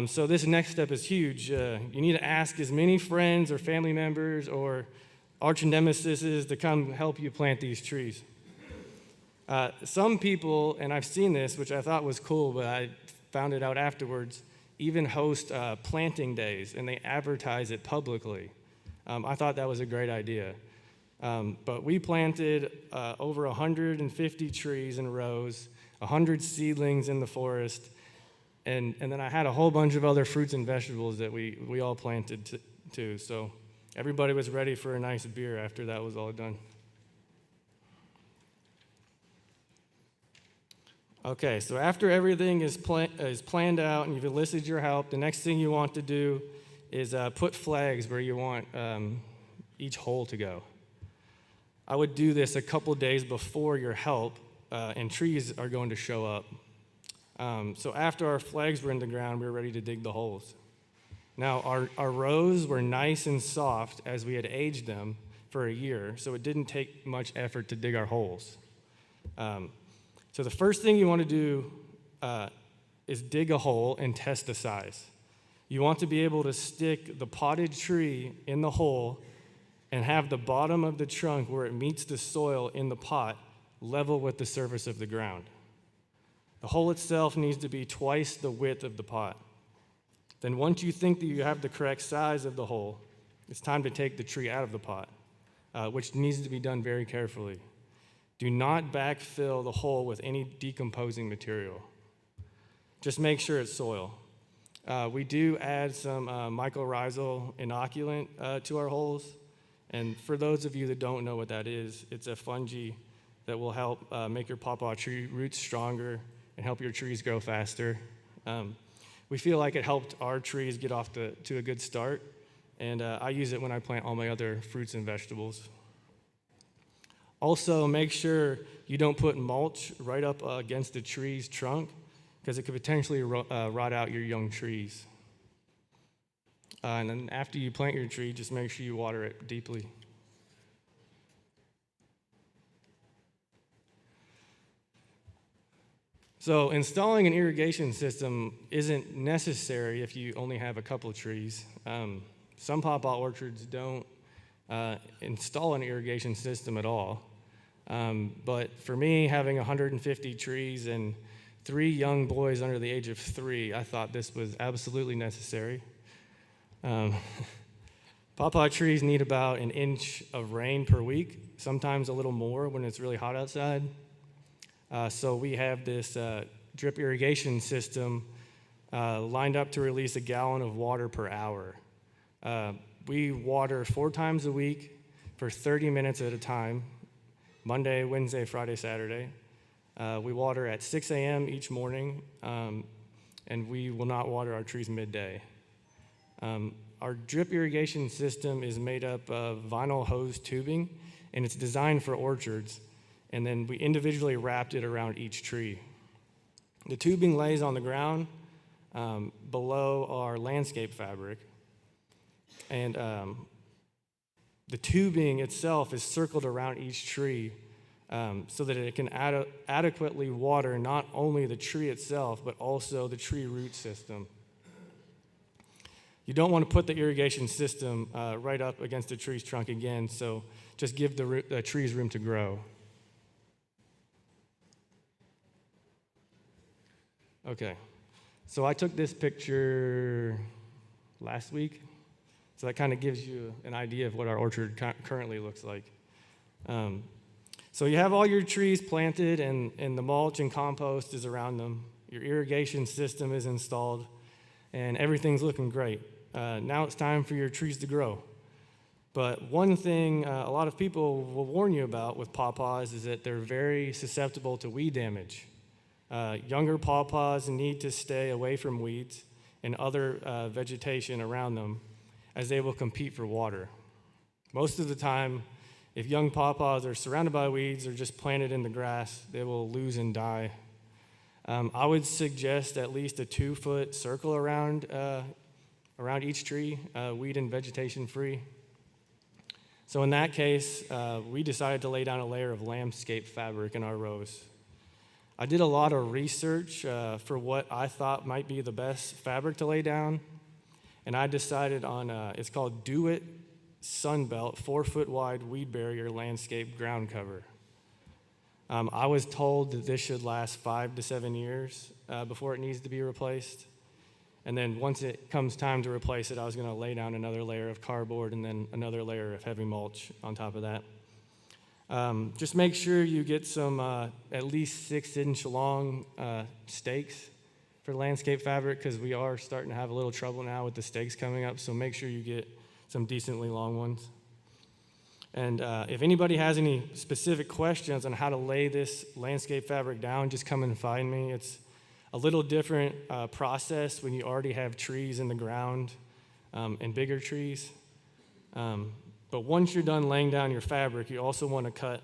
So this next step is huge. You need to ask as many friends or family members or arch nemesis to come help you plant these trees. Some people, and I've seen this, which I thought was cool, but I found it out afterwards, even host planting days, and they advertise it publicly. I thought that was a great idea. But we planted over 150 trees in rows, 100 seedlings in the forest, and then I had a whole bunch of other fruits and vegetables that we all planted too. So everybody was ready for a nice beer after that was all done. Okay, so after everything is planned out and you've enlisted your help, the next thing you want to do is put flags where you want each hole to go. I would do this a couple days before your help, and trees are going to show up. So after our flags were in the ground, we were ready to dig the holes. Now, our rows were nice and soft as we had aged them for a year, so it didn't take much effort to dig our holes. So the first thing you want to do is dig a hole and test the size. You want to be able to stick the potted tree in the hole and have the bottom of the trunk where it meets the soil in the pot level with the surface of the ground. The hole itself needs to be twice the width of the pot. Then once you think that you have the correct size of the hole, it's time to take the tree out of the pot, which needs to be done very carefully. Do not backfill the hole with any decomposing material. Just make sure it's soil. We do add some mycorrhizal inoculant to our holes, and for those of you that don't know what that is, it's a fungi that will help make your pawpaw tree roots stronger and help your trees grow faster. We feel like it helped our trees get off to a good start, and I use it when I plant all my other fruits and vegetables. Also, make sure you don't put mulch right up against the tree's trunk, because it could potentially rot out your young trees. And then after you plant your tree, just make sure you water it deeply. So installing an irrigation system isn't necessary if you only have a couple of trees. Some pawpaw orchards don't install an irrigation system at all. But for me, having 150 trees and 3 young boys under the age of 3, I thought this was absolutely necessary. Pawpaw trees need about an inch of rain per week, sometimes a little more when it's really hot outside. So we have this drip irrigation system lined up to release a gallon of water per hour. We water 4 times a week for 30 minutes at a time, Monday, Wednesday, Friday, Saturday. We water at 6 a.m. each morning, and we will not water our trees midday. Our drip irrigation system is made up of vinyl hose tubing, and it's designed for orchards, and then we individually wrapped it around each tree. The tubing lays on the ground below our landscape fabric. And the tubing itself is circled around each tree so that it can adequately water not only the tree itself, but also the tree root system. You don't want to put the irrigation system right up against the tree's trunk again, so just give the trees room to grow. Okay, so I took this picture last week, so that kind of gives you an idea of what our orchard currently looks like. So you have all your trees planted, and the mulch and compost is around them. Your irrigation system is installed, and everything's looking great. Now it's time for your trees to grow. But one thing a lot of people will warn you about with pawpaws is that they're very susceptible to weed damage. Younger pawpaws need to stay away from weeds and other vegetation around them, as they will compete for water. Most of the time, if young pawpaws are surrounded by weeds or just planted in the grass, they will lose and die. I would suggest at least a 2-foot circle around each tree, weed and vegetation free. So in that case, we decided to lay down a layer of landscape fabric in our rows. I did a lot of research for what I thought might be the best fabric to lay down, and I decided on, it's called Do It Sunbelt 4-foot wide weed barrier landscape ground cover. I was told that this should last 5 to 7 years before it needs to be replaced. And then once it comes time to replace it, I was going to lay down another layer of cardboard and then another layer of heavy mulch on top of that. Just make sure you get some at least 6-inch long stakes for landscape fabric, because we are starting to have a little trouble now with the stakes coming up, so make sure you get some decently long ones. And if anybody has any specific questions on how to lay this landscape fabric down, just come and find me. It's a little different process when you already have trees in the ground and bigger trees. But once you're done laying down your fabric, you also want to cut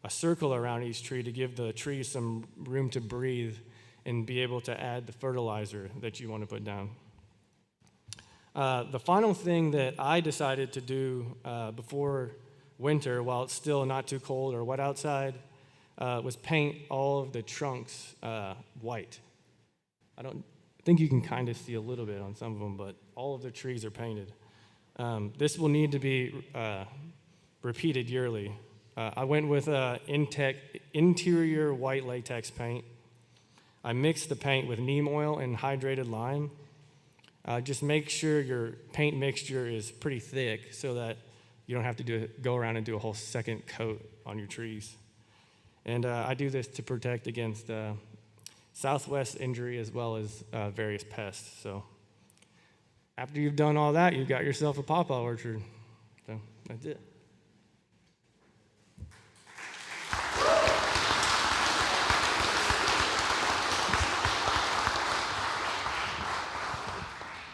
a circle around each tree to give the tree some room to breathe and be able to add the fertilizer that you want to put down. The final thing that I decided to do before winter, while it's still not too cold or wet outside, was paint all of the trunks white. I think you can kind of see a little bit on some of them, but all of the trees are painted. This will need to be repeated yearly. I went with interior white latex paint. I mixed the paint with neem oil and hydrated lime. Just make sure your paint mixture is pretty thick so that you don't have to go around and do a whole second coat on your trees. And I do this to protect against southwest injury as well as various pests. So after you've done all that, you've got yourself a pawpaw orchard. So that's it.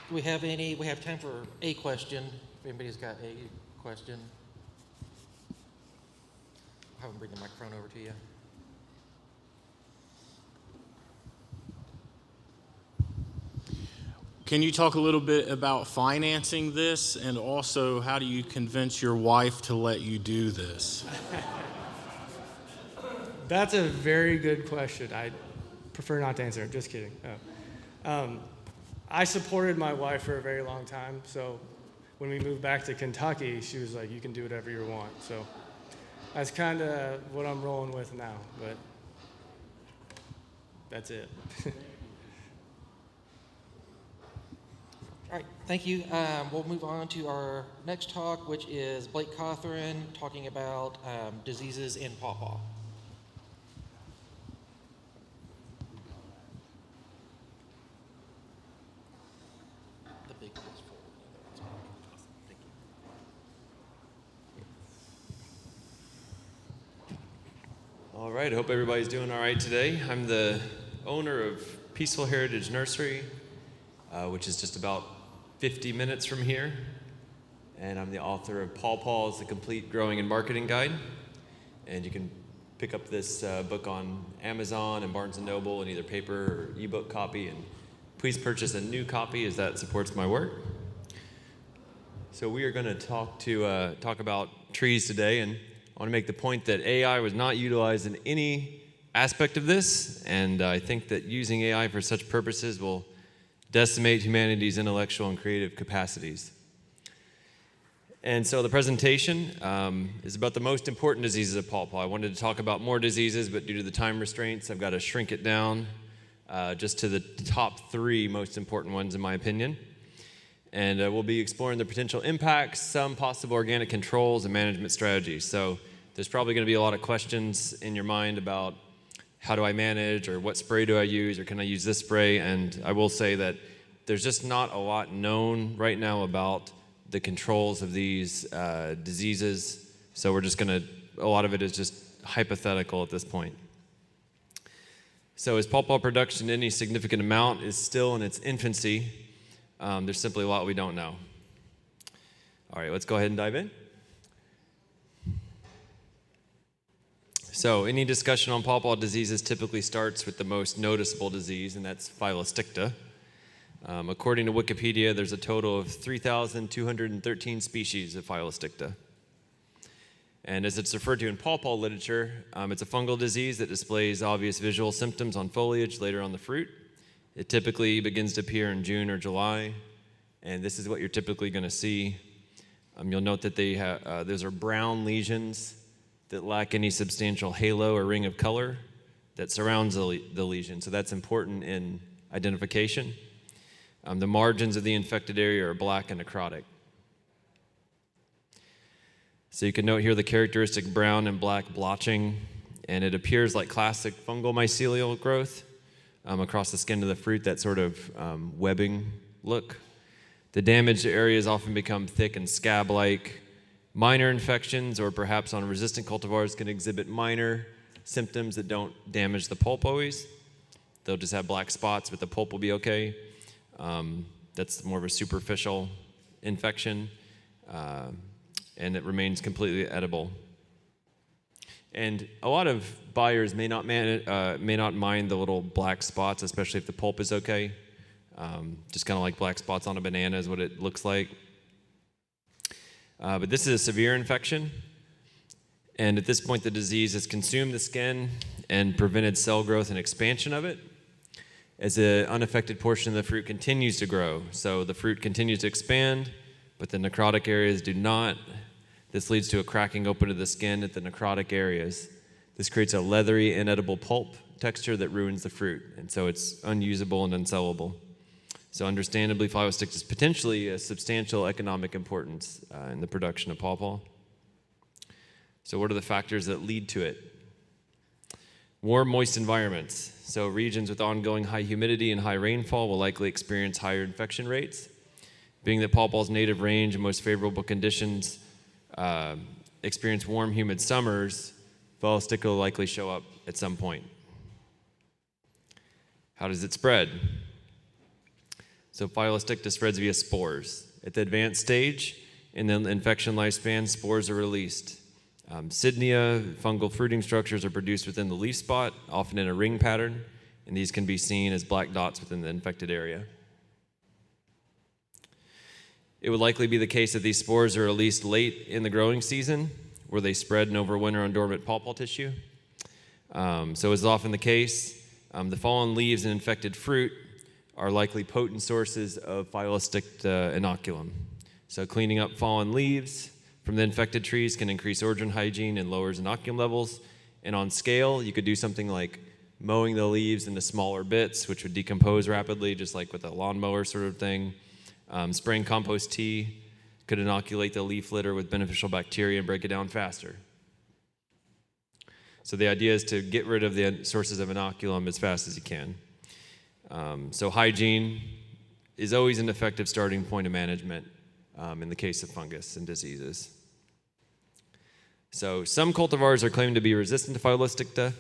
Do we have any? We have time for a question. If anybody's got a question, I'll have them bring the microphone over to you. Can you talk a little bit about financing this, and also how do you convince your wife to let you do this? That's a very good question. I prefer not to answer it. Just kidding. I supported my wife for a very long time, so when we moved back to Kentucky, she was like, you can do whatever you want. So that's kind of what I'm rolling with now, but that's it. All right, thank you. We'll move on to our next talk, which is Blake Cothran talking about diseases in pawpaw. The big is full. Thank you. All right, I hope everybody's doing all right today. I'm the owner of Peaceful Heritage Nursery, which is just about 50 minutes from here. And I'm the author of Pawpaw, the Complete Growing and Marketing Guide. And you can pick up this book on Amazon and Barnes & Noble in either paper or ebook copy. And please purchase a new copy as that supports my work. So we are going to talk about trees today, and I want to make the point that AI was not utilized in any aspect of this, and I think that using AI for such purposes will decimate humanity's intellectual and creative capacities. And so the presentation is about the most important diseases of pawpaw. I wanted to talk about more diseases, but due to the time restraints, I've got to shrink it down just to the top 3 most important ones, in my opinion. And we'll be exploring the potential impacts, some possible organic controls, and management strategies. So there's probably going to be a lot of questions in your mind about how do I manage, or what spray do I use, or can I use this spray? And I will say that there's just not a lot known right now about the controls of these diseases. So we're just going to, a lot of it is just hypothetical at this point. So is pawpaw production in any significant amount is still in its infancy. There's simply a lot we don't know. All right, let's go ahead and dive in. So any discussion on pawpaw diseases typically starts with the most noticeable disease, and that's Phylosticta. According to Wikipedia, there's a total of 3,213 species of Phylosticta. And as it's referred to in pawpaw literature, it's a fungal disease that displays obvious visual symptoms on foliage later on the fruit. It typically begins to appear in June or July, and this is what you're typically going to see. You'll note that those are brown lesions that lack any substantial halo or ring of color that surrounds the lesion, so that's important in identification. The margins of the infected area are black and necrotic. So you can note here the characteristic brown and black blotching, and it appears like classic fungal mycelial growth across the skin of the fruit, that sort of webbing look. The damaged areas often become thick and scab-like. Minor infections, or perhaps on resistant cultivars, can exhibit minor symptoms that don't damage the pulp always. They'll just have black spots, but the pulp will be okay. That's more of a superficial infection, and it remains completely edible. And a lot of buyers may not mind the little black spots, especially if the pulp is okay. Just kind of like black spots on a banana is what it looks like. But this is a severe infection, and at this point the disease has consumed the skin and prevented cell growth and expansion of it. As the unaffected portion of the fruit continues to grow, so the fruit continues to expand, but the necrotic areas do not. This leads to a cracking open of the skin at the necrotic areas. This creates a leathery, inedible pulp texture that ruins the fruit, and so it's unusable and unsellable. So understandably, Phylosticta is potentially a substantial economic importance in the production of pawpaw. So what are the factors that lead to it? Warm, moist environments. So regions with ongoing high humidity and high rainfall will likely experience higher infection rates. Being that pawpaw's native range and most favorable conditions experience warm, humid summers, Phylosticta will likely show up at some point. How does it spread? So Phylosticta spreads via spores. At the advanced stage, in the infection lifespan, spores are released. Sydnia, fungal fruiting structures, are produced within the leaf spot, often in a ring pattern, and these can be seen as black dots within the infected area. It would likely be the case that these spores are released late in the growing season, where they spread and overwinter on dormant pawpaw tissue. So as is often the case, the fallen leaves and infected fruit are likely potent sources of Phylosticta inoculum. So cleaning up fallen leaves from the infected trees can increase origin hygiene and lowers inoculum levels. And on scale, you could do something like mowing the leaves into smaller bits, which would decompose rapidly, just like with a lawnmower sort of thing. Spraying compost tea could inoculate the leaf litter with beneficial bacteria and break it down faster. So the idea is to get rid of the sources of inoculum as fast as you can. So hygiene is always an effective starting point of management in the case of fungus and diseases. So some cultivars are claimed to be resistant to Phylosticta.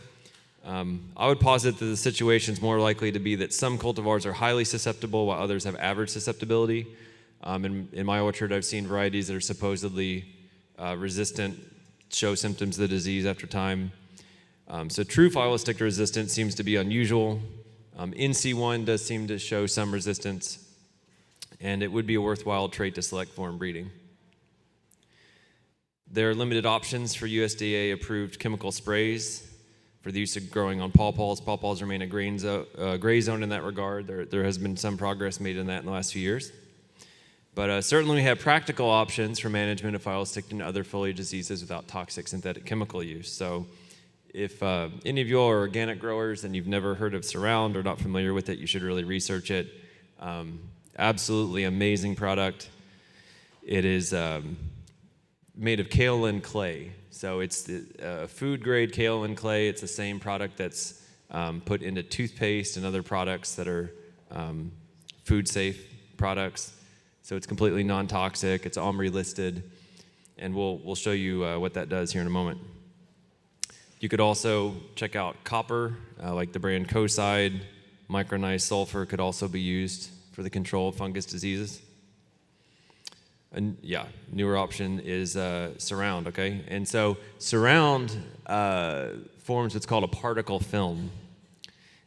I would posit that the situation is more likely to be that some cultivars are highly susceptible while others have average susceptibility. In my orchard, I've seen varieties that are supposedly resistant show symptoms of the disease after time. So true Phylosticta resistance seems to be unusual. NC1 does seem to show some resistance, and it would be a worthwhile trait to select for in breeding. There are limited options for USDA-approved chemical sprays for the use of growing on pawpaws. Pawpaws remain a gray zone in that regard. There has been some progress made in that in the last few years. But certainly we have practical options for management of phyllosticta and other foliage diseases without toxic synthetic chemical use. So if any of you are organic growers and you've never heard of Surround or not familiar with it, you should really research it. Absolutely amazing product. It is made of kaolin clay. So it's the food grade kaolin clay. It's the same product that's put into toothpaste and other products that are food safe products. So it's completely non-toxic. It's OMRI listed, and we'll show you what that does here in a moment. You could also check out copper, like the brand Coside. Micronized sulfur could also be used for the control of fungus diseases. And yeah, newer option is Surround, okay? And so Surround forms what's called a particle film.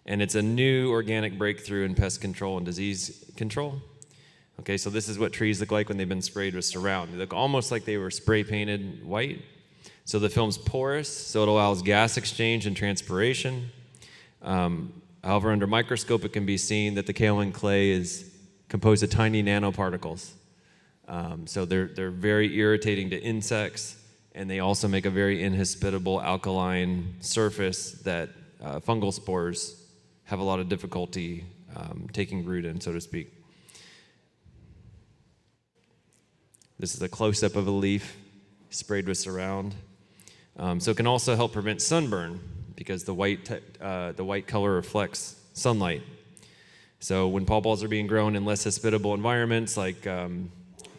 And it's a new organic breakthrough in pest control and disease control. Okay, so this is what trees look like when they've been sprayed with Surround. They look almost like they were spray painted white. So the film's porous, so it allows gas exchange and transpiration. However, under microscope, it can be seen that the kaolin clay is composed of tiny nanoparticles. So they're very irritating to insects, and they also make a very inhospitable alkaline surface that fungal spores have a lot of difficulty taking root in, so to speak. This is a close-up of a leaf sprayed with Surround. So it can also help prevent sunburn because the white color reflects sunlight. So when pawpaws are being grown in less hospitable environments like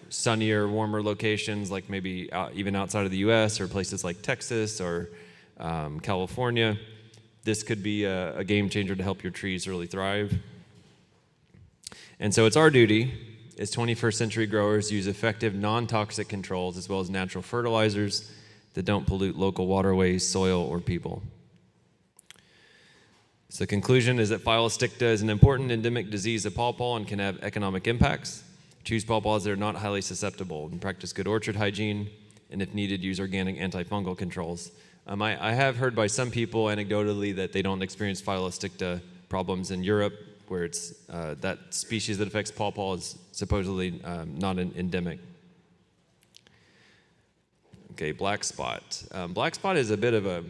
sunnier, warmer locations, like maybe even outside of the U.S. or places like Texas or California, this could be a game changer to help your trees really thrive. And so it's our duty as 21st century growers to use effective non-toxic controls as well as natural fertilizers that don't pollute local waterways, soil, or people. So the conclusion is that Phyllosticta is an important endemic disease of pawpaw and can have economic impacts. Choose pawpaws that are not highly susceptible and practice good orchard hygiene, and if needed, use organic antifungal controls. I have heard by some people anecdotally that they don't experience Phyllosticta problems in Europe, where it's that species that affects pawpaw is supposedly not an endemic. Okay, black spot. Black spot is a bit of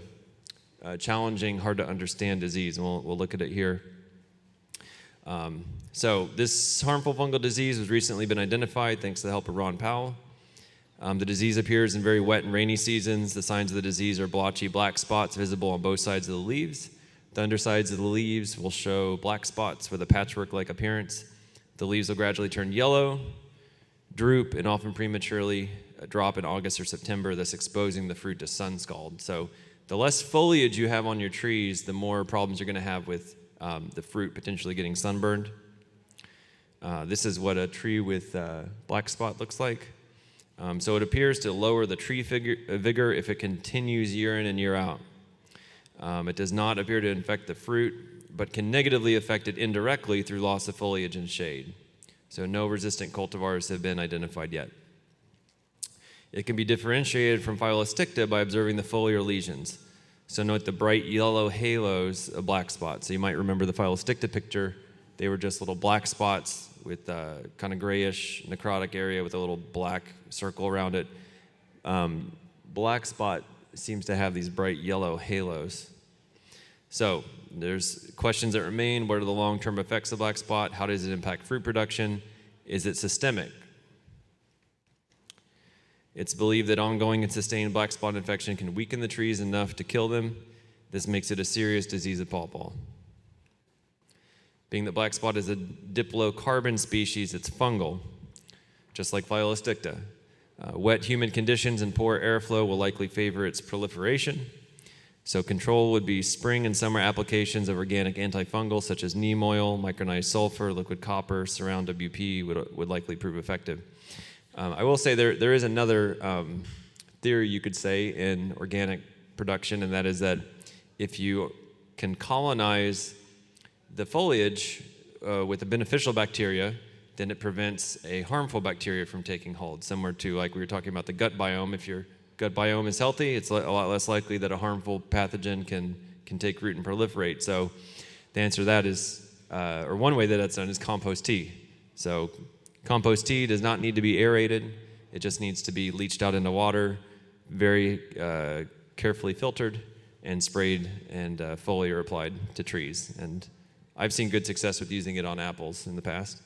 a challenging, hard to understand disease, and we'll look at it here. So this harmful fungal disease has recently been identified thanks to the help of Ron Powell. The disease appears in very wet and rainy seasons. The signs of the disease are blotchy black spots visible on both sides of the leaves. The undersides of the leaves will show black spots with a patchwork-like appearance. The leaves will gradually turn yellow, droop, and often prematurely drop in August or September, thus exposing the fruit to sun scald. So the less foliage you have on your trees, the more problems you're going to have with the fruit potentially getting sunburned. This is what a tree with black spot looks like. So it appears to lower the tree vigor if it continues year in and year out. It does not appear to infect the fruit, but can negatively affect it indirectly through loss of foliage and shade. So no resistant cultivars have been identified yet. It can be differentiated from Phyllosticta by observing the foliar lesions. So note the bright yellow halos of black spots. So you might remember the Phyllosticta picture. They were just little black spots with kind of grayish necrotic area with a little black circle around it. Black spot seems to have these bright yellow halos. So there's questions that remain. What are the long-term effects of black spot? How does it impact fruit production? Is it systemic? It's believed that ongoing and sustained black spot infection can weaken the trees enough to kill them. This makes it a serious disease of pawpaw. Being that black spot is a diplocarbon species, it's fungal, just like Phyllosticta. Wet, humid conditions and poor airflow will likely favor its proliferation. So control would be spring and summer applications of organic antifungals such as neem oil, micronized sulfur, liquid copper, Surround WP would likely prove effective. I will say there is another theory you could say in organic production, and that is that if you can colonize the foliage with a beneficial bacteria, then it prevents a harmful bacteria from taking hold, similar to like we were talking about the gut biome. If your gut biome is healthy, it's a lot less likely that a harmful pathogen can take root and proliferate. So the answer to that is, or one way that that's done is compost tea. So compost tea does not need to be aerated. It just needs to be leached out into water, very carefully filtered, and sprayed, and foliar applied to trees. And I've seen good success with using it on apples in the past.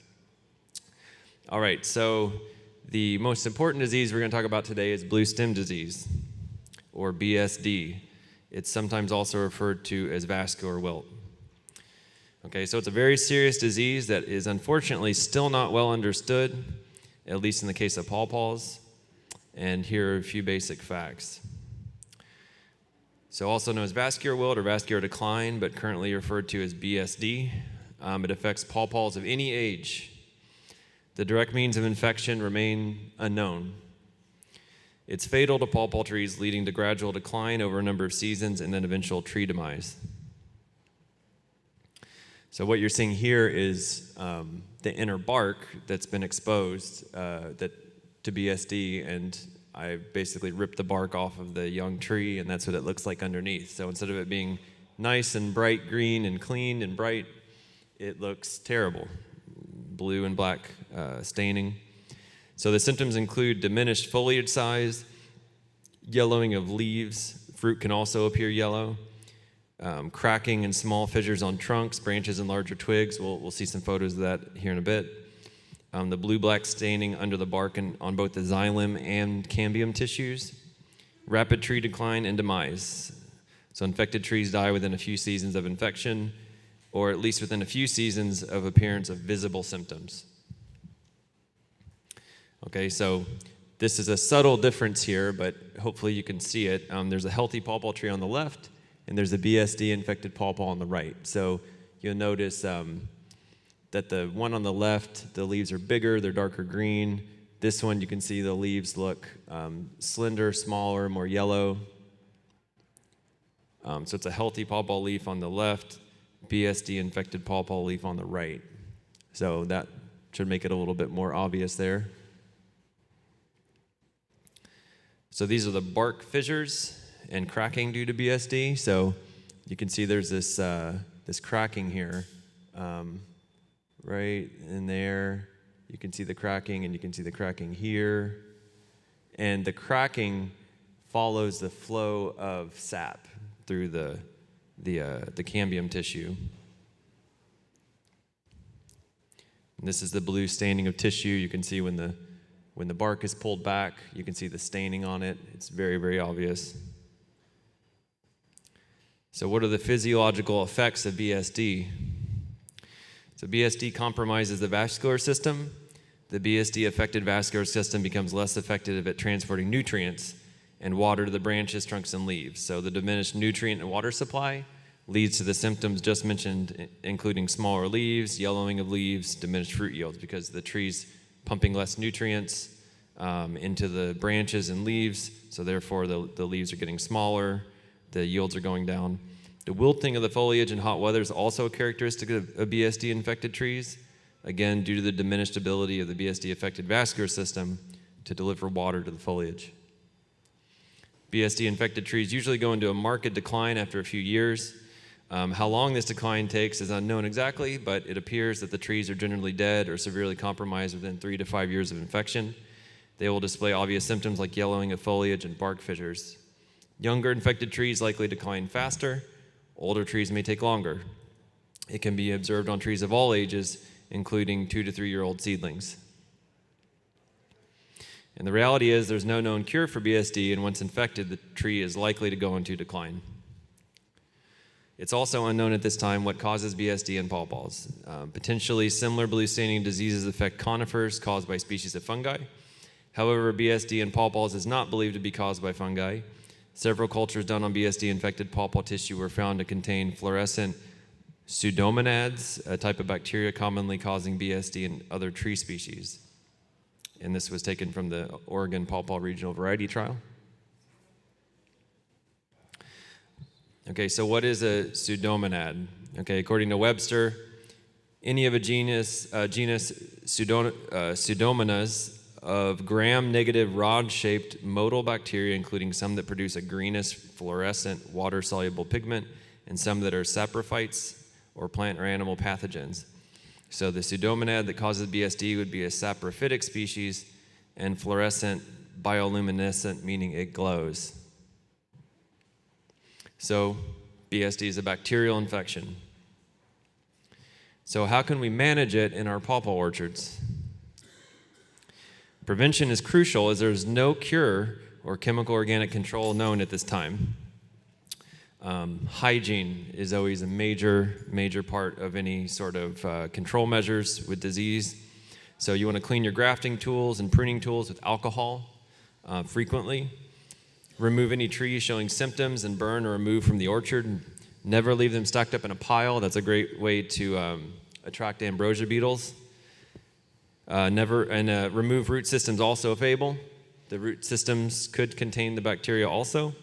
All right, so the most important disease we're going to talk about today is blue stem disease, or BSD. It's sometimes also referred to as vascular wilt. Okay, so it's a very serious disease that is unfortunately still not well understood, at least in the case of pawpaws. And here are a few basic facts. So also known as vascular wilt or vascular decline, but currently referred to as BSD. It affects pawpaws of any age. The direct means of infection remain unknown. It's fatal to pawpaw trees, leading to gradual decline over a number of seasons and then eventual tree demise. So what you're seeing here is the inner bark that's been exposed to BSD, and I basically ripped the bark off of the young tree, and that's what it looks like underneath. So instead of it being nice and bright green and clean and bright, it looks terrible, blue and black staining. So the symptoms include diminished foliage size, yellowing of leaves, fruit can also appear yellow, cracking and small fissures on trunks, branches, and larger twigs. We'll see some photos of that here in a bit. The blue-black staining under the bark and on both the xylem and cambium tissues. Rapid tree decline and demise. So infected trees die within a few seasons of infection, or at least within a few seasons of appearance of visible symptoms. Okay, so this is a subtle difference here, but hopefully you can see it. There's a healthy pawpaw tree on the left, and there's a BSD-infected pawpaw on the right. So you'll notice that the one on the left, the leaves are bigger, they're darker green. This one, you can see the leaves look slender, smaller, more yellow. So it's a healthy pawpaw leaf on the left, BSD-infected pawpaw leaf on the right. So that should make it a little bit more obvious there. So these are the bark fissures and cracking due to BSD. So you can see there's this cracking here, right in there. You can see the cracking, and you can see the cracking here. And the cracking follows the flow of sap through the cambium tissue. And this is the blue staining of tissue. You can see when the bark is pulled back, you can see the staining on it. It's very, very obvious. So what are the physiological effects of BSD? So BSD compromises the vascular system. The BSD-affected vascular system becomes less effective at transporting nutrients and water to the branches, trunks, and leaves. So the diminished nutrient and water supply leads to the symptoms just mentioned, including smaller leaves, yellowing of leaves, diminished fruit yields, because the tree's pumping less nutrients into the branches and leaves, so therefore the leaves are getting smaller, the yields are going down. The wilting of the foliage in hot weather is also a characteristic of BSD-infected trees, again, due to the diminished ability of the BSD-affected vascular system to deliver water to the foliage. BSD-infected trees usually go into a marked decline after a few years. How long this decline takes is unknown exactly, but it appears that the trees are generally dead or severely compromised within 3 to 5 years of infection. They will display obvious symptoms like yellowing of foliage and bark fissures. Younger infected trees likely decline faster. Older trees may take longer. It can be observed on trees of all ages, including 2 to 3-year-old seedlings. And the reality is there's no known cure for BSD, and once infected, the tree is likely to go into decline. It's also unknown at this time what causes BSD in pawpaws. Potentially similar blue staining diseases affect conifers caused by species of fungi. However, BSD in pawpaws is not believed to be caused by fungi. Several cultures done on BSD-infected pawpaw tissue were found to contain fluorescent pseudomonads, a type of bacteria commonly causing BSD in other tree species. And this was taken from the Oregon Pawpaw Regional Variety Trial. Okay, so what is a pseudomonad? Okay, according to Webster, any of a genus Pseudomonas of gram-negative rod-shaped motile bacteria, including some that produce a greenish fluorescent water-soluble pigment and some that are saprophytes or plant or animal pathogens. So the pseudomonad that causes BSD would be a saprophytic species, and fluorescent bioluminescent, meaning it glows. So BSD is a bacterial infection. So how can we manage it in our pawpaw orchards? Prevention is crucial as there's no cure or chemical organic control known at this time. Hygiene is always a major part of any sort of control measures with disease. So you want to clean your grafting tools and pruning tools with alcohol frequently. Remove any trees showing symptoms and burn or remove from the orchard. Never leave them stacked up in a pile. That's a great way to attract ambrosia beetles. Remove root systems also if able. The root systems could contain the bacteria also.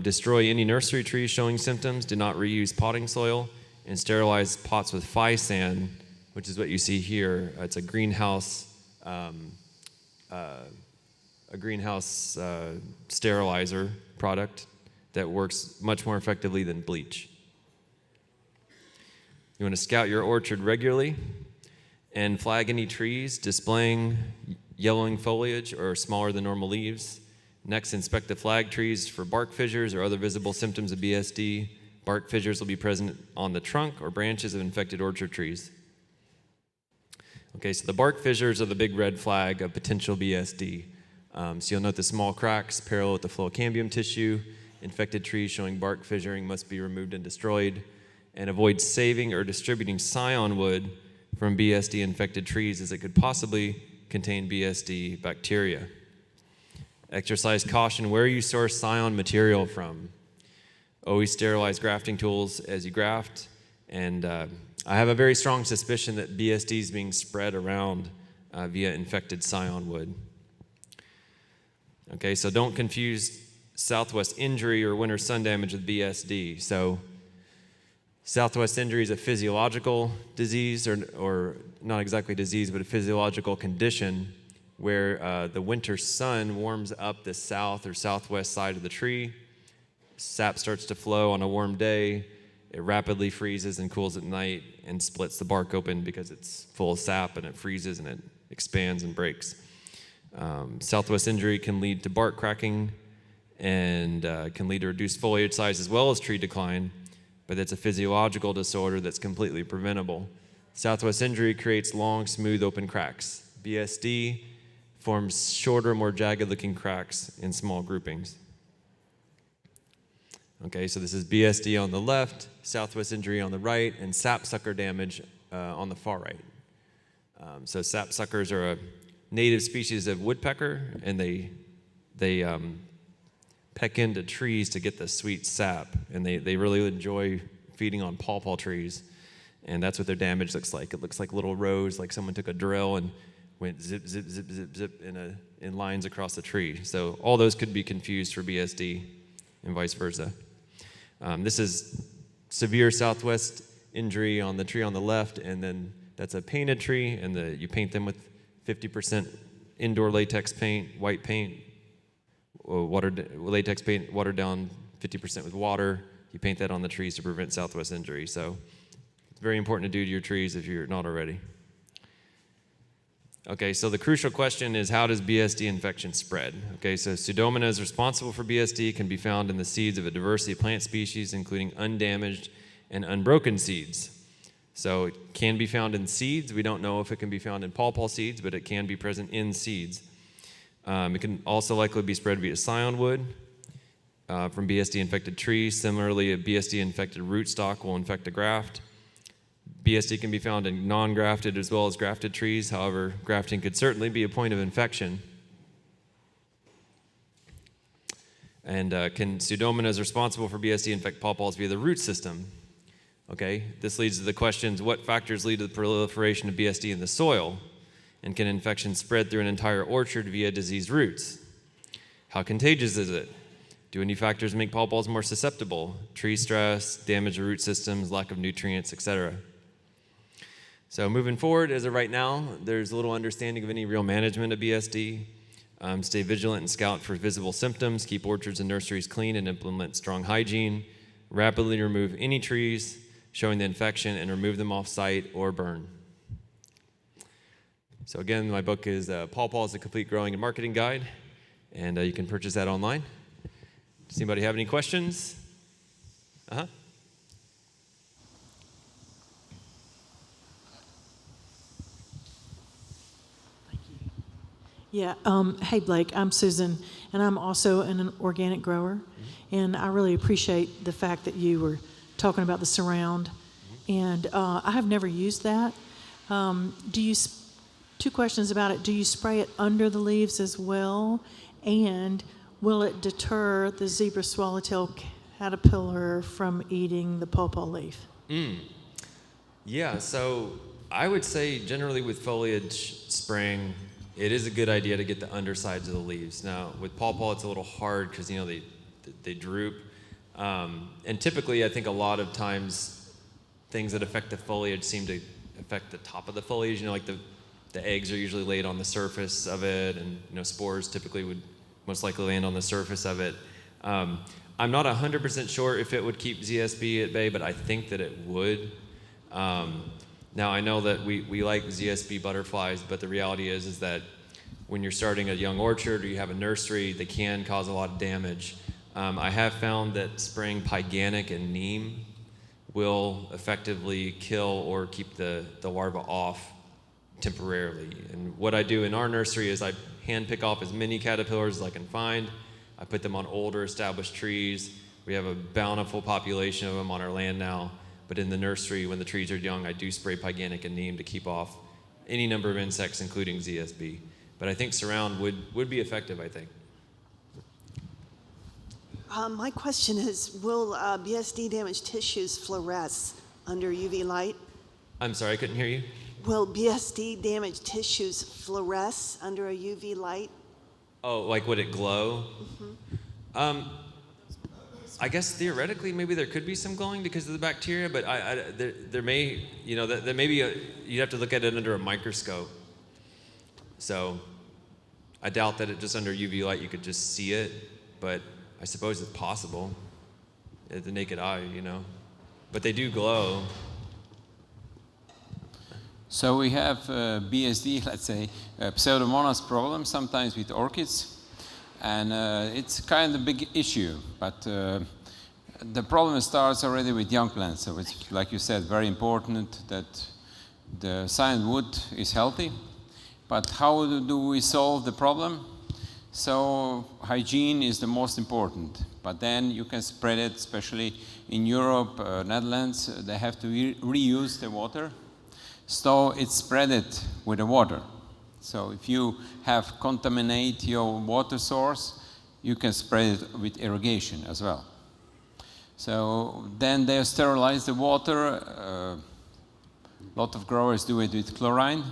Destroy any nursery trees showing symptoms. Do not reuse potting soil. And sterilize pots with phi sand, which is what you see here. It's a greenhouse sterilizer product that works much more effectively than bleach. You want to scout your orchard regularly and flag any trees displaying yellowing foliage or smaller than normal leaves. Next, inspect the flag trees for bark fissures or other visible symptoms of BSD. Bark fissures will be present on the trunk or branches of infected orchard trees. Okay, so the bark fissures are the big red flag of potential BSD. So you'll note the small cracks parallel with the phloocambium tissue. Infected trees showing bark fissuring must be removed and destroyed. And avoid saving or distributing scion wood from BSD-infected trees as it could possibly contain BSD bacteria. Exercise caution where you source scion material from. Always sterilize grafting tools as you graft. And I have a very strong suspicion that BSD is being spread around via infected scion wood. Okay, so don't confuse Southwest injury or winter sun damage with BSD. So Southwest injury is a physiological disease, or not exactly disease, but a physiological condition where the winter sun warms up the south or southwest side of the tree. Sap starts to flow on a warm day. It rapidly freezes and cools at night and splits the bark open because it's full of sap and it freezes and it expands and breaks. Southwest injury can lead to bark cracking and can lead to reduced foliage size as well as tree decline, but it's a physiological disorder that's completely preventable. Southwest injury creates long, smooth, open cracks. BSD forms shorter, more jagged-looking cracks in small groupings. Okay, so this is BSD on the left, Southwest injury on the right, and sapsucker damage on the far right. So sapsuckers are a native species of woodpecker, and they peck into trees to get the sweet sap, and they really enjoy feeding on pawpaw trees, and that's what their damage looks like. It looks like little rows, like someone took a drill and went zip, zip, zip, zip, zip in lines across the tree. So all those could be confused for BSD and vice versa. This is severe Southwest injury on the tree on the left, and then that's a painted tree, and you paint them with 50% indoor latex paint, white paint, latex paint watered down 50% with water. You paint that on the trees to prevent Southwest injury. So it's very important to do to your trees if you're not already. Okay, so the crucial question is, how does BSD infection spread? Okay, so Pseudomonas responsible for BSD can be found in the seeds of a diversity of plant species, including undamaged and unbroken seeds. So it can be found in seeds. We don't know if it can be found in pawpaw seeds, but it can be present in seeds. It can also likely be spread via scion wood from BSD-infected trees. Similarly, a BSD-infected rootstock will infect a graft. BSD can be found in non-grafted as well as grafted trees. However, grafting could certainly be a point of infection. And can Pseudomonas responsible for BSD infect pawpaws via the root system? Okay, this leads to the questions, what factors lead to the proliferation of BSD in the soil? And can infection spread through an entire orchard via diseased roots? How contagious is it? Do any factors make pawpaws more susceptible? Tree stress, damage to root systems, lack of nutrients, etc. So moving forward, as of right now, there's little understanding of any real management of BSD. Stay vigilant and scout for visible symptoms. Keep orchards and nurseries clean and implement strong hygiene. Rapidly remove any trees showing the infection and remove them off site or burn. So again, my book is Pawpaw is a Complete Growing and Marketing Guide, and you can purchase that online. Does anybody have any questions? Uh-huh. Yeah, hey Blake, I'm Susan, and I'm also an organic grower, and I really appreciate the fact that you were talking about the surround, and I have never used that. Two questions about it. Do you spray it under the leaves as well, and will it deter the zebra swallowtail caterpillar from eating the pawpaw leaf? Yeah, so I would say generally with foliage spraying, it is a good idea to get the undersides of the leaves. Now, with pawpaw, it's a little hard because, you know, they droop. And typically, I think a lot of times, things that affect the foliage seem to affect the top of the foliage. You know, like the eggs are usually laid on the surface of it, and, you know, spores typically would most likely land on the surface of it. I'm not 100% sure if it would keep ZSB at bay, but I think that it would. Now, I know that we like ZSB butterflies, but the reality is that when you're starting a young orchard or you have a nursery, they can cause a lot of damage. I have found that spraying pyganic and neem will effectively kill or keep the larva off temporarily. And what I do in our nursery is I hand pick off as many caterpillars as I can find. I put them on older established trees. We have a bountiful population of them on our land now. But in the nursery, when the trees are young, I do spray pyganic and neem to keep off any number of insects, including ZSB. But I think surround would be effective, I think. My question is, will BSD damaged tissues fluoresce under UV light? I'm sorry, I couldn't hear you. Will BSD damaged tissues fluoresce under a UV light? Oh, like would it glow? Mm-hmm. I guess theoretically maybe there could be some glowing because of the bacteria, but there may, you know, that maybe you'd have to look at it under a microscope. So I doubt that it just under UV light you could just see it, but I suppose it's possible at the naked eye, you know. But they do glow. So we have BSD, let's say, Pseudomonas problem sometimes with orchids. And it's kind of a big issue, but the problem starts already with young plants. So it's, like you said, very important that the cyan wood is healthy. But how do we solve the problem? So hygiene is the most important. But then you can spread it, especially in Europe, Netherlands, they have to reuse the water. So it's spread it with the water. So if you have contaminate your water source, you can spread it with irrigation as well. So then they sterilize the water. A lot of growers do it with chlorine.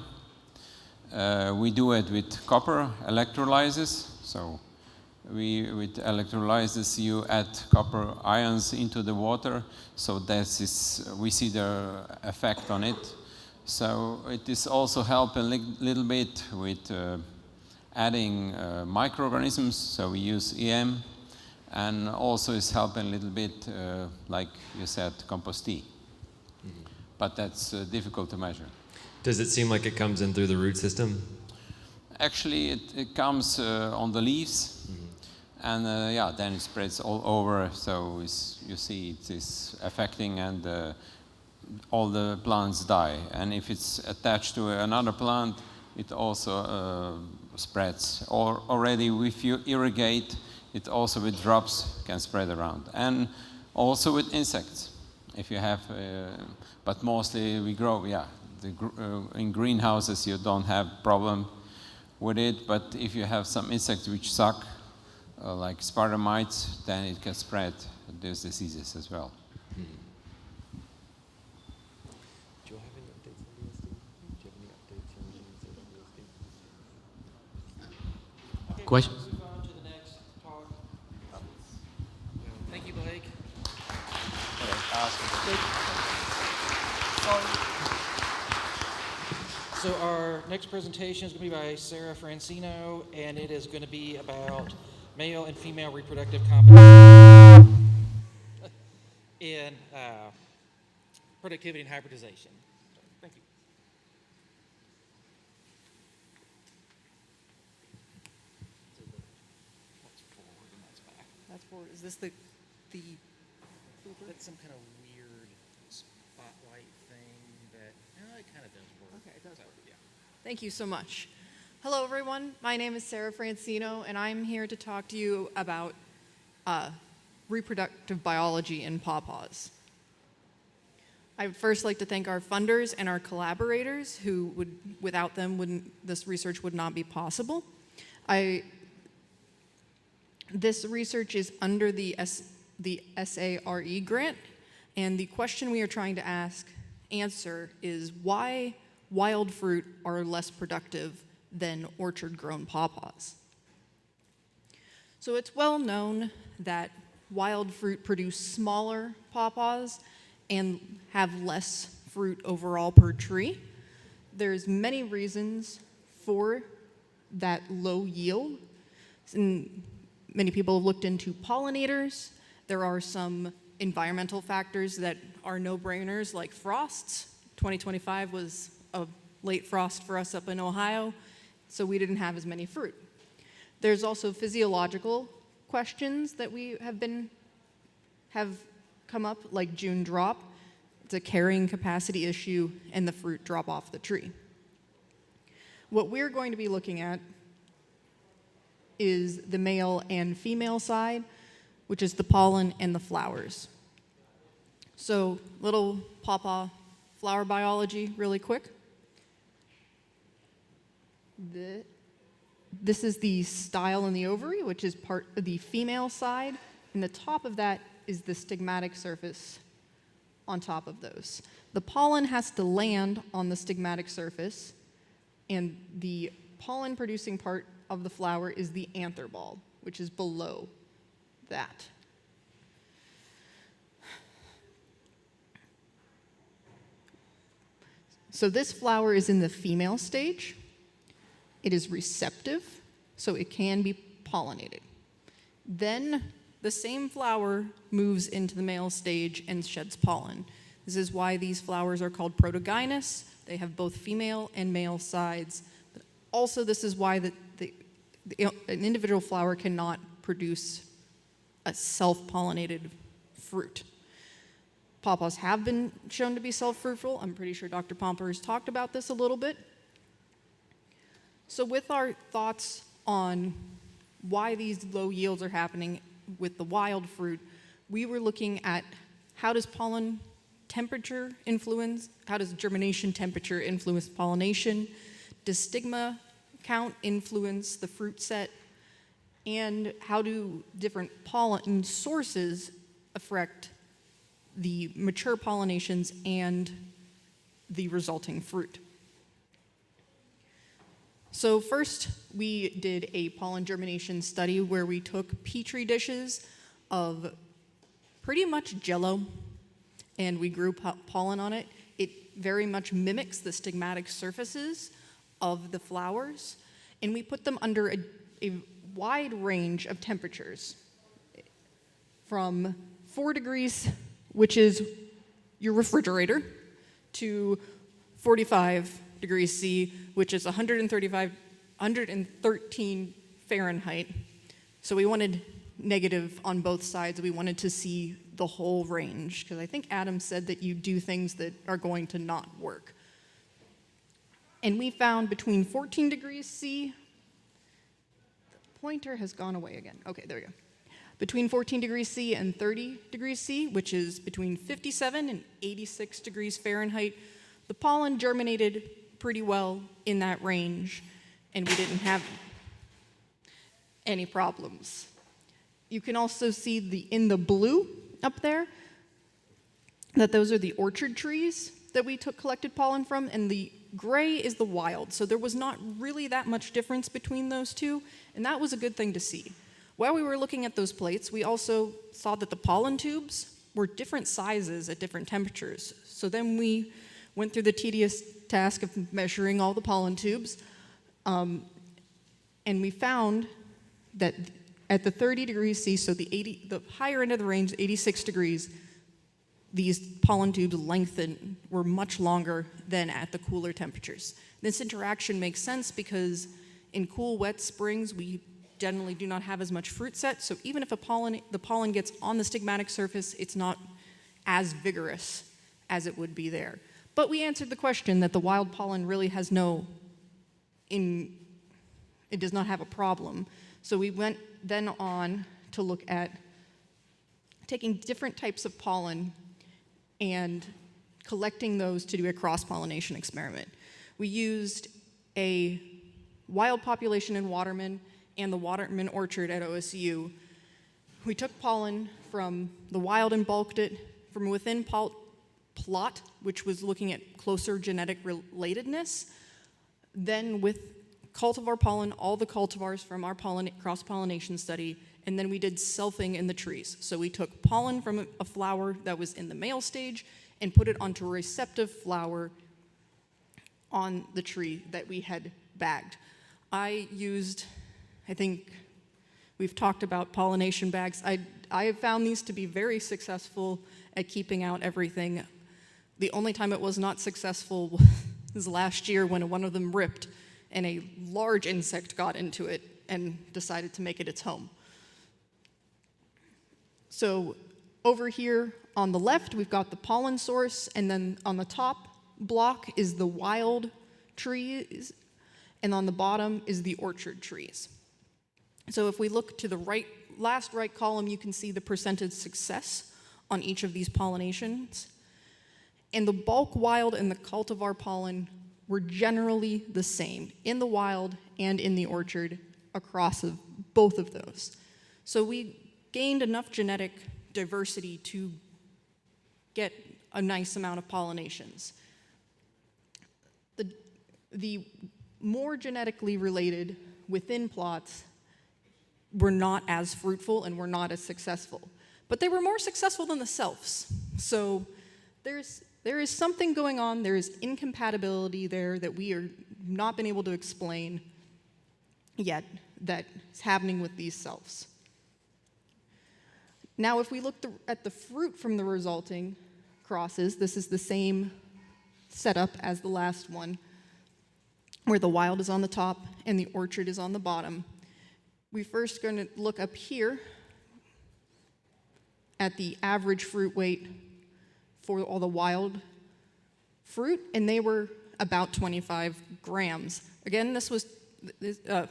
We do it with copper electrolysis. So with electrolysis, you add copper ions into the water. So we see the effect on it. So it is also helping a little bit with adding microorganisms. So we use EM, and also it's helping a little bit, like you said, compost tea. But that's difficult to measure. Does it seem like it comes in through the root system? Actually, it comes on the leaves, and yeah, then it spreads all over. So you see it is affecting, and all the plants die. And if it's attached to another plant, it also spreads. Or already if you irrigate, it also with drops can spread around. And also with insects. If you have, but mostly we grow, yeah. In greenhouses you don't have problem with it, but if you have some insects which suck, like spider mites, then it can spread those diseases as well. Question? So our next presentation is going to be by Sarah Francino, and it is going to be about male and female reproductive competence in productivity and hybridization. Thank you. That's forward. Is this the That's some kind of weird spotlight thing that, it kind of does work. Okay, it does work. Yeah. Thank you so much. Hello, everyone. My name is Sarah Francino, and I'm here to talk to you about reproductive biology in pawpaws. I would first like to thank our funders and our collaborators who without them, this research would not be possible. This research is under the SARE grant, and the question we are trying to answer is why wild fruit are less productive than orchard-grown pawpaws. So it's well known that wild fruit produce smaller pawpaws and have less fruit overall per tree. There's many reasons for that low yield. And many people have looked into pollinators. There are some environmental factors that are no-brainers, like frosts. 2025 was a late frost for us up in Ohio, so we didn't have as many fruit. There's also physiological questions that we have come up, like June drop. It's a carrying capacity issue, and the fruit drop off the tree. What we're going to be looking at is the male and female side, which is the pollen and the flowers. So, little pawpaw flower biology really quick. This is the style in the ovary, which is part of the female side, and the top of that is the stigmatic surface on top of those. The pollen has to land on the stigmatic surface, and the pollen-producing part of the flower is the anther ball, which is below that. So this flower is in the female stage. It is receptive, so it can be pollinated. Then the same flower moves into the male stage and sheds pollen. This is why these flowers are called protogynous. They have both female and male sides. But also, this is why an individual flower cannot produce a self-pollinated fruit. Pawpaws have been shown to be self-fruitful. I'm pretty sure Dr. Pomper has talked about this a little bit. So with our thoughts on why these low yields are happening with the wild fruit, we were looking at how does pollen temperature influence, how does germination temperature influence pollination, does stigma count influence the fruit set, and how do different pollen sources affect the mature pollinations and the resulting fruit. So first, we did a pollen germination study where we took petri dishes of pretty much Jell-O, and we grew pollen on it. It very much mimics the stigmatic surfaces of the flowers, and we put them under a wide range of temperatures, from 4 degrees, which is your refrigerator, to 45 degrees C, which is 113 Fahrenheit. So we wanted negative on both sides. We wanted to see the whole range, because I think Adam said that you do things that are going to not work. And we found between 14 degrees C, the pointer has gone away again. Okay, there we go. Between 14 degrees C and 30 degrees C, which is between 57 and 86 degrees Fahrenheit, the pollen germinated pretty well in that range, and we didn't have any problems. You can also see in the blue up there that those are the orchard trees that we collected pollen from, and the gray is the wild. So there was not really that much difference between those two, and that was a good thing to see. While we were looking at those plates, we also saw that the pollen tubes were different sizes at different temperatures. So then we went through the tedious task of measuring all the pollen tubes, and we found that at the 30 degrees C, so the higher end of the range, 86 degrees, these pollen tubes lengthened, were much longer than at the cooler temperatures. This interaction makes sense because in cool, wet springs, we generally do not have as much fruit set, so even if the pollen gets on the stigmatic surface, it's not as vigorous as it would be there. But we answered the question that the wild pollen really has it does not have a problem. So we went then on to look at taking different types of pollen and collecting those to do a cross-pollination experiment. We used a wild population in Waterman and the Waterman Orchard at OSU. We took pollen from the wild and bulked it from within plot, which was looking at closer genetic relatedness. Then with cultivar pollen, all the cultivars from our cross-pollination study, and then we did selfing in the trees. So we took pollen from a flower that was in the male stage and put it onto a receptive flower on the tree that we had bagged. I think we've talked about pollination bags. I have found these to be very successful at keeping out everything. The only time it was not successful was last year when one of them ripped and a large insect got into it and decided to make it its home. So over here on the left, we've got the pollen source, and then on the top block is the wild trees, and on the bottom is the orchard trees. So if we look to the last right column, you can see the percentage success on each of these pollinations. And the bulk wild and the cultivar pollen were generally the same in the wild and in the orchard across both of those. So we gained enough genetic diversity to get a nice amount of pollinations. The more genetically related within plots were not as fruitful and were not as successful. But they were more successful than the selves. So there is something going on, there is incompatibility there that we are not been able to explain yet that is happening with these selves. Now, if we look at the fruit from the resulting crosses, this is the same setup as the last one, where the wild is on the top and the orchard is on the bottom. We're first going to look up here at the average fruit weight for all the wild fruit, and they were about 25 grams. Again, this was done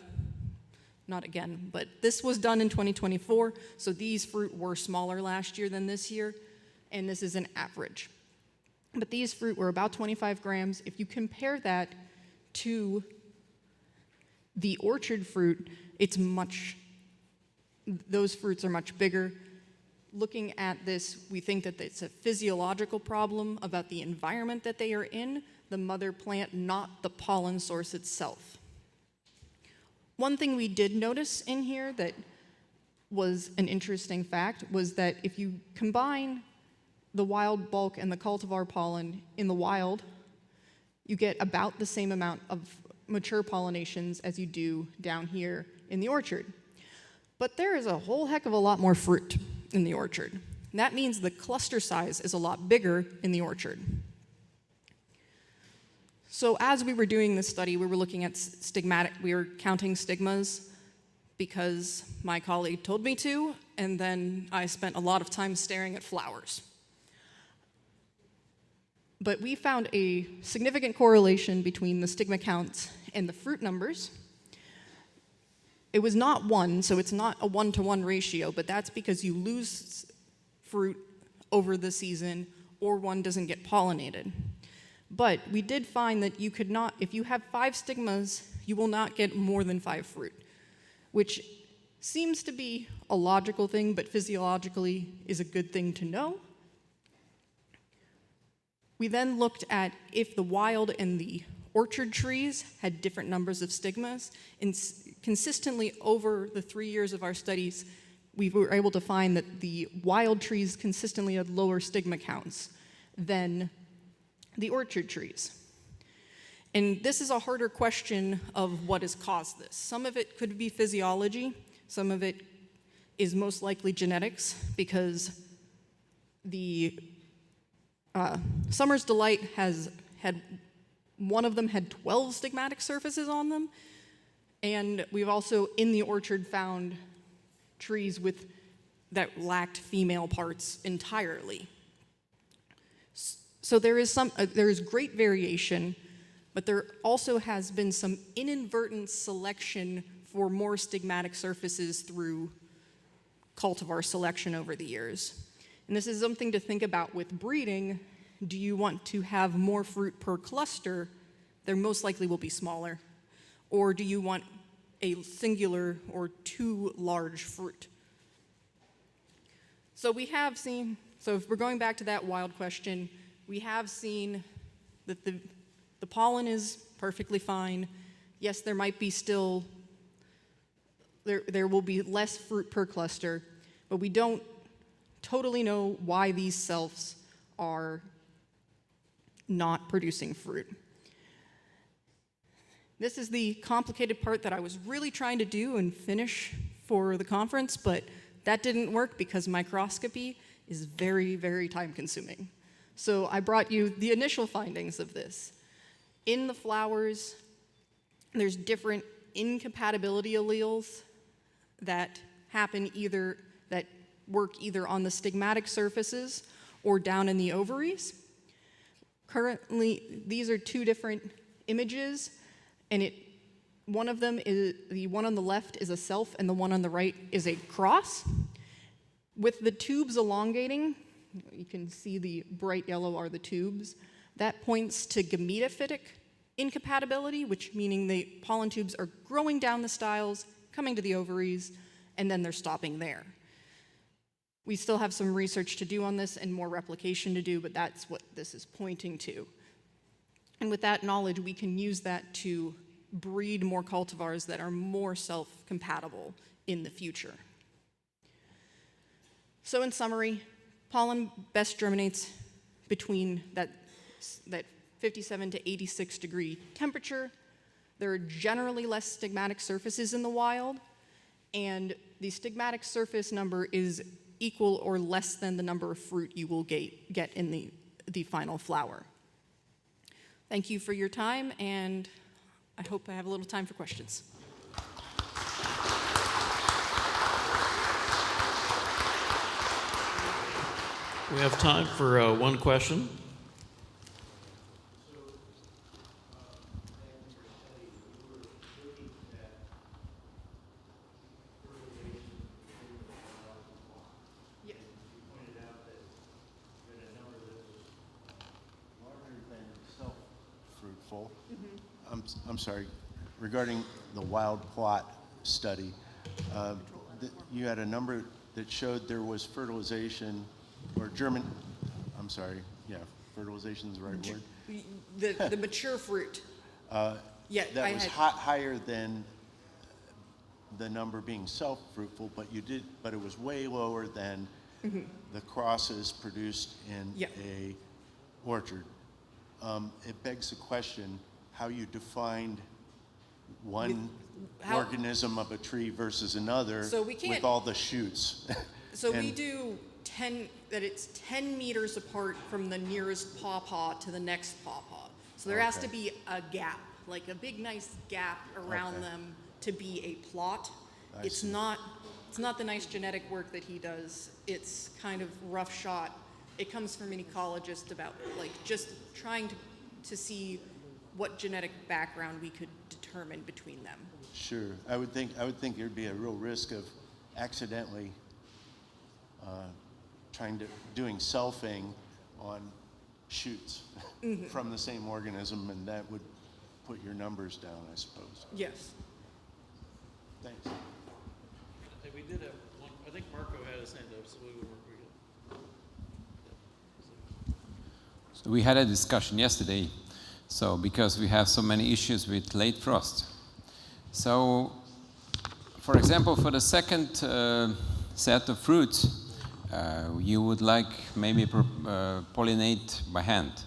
in 2024, so these fruit were smaller last year than this year, and this is an average. But these fruit were about 25 grams. If you compare that to the orchard fruit, those fruits are much bigger. Looking at this, we think that it's a physiological problem about the environment that they are in, the mother plant, not the pollen source itself. One thing we did notice in here that was an interesting fact was that if you combine the wild bulk and the cultivar pollen in the wild, you get about the same amount of mature pollinations as you do down here in the orchard. But there is a whole heck of a lot more fruit in the orchard. And that means the cluster size is a lot bigger in the orchard. So as we were doing this study, we were looking at we were counting stigmas because my colleague told me to, and then I spent a lot of time staring at flowers. But we found a significant correlation between the stigma counts and the fruit numbers. It was not 1, so it's not a 1-to-1 ratio, but that's because you lose fruit over the season or one doesn't get pollinated. But we did find that if you have 5 stigmas, you will not get more than 5 fruit, which seems to be a logical thing, but physiologically is a good thing to know. We then looked at if the wild and the orchard trees had different numbers of stigmas, and consistently over the 3 years of our studies, we were able to find that the wild trees consistently had lower stigma counts than the orchard trees. And this is a harder question of what has caused this. Some of it could be physiology, some of it is most likely genetics, because the Summer's Delight one of them had 12 stigmatic surfaces on them, and we've also in the orchard found trees that lacked female parts entirely. So there is great variation, but there also has been some inadvertent selection for more stigmatic surfaces through cultivar selection over the years. And this is something to think about with breeding. Do you want to have more fruit per cluster? There most likely will be smaller. Or do you want a singular or two large fruit? So if we're going back to that wild question, we have seen that the pollen is perfectly fine. Yes, there might be still, there will be less fruit per cluster, but we don't totally know why these selves are not producing fruit. This is the complicated part that I was really trying to do and finish for the conference, but that didn't work because microscopy is very, very time consuming. So I brought you the initial findings of this. In the flowers, there's different incompatibility alleles that happen that work either on the stigmatic surfaces or down in the ovaries. Currently, these are two different images, and one of them is, the one on the left is a self and the one on the right is a cross. With the tubes elongating, you can see the bright yellow are the tubes. That points to gametophytic incompatibility, which meaning the pollen tubes are growing down the styles, coming to the ovaries, and then they're stopping there. We still have some research to do on this and more replication to do, but that's what this is pointing to. And with that knowledge, we can use that to breed more cultivars that are more self-compatible in the future. So in summary, pollen best germinates between that 57 to 86 degree temperature. There are generally less stigmatic surfaces in the wild, and the stigmatic surface number is equal or less than the number of fruit you will get in the final flower. Thank you for your time, and I hope I have a little time for questions. We have time for one question. Fruitful. I'm sorry, regarding the wild plot study, you had a number that showed there was fertilization or fertilization is the right word. The mature fruit. Yeah, that was higher than the number being self-fruitful, but it was way lower than the crosses produced in a orchard. It begs the question how you defined one organism of a tree versus another with all the shoots. So we do it's 10 meters apart from the nearest pawpaw to the next pawpaw. So there has to be a gap, like a big nice gap around them to be a plot. It's not the nice genetic work that he does. It's kind of rough shot. It comes from an ecologist about just trying to see what genetic background we could determine between them. Sure, I would think there'd be a real risk of accidentally doing selfing on shoots from the same organism, and that would put your numbers down, I suppose. Yes. Thanks. We did have one. I think Marco had his hand up, so we were. So we had a discussion yesterday. So because we have so many issues with late frost. So, for example, for the second set of fruits, you would like maybe pollinate by hand.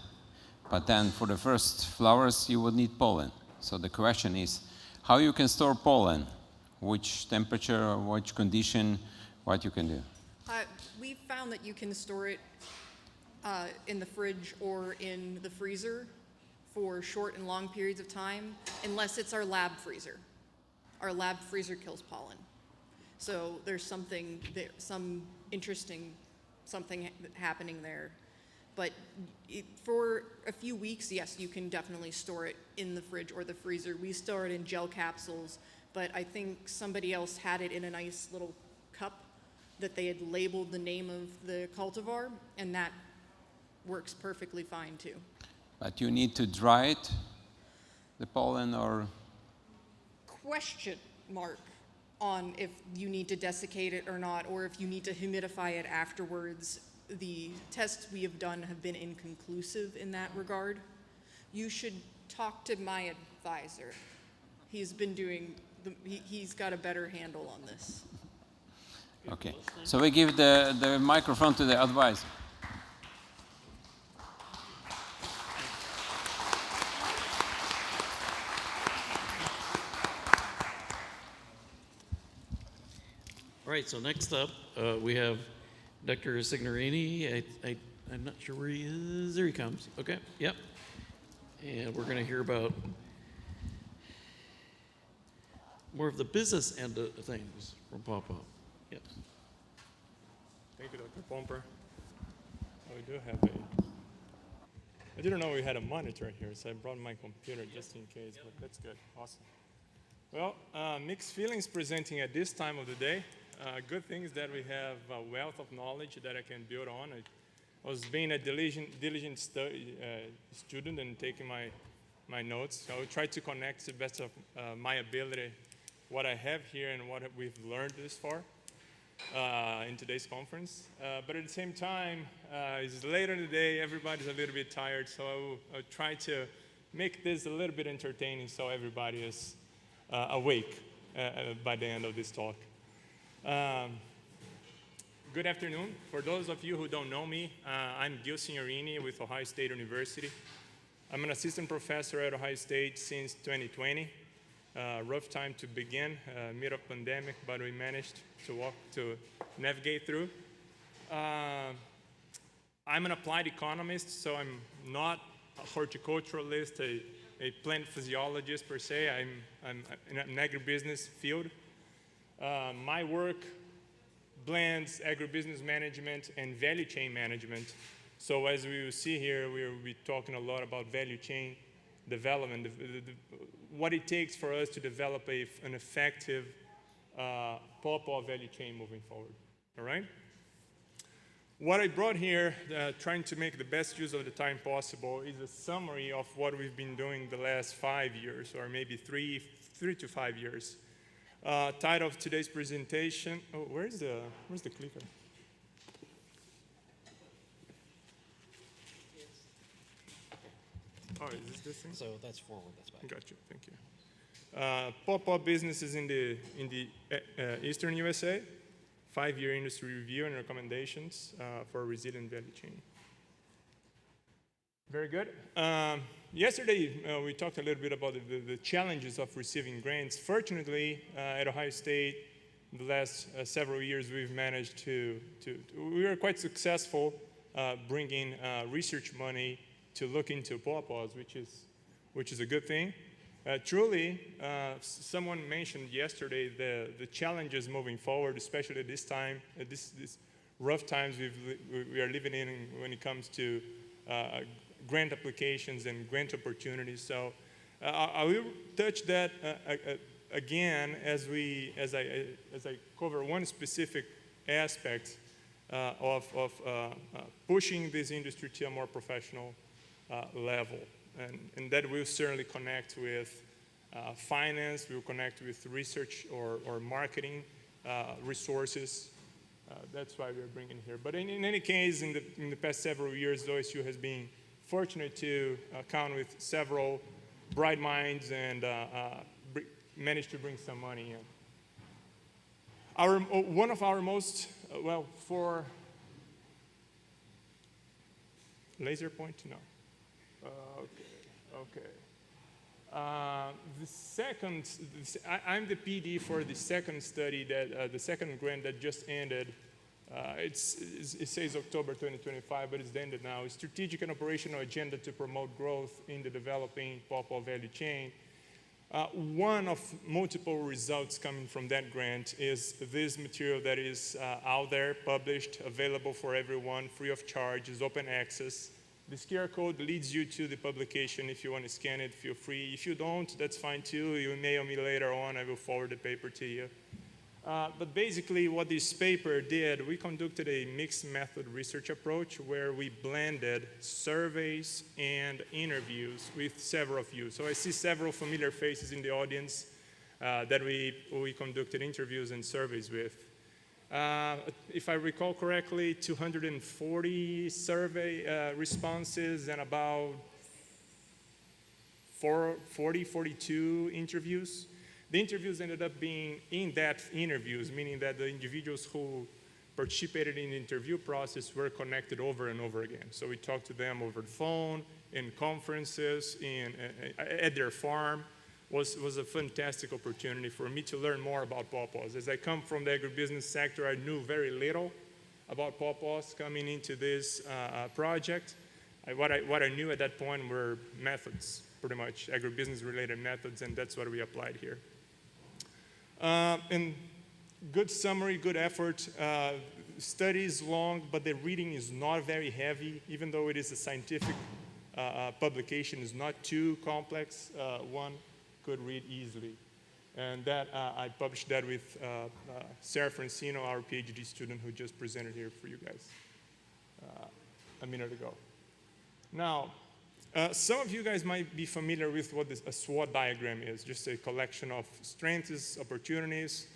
But then for the first flowers, you would need pollen. So the question is, how you can store pollen? Which temperature, which condition, what you can do? We found that you can store it in the fridge or in the freezer for short and long periods of time, unless it's our lab freezer. Our lab freezer kills pollen. So there's something, some interesting something happening there. But for a few weeks, yes, you can definitely store it in the fridge or the freezer. We store it in gel capsules, but I think somebody else had it in a nice little cup that they had labeled the name of the cultivar, and that works perfectly fine too. But you need to dry it, the pollen, or? Question mark on if you need to desiccate it or not, or if you need to humidify it afterwards. The tests we have done have been inconclusive in that regard. You should talk to my advisor. He's been doing, he's got a better handle on this. Okay, so we give the microphone to the advisor. All right, so next up, we have Dr. Signorini. I'm not sure where he is. There he comes. Okay, yep. And we're going to hear about more of the business end of things from Pawpaw. Yes. Thank you, Dr. Pomper. We do have I didn't know we had a monitor here, so I brought my computer just in case, but that's good. Awesome. Well, mixed feelings presenting at this time of the day. Good thing is that we have a wealth of knowledge that I can build on. I was being a diligent student and taking my notes. So I will try to connect to the best of my ability what I have here and what we've learned this far in today's conference. But at the same time, it's later in the day, everybody's a little bit tired, so I'll try to make this a little bit entertaining so everybody is awake by the end of this talk. Good afternoon. For those of you who don't know me, I'm Gil Signorini with Ohio State University. I'm an assistant professor at Ohio State since 2020. Rough time to begin, mid of pandemic, but we managed to navigate through. I'm an applied economist, so I'm not a horticulturalist, a plant physiologist per se. I'm in an agribusiness field. My work blends agribusiness management and value chain management. So as we will see here, we will be talking a lot about value chain development, what it takes for us to develop an effective pawpaw value chain moving forward, all right? What I brought here, trying to make the best use of the time possible, is a summary of what we've been doing the last 5 years, or maybe three to 5 years. Title of today's presentation, where's the clicker? Oh, is this thing? So that's forward, that's back. Gotcha, thank you. Pawpaw businesses in the Eastern USA, 5-year industry review and recommendations for a resilient value chain. Very good. Yesterday, we talked a little bit about the challenges of receiving grants. Fortunately, at Ohio State, the last several years, we've managed we were quite successful bringing research money to look into pawpaws, which is a good thing. Truly, someone mentioned yesterday the challenges moving forward, especially at this time, this rough times we are living in when it comes to grant applications and grant opportunities. So I will touch that again as I cover one specific aspect of pushing this industry to a more professional level. And that will certainly connect with finance, will connect with research or marketing resources. That's why we're bringing here. But in any case, in the past several years, the OSU has been fortunate to count with several bright minds and managed to bring some money in. One of our most, for laser point, no. Okay. I'm the PD for the second study that the second grant that just ended. It says October 2025, but it's ended now. It's Strategic and Operational Agenda to Promote Growth in the Developing Pawpaw Value Chain. One of multiple results coming from that grant is this material that is out there, published, available for everyone, free of charge, is open access. This QR code leads you to the publication. If you want to scan it, feel free. If you don't, that's fine too. You email me later on. I will forward the paper to you. But basically what this paper did, we conducted a mixed method research approach where we blended surveys and interviews with several of you. So I see several familiar faces in the audience that we conducted interviews and surveys with. If I recall correctly, 240 survey responses and about 42 interviews. The interviews ended up being in-depth interviews, meaning that the individuals who participated in the interview process were connected over and over again. So we talked to them over the phone, in conferences, at their farm. Was a fantastic opportunity for me to learn more about pawpaws. As I come from the agribusiness sector, I knew very little about pawpaws coming into this project. What I knew at that point were methods, pretty much agribusiness-related methods, and that's what we applied here. And good summary, good effort. Study is long, but the reading is not very heavy, even though it is a scientific publication. It's not too complex. One could read easily. And that I published that with Sarah Francino, our PhD student who just presented here for you guys a minute ago. Now, some of you guys might be familiar with what a SWOT diagram is, just a collection of strengths, opportunities,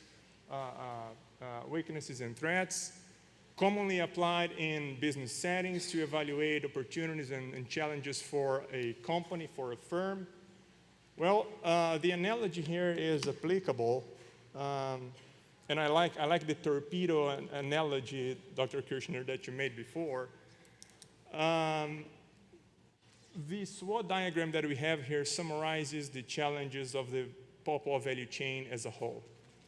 weaknesses, and threats, commonly applied in business settings to evaluate opportunities and challenges for a company, for a firm. Well, the analogy here is applicable, and I like the torpedo analogy, Dr. Kirshner, that you made before. The SWOT diagram that we have here summarizes the challenges of the pawpaw value chain as a whole,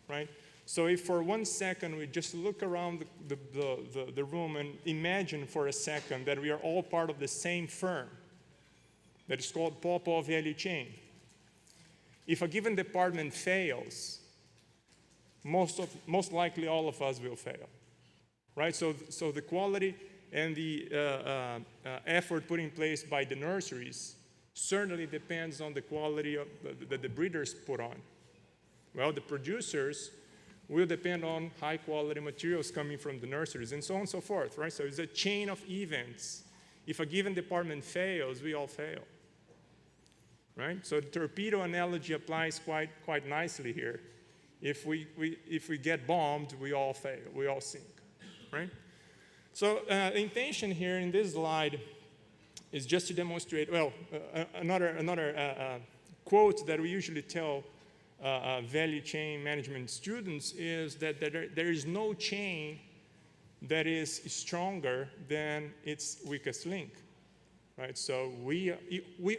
right? So if for 1 second we just look around the room and imagine for a second that we are all part of the same firm that is called Pawpaw Value Chain. If a given department fails, most likely all of us will fail, right? So the quality and the effort put in place by the nurseries certainly depends on the quality that the breeders put on. Well, the producers will depend on high quality materials coming from the nurseries and so on and so forth, right? So it's a chain of events. If a given department fails, we all fail, right? So the torpedo analogy applies quite nicely here. If we get bombed, we all fail, we all sink, right? So the intention here in this slide is just to demonstrate, well, another quote that we usually tell value chain management students is that there is no chain that is stronger than its weakest link, right? So we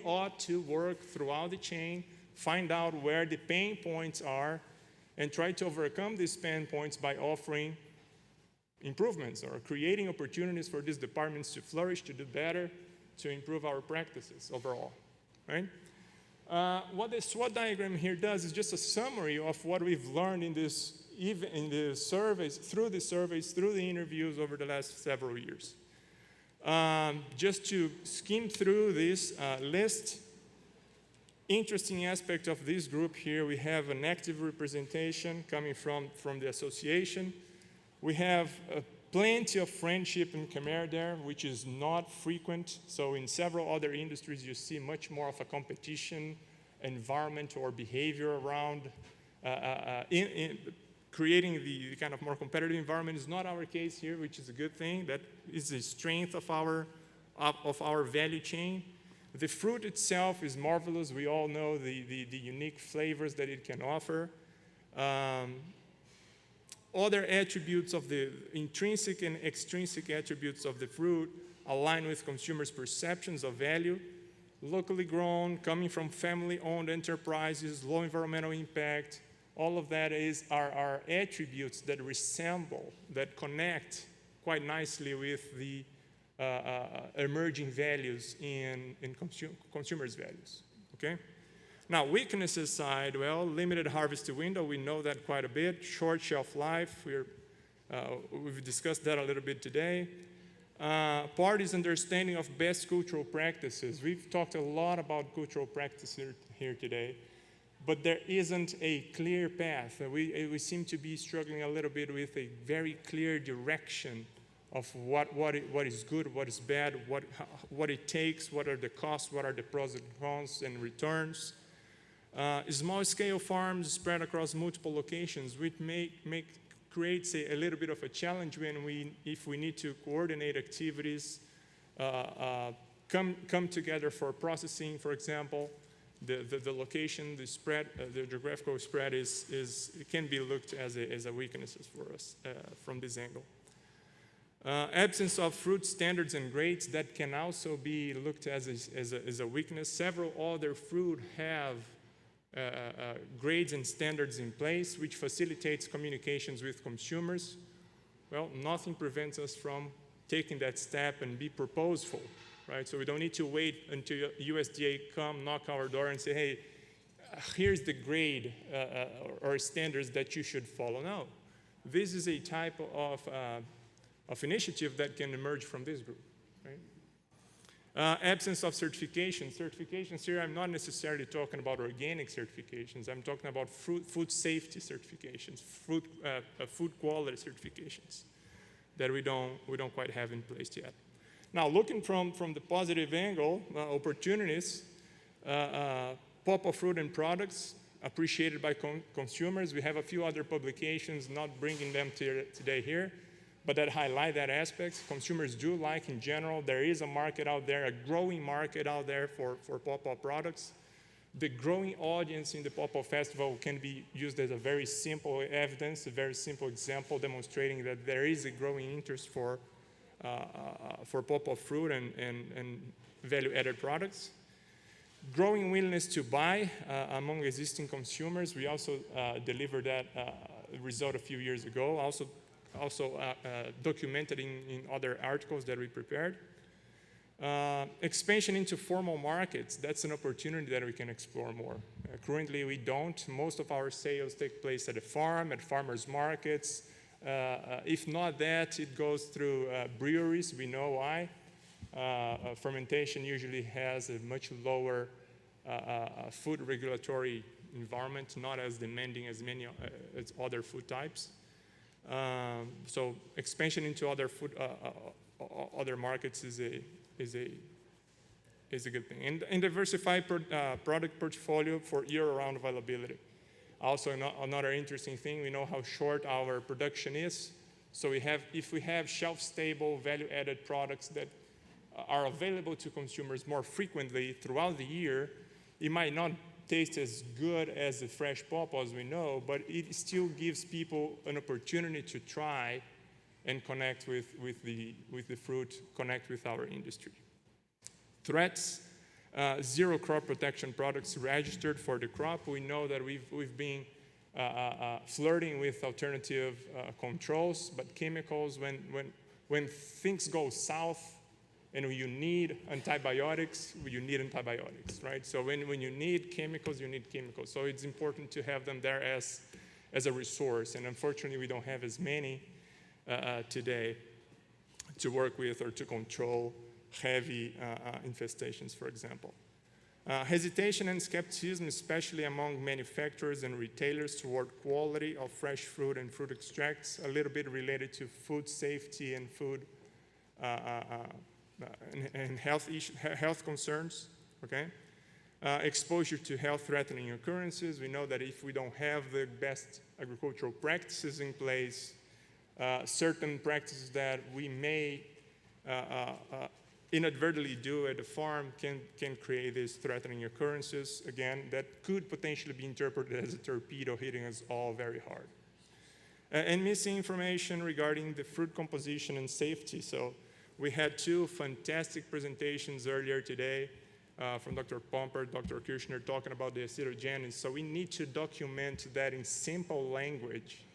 ought to work throughout the chain, find out where the pain points are, and try to overcome these pain points by offering improvements or creating opportunities for these departments to flourish, to do better, to improve our practices overall, right? What the SWOT diagram here does is just a summary of what we've learned in the surveys, through the interviews over the last several years. Just to skim through this list, interesting aspect of this group here, we have an active representation coming from the association. We have plenty of friendship and camaraderie, which is not frequent. So in several other industries, you see much more of a competition environment or behavior around creating the kind of more competitive environment. Is not our case here, which is a good thing. That is the strength of our value chain. The fruit itself is marvelous. We all know the unique flavors that it can offer. other attributes of the intrinsic and extrinsic attributes of the fruit align with consumers' perceptions of value. Locally grown, coming from family-owned enterprises, low environmental impact, all of that are attributes that resemble, that connect quite nicely with the emerging values in consumers' values, okay? Now, weaknesses side, well, limited harvest window, we know that quite a bit. Short shelf life, we've discussed that a little bit today. Parties' understanding of best cultural practices. We've talked a lot about cultural practices here today, but there isn't a clear path. We seem to be struggling a little bit with a very clear direction of what is good, what is bad, what it takes, what are the costs, what are the pros and cons and returns. Small-scale farms spread across multiple locations, which creates a little bit of a challenge if we need to coordinate activities, come together for processing, for example. The location, the spread, the geographical spread it can be looked as a weaknesses for us from this angle. Absence of fruit standards and grades, that can also be looked as a weakness. Several other fruit have grades and standards in place, which facilitates communications with consumers. Well, nothing prevents us from taking that step and be proposeful, right? So we don't need to wait until USDA come knock our door and say, hey, here's the grade or standards that you should follow. No, this is a type of initiative that can emerge from this group, right? Absence of certifications. Certifications here, I'm not necessarily talking about organic certifications. I'm talking about food safety certifications, food quality certifications that we don't quite have in place yet. Now, looking from the positive angle, opportunities, Pawpaw fruit and products appreciated by consumers. We have a few other publications, not bringing them today here, but that highlight that aspect. Consumers do like in general. There is a market out there, a growing market out there for Pawpaw products. The growing audience in the Pawpaw Festival can be used as a very simple evidence, a very simple example demonstrating that there is a growing interest for Pawpaw fruit and value-added products. Growing willingness to buy among existing consumers. We also delivered that result a few years ago, also documented in other articles that we prepared. Expansion into formal markets, that's an opportunity that we can explore more. Currently we don't. Most of our sales take place at a farm, at farmers markets. If not that, it goes through breweries. We know why. Fermentation usually has a much lower food regulatory environment, not as demanding as many as other food types. So expansion into other markets is a good thing. And diversified product portfolio for year-round availability. Also another interesting thing, we know how short our production is. So if we have shelf-stable, value-added products that are available to consumers more frequently throughout the year, it might not taste as good as the fresh pawpaws we know, but it still gives people an opportunity to try and connect with the fruit, connect with our industry. Threats, zero crop protection products registered for the crop. We know that we've been flirting with alternative controls, but chemicals, when things go south and you need antibiotics, right? So when you need chemicals, you need chemicals. So it's important to have them there as a resource, and unfortunately we don't have as many today to work with or to control heavy infestations, for example. Hesitation and skepticism, especially among manufacturers and retailers toward quality of fresh fruit and fruit extracts, a little bit related to food safety and food and health concerns, okay? Exposure to health-threatening occurrences. We know that if we don't have the best agricultural practices in place, certain practices that we may inadvertently do at the farm can create these threatening occurrences, again, that could potentially be interpreted as a torpedo hitting us all very hard. and missing information regarding the fruit composition and safety. So we had two fantastic presentations earlier today from Dr. Pomper, Dr. Kirchner, talking about the acetogenesis. So we need to document that in simple language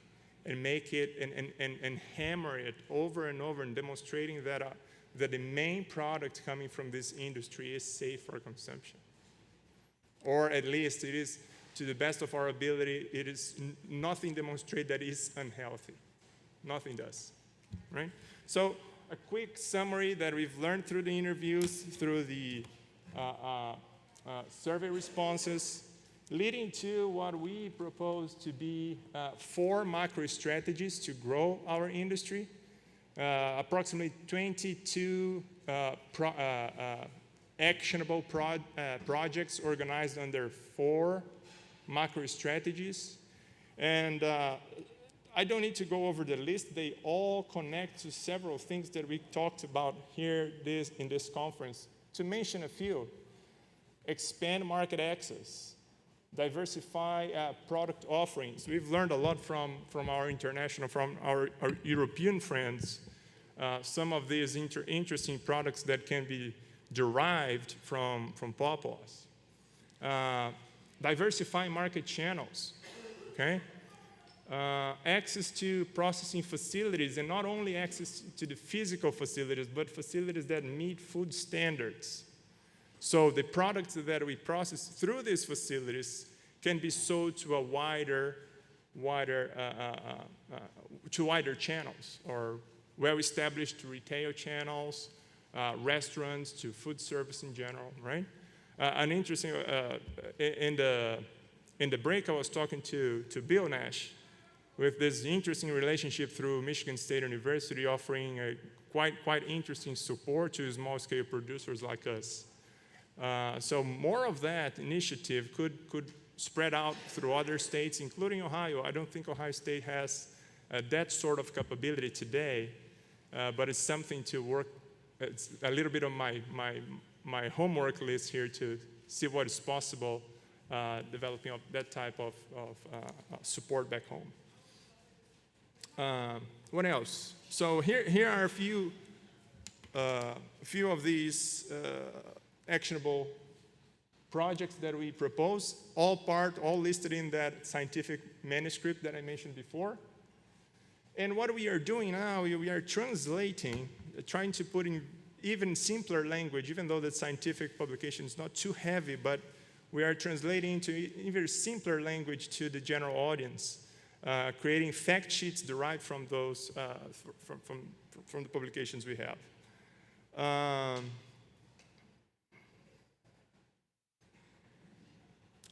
and make it and hammer it over and over and demonstrating that that the main product coming from this industry is safe for consumption. Or at least it is, to the best of our ability, it is nothing demonstrate that is unhealthy. Nothing does, right? So a quick summary that we've learned through the interviews, through the survey responses, leading to what we propose to be 4 macro strategies to grow our industry. Approximately 22 actionable projects organized under 4 macro strategies. And I don't need to go over the list. They all connect to several things that we talked about here in this conference. To mention a few: expand market access, diversify product offerings. We've learned a lot from our international, from our European friends, some of these interesting products that can be derived from pawpaws. Diversify market channels, okay? Access to processing facilities, and not only access to the physical facilities, but facilities that meet food standards. So the products that we process through these facilities can be sold to a wider channels, or well-established retail channels, restaurants, to food service in general, right? An interesting, in the break I was talking to Bill Nash with this interesting relationship through Michigan State University, offering a quite interesting support to small-scale producers like us. So more of that initiative could spread out through other states, including Ohio. I don't think Ohio State has that sort of capability today, but it's something to work. It's a little bit on my homework list here to see what is possible, developing that type of support back home. What else? So here are a few of these actionable projects that we propose, all listed in that scientific manuscript that I mentioned before. And what we are doing now, we are translating, trying to put in even simpler language, even though the scientific publication is not too heavy, but we are translating into even simpler language to the general audience, creating fact sheets derived from those, from the publications we have.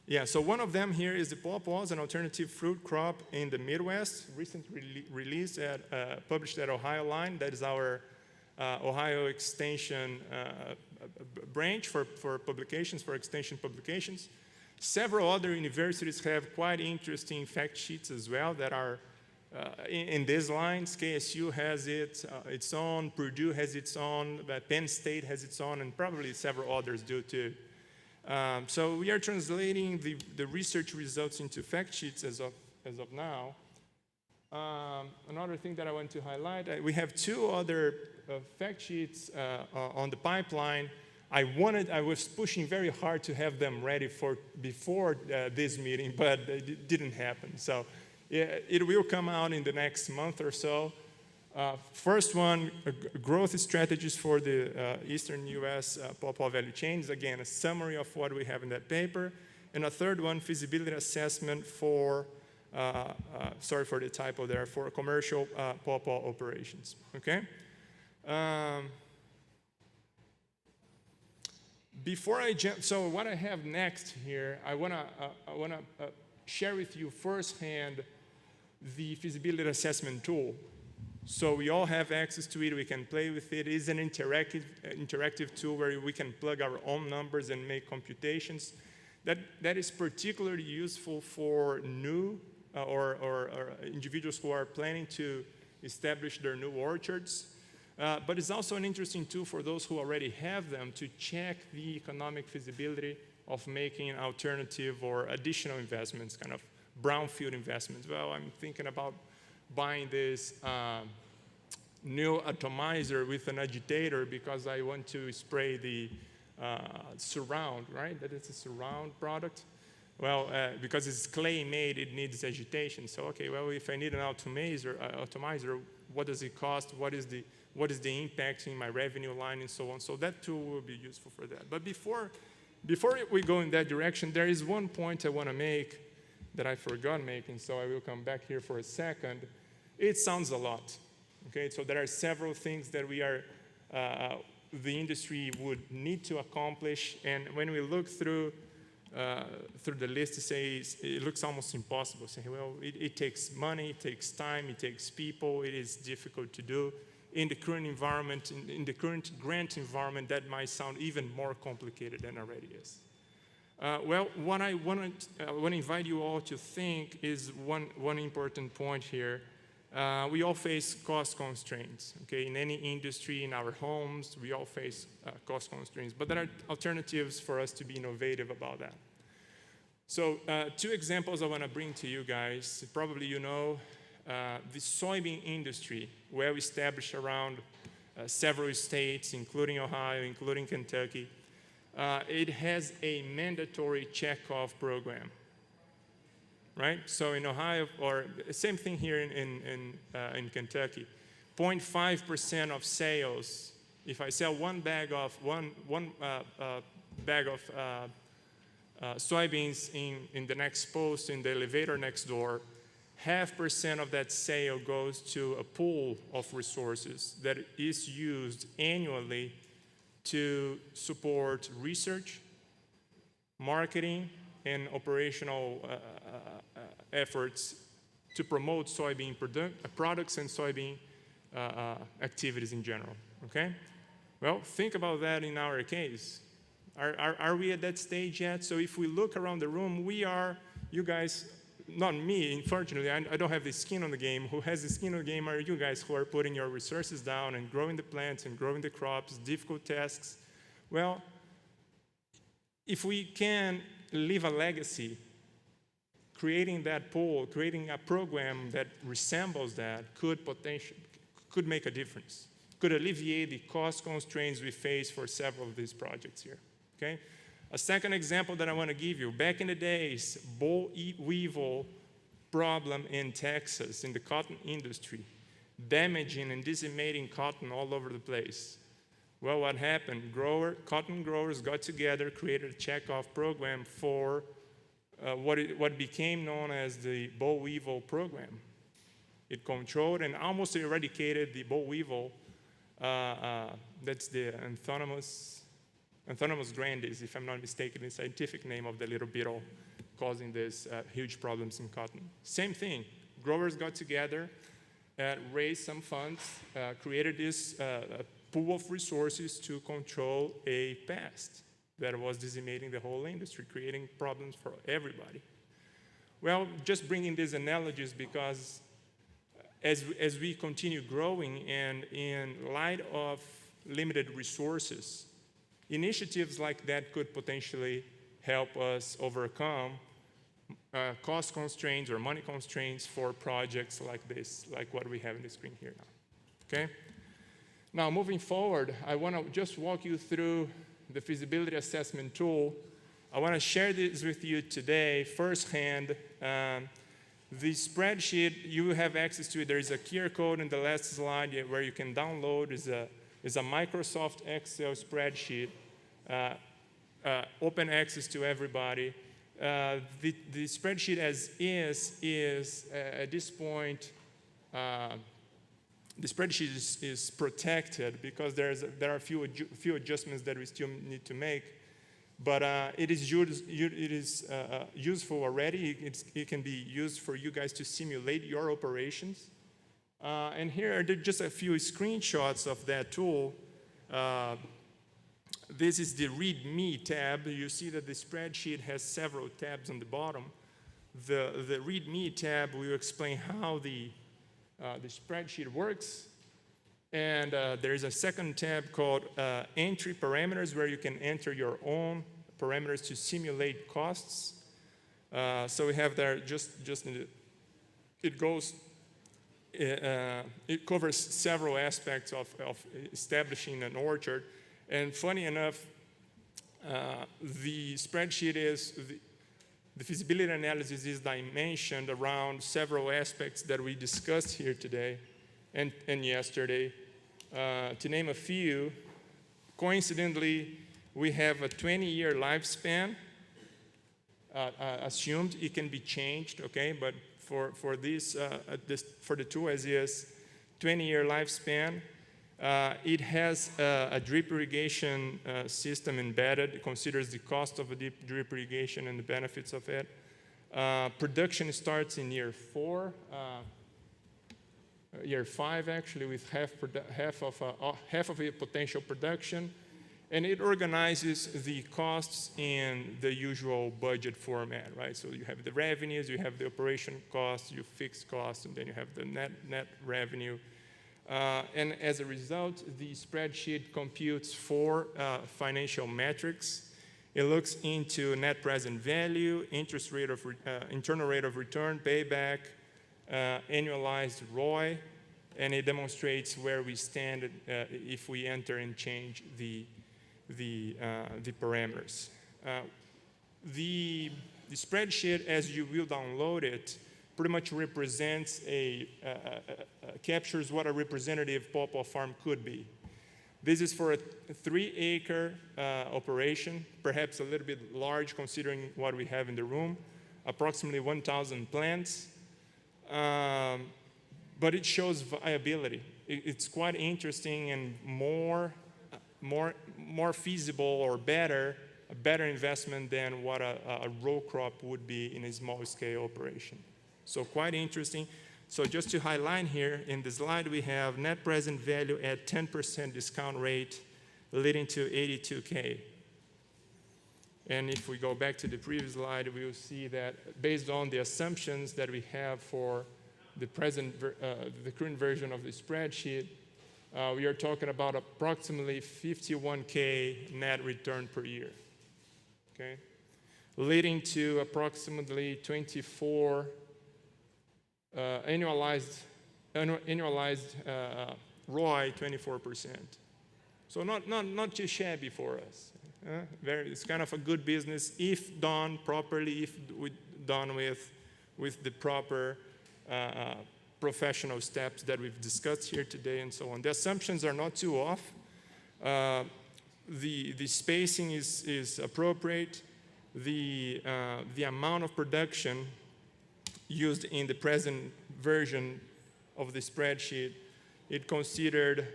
Yeah, so one of them here is the pawpaws, an alternative fruit crop in the Midwest, recently released published at Ohio Line. That is our Ohio Extension branch for publications, for extension publications. Several other universities have quite interesting fact sheets as well that are in these lines. KSU has its own, Purdue has its own, Penn State has its own, and probably several others do too. So we are translating the research results into fact sheets as of now. Another thing that I want to highlight, we have 2 other fact sheets on the pipeline. I was pushing very hard to have them ready before this meeting, but it didn't happen. So yeah, it will come out in the next month or so. First one, growth strategies for the Eastern U.S. pawpaw value chains. Again, a summary of what we have in that paper. And a third one, feasibility assessment for, sorry for the typo there, for commercial pawpaw operations, okay? Before I jump, so what I have next here, I wanna share with you firsthand the feasibility assessment tool. So we all have access to it, we can play with it. It is an interactive tool where we can plug our own numbers and make computations. That is particularly useful for new or individuals who are planning to establish their new orchards. But it's also an interesting tool for those who already have them to check the economic feasibility of making alternative or additional investments, kind of brownfield investments. Well, I'm thinking about buying this new atomizer with an agitator because I want to spray the surround, right? That is a surround product. Well, because it's clay made, it needs agitation. So, okay, well, if I need an atomizer, what does it cost? What is the impact in my revenue line and so on? So that tool will be useful for that. But before we go in that direction, there is one point I want to make that I forgot making, so I will come back here for a second. It sounds a lot, okay? So there are several things that the industry would need to accomplish, and when we look through the list, it looks almost impossible. Say, well, it takes money, it takes time, it takes people, it is difficult to do. In the current environment, in the current grant environment, that might sound even more complicated than it already is. Well, what I want to invite you all to think is one important point here. We all face cost constraints, okay? In any industry, in our homes, we all face cost constraints, but there are alternatives for us to be innovative about that. So 2 examples I want to bring to you guys. Probably you know the soybean industry, well established around several states, including Ohio, including Kentucky. It has a mandatory checkoff program, right? So in Ohio, or same thing here in Kentucky, 0.5% of sales. If I sell one bag of soybeans in the next post in the elevator next door, 0.5% of that sale goes to a pool of resources that is used annually to support research, marketing, and operational efforts to promote soybean products and soybean activities in general, okay? Well, think about that in our case. Are we at that stage yet? So if we look around the room, you guys, not me, unfortunately, I don't have the skin on the game. Who has the skin on the game are you guys who are putting your resources down and growing the plants and growing the crops, difficult tasks. Well, if we can leave a legacy, creating that pool, creating a program that resembles that could make a difference, could alleviate the cost constraints we face for several of these projects here, okay? A second example that I want to give you, back in the days, boll weevil problem in Texas, in the cotton industry, damaging and decimating cotton all over the place. Well, what happened? Cotton growers got together, created a checkoff program for what became known as the boll weevil program. It controlled and almost eradicated the boll weevil. That's the Antholomus grandis, if I'm not mistaken, the scientific name of the little beetle causing these huge problems in cotton. Same thing. Growers got together, raised some funds, created this pool of resources to control a pest that was decimating the whole industry, creating problems for everybody. Well, just bringing these analogies because as we continue growing and in light of limited resources, initiatives like that could potentially help us overcome cost constraints or money constraints for projects like this, like what we have on the screen here now, okay? Now, moving forward, I want to just walk you through the feasibility assessment tool. I want to share this with you today firsthand. The spreadsheet, you have access to it. There is a QR code in the last slide where you can download. Is a Microsoft Excel spreadsheet, open access to everybody. The spreadsheet as is at this point, the spreadsheet is protected because there are a few adjustments that we still need to make, but it is useful already. It can be used for you guys to simulate your operations. And here are just a few screenshots of that tool. This is the README tab. You see that the spreadsheet has several tabs on the bottom. The README tab will explain how the spreadsheet works. And there is a second tab called Entry Parameters, where you can enter your own parameters to simulate costs. So we have there it goes it covers several aspects of establishing an orchard. And funny enough, the spreadsheet the feasibility analysis is dimensioned around several aspects that we discussed here today and yesterday. To name a few, coincidentally, we have a 20-year lifespan assumed. It can be changed, okay? But for the two as is, 20-year lifespan. It has a drip irrigation system embedded. It considers the cost of a drip irrigation and the benefits of it. Production starts in year 4, year 5 actually, with half of a potential production. And it organizes the costs in the usual budget format, right? So you have the revenues, you have the operation costs, you fixed costs, and then you have the net revenue. And as a result, the spreadsheet computes 4 financial metrics. It looks into net present value, internal rate of return, payback, annualized ROI, and it demonstrates where we stand if we enter and change the parameters. The spreadsheet, as you will download it, pretty much represents captures what a representative pawpaw farm could be. This is for a 3-acre operation, perhaps a little bit large considering what we have in the room, approximately 1,000 plants. But it shows viability. It's quite interesting and more feasible or a better investment than what a row crop would be in a small scale operation. So quite interesting. So just to highlight here, in the slide we have net present value at 10% discount rate, leading to $82K. And if we go back to the previous slide, we will see that based on the assumptions that we have for the current version of the spreadsheet, we are talking about approximately $51K net return per year, okay? Leading to approximately 24 annualized ROI 24%. So not too shabby for us. It's kind of a good business if done properly, if done with the proper professional steps that we've discussed here today and so on. The assumptions are not too off. The spacing is appropriate. The amount of production used in the present version of the spreadsheet, it considered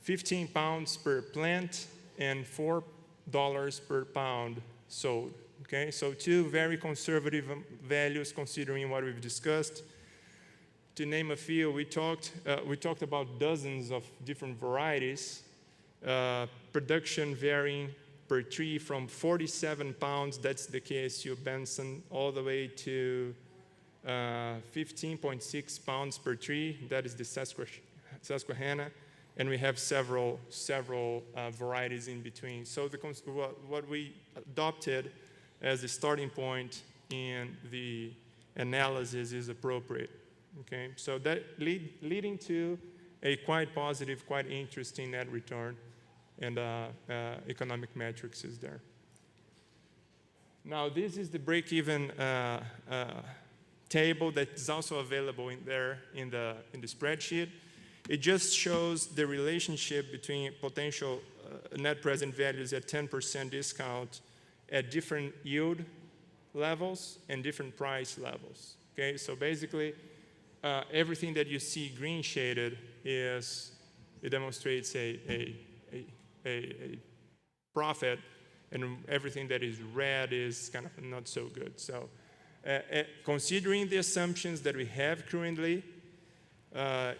15 pounds per plant and $4 per pound sold. Okay, so 2 very conservative values considering what we've discussed. To name a few, we talked about dozens of different varieties, production varying per tree from 47 pounds, that's the KSU Benson, all the way to 15.6 pounds per tree, that is the Susquehanna, and we have several varieties in between. So what we adopted as a starting point in the analysis is appropriate, okay? So that leading to a quite positive, quite interesting net return, and economic metrics is there. Now this is the break-even table that is also available in there in the spreadsheet. It just shows the relationship between potential net present values at 10% discount at different yield levels and different price levels. Okay, so basically everything that you see green shaded it demonstrates a profit, and everything that is red is kind of not so good. So considering the assumptions that we have currently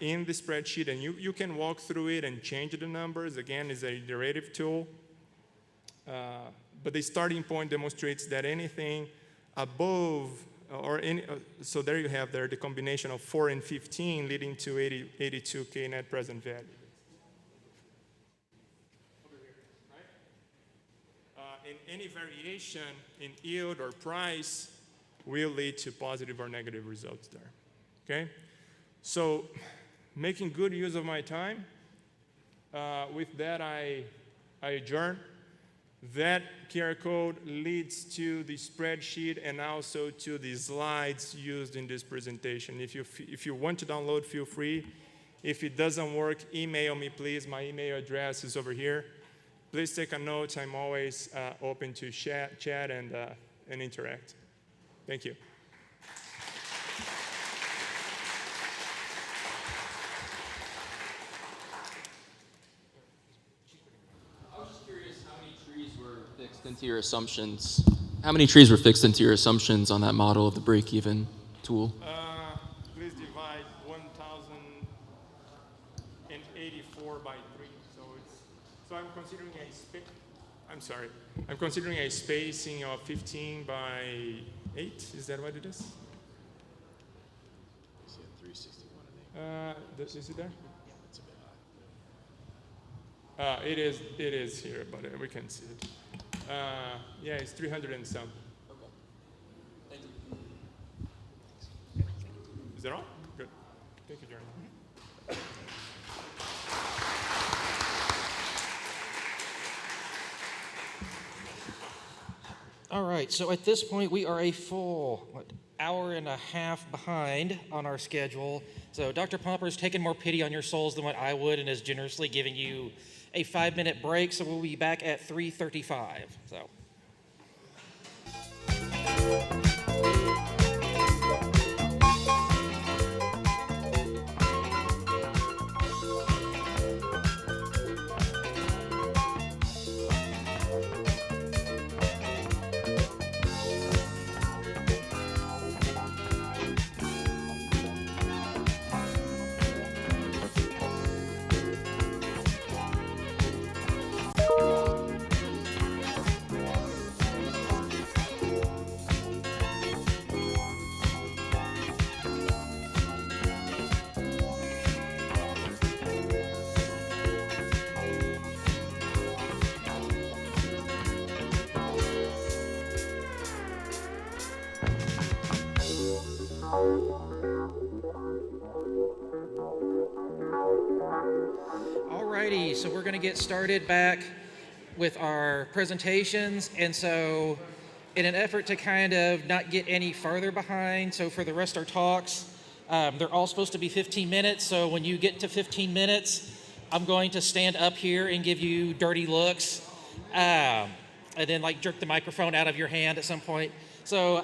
in the spreadsheet, and you can walk through it and change the numbers, again, is a iterative tool. But the starting point demonstrates that anything above, so there you have there the combination of 4 and 15 leading to 82K net present value. And any variation in yield or price will lead to positive or negative results there. okay? So making good use of my time, with that I adjourn. That QR code leads to the spreadsheet and also to the slides used in this presentation. If you want to download, feel free. If it doesn't work, email me, please. My email address is over here. Please take a note. I'm always open to chat and interact. Thank you. Into your assumptions. How many trees were fixed into your assumptions on that model of the break-even tool? Please divide 1,084 by 3. So I'm considering I'm considering a spacing of 15 by 8. Is that what it is? Is it 361? Is it there? It is here, but we can see it. Yeah, it's 300 and some. Okay. Thank you. Is that all? Good. Thank you, Jeremy. All right, so at this point, we are a full hour and a half behind on our schedule. So Dr. Pomper's taken more pity on your souls than what I would and is generously giving you a 5-minute break. So we'll be back at 3:35. So. Alrighty, so we're going to get started back with our presentations. And so in an effort to kind of not get any farther behind, so for the rest of our talks, they're all supposed to be 15 minutes. So when you get to 15 minutes, I'm going to stand up here and give you dirty looks, and then like jerk the microphone out of your hand at some point. So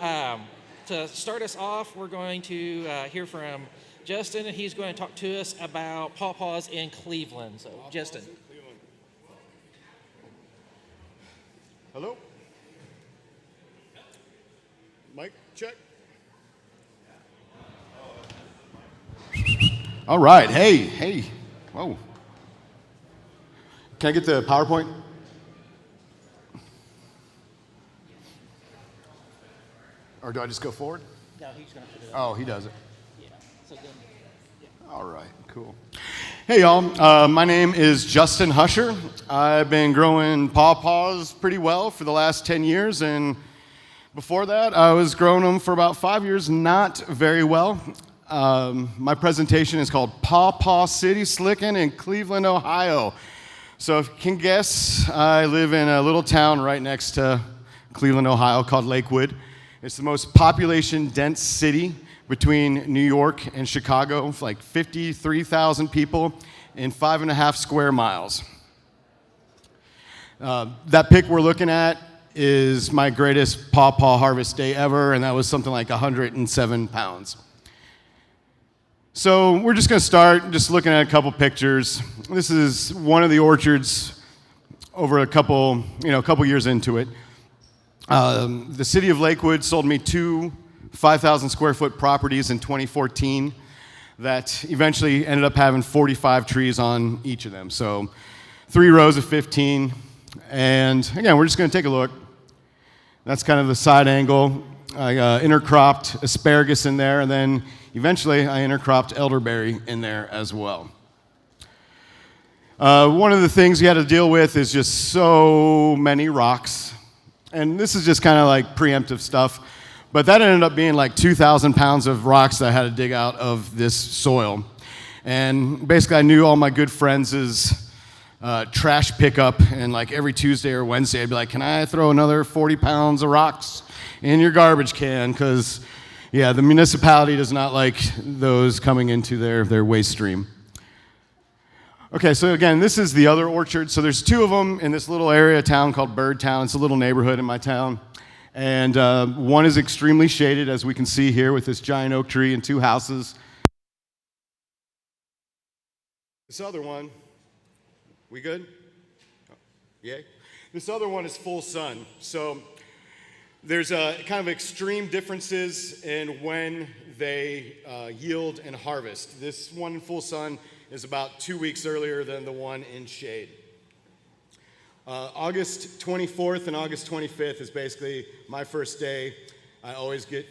to start us off, we're going to hear from Justin, and he's going to talk to us about Pawpaws in Cleveland. So, Justin. Hello? Mic check. All right. Hey. Whoa. Can I get the PowerPoint? Or do I just go forward? No, he's going to put it up. Oh, he does it. Yeah. So then, All right, cool. Hey, y'all. My name is Justin Husher. I've been growing pawpaws pretty well for the last 10 years, and before that, I was growing them for about 5 years, not very well. My presentation is called Pawpaw City Slickin' in Cleveland, Ohio. So if you can guess, I live in a little town right next to Cleveland, Ohio called Lakewood. It's the most population-dense city between New York and Chicago, like 53,000 people in 5.5 square miles. That pic we're looking at is my greatest pawpaw harvest day ever, and that was something like 107 pounds. So we're just gonna start just looking at a couple pictures. This is one of the orchards over a couple years into it. The city of Lakewood sold me 2 5,000 square foot properties in 2014 that eventually ended up having 45 trees on each of them. So 3 rows of 15. And again, we're just going to take a look. That's kind of the side angle. I intercropped asparagus in there, and then eventually I intercropped elderberry in there as well. One of the things you had to deal with is just so many rocks. And this is just kind of like preemptive stuff. But that ended up being like 2,000 pounds of rocks that I had to dig out of this soil. And basically I knew all my good friends' trash pickup, and like every Tuesday or Wednesday I'd be like, can I throw another 40 pounds of rocks in your garbage can? Because yeah, the municipality does not like those coming into their waste stream. Okay, so again, this is the other orchard. So there's two of them in this little area of town called Bird Town. It's a little neighborhood in my town. And one is extremely shaded, as we can see here, with this giant oak tree and two houses. This other one, we good? Oh, yay. This other one is full sun. So there's kind of extreme differences in when they yield and harvest. This one in full sun is about 2 weeks earlier than the one in shade. August 24th and August 25th is basically my first day. I always get,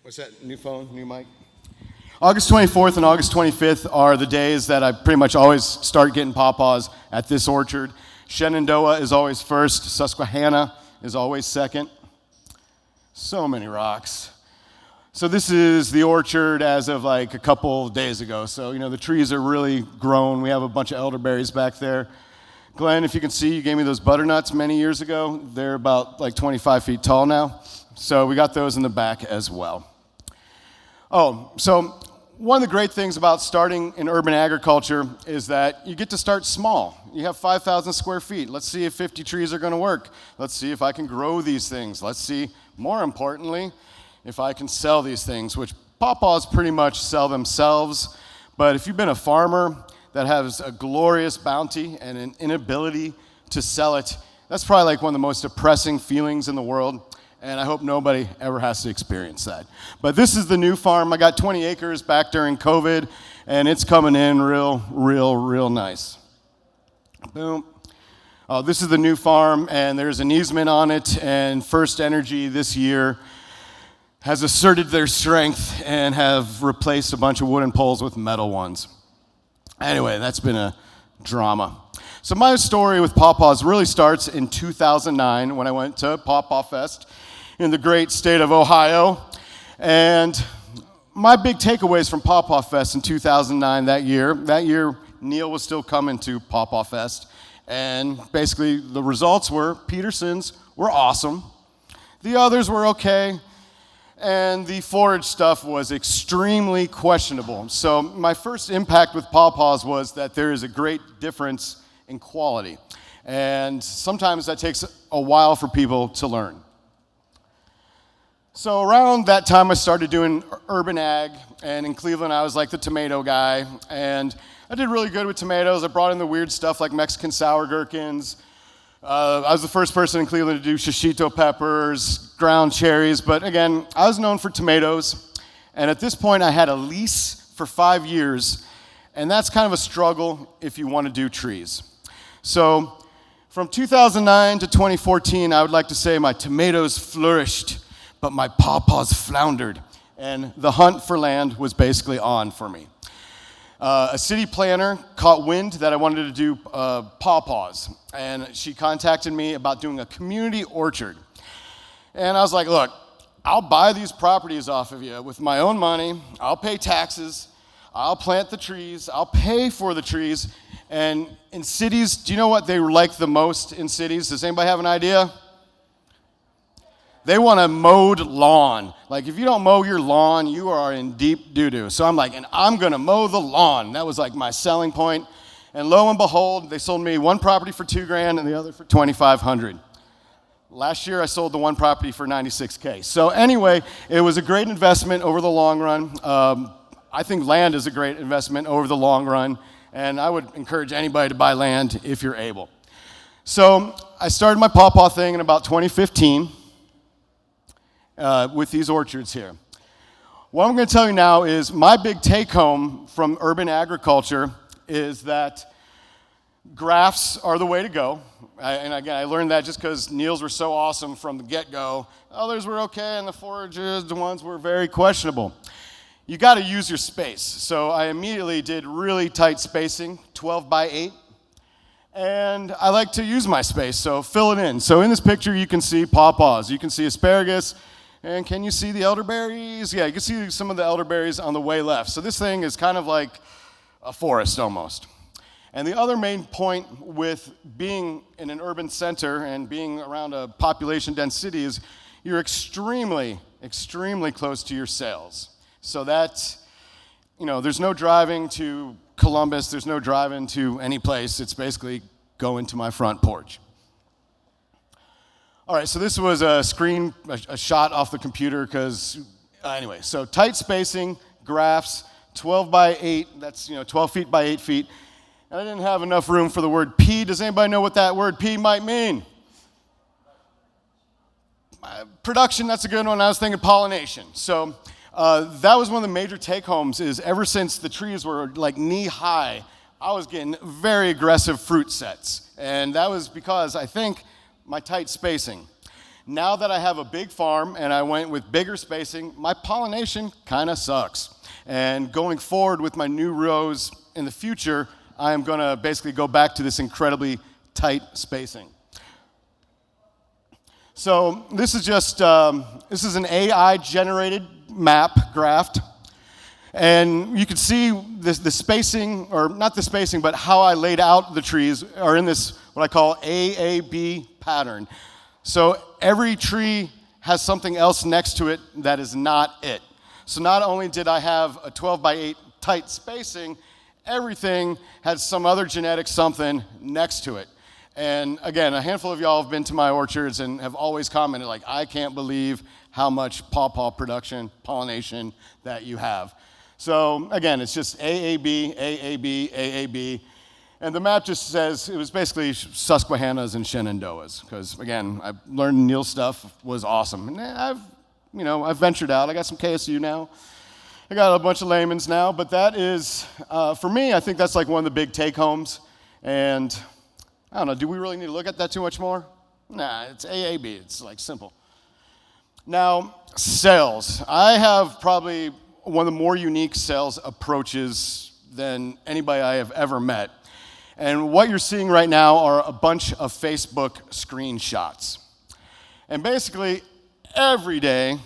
what's that, new phone, new mic? August 24th and August 25th are the days that I pretty much always start getting pawpaws at this orchard. Shenandoah is always first. Susquehanna is always second. So many rocks. So this is the orchard as of like a couple days ago. So, you know, the trees are really grown. We have a bunch of elderberries back there. Glenn, if you can see, you gave me those butternuts many years ago. They're about like 25 feet tall now. So we got those in the back as well. Oh, so one of the great things about starting in urban agriculture is that you get to start small. You have 5,000 square feet. Let's see if 50 trees are going to work. Let's see if I can grow these things. Let's see, more importantly, if I can sell these things, which pawpaws pretty much sell themselves. But if you've been a farmer that has a glorious bounty and an inability to sell it, that's probably like one of the most depressing feelings in the world. And I hope nobody ever has to experience that. But this is the new farm. I got 20 acres back during COVID, and it's coming in real nice. Boom. This is the new farm, and there's an easement on it, and First Energy this year has asserted their strength and have replaced a bunch of wooden poles with metal ones. Anyway, that's been a drama. So my story with pawpaws really starts in 2009 when I went to Pawpaw Fest in the great state of Ohio. And my big takeaways from Pawpaw Fest in 2009 that year, Neil was still coming to Pawpaw Fest. And basically the results were Peterson's were awesome. The others were okay. And the forage stuff was extremely questionable. So my first impact with pawpaws was that there is a great difference in quality. And sometimes that takes a while for people to learn. So around that time I started doing urban ag, and in Cleveland I was like the tomato guy, and I did really good with tomatoes. I brought in the weird stuff like Mexican sour gherkins. I was the first person in Cleveland to do shishito peppers, ground cherries, but again, I was known for tomatoes. And at this point, I had a lease for 5 years, and that's kind of a struggle if you want to do trees. So from 2009 to 2014, I would like to say my tomatoes flourished, but my pawpaws floundered, and the hunt for land was basically on for me. A city planner caught wind that I wanted to do pawpaws, and she contacted me about doing a community orchard. And I was like, look, I'll buy these properties off of you with my own money, I'll pay taxes, I'll plant the trees, I'll pay for the trees. And in cities, do you know what they like the most in cities? Does anybody have an idea? They want a mowed lawn. Like, if you don't mow your lawn, you are in deep doo-doo. So I'm like, and I'm going to mow the lawn. That was like my selling point. And lo and behold, they sold me one property for $2,000 and the other for $2,500. Last year, I sold the one property for $96K. So anyway, it was a great investment over the long run. I think land is a great investment over the long run. And I would encourage anybody to buy land if you're able. So I started my pawpaw thing in about 2015. With these orchards here. What I'm going to tell you now is my big take home from urban agriculture is that grafts are the way to go. And again, I learned that just because Neil's were so awesome from the get-go. Others were okay, and the forages, the ones were very questionable. You got to use your space. So I immediately did really tight spacing, 12 by 8. And I like to use my space, so fill it in. So in this picture, you can see pawpaws. You can see asparagus. And can you see the elderberries? Yeah, you can see some of the elderberries on the way left. So this thing is kind of like a forest almost. And the other main point with being in an urban center and being around a population dense city is you're extremely, extremely close to your sales. So that, there's no driving to Columbus, there's no driving to any place. It's basically going to my front porch. All right, so this was a shot off the computer because, anyway, so tight spacing, graphs, 12 by 8, that's 12 feet by 8 feet. And I didn't have enough room for the word P. Does anybody know what that word P might mean? Production, that's a good one. I was thinking pollination. So that was one of the major take-homes is ever since the trees were like knee-high, I was getting very aggressive fruit sets. And that was because I think my tight spacing. Now that I have a big farm and I went with bigger spacing, my pollination kind of sucks. And going forward with my new rows in the future, I am going to basically go back to this incredibly tight spacing. So this is just, this is an AI-generated map graph. And you can see the spacing, or not the spacing, but how I laid out the trees are in this, what I call AAB pattern. So every tree has something else next to it that is not it. So not only did I have a 12 by 8 tight spacing, everything had some other genetic something next to it. And again, a handful of y'all have been to my orchards and have always commented like, I can't believe how much pawpaw production, pollination that you have. So again, it's just AAB, AAB, AAB. And the map just says, it was basically Susquehannas and Shenandoahs. Because again, I learned Neil's stuff was awesome. And I've ventured out. I got some KSU now. I got a bunch of layman's now, but that is, for me, I think that's like one of the big take-homes. And I don't know, do we really need to look at that too much more? Nah, it's AAB, it's like simple. Now, sales. I have probably one of the more unique sales approaches than anybody I have ever met. And what you're seeing right now are a bunch of Facebook screenshots. And basically, every day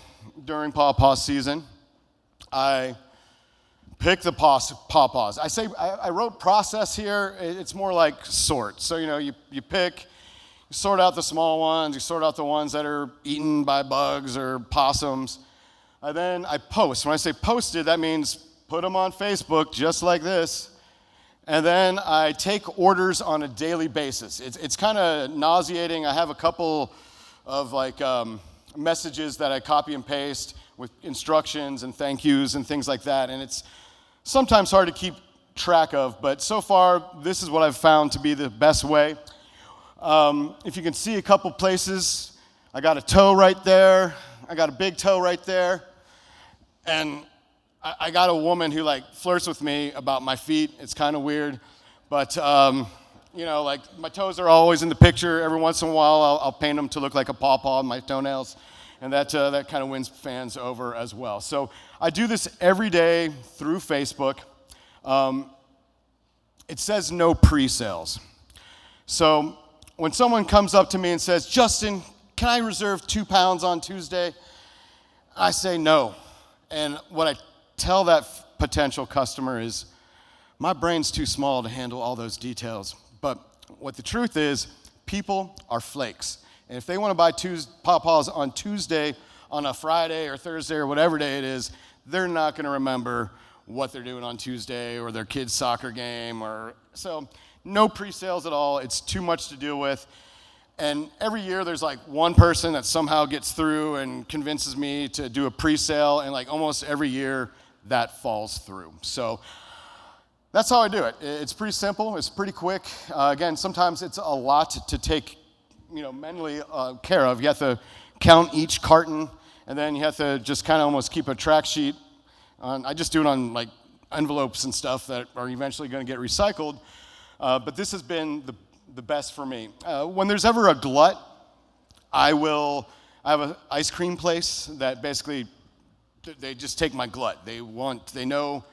during pawpaw season, I pick the pawpaws. I wrote process here. It's more like sort. So, you pick, you sort out the small ones, you sort out the ones that are eaten by bugs or possums. And then I post. When I say posted, that means put them on Facebook just like this. And then I take orders on a daily basis. It's kind of nauseating. I have a couple of messages that I copy and paste with instructions and thank yous and things like that. And it's sometimes hard to keep track of, but so far, this is what I've found to be the best way. If you can see a couple places, I got a toe right there. I got a big toe right there. And I got a woman who flirts with me about my feet. It's kind of weird, but my toes are always in the picture. Every once in a while, I'll paint them to look like a pawpaw on my toenails, and that kind of wins fans over as well. So I do this every day through Facebook. It says no pre-sales. So when someone comes up to me and says, Justin, can I reserve 2 pounds on Tuesday? I say no. And what I tell that potential customer is, my brain's too small to handle all those details. But what the truth is, people are flakes. And if they want to buy pawpaws on Tuesday, on a Friday or Thursday or whatever day it is, they're not going to remember what they're doing on Tuesday or their kid's soccer game. So no pre-sales at all. It's too much to deal with. And every year there's one person that somehow gets through and convinces me to do a pre-sale, and almost every year that falls through. So that's how I do it. It's pretty simple. It's pretty quick. Again, sometimes it's a lot to take mentally care of. You have to count each carton, and then you have to just kind of almost keep a track sheet. I just do it on envelopes and stuff that are eventually going to get recycled. But this has been the best for me. When there's ever a glut, I have an ice cream place that basically they just take my glut. They know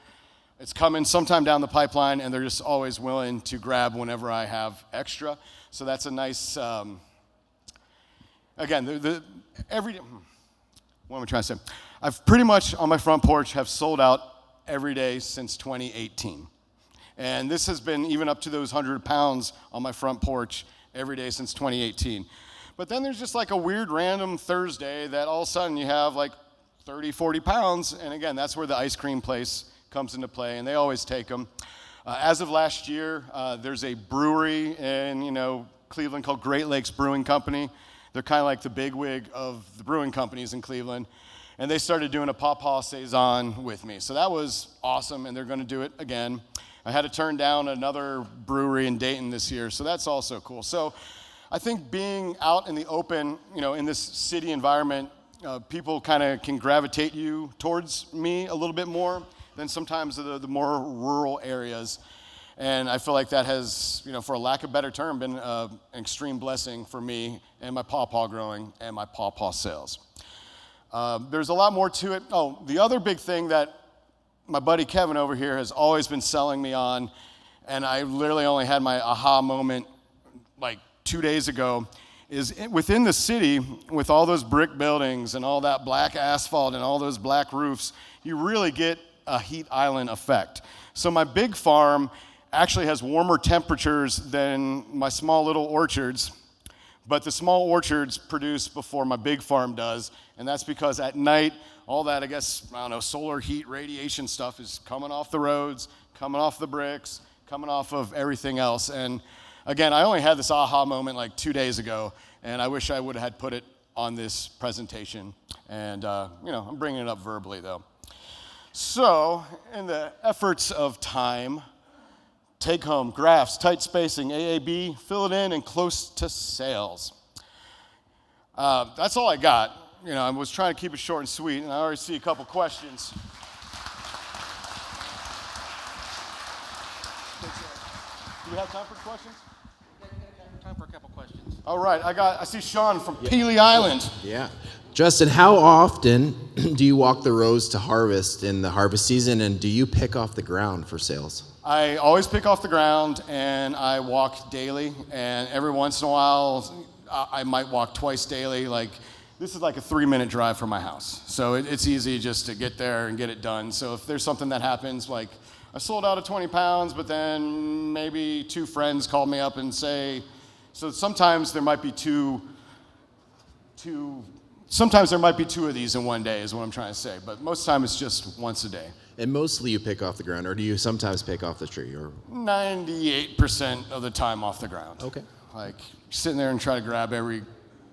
it's coming sometime down the pipeline, and they're just always willing to grab whenever I have extra. So that's a nice. Again, what am I trying to say? I've pretty much on my front porch have sold out every day since 2018. And this has been even up to those 100 pounds on my front porch every day since 2018. But then there's just like a weird random Thursday that all of a sudden you have like 30, 40 pounds. And again, that's where the ice cream place comes into play, and they always take them. As of last year, there's a brewery in Cleveland called Great Lakes Brewing Company. They're kind of like the bigwig of the brewing companies in Cleveland. And they started doing a Pawpaw Saison with me. So that was awesome, and they're going to do it again. I had to turn down another brewery in Dayton this year, so that's also cool. So I think being out in the open, in this city environment, people kind of can gravitate you towards me a little bit more than sometimes the more rural areas. And I feel like that has, for a lack of a better term, been an extreme blessing for me and my pawpaw growing and my pawpaw sales. There's a lot more to it. Oh, the other big thing that my buddy Kevin over here has always been selling me on, and I literally only had my aha moment like 2 days ago, is within the city with all those brick buildings and all that black asphalt and all those black roofs, you really get a heat island effect. So my big farm actually has warmer temperatures than my small little orchards, but the small orchards produce before my big farm does, and that's because at night, all that, solar heat radiation stuff is coming off the roads, coming off the bricks, coming off of everything else. And again, I only had this aha moment like 2 days ago, and I wish I would have had put it on this presentation. And, I'm bringing it up verbally, though. So, in the efforts of time, take home, graphs, tight spacing, AAB, fill it in, and close to sales. That's all I got. I was trying to keep it short and sweet, and I already see a couple questions. Do we have time for questions? Time for a couple questions. All right, I see Sean from Peely Island. Yeah. Justin, how often do you walk the rows to harvest in the harvest season, and do you pick off the ground for sales? I always pick off the ground, and I walk daily, and every once in a while, I might walk twice daily. This is like a 3-minute drive from my house. So it's easy just to get there and get it done. So if there's something that happens, like I sold out of 20 pounds, but then maybe 2 friends called me up and say, so sometimes there might be sometimes there might be 2 of these in one day is what I'm trying to say. But most of the time it's just once a day. And mostly you pick off the ground, or do you sometimes pick off the tree? Or 98% of the time off the ground. Okay. Like sitting there and try to grab every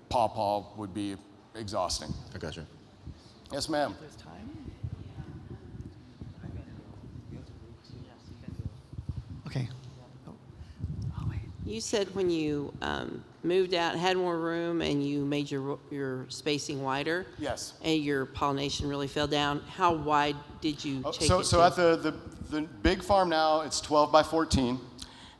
pawpaw would be exhausting. I gotcha. Yes, ma'am. Okay. You said when you moved out, had more room, and you made your spacing wider. Yes. And your pollination really fell down. How wide did you take it? So at the big farm now, it's 12 by 14.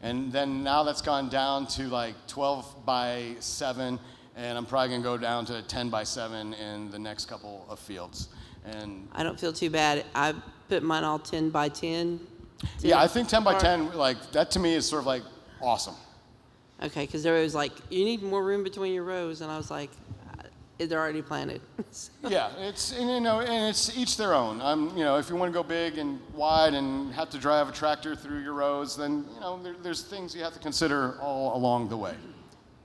And then now that's gone down to like 12 by 7. And I'm probably going to go down to 10 by 7 in the next couple of fields. And I don't feel too bad. I put mine all 10 by 10. Yeah, I think 10 by 10, like that to me is sort of like awesome. Okay, because there was like, you need more room between your rows. And I was like, they're already planted. Yeah, it's each their own. If you want to go big and wide and have to drive a tractor through your rows, then, there's things you have to consider all along the way.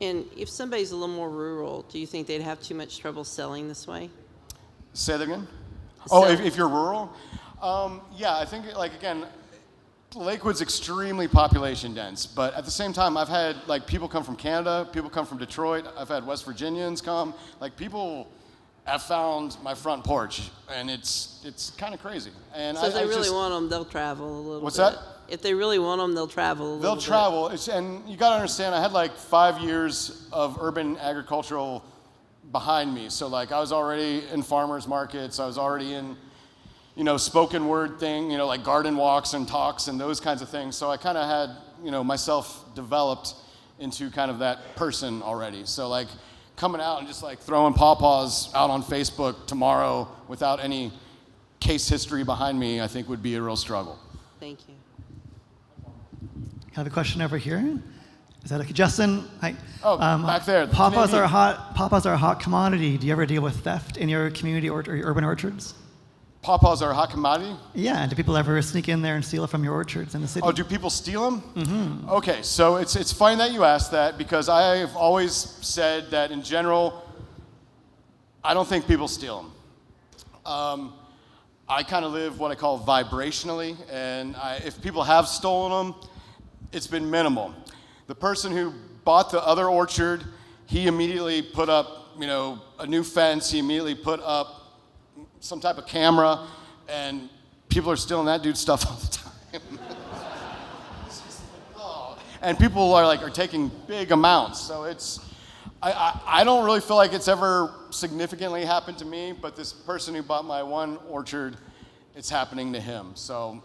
And if somebody's a little more rural, do you think they'd have too much trouble selling this way? Say that again? If you're rural? Yeah, I think, again, Lakewood's extremely population dense, but at the same time, I've had, people come from Canada, people come from Detroit, I've had West Virginians come. People have found my front porch, and it's kind of crazy. And so if they really want them, they'll travel a little bit. What's that? If they really want them, they'll travel a little bit. They'll travel, and you got to understand, I had 5 years of urban agricultural behind me. So I was already in farmers markets, I was already in, spoken word thing, like garden walks and talks and those kinds of things. So I kind of had, myself developed into kind of that person already. So coming out and just throwing pawpaws out on Facebook tomorrow without any case history behind me, I think would be a real struggle. Thank you. I have a question over here. Is that okay? Justin, hi. Oh, back there. the Pawpaws Canadian. Pawpaws are a hot commodity. Do you ever deal with theft in your community or your urban orchards? Pawpaws are a hot commodity? Yeah, and do people ever sneak in there and steal it from your orchards in the city? Oh, do people steal them? Mm-hmm. Okay, so it's funny that you asked that because I've always said that in general, I don't think people steal them. I kind of live what I call vibrationally, and if people have stolen them, it's been minimal. The person who bought the other orchard, he immediately put up, a new fence. He immediately put up some type of camera, and people are stealing that dude's stuff all the time. And people are taking big amounts. So I don't really feel like it's ever significantly happened to me, but this person who bought my one orchard, it's happening to him. So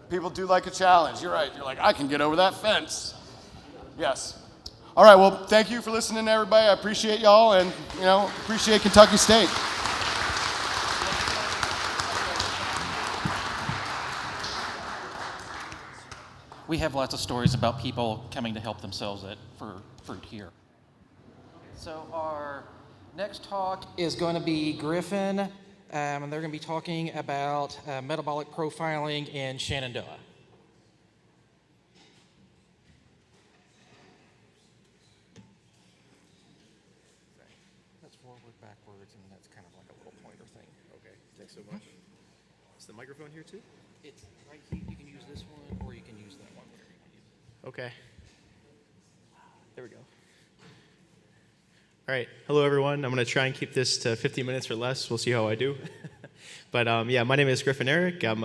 people do like a challenge. You're right. You're like, I can get over that fence. Yes. All right. Well, thank you for listening, everybody. I appreciate y'all, and appreciate Kentucky State. We have lots of stories about people coming to help themselves for fruit here. So our next talk is going to be Griffin, and they're going to be talking about metabolic profiling in Shenandoah. That's forward, backwards, and that's kind of like a little pointer thing. Okay, thanks so much. Is the microphone here too? It's right here. You can use this one, or you can use that one. Okay. There we go. All right. Hello, everyone. I'm going to try and keep this to 15 minutes or less. We'll see how I do. But my name is Griffin Eric. I'm,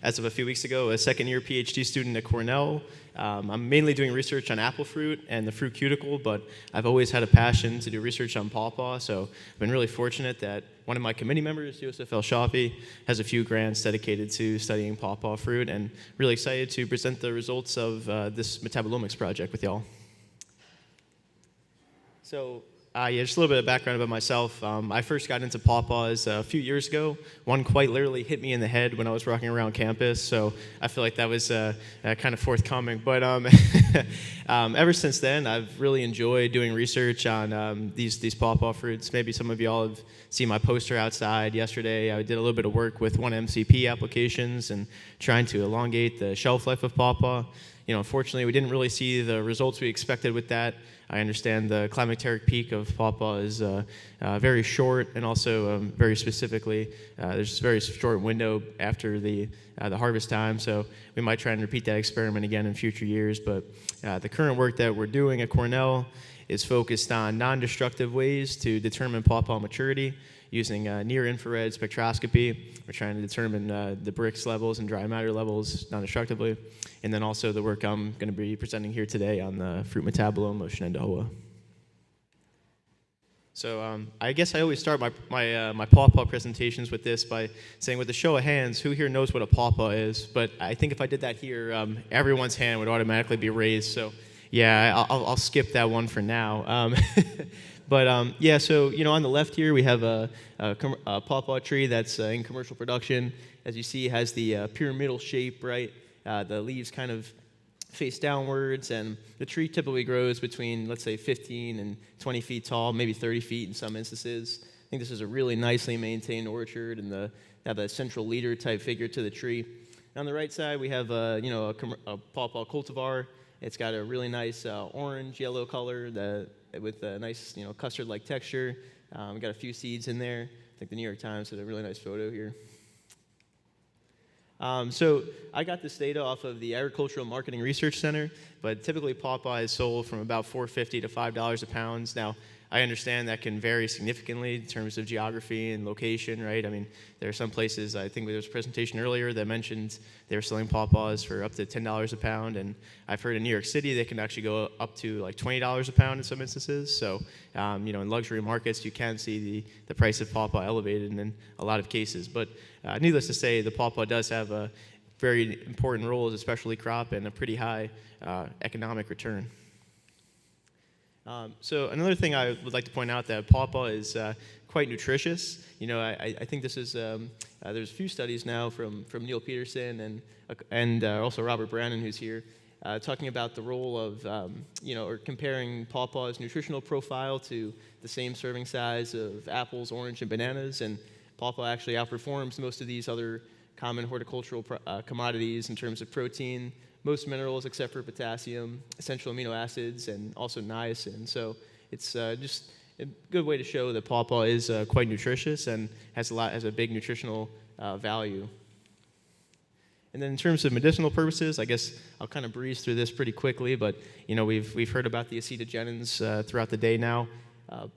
as of a few weeks ago, a second-year PhD student at Cornell. I'm mainly doing research on apple fruit and the fruit cuticle, but I've always had a passion to do research on pawpaw, so I've been really fortunate that one of my committee members, Yosef El Shafi, has a few grants dedicated to studying pawpaw fruit, and really excited to present the results of this metabolomics project with y'all. So, just a little bit of background about myself. I first got into pawpaws a few years ago. One quite literally hit me in the head when I was walking around campus, so I feel like that was kind of forthcoming. But ever since then, I've really enjoyed doing research on these pawpaw fruits. Maybe some of y'all have seen my poster outside yesterday. I did a little bit of work with 1-MCP applications and trying to elongate the shelf life of pawpaw. Unfortunately, we didn't really see the results we expected with that. I understand the climacteric peak of pawpaw is very short, and also very specifically, there's a very short window after the harvest time, so we might try and repeat that experiment again in future years. But the current work that we're doing at Cornell is focused on non-destructive ways to determine pawpaw maturity using near-infrared spectroscopy. We're trying to determine the Brix levels and dry matter levels non-destructively. And then also the work I'm going to be presenting here today on the fruit metabolome of Shenandoah. So I guess I always start my pawpaw presentations with this by saying, with a show of hands, who here knows what a pawpaw is? But I think if I did that here, everyone's hand would automatically be raised. So yeah, I'll skip that one for now. But so on the left here we have a pawpaw tree that's in commercial production. As you see, it has the pyramidal shape, right? The leaves kind of face downwards, and the tree typically grows between, let's say, 15 and 20 feet tall, maybe 30 feet in some instances. I think this is a really nicely maintained orchard, and have a central leader type figure to the tree. On the right side, we have a pawpaw cultivar. It's got a really nice orange yellow color with a nice custard-like texture. We got a few seeds in there. I think the New York Times did a really nice photo here. So I got this data off of the Agricultural Marketing Research Center, but typically pawpaw is sold from about $4.50 to $5 a pound. Now, I understand that can vary significantly in terms of geography and location, right? I mean, there are some places, I think there was a presentation earlier that mentioned they were selling pawpaws for up to $10 a pound, and I've heard in New York City they can actually go up to like $20 a pound in some instances. So, in luxury markets, you can see the price of pawpaw elevated in a lot of cases. But needless to say, the pawpaw does have a very important role as a specialty crop and a pretty high economic return. So another thing I would like to point out, that pawpaw is quite nutritious. I think this is, there's a few studies now from Neil Peterson and also Robert Brannon, who's here, talking about the role of, or comparing pawpaw's nutritional profile to the same serving size of apples, orange, and bananas. And pawpaw actually outperforms most of these other common horticultural commodities in terms of protein, most minerals except for potassium, essential amino acids, and also niacin. So it's just a good way to show that pawpaw is quite nutritious and has a big nutritional value. And then in terms of medicinal purposes, I guess I'll kind of breeze through this pretty quickly, but we've heard about the acetogenins throughout the day now.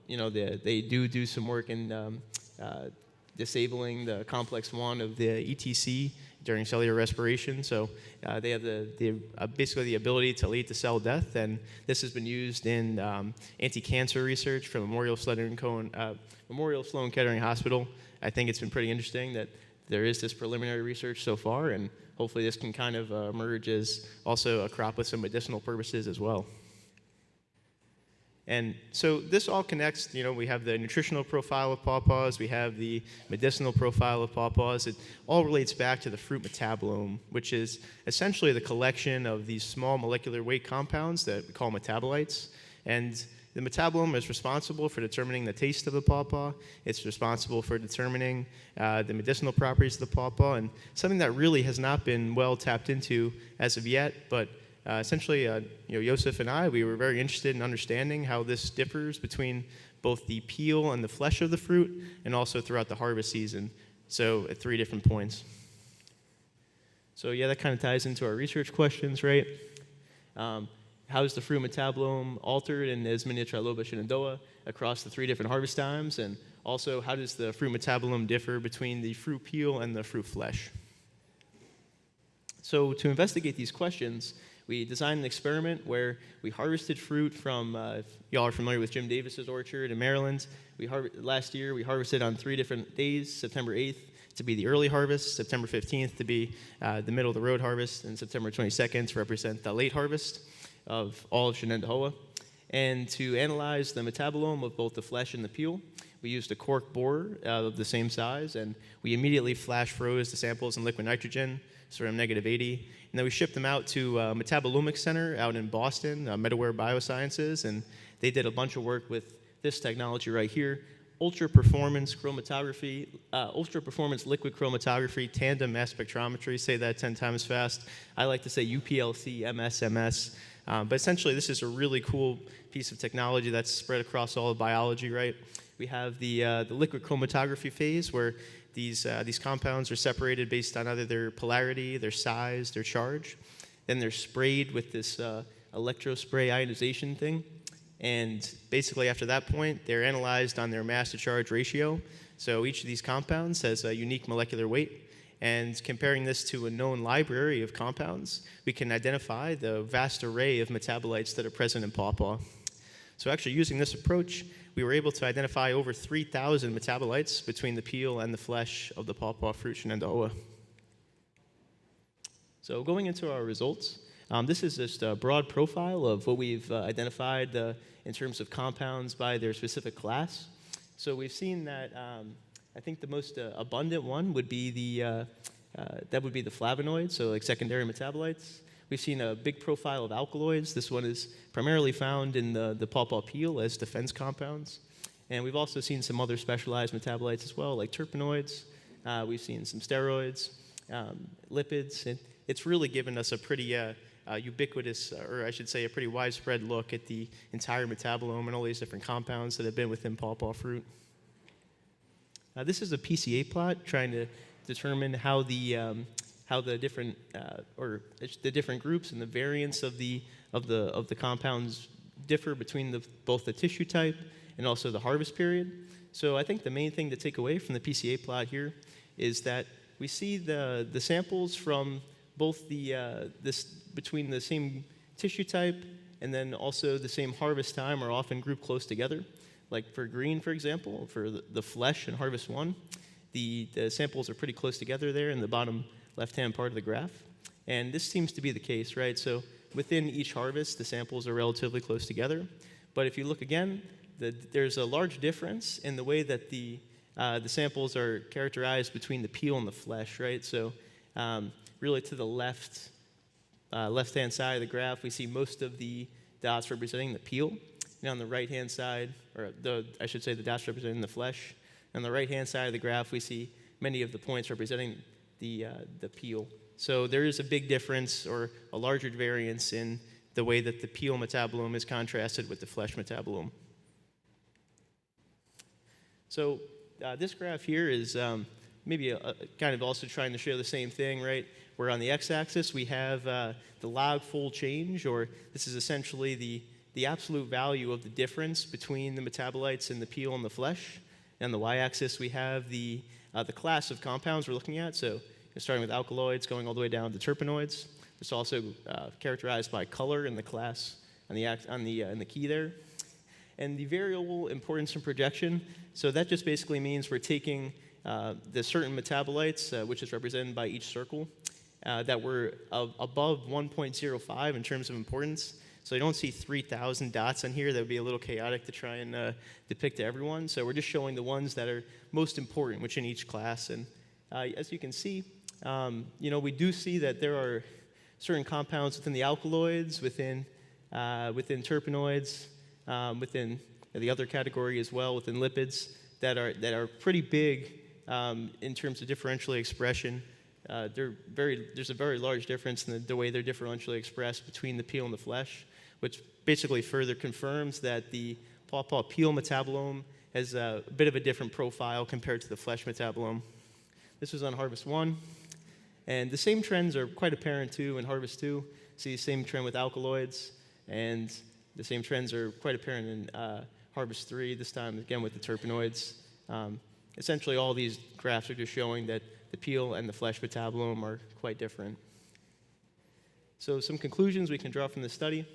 They do some work in disabling the complex 1 of the ETC during cellular respiration. So they have basically the ability to lead to cell death, and this has been used in anti-cancer research from Memorial Sloan Kettering Hospital. I think it's been pretty interesting that there is this preliminary research so far, and hopefully this can kind of emerge as also a crop with some medicinal purposes as well. And so this all connects. We have the nutritional profile of pawpaws, we have the medicinal profile of pawpaws. It all relates back to the fruit metabolome, which is essentially the collection of these small molecular weight compounds that we call metabolites. And the metabolome is responsible for determining the taste of the pawpaw. It's responsible for determining the medicinal properties of the pawpaw, and something that really has not been well tapped into as of yet. But essentially, Joseph and I, we were very interested in understanding how this differs between both the peel and the flesh of the fruit, and also throughout the harvest season. So at 3 different points. So yeah, that kind of ties into our research questions, right? How is the fruit metabolome altered in Esminia triloba shenandoah across the 3 different harvest times? And also, how does the fruit metabolome differ between the fruit peel and the fruit flesh? So to investigate these questions, we designed an experiment where we harvested fruit from, if y'all are familiar with Jim Davis's orchard in Maryland, last year we harvested on 3 different days, September 8th to be the early harvest, September 15th to be the middle of the road harvest, and September 22nd to represent the late harvest of all of Shenandoah. And to analyze the metabolome of both the flesh and the peel, we used a cork borer of the same size, and we immediately flash froze the samples in liquid nitrogen, so around -80. And then we shipped them out to Metabolomics Center out in Boston, Medaware Biosciences, and they did a bunch of work with this technology right here, ultra performance liquid chromatography, tandem mass spectrometry. Say that 10 times fast. I like to say UPLC, MS. But essentially, this is a really cool piece of technology that's spread across all of biology, right? We have the liquid chromatography phase, where these compounds are separated based on either their polarity, their size, their charge. Then they're sprayed with this electrospray ionization thing. And basically, after that point, they're analyzed on their mass to charge ratio. So each of these compounds has a unique molecular weight. And comparing this to a known library of compounds, we can identify the vast array of metabolites that are present in pawpaw. So actually, using this approach, we were able to identify over 3,000 metabolites between the peel and the flesh of the pawpaw fruit Shenandoah. So going into our results, this is just a broad profile of what we've identified in terms of compounds by their specific class. So we've seen that I think the most abundant one would be the flavonoids, so like secondary metabolites. We've seen a big profile of alkaloids. This one is primarily found in the pawpaw peel as defense compounds. And we've also seen some other specialized metabolites as well, like terpenoids. We've seen some steroids, lipids. And it's really given us a pretty ubiquitous, or I should say a pretty widespread look at the entire metabolome and all these different compounds that have been within pawpaw fruit. This is a PCA plot trying to determine how the different the different groups and the variants of the compounds differ between both the tissue type and also the harvest period. So I think the main thing to take away from the PCA plot here is that we see the samples from both between the same tissue type and then also the same harvest time are often grouped close together. Like for green, for example, for the flesh in harvest 1, the samples are pretty close together there in the bottom left-hand part of the graph. And this seems to be the case, right? So within each harvest, the samples are relatively close together. But if you look again, there's a large difference in the way that the samples are characterized between the peel and the flesh, right? So really to the left left-hand side of the graph, we see most of the dots representing the peel. And on the right-hand side, or I should say the dots representing the flesh. On the right-hand side of the graph, we see many of the points representing the peel. So there is a big difference, or a larger variance, in the way that the peel metabolome is contrasted with the flesh metabolome. So this graph here is maybe kind of also trying to show the same thing, right? Where on the x-axis we have the log fold change, or this is essentially the absolute value of the difference between the metabolites in the peel and the flesh. And on the y-axis we have the class of compounds we're looking at. So starting with alkaloids, going all the way down to terpenoids. It's also characterized by color in the class in the key there. And the variable importance and projection, so that just basically means we're taking the certain metabolites, which is represented by each circle, that were above 1.05 in terms of importance. So you don't see 3,000 dots on here. That would be a little chaotic to try and depict to everyone. So we're just showing the ones that are most important, which in each class. And as you can see, we do see that there are certain compounds within the alkaloids, within terpenoids, within the other category as well, within lipids, that are pretty big in terms of differentially expression. There's a very large difference in the way they're differentially expressed between the peel and the flesh, which basically further confirms that the Pawpaw peel metabolome has a bit of a different profile compared to the flesh metabolome. This was on Harvest 1, and the same trends are quite apparent too in Harvest 2. See the same trend with alkaloids, and the same trends are quite apparent in Harvest 3, this time again with the terpenoids. Essentially all these graphs are just showing that the peel and the flesh metabolome are quite different. So some conclusions we can draw from this study.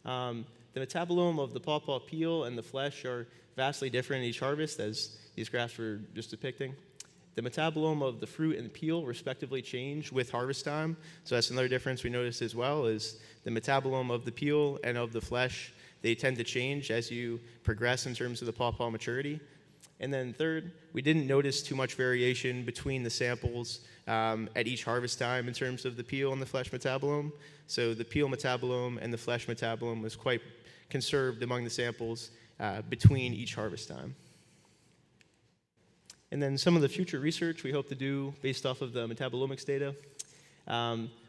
The metabolome of the pawpaw peel and the flesh are vastly different in each harvest, as these graphs were just depicting. The metabolome of the fruit and the peel respectively change with harvest time. So that's another difference we noticed as well, is the metabolome of the peel and of the flesh, they tend to change as you progress in terms of the pawpaw maturity. And then third, we didn't notice too much variation between the samples at each harvest time in terms of the peel and the flesh metabolome. So the peel metabolome and the flesh metabolome was quite conserved among the samples between each harvest time. And then some of the future research we hope to do based off of the metabolomics data.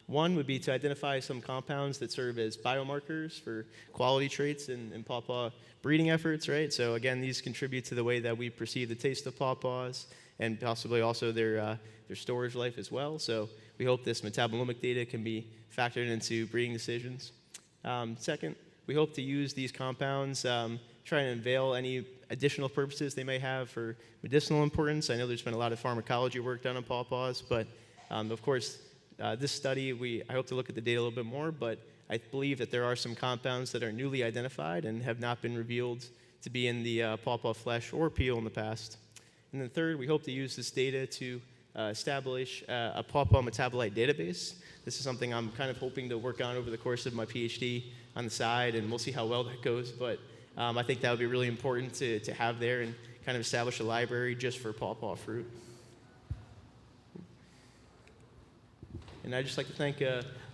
One would be to identify some compounds that serve as biomarkers for quality traits in pawpaw breeding efforts, right? So again, these contribute to the way that we perceive the taste of pawpaws and possibly also their storage life as well. So we hope this metabolomic data can be factored into breeding decisions. Second, we hope to use these compounds, try and unveil any additional purposes they may have for medicinal importance. I know there's been a lot of pharmacology work done on pawpaws, but of course, this study, I hope to look at the data a little bit more, but I believe that there are some compounds that are newly identified and have not been revealed to be in the pawpaw flesh or peel in the past. And then third, we hope to use this data to establish a pawpaw metabolite database. This is something I'm kind of hoping to work on over the course of my PhD on the side, and we'll see how well that goes, but I think that would be really important to have there and kind of establish a library just for pawpaw fruit. And I'd just like to thank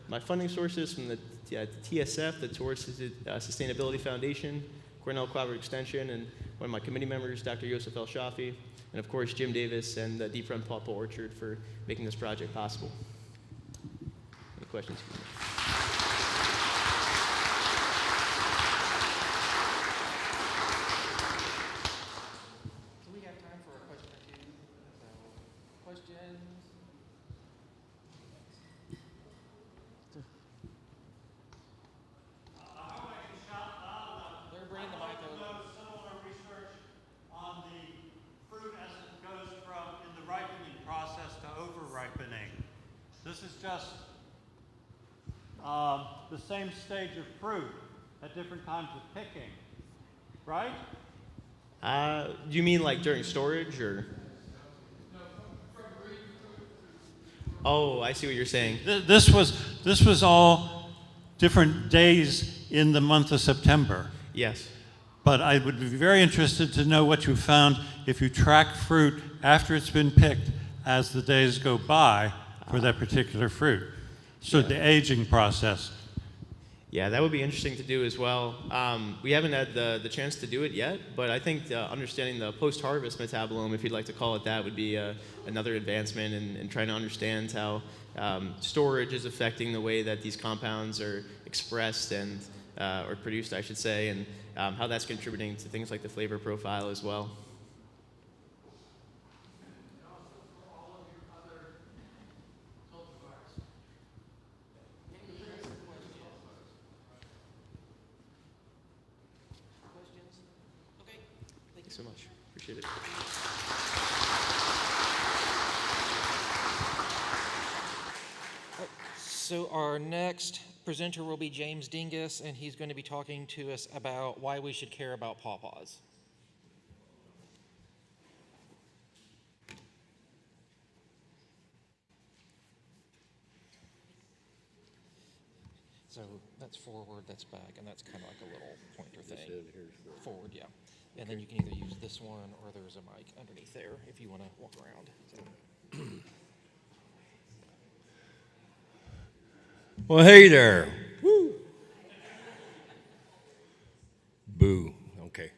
my funding sources from the TSF, the Towards Sustainability Foundation, Cornell Cooperative Extension, and one of my committee members, Dr. Yosef El Shafi, and of course Jim Davis and the Deep Run Pawpaw Orchard for making this project possible. Any questions? Do we have time for a question or two? Questions? They're bringing the mic over. Similar research on the fruit as it goes from in the ripening process to over-ripening. This is just the same stage of fruit at different times of picking, right? Do you mean like during storage or? Oh, I see what you're saying. This was all different days in the month of September. Yes. But I would be very interested to know what you found if you track fruit after it's been picked as the days go by for that particular fruit. So the aging process. Yeah, that would be interesting to do as well. We haven't had the chance to do it yet, but I think understanding the post-harvest metabolome, if you'd like to call it that, would be another advancement in trying to understand how storage is affecting the way that these compounds are expressed and or produced, I should say, and how that's contributing to things like the flavor profile as well. Thanks so much. Appreciate it. So our next presenter will be James Dingus, and he's going to be talking to us about why we should care about pawpaws. So that's forward, that's back, and that's kind of like a little pointer thing. Forward, yeah. And then you can either use this one or there's a mic underneath there if you want to walk around. So. Well, hey there. Woo. Boo. Okay.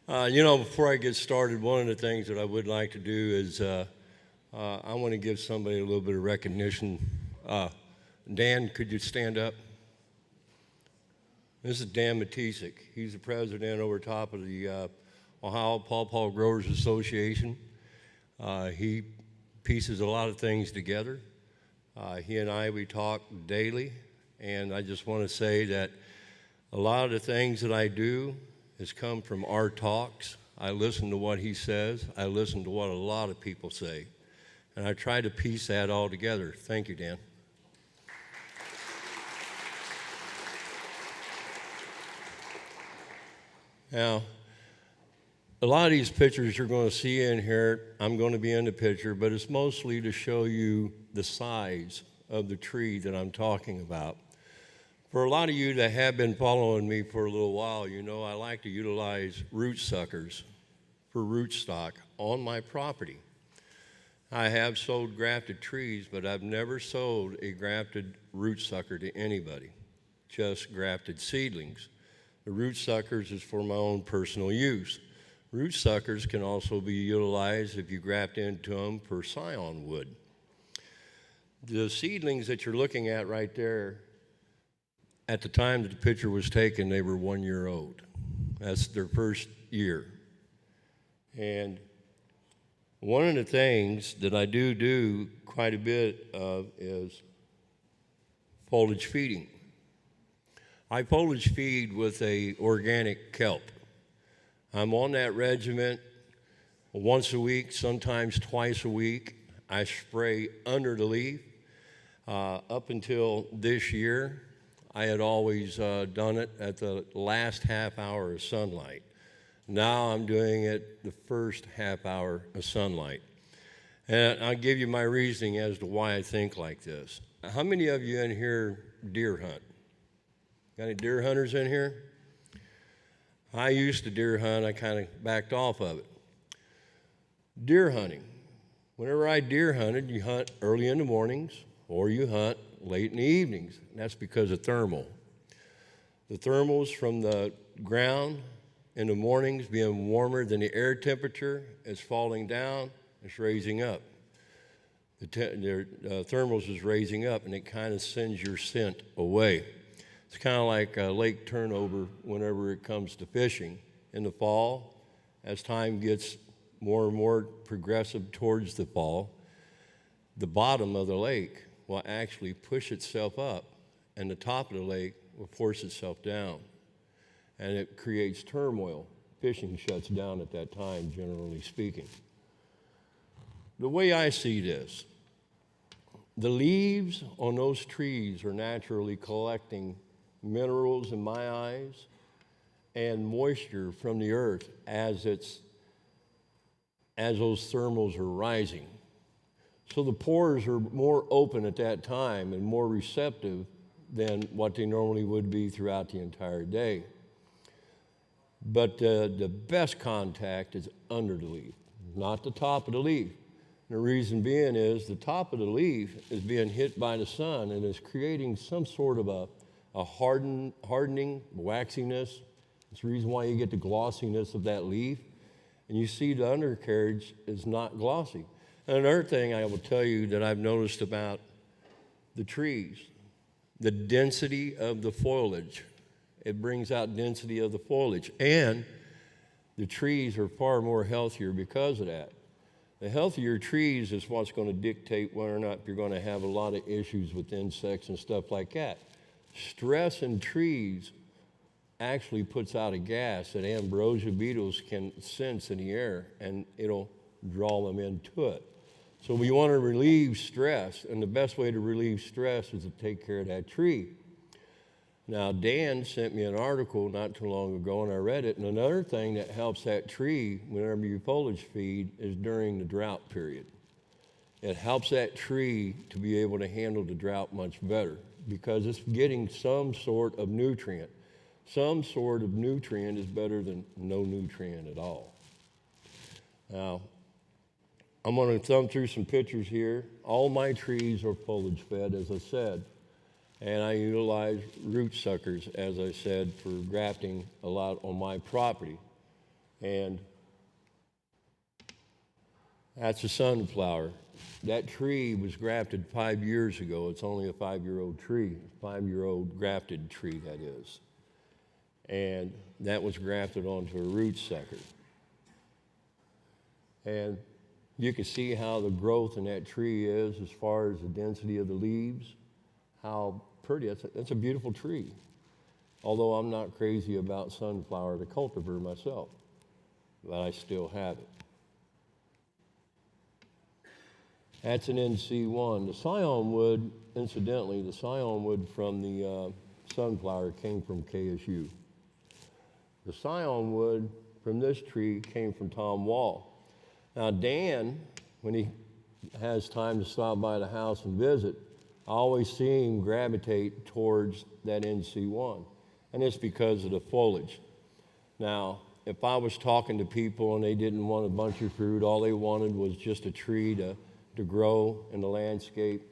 Before I get started, one of the things that I would like to do is I want to give somebody a little bit of recognition. Dan, could you stand up? This is Dan Matisek. He's the president over top of the Ohio Pawpaw Growers Association. He pieces a lot of things together. He and we talk daily, and I just want to say that a lot of the things that I do has come from our talks. I listen to what he says. I listen to what a lot of people say, and I try to piece that all together. Thank you, Dan. Now, a lot of these pictures you're going to see in here, I'm going to be in the picture, but it's mostly to show you the size of the tree that I'm talking about. For a lot of you that have been following me for a little while, you know I like to utilize root suckers for root stock on my property. I have sold grafted trees, but I've never sold a grafted root sucker to anybody, just grafted seedlings. The root suckers is for my own personal use. Root suckers can also be utilized if you graft into them for scion wood. The seedlings that you're looking at right there, at the time that the picture was taken, they were 1 year old. That's their first year. And one of the things that I do quite a bit of is foliage feeding. I foliage feed with a organic kelp. I'm on that regimen once a week, sometimes twice a week. I spray under the leaf. Up until this year, I had always done it at the last half hour of sunlight. Now I'm doing it the first half hour of sunlight. And I'll give you my reasoning as to why I think like this. How many of you in here deer hunt? Got any deer hunters in here? I used to deer hunt. I kind of backed off of it. Deer hunting. Whenever I deer hunted, you hunt early in the mornings or you hunt late in the evenings. That's because of thermal. The thermals from the ground in the mornings being warmer than the air temperature, it's falling down, it's raising up. The thermals is raising up, and it kind of sends your scent away. It's kind of like a lake turnover whenever it comes to fishing. In the fall, as time gets more and more progressive towards the fall, the bottom of the lake will actually push itself up, and the top of the lake will force itself down. And it creates turmoil. Fishing shuts down at that time, generally speaking. The way I see this, the leaves on those trees are naturally collecting minerals in my eyes and moisture from the earth as those thermals are rising. So the pores are more open at that time and more receptive than what they normally would be throughout the entire day. But the best contact is under the leaf, not the top of the leaf. And the reason being is the top of the leaf is being hit by the sun and is creating some sort of a hardening, waxiness. It's the reason why you get the glossiness of that leaf. And you see the undercarriage is not glossy. And another thing I will tell you that I've noticed about the trees, the density of the foliage. It brings out density of the foliage. And the trees are far more healthier because of that. The healthier trees is what's going to dictate whether or not you're going to have a lot of issues with insects and stuff like that. Stress in trees actually puts out a gas that ambrosia beetles can sense in the air, and it'll draw them into it. So we want to relieve stress, and the best way to relieve stress is to take care of that tree. Now, Dan sent me an article not too long ago, and I read it, and another thing that helps that tree whenever you foliage feed is during the drought period. It helps that tree to be able to handle the drought much better because it's getting some sort of nutrient. Some sort of nutrient is better than no nutrient at all. Now, I'm going to thumb through some pictures here. All my trees are foliage fed, as I said. And I utilize root suckers, as I said, for grafting a lot on my property. And that's a sunflower. That tree was grafted 5 years ago. It's only a 5-year-old tree, 5-year-old grafted tree, that is. And that was grafted onto a root sucker. And you can see how the growth in that tree is as far as the density of the leaves, how pretty. That's a beautiful tree. Although I'm not crazy about sunflower, the cultivar myself, but I still have it. That's an NC1. The scion wood, incidentally, the scion wood from the sunflower came from KSU. The scion wood from this tree came from Tom Wall. Now, Dan, when he has time to stop by the house and visit, I always see him gravitate towards that NC1, and it's because of the foliage. Now, if I was talking to people and they didn't want a bunch of fruit, all they wanted was just a tree to grow in the landscape,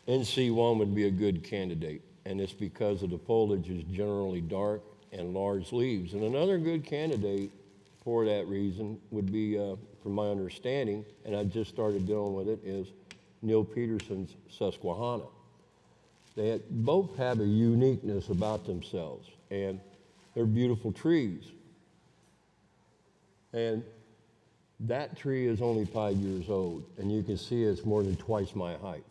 NC1 would be a good candidate, and it's because of the foliage is generally dark and large leaves. And another good candidate for that reason would be, from my understanding, and I just started dealing with it, is Neil Peterson's Susquehanna. They both have a uniqueness about themselves, and they're beautiful trees. And that tree is only 5 years old, and you can see it's more than twice my height.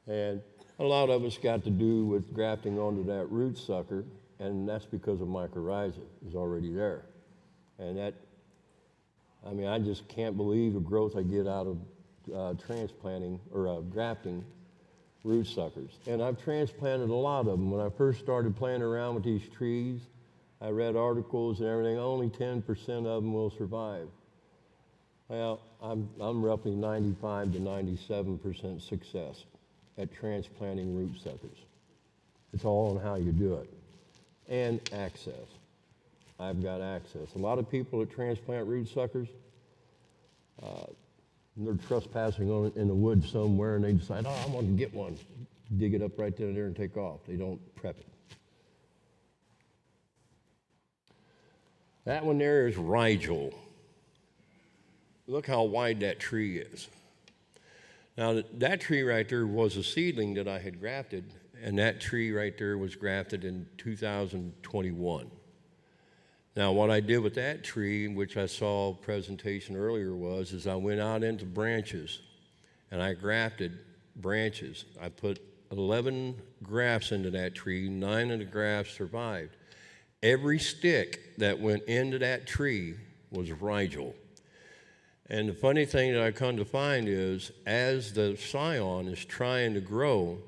And a lot of us got to do with grafting onto that root sucker, and that's because of mycorrhiza is already there. And that, I mean, I just can't believe the growth I get out of transplanting or grafting root suckers. And I've transplanted a lot of them. When I first started playing around with these trees, I read articles and everything, only 10% of them will survive. Well, I'm roughly 95 to 97% success at transplanting root suckers. It's all on how you do it. And access. I've got access. A lot of people that transplant root suckers, they're trespassing on it in the woods somewhere, and they decide, oh, I want to get one. Dig it up right then and there and take off. They don't prep it. That one there is Rigel. Look how wide that tree is. Now, that tree right there was a seedling that I had grafted, and that tree right there was grafted in 2021. Now, what I did with that tree, which I saw a presentation earlier, is I went out into branches, and I grafted branches. I put 11 grafts into that tree. 9 of the grafts survived. Every stick that went into that tree was Rigel. And the funny thing that I come to find is, as the scion is trying to grow,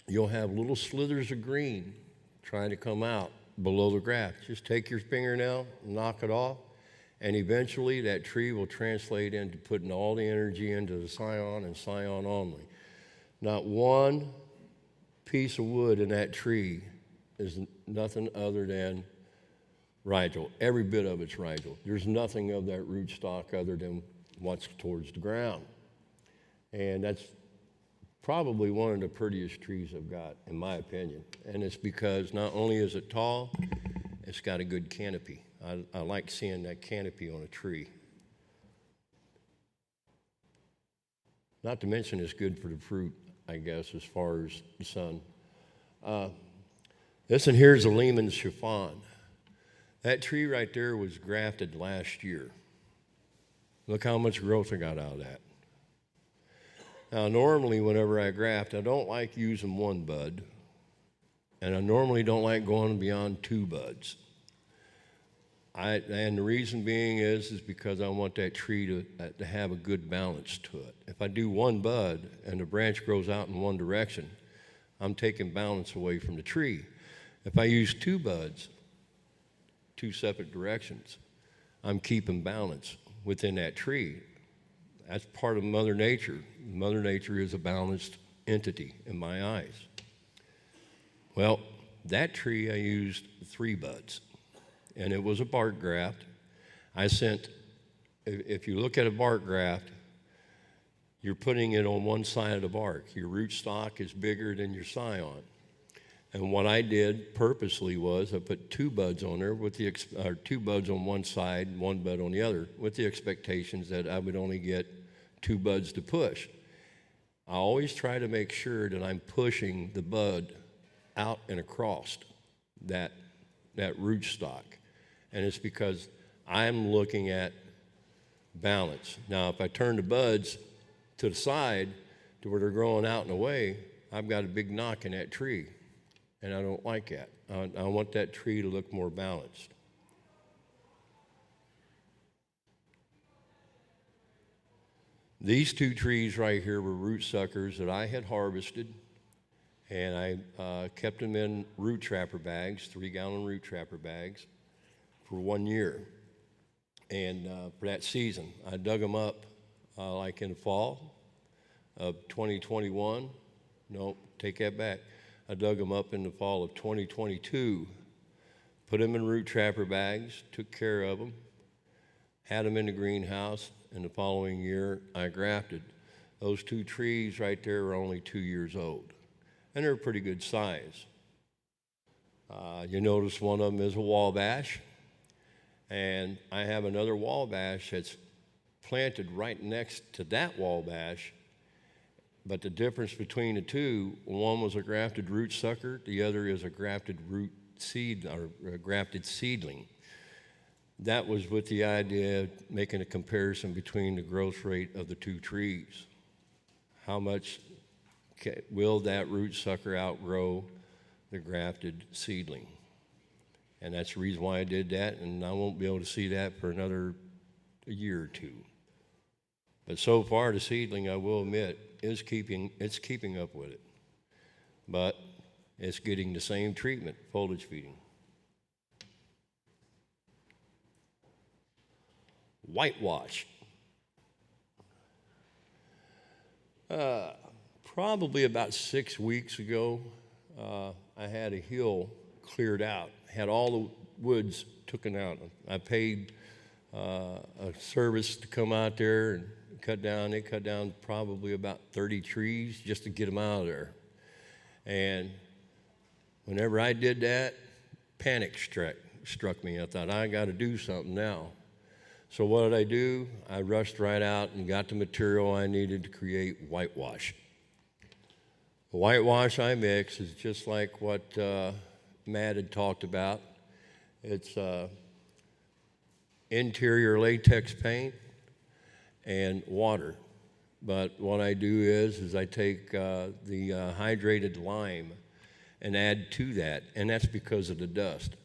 you'll have little slithers of green trying to come out below the graft. Just take your fingernail, knock it off, and eventually that tree will translate into putting all the energy into the scion and scion only. Not one piece of wood in that tree is nothing other than Rigel. Every bit of it's Rigel. There's nothing of that rootstock other than what's towards the ground. And that's probably one of the prettiest trees I've got, in my opinion. And it's because not only is it tall, it's got a good canopy. I like seeing that canopy on a tree. Not to mention it's good for the fruit, I guess, as far as the sun. This one here is a Lehman's chiffon. That tree right there was grafted last year. Look how much growth I got out of that. Now, normally whenever I graft, I don't like using one bud, and I normally don't like going beyond 2 buds. And the reason being is because I want that tree to have a good balance to it. If I do 1 bud and the branch grows out in one direction, I'm taking balance away from the tree. If I use 2 buds, 2 separate directions, I'm keeping balance within that tree. That's part of Mother Nature. Mother Nature is a balanced entity in my eyes. Well, that tree I used 3 buds, and it was a bark graft. If you look at a bark graft, you're putting it on one side of the bark. Your rootstock is bigger than your scion. And what I did purposely was I put 2 buds on there with 2 buds on one side, 1 bud on the other, with the expectations that I would only get 2 buds to push. I always try to make sure that I'm pushing the bud out and across that rootstock. And it's because I'm looking at balance. Now, if I turn the buds to the side to where they're growing out and away, I've got a big knock in that tree. And I don't like that. I want that tree to look more balanced. These 2 trees right here were root suckers that I had harvested, and I kept them in root trapper bags, 3-gallon root trapper bags, for 1 year. And for that season, I dug them up like in the fall of 2021. No, take that back. I dug them up in the fall of 2022, put them in root trapper bags, took care of them, had them in the greenhouse, and the following year I grafted. Those 2 trees right there are only 2 years old, and they're a pretty good size. You notice one of them is a Wabash, and I have another Wabash that's planted right next to that Wabash. But the difference between the 2, one was a grafted root sucker, the other is a grafted root seed or a grafted seedling. That was with the idea of making a comparison between the growth rate of the 2 trees. How much will that root sucker outgrow the grafted seedling? And that's the reason why I did that, and I won't be able to see that for another year or 2. But so far, the seedling, I will admit, it's keeping up with it. But it's getting the same treatment, foliage feeding. Whitewash. Probably about 6 weeks ago, I had a hill cleared out, had all the woods taken out. I paid a service to come out there and cut down. They cut down probably about 30 trees just to get them out of there. And whenever I did that, panic struck me. I thought, I got to do something now. So what did I do? I rushed right out and got the material I needed to create whitewash. The whitewash I mix is just like what Matt had talked about. It's interior latex paint and water. But what I do is I take the hydrated lime and add to that, and that's because of the dust.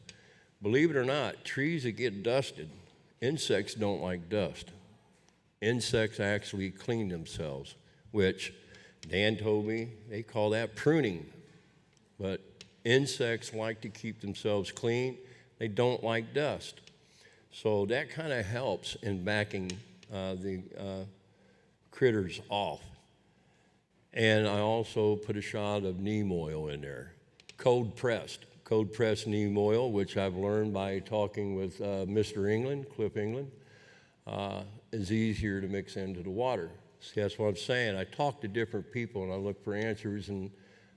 Believe it or not, trees that get dusted, insects don't like dust. Insects actually clean themselves, which Dan told me they call that pruning. But insects like to keep themselves clean. They don't like dust. So that kind of helps in backing the critters off. And I also put a shot of neem oil in there, cold pressed neem oil, which I've learned by talking with Mr. England, Cliff England. is easier to mix into the water. See, that's what I'm saying. I talk to different people and I look for answers, and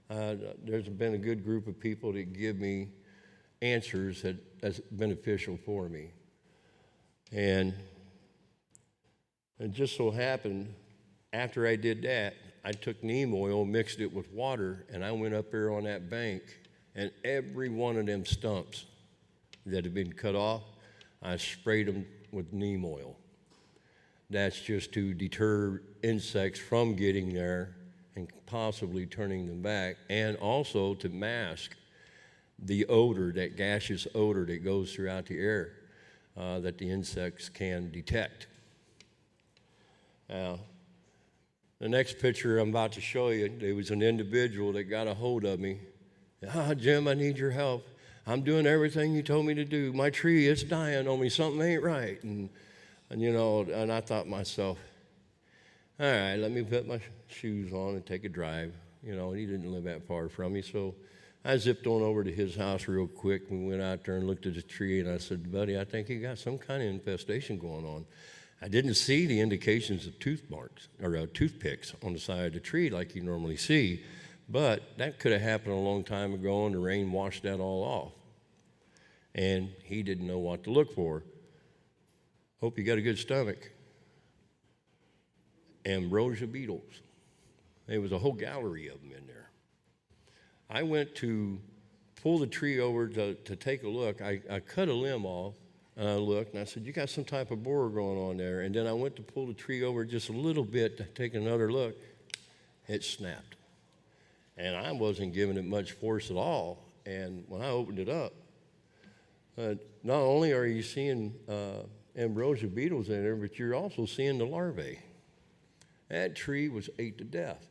there's been a good group of people that give me answers that's beneficial for me. And it just so happened, after I did that, I took neem oil, mixed it with water, and I went up there on that bank, and every one of them stumps that had been cut off, I sprayed them with neem oil. That's just to deter insects from getting there and possibly turning them back, and also to mask the odor, that gaseous odor that goes throughout the air that the insects can detect. Now, the next picture I'm about to show you, there was an individual that got a hold of me. Jim, I need your help. I'm doing everything you told me to do. My tree is dying on me. Something ain't right. And I thought to myself, all right, let me put my shoes on and take a drive. He didn't live that far from me, so I zipped on over to his house real quick. We went out there and looked at the tree, and I said, buddy, I think you got some kind of infestation going on. I didn't see the indications of tooth marks or toothpicks on the side of the tree like you normally see, but that could have happened a long time ago, and the rain washed that all off. And he didn't know what to look for. Hope you got a good stomach. Ambrosia beetles. There was a whole gallery of them in there. I went to pull the tree over to take a look. I cut a limb off, and I looked, and I said, you got some type of borer going on there. And then I went to pull the tree over just a little bit to take another look. It snapped. And I wasn't giving it much force at all. And when I opened it up, not only are you seeing ambrosia beetles in there, but you're also seeing the larvae. That tree was ate to death.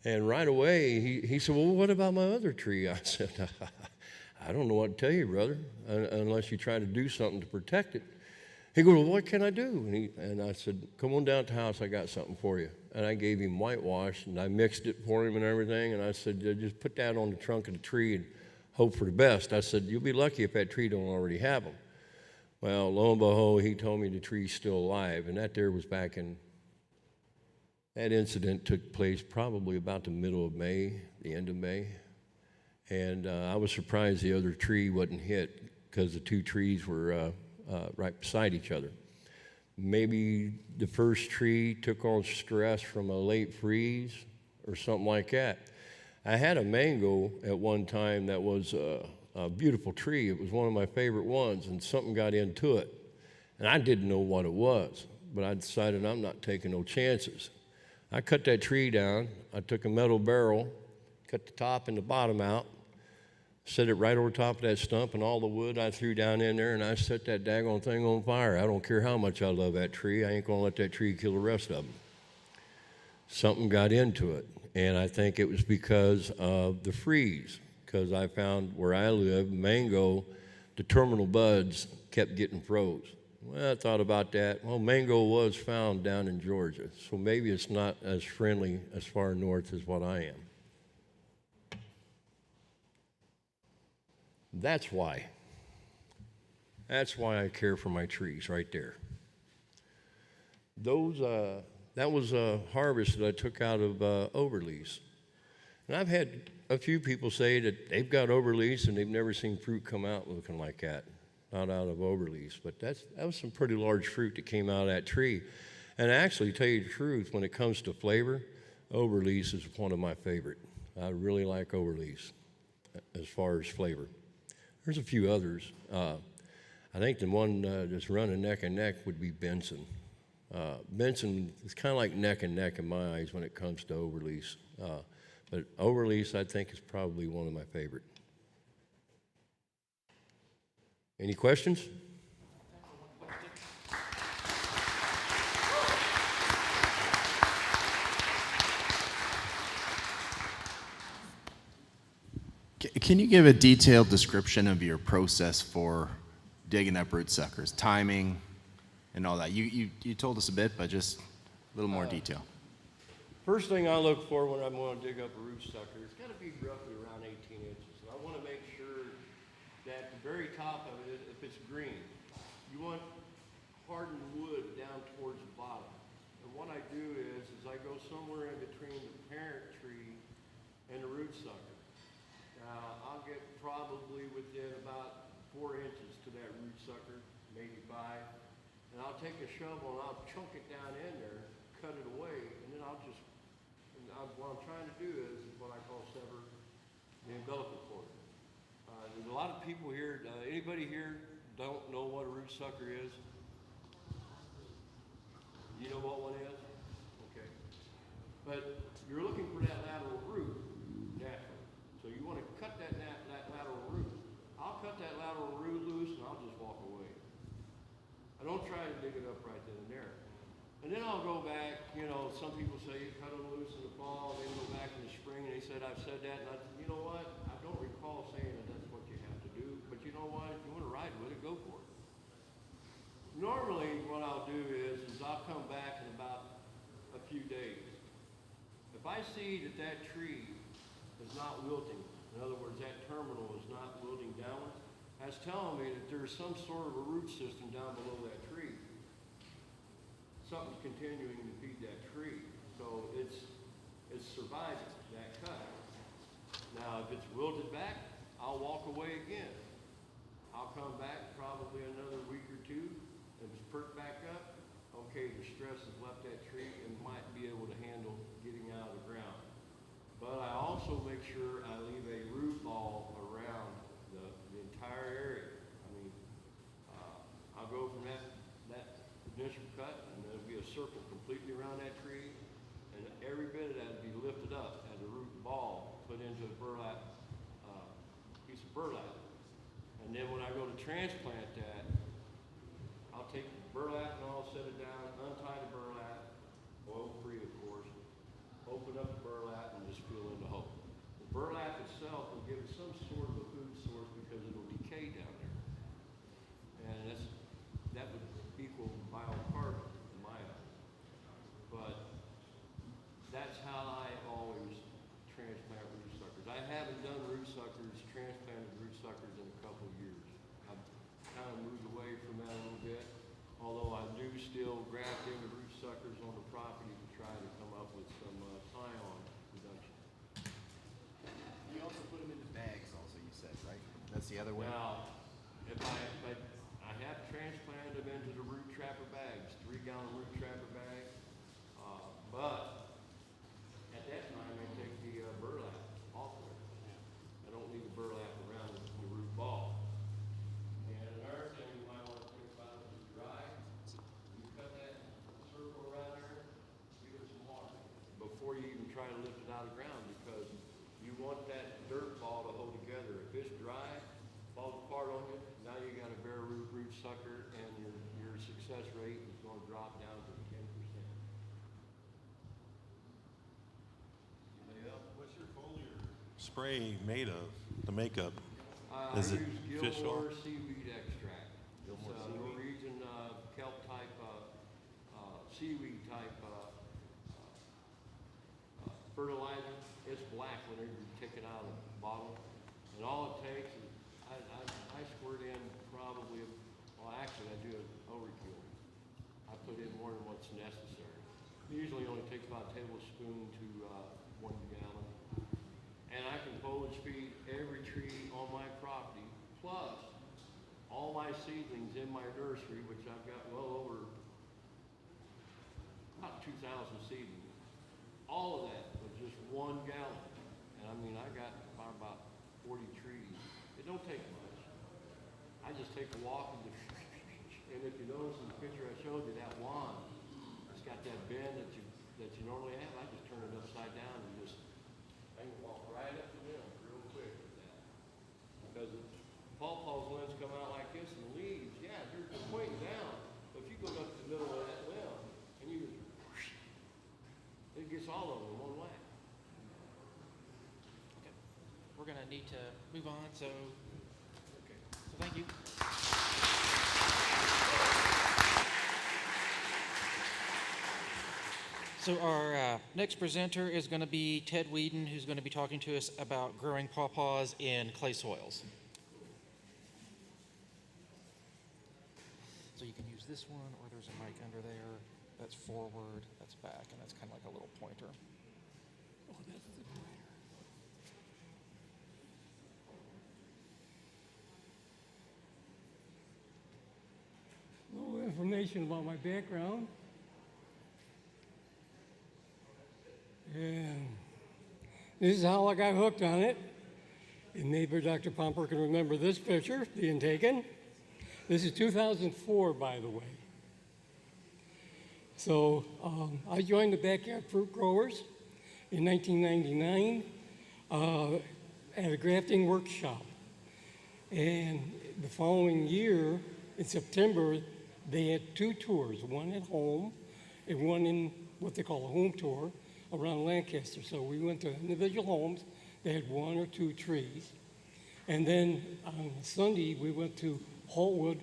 And right away, he said, well, what about my other tree? I said, I don't know what to tell you, brother, unless you try to do something to protect it. He goes, well, what can I do? And I said, come on down to the house, I got something for you. And I gave him whitewash, and I mixed it for him and everything, and I said, just put that on the trunk of the tree and hope for the best. I said, you'll be lucky if that tree don't already have them. Well, lo and behold, he told me the tree's still alive, and that there was back in, that incident took place probably about the middle of May, the end of May. And I was surprised the other tree wasn't hit because the two trees were right beside each other. Maybe the first tree took on stress from a late freeze or something like that. I had a mango at one time that was a beautiful tree. It was one of my favorite ones, and something got into it. And I didn't know what it was, but I decided I'm not taking no chances. I cut that tree down. I took a metal barrel, cut the top and the bottom out, set it right over top of that stump, and all the wood I threw down in there, and I set that daggone thing on fire. I don't care how much I love that tree. I ain't going to let that tree kill the rest of them. Something got into it, and I think it was because of the freeze, because I found where I live, mango, the terminal buds kept getting froze. Well, I thought about that. Well, mango was found down in Georgia, so maybe it's not as friendly as far north as what I am. That's why. That's why I care for my trees right there. That was a harvest that I took out of overlease. And I've had a few people say that they've got overlease and they've never seen fruit come out looking like that. Not out of overlease, but that was some pretty large fruit that came out of that tree. And actually, to tell you the truth, when it comes to flavor, overlease is one of my favorite. I really like overlease as far as flavor. There's a few others. I think the one that's running neck and neck would be Benson. Benson is kind of like neck and neck in my eyes when it comes to overlease. But overlease, I think, is probably one of my favorite. Any questions? Can you give a detailed description of your process for digging up root suckers, timing, and all that? You told us a bit, but just a little more detail. First thing I look for when I'm going to dig up a root sucker, it's got to be roughly around 18 inches. And I want to make sure that the very top of it, if it's green, you want hardened wood down towards the bottom. And what I do is I go somewhere in between the parent tree and the root sucker. Now, I'll get probably within about 4 inches to that root sucker, maybe 5. And I'll take a shovel and I'll chunk it down in there, cut it away, and then I'll just, what I'm trying to do is what I call sever the umbilical cord. There's a lot of people here, anybody here don't know what a root sucker is? You know what one is? Okay. But you're looking for that lateral root, naturally. So you want to cut that lateral root. I'll cut that lateral root loose and I'll just walk away. I don't try to dig it up right then and there. And then I'll go back, you know, some people say you cut them loose in the fall, and then go back in the spring, and they said, I've said that, and I said, you know what? I don't recall saying that that's what you have to do, but you know what? If you want to ride with it, go for it. Normally, what I'll do is I'll come back in about a few days. If I see that that tree is not wilting, in other words, that terminal is not wilting downwards, that's telling me that there's some sort of a root system down below that tree. Something's continuing to feed that tree. So it's surviving that cut. Now, if it's wilted back, I'll walk away again. I'll come back probably another week or two. If it's perked back up, okay, the stress has left that tree and might be able to handle getting out of the ground. But I also make sure I leave a root ball around the entire area. I mean, I'll go from that initial cut, and there'll be a circle completely around that tree, and every bit of that will be lifted up as a root ball put into a burlap, piece of burlap. And then when I go to transplant that, I'll take the burlap and I'll set it down, untie the burlap, oil-free of course, open up the burlap and just fill in the hole. The burlap itself will give it some sort of a food source because it'll decay down there. And that would equal biocarbon in my eyes. But that's how I always transplant root suckers. I haven't done root suckers, transplanted root suckers in a couple of years. I've kind of moved away from that a little bit, although I do still graft into root suckers on the property to try to come up with some ion production. You also put them into bags also, you said, right? That's the other way? Now, if I have transplanted them into the root trapper bags, 3-gallon root trapper bag, but at that time I take the burlap off of it. I don't leave the burlap around the root ball. And another thing you might want to think about is dry. You cut that circle around there, give it some water before you even try to lift it out of the ground, because you want that dirt ball to hold together. If it's dry, falls apart on you, now you got a bare root sucker, and your success rate is going to drop down to 10%. What's your foliar spray made of, the makeup? Is it I use fish oil? Gilmore seaweed extract. Gilmore It's seaweed? Norwegian kelp type, seaweed type fertilizer. It's black whenever you take it out of the bottle. And all it takes is, I squirt in probably, well actually I do an overkill. I put in more than what's necessary. Usually only takes about a tablespoon to 1 gallon. And I can foliage feed every tree on my property, plus all my seedlings in my nursery, which I've got well over about 2,000 seedlings. All of that with just 1 gallon. And I mean, I got about 40 trees. It don't take much. I just take a walk and if you notice in the picture I showed you, that wand, it's got that bend that you normally have. I just turn it upside down and just, I can walk right up to them real quick with that. Because pawpaw's limbs come out like this and the leaves, yeah, they're pointing down. But if you go up to the middle of that limb and you just, it gets all of them in one whack. Okay. We're going to need to move on, so thank you. So our next presenter is going to be Ted Whedon, who's going to be talking to us about growing pawpaws in clay soils. So So you can use this one, or there's a mic under there. That's forward, that's back, and that's kind of like a little pointer. Oh, that's the pointer. A little information about my background. And this is how I got hooked on it. And maybe Dr. Pomper can remember this picture being taken. This is 2004, by the way. So I joined the Backyard Fruit Growers in 1999 at a grafting workshop. And the following year, in September, they had 2 tours, one at home and one in what they call a home tour around Lancaster. So we went to individual homes. They had 1 or 2 trees. And then on Sunday, we went to Holtwood,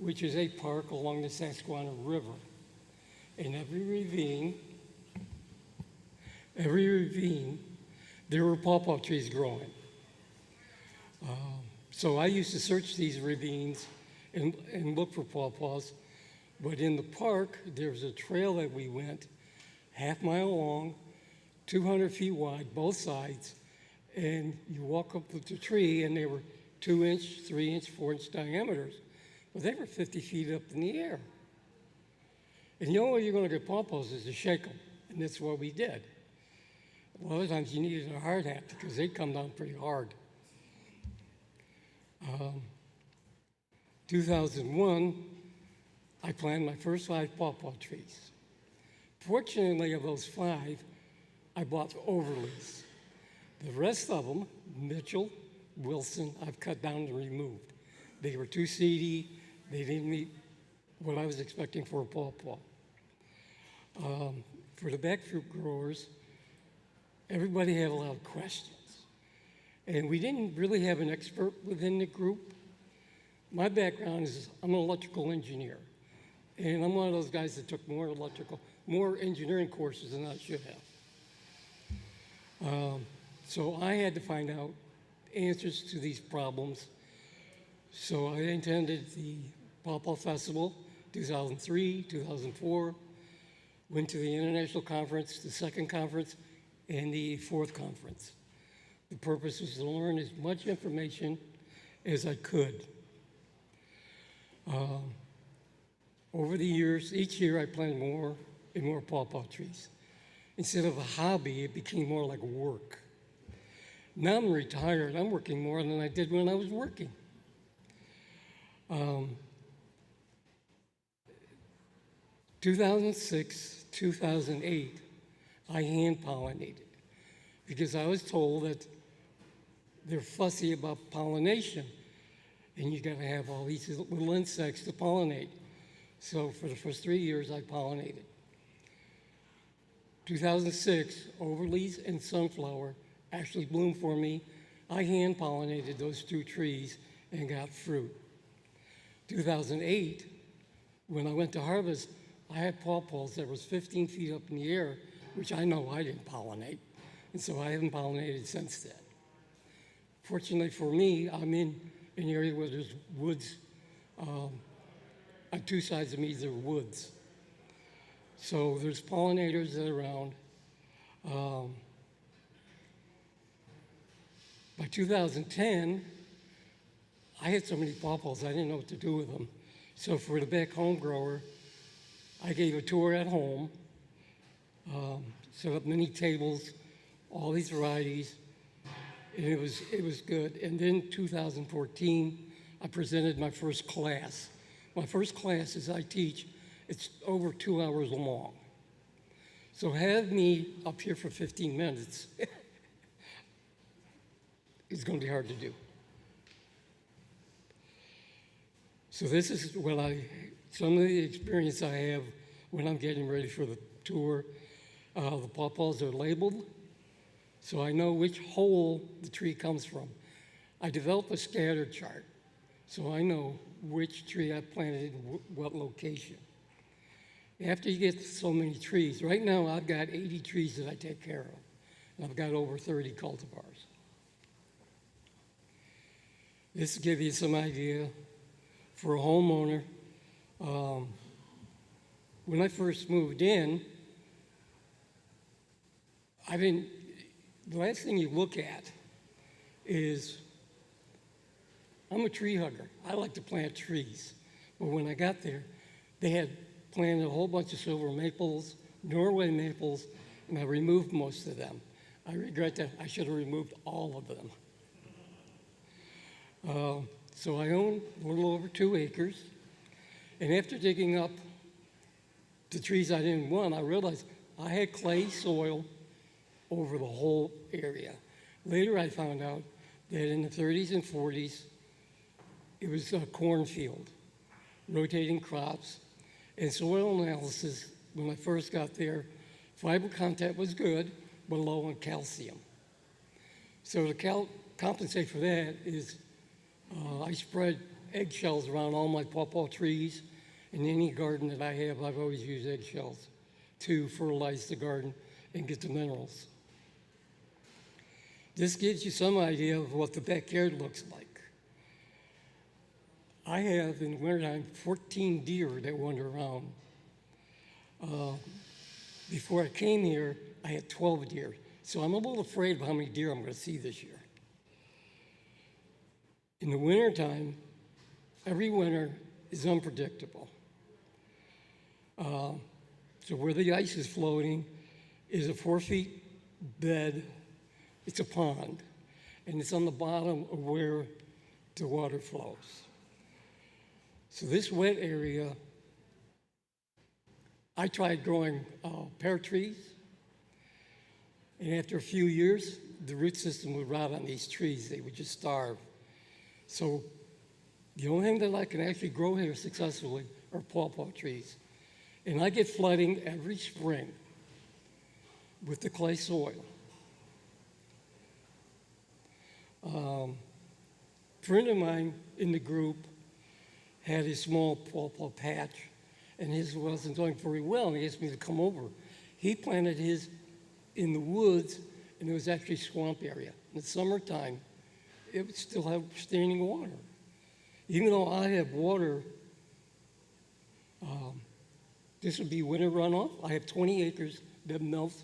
which is a park along the Susquehanna River. In every ravine, there were pawpaw trees growing. So I used to search these ravines and look for pawpaws. But in the park, there was a trail that we went, half-mile long, 200 feet wide, both sides, and you walk up to the tree, and they were 2-inch, 3-inch, 4-inch diameters, but they were 50 feet up in the air. And the only way you're going to get pawpaws is to shake them, and that's what we did. A lot of times you needed a hard hat because they come down pretty hard. 2001, I planted my first 5 pawpaw trees. Fortunately, of those 5, I bought overleaves. The rest of them, Mitchell, Wilson, I've cut down and removed. They were too seedy. They didn't meet what I was expecting for a pawpaw. For the back fruit growers, everybody had a lot of questions. And we didn't really have an expert within the group. My background is I'm an electrical engineer. And I'm one of those guys that took more engineering courses than I should have. So I had to find out answers to these problems. So I attended the Pawpaw Festival, 2003, 2004, went to the international conference, the second conference, and the 4th conference. The purpose was to learn as much information as I could. Over the years, each year I planted more and more pawpaw trees. Instead of a hobby, it became more like work. Now I'm retired, I'm working more than I did when I was working. 2006, 2008, I hand pollinated because I was told that they're fussy about pollination and you gotta have all these little insects to pollinate. So for the first 3 years, I pollinated. 2006, overleaf and sunflower actually bloomed for me. I hand pollinated those 2 trees and got fruit. 2008, when I went to harvest, I had pawpaws that was 15 feet up in the air, which I know I didn't pollinate, and so I haven't pollinated since then. Fortunately for me, I'm in an area where there's woods. On 2 sides of me, there are woods. So there's pollinators that are around. By 2010, I had so many pawpaws, I didn't know what to do with them. So for the back home grower, I gave a tour at home, set up many tables, all these varieties, and it was good. And then 2014, I presented my first class. My first class, as I teach, it's over 2 hours long. So have me up here for 15 minutes is going to be hard to do. So this is some of the experience I have when I'm getting ready for the tour. The pawpaws are labeled, so I know which hole the tree comes from. I developed a scatter chart, so I know which tree I planted in what location. After you get so many trees, right now I've got 80 trees that I take care of, and I've got over 30 cultivars. This will give you some idea. For a homeowner, When I first moved in, the last thing you look at is, I'm a tree hugger. I like to plant trees. But when I got there, they had planted a whole bunch of silver maples, Norway maples, and I removed most of them. I regret that. I should have removed all of them. So I own a little over 2 acres. And after digging up the trees I didn't want, I realized I had clay soil over the whole area. Later, I found out that in the 30s and 40s, it was a cornfield, rotating crops, and soil analysis, when I first got there, fiber content was good, but low on calcium. So to compensate for that is I spread eggshells around all my pawpaw trees. In any garden that I have, I've always used eggshells to fertilize the garden and get the minerals. This gives you some idea of what the backyard looks like. I have, in the wintertime, 14 deer that wander around. Before I came here, I had 12 deer. So I'm a little afraid of how many deer I'm going to see this year. In the wintertime, every winter is unpredictable. So where the ice is floating is a 4-foot bed. It's a pond, and it's on the bottom of where the water flows. So this wet area, I tried growing pear trees, and after a few years, the root system would rot on these trees. They would just starve. So the only thing that I can actually grow here successfully are pawpaw trees. And I get flooding every spring with the clay soil. A friend of mine in the group had a small pawpaw patch, and his wasn't doing very well, and he asked me to come over. He planted his in the woods, and it was actually swamp area. In the summertime, it would still have standing water. Even though I have water, this would be winter runoff. I have 20 acres that melt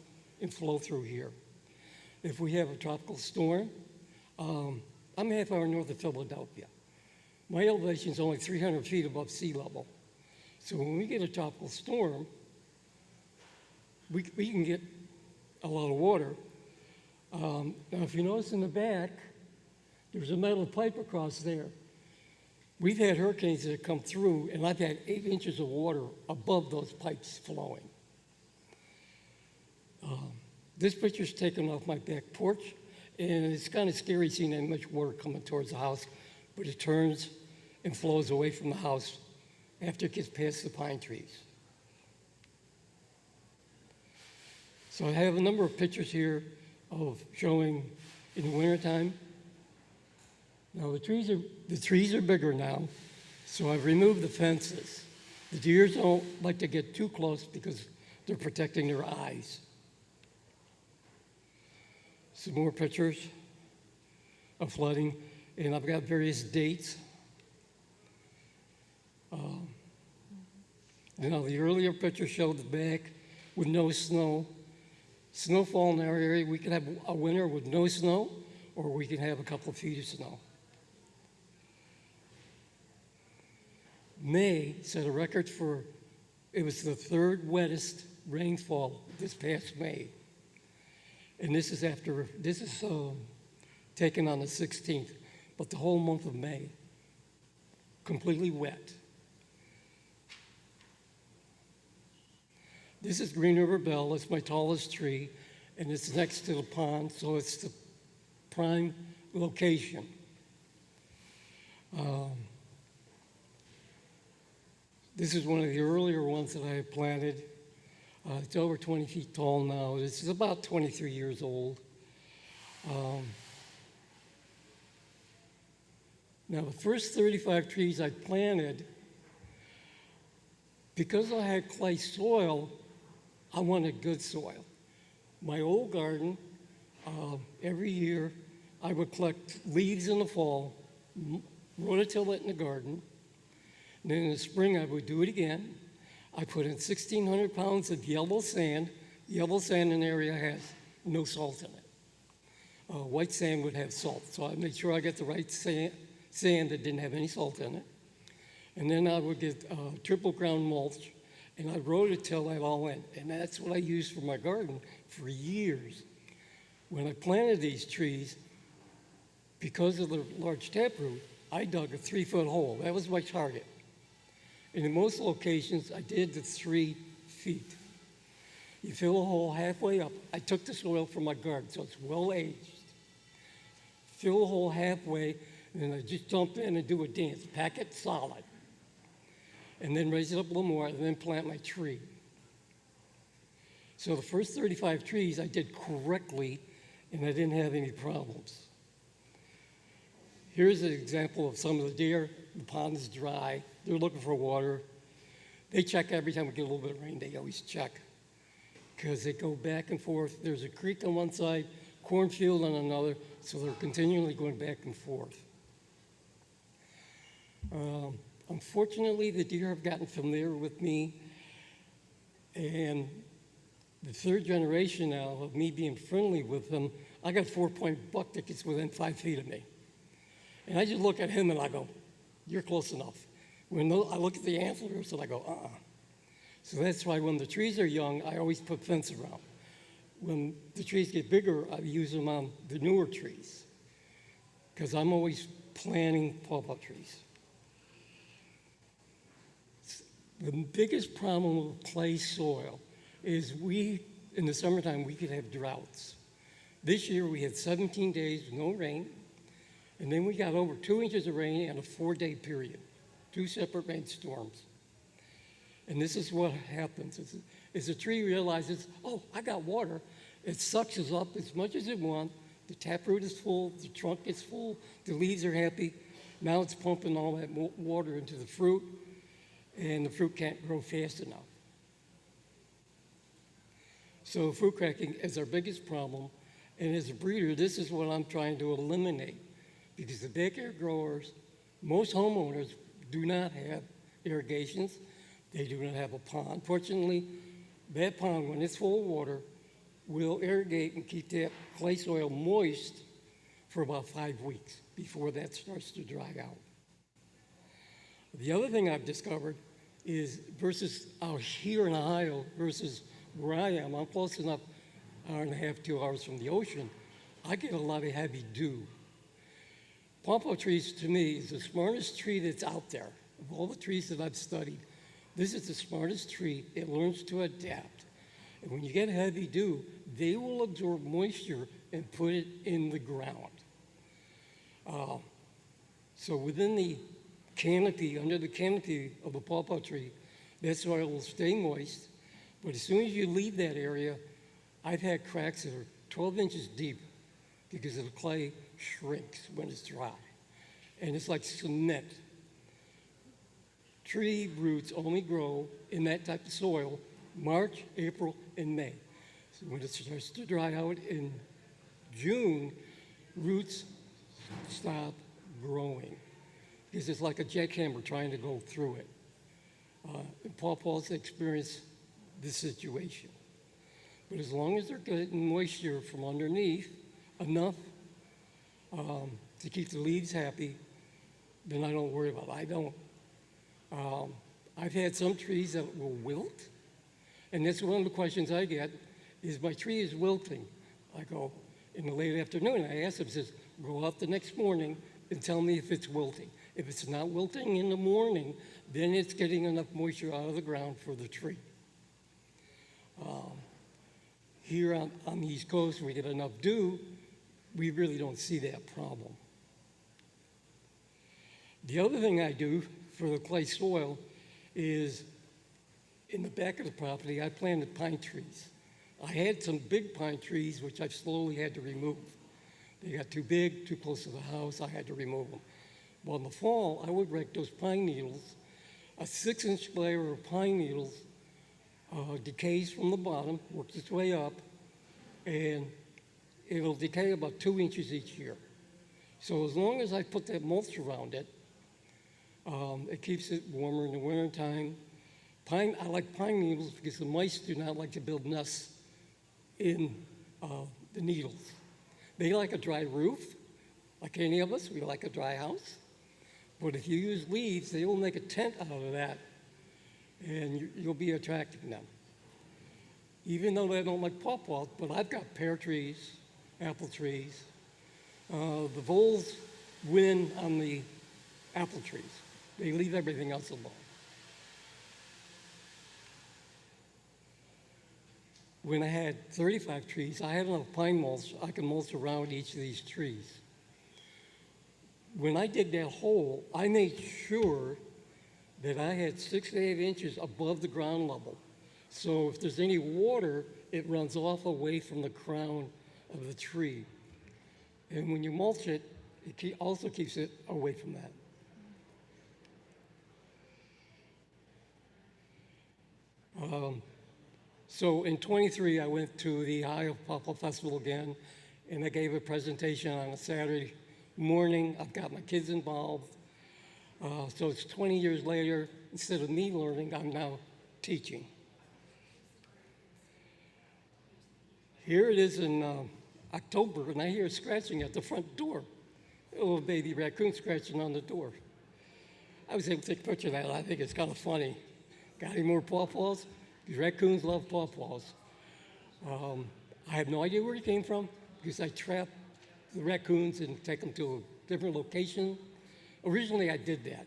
and flow through here. If we have a tropical storm, I'm half hour north of Philadelphia. My elevation is only 300 feet above sea level. So when we get a tropical storm, we can get a lot of water. Now, if you notice in the back, there's a metal pipe across there. We've had hurricanes that have come through, and I've had 8 inches of water above those pipes flowing. This picture's taken off my back porch, and it's kind of scary seeing that much water coming towards the house, but it turns and flows away from the house after it gets past the pine trees. So I have a number of pictures here of showing in the wintertime. Now the trees are bigger now, so I've removed the fences. The deer don't like to get too close because they're protecting their eyes. Some more pictures of flooding, and I've got various dates. Now the earlier picture showed the back with no snow. Snowfall in our area, we could have a winter with no snow, or we could have a couple of feet of snow. May set a record for, it was the 3rd wettest rainfall this past May. And this is taken on the 16th, but the whole month of May, completely wet. This is Green River Bell. It's my tallest tree, and it's next to the pond, so it's the prime location. This is one of the earlier ones that I had planted. It's over 20 feet tall now. It's about 23 years old. Now, the first 35 trees I planted, because I had clay soil, I wanted good soil. My old garden, every year, I would collect leaves in the fall, rototill it in the garden. And then in the spring, I would do it again. I put in 1,600 pounds of yellow sand. Yellow sand in the area has no salt in it. White sand would have salt, so I made sure I got the right sand that didn't have any salt in it. And then I would get triple ground mulch, and I rode it till it all went. And that's what I used for my garden for years. When I planted these trees, because of the large taproot, I dug a 3-foot hole. That was my target. And in most locations, I did the 3 feet. You fill a hole halfway up. I took the soil from my garden, so it's well aged. Fill the hole halfway, and then I just dump in and do a dance. Pack it solid. And then raise it up a little more, and then plant my tree. So the first 35 trees I did correctly, and I didn't have any problems. Here's an example of some of the deer. The pond is dry. They're looking for water. They check every time we get a little bit of rain. They always check because they go back and forth. There's a creek on one side, cornfield on another, so they're continually going back and forth. Unfortunately, the deer have gotten familiar with me, and the 3rd generation now of me being friendly with them, I got a 4-point buck that gets within 5 feet of me. And I just look at him and I go, you're close enough. When I look at the antlers and I go, uh-uh. So that's why when the trees are young, I always put fence around. When the trees get bigger, I use them on the newer trees because I'm always planting pawpaw trees. The biggest problem with clay soil is in the summertime, we could have droughts. This year, we had 17 days with no rain, and then we got over 2 inches of rain in a 4-day period, 2 separate rainstorms. And this is what happens. As the tree realizes, oh, I got water, it sucks us up as much as it wants. The taproot is full, the trunk is full, the leaves are happy. Now it's pumping all that water into the fruit, and the fruit can't grow fast enough. So fruit cracking is our biggest problem, and as a breeder, this is what I'm trying to eliminate, because the backyard growers, most homeowners do not have irrigations, they do not have a pond. Fortunately, that pond, when it's full of water, will irrigate and keep that clay soil moist for about 5 weeks before that starts to dry out. The other thing I've discovered is versus out here in Ohio versus where I am, I'm close enough, 1.5 hours, 2 hours from the ocean, I get a lot of heavy dew. Pawpaw trees, to me, is the smartest tree that's out there. Of all the trees that I've studied, this is the smartest tree. It learns to adapt. And when you get heavy dew, they will absorb moisture and put it in the ground. So within the canopy, under the canopy of a pawpaw tree, that soil will stay moist. But as soon as you leave that area, I've had cracks that are 12 inches deep because the clay shrinks when it's dry. And it's like cement. Tree roots only grow in that type of soil March, April, and May. So when it starts to dry out in June, roots stop growing because it's like a jackhammer trying to go through it. Pawpaws experience this situation. But as long as they're getting moisture from underneath, enough to keep the leaves happy, then I don't worry about it. I don't. I've had some trees that will wilt, and that's one of the questions I get is my tree is wilting. I go in the late afternoon, I ask them, says, go out the next morning and tell me if it's wilting. If it's not wilting in the morning, then it's getting enough moisture out of the ground for the tree. Here on the East Coast, we get enough dew, we really don't see that problem. The other thing I do for the clay soil is in the back of the property, I planted pine trees. I had some big pine trees, which I've slowly had to remove. They got too big, too close to the house, I had to remove them. Well, in the fall, I would rake those pine needles. A 6-inch layer of pine needles decays from the bottom, works its way up, and it'll decay about 2 inches each year. So as long as I put that mulch around it, It keeps it warmer in the wintertime. I like pine needles because the mice do not like to build nests in the needles. They like a dry roof, like any of us. We like a dry house. But if you use leaves, they will make a tent out of that, and you'll be attracting them. Even though they don't like pawpaws, but I've got pear trees, apple trees. The voles win on the apple trees. They leave everything else alone. When I had 35 trees, I had enough pine mulch, I could mulch around each of these trees. When I did that hole, I made sure that I had 6 to 8 inches above the ground level. So if there's any water, it runs off away from the crown of the tree. And when you mulch it, it also keeps it away from that. So in 23, I went to the Ohio Pawpaw Festival again, and I gave a presentation on a Saturday morning. I've got my kids involved. So it's 20 years later. Instead of me learning, I'm now teaching. Here it is in October, and I hear scratching at the front door. A little baby raccoon scratching on the door. I was able to take a picture of that. I think it's kind of funny. Got any more pawpaws? These raccoons love pawpaws. I have no idea where he came from because I trap the raccoons and take them to a different location. Originally, I did that.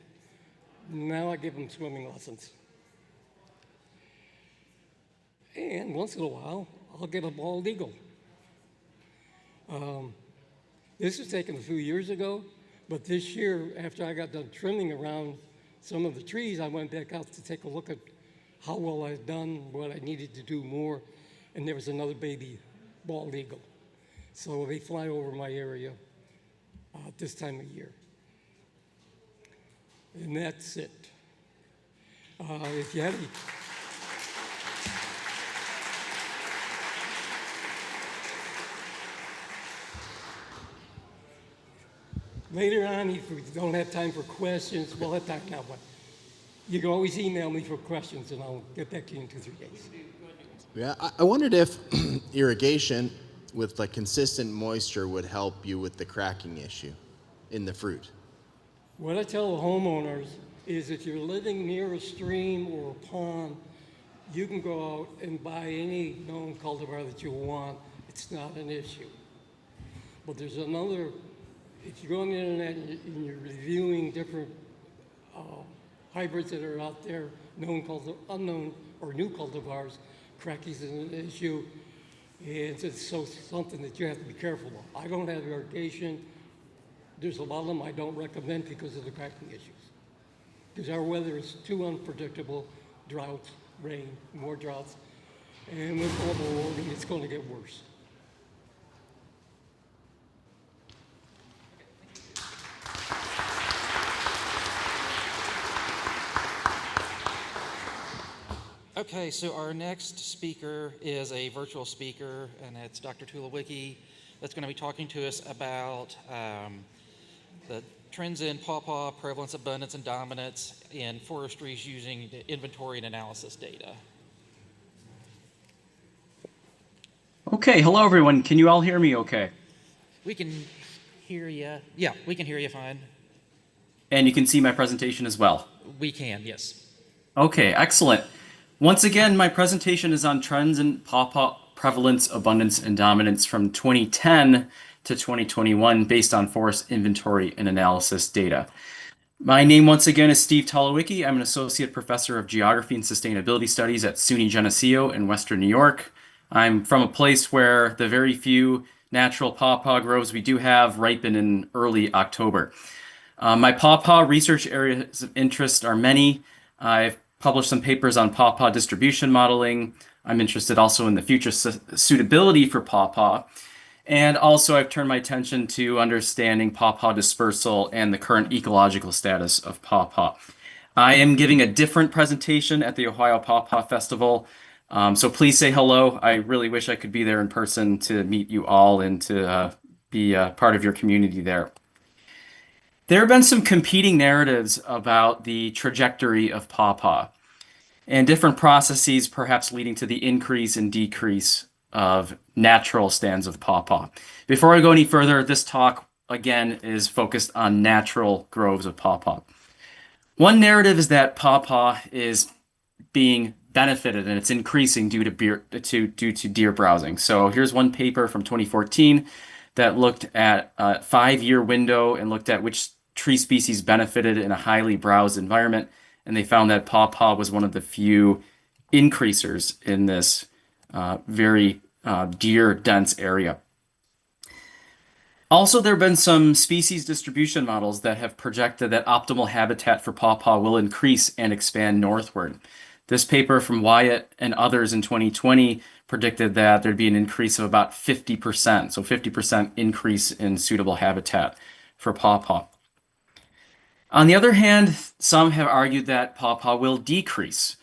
Now I give them swimming lessons. And once in a while, I'll get a bald eagle. This was taken a few years ago, but this year, after I got done trimming around some of the trees, I went back out to take a look at how well I'd done, what I needed to do more, and there was another baby bald eagle. So they fly over my area this time of year. And that's it. If you have any... Later on, if we don't have time for questions, we'll have time now, but you can always email me for questions and I'll get back to you in 2-3 days. Yeah, I wondered if irrigation with like consistent moisture would help you with the cracking issue in the fruit. What I tell the homeowners is if you're living near a stream or a pond, you can go out and buy any known cultivar that you want. It's not an issue. But there's another, if you go on the internet and you're reviewing different hybrids that are out there, unknown or new cultivars, cracking is an issue. And it's so something that you have to be careful of. I don't have irrigation. There's a lot of them I don't recommend because of the cracking issues. Because our weather is too unpredictable, droughts, rain, more droughts. And with global warming, it's going to get worse. Okay, so our next speaker is a virtual speaker, and it's Dr. Tulawicki that's going to be talking to us about the trends in pawpaw prevalence, abundance, and dominance in forestries using the inventory and analysis data. Okay, hello everyone. Can you all hear me okay? We can hear you. Yeah, we can hear you fine. And you can see my presentation as well? We can, yes. Okay, excellent. Once again, my presentation is on trends in pawpaw prevalence, abundance, and dominance from 2010 to 2021 based on forest inventory and analysis data. My name once again is Steve Tulawicki. I'm an associate professor of geography and sustainability studies at SUNY Geneseo in Western New York. I'm from a place where the very few natural pawpaw groves we do have ripen in early October. My pawpaw research areas of interest are many. I've published some papers on pawpaw distribution modeling. I'm interested also in the future suitability for pawpaw. And also I've turned my attention to understanding pawpaw dispersal and the current ecological status of pawpaw. I am giving a different presentation at the Ohio Pawpaw Festival. So please say hello. I really wish I could be there in person to meet you all and to be part of your community there. There have been some competing narratives about the trajectory of pawpaw and different processes perhaps leading to the increase and decrease of natural stands of pawpaw. Before I go any further, this talk again is focused on natural groves of pawpaw. One narrative is that pawpaw is being benefited and it's increasing due to deer browsing. So here's one paper from 2014 that looked at a 5-year window and looked at which tree species benefited in a highly browsed environment, and they found that pawpaw was one of the few increasers in this very deer-dense area. Also, there have been some species distribution models that have projected that optimal habitat for pawpaw will increase and expand northward. This paper from Wyatt and others in 2020 predicted that there'd be an increase of about 50%, so 50% increase in suitable habitat for pawpaw. On the other hand, some have argued that pawpaw will decrease.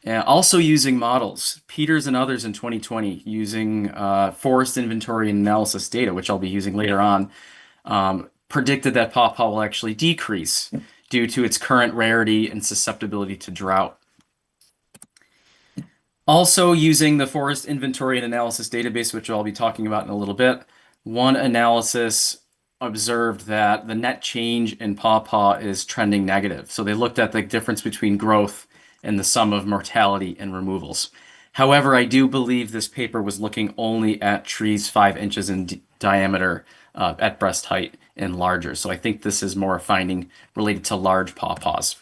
Also using models, Peters and others in 2020 using forest inventory and analysis data, which I'll be using later on, predicted that pawpaw will actually decrease due to its current rarity and susceptibility to drought. Also using the forest inventory and analysis database, which I'll be talking about in a little bit, one analysis observed that the net change in pawpaw is trending negative. So they looked at the difference between growth and the sum of mortality and removals. However, I do believe this paper was looking only at trees 5 inches in diameter at breast height and larger. So I think this is more a finding related to large pawpaws.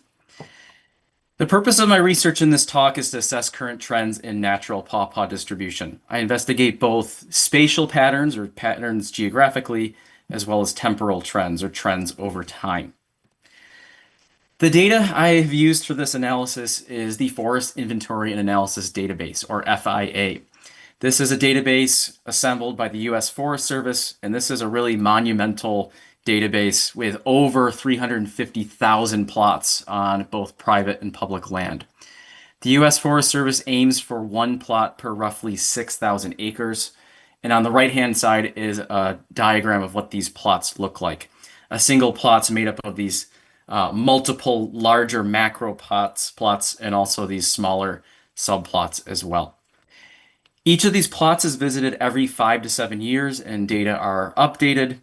The purpose of my research in this talk is to assess current trends in natural pawpaw distribution. I investigate both spatial patterns or patterns geographically, as well as temporal trends or trends over time. The data I have used for this analysis is the Forest Inventory and Analysis Database, or FIA. This is a database assembled by the U.S. Forest Service, and this is a really monumental database with over 350,000 plots on both private and public land. The U.S. Forest Service aims for 1 plot per roughly 6,000 acres. And on the right-hand side is a diagram of what these plots look like. A single plot's made up of these multiple larger macro plots and also these smaller subplots as well. Each of these plots is visited every 5 to 7 years and data are updated.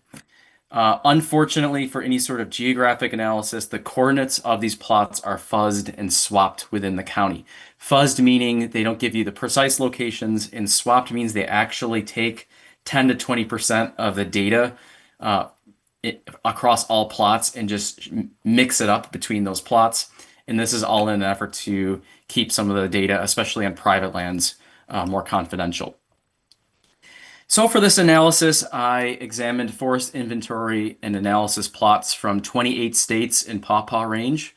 Unfortunately, for any sort of geographic analysis, the coordinates of these plots are fuzzed and swapped within the county. Fuzzed meaning they don't give you the precise locations, and swapped means they actually take 10 to 20% of the data across all plots and just mix it up between those plots. And this is all in an effort to keep some of the data, especially on private lands, more confidential. So for this analysis, I examined forest inventory and analysis plots from 28 states in pawpaw range.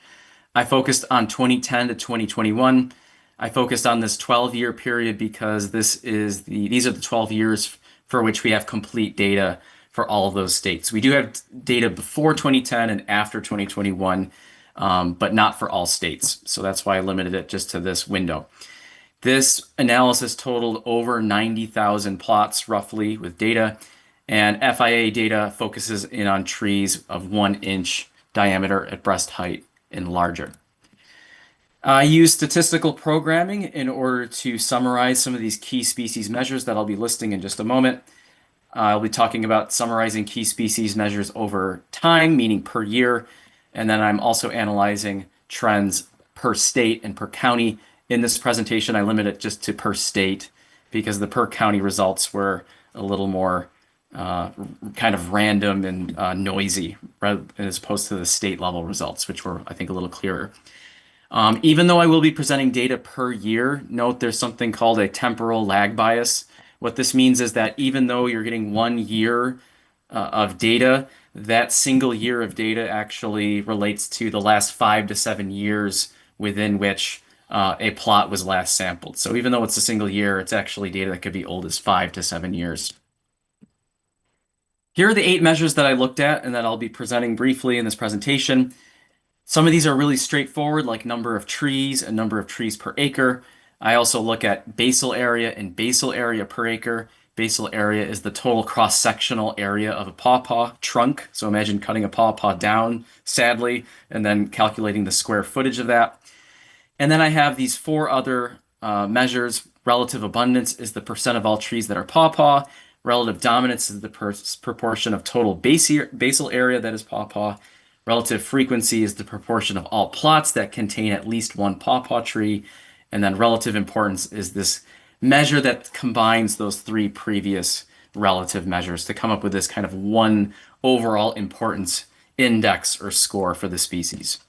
I focused on 2010 to 2021. I focused on this 12-year period because these are the 12 years for which we have complete data for all of those states. We do have data before 2010 and after 2021, but not for all states. So that's why I limited it just to this window. This analysis totaled over 90,000 plots roughly with data, and FIA data focuses in on trees of 1 inch diameter at breast height and larger. I use statistical programming in order to summarize some of these key species measures that I'll be listing in just a moment. I'll be talking about summarizing key species measures over time, meaning per year, and then I'm also analyzing trends per state and per county. In this presentation, I limit it just to per state because the per county results were a little more kind of random and noisy as opposed to the state level results, which were, I think, a little clearer. Even though I will be presenting data per year, note there's something called a temporal lag bias. What this means is that even though you're getting 1 year of data, that single year of data actually relates to the last 5 to 7 years within which a plot was last sampled. So even though it's a single year, it's actually data that could be old as 5 to 7 years. Here are the 8 measures that I looked at and that I'll be presenting briefly in this presentation. Some of these are really straightforward, like number of trees and number of trees per acre. I also look at basal area and basal area per acre, basal area is the total cross-sectional area of a pawpaw trunk. So imagine cutting a pawpaw down, sadly, and then calculating the square footage of that. And then I have these four other measures. Relative abundance is the percent of all trees that are pawpaw. Relative dominance is the proportion of total basal area that is pawpaw. Relative frequency is the proportion of all plots that contain at least one pawpaw tree. And then relative importance is this measure that combines those three previous relative measures to come up with this kind of one overall importance index or score for the species.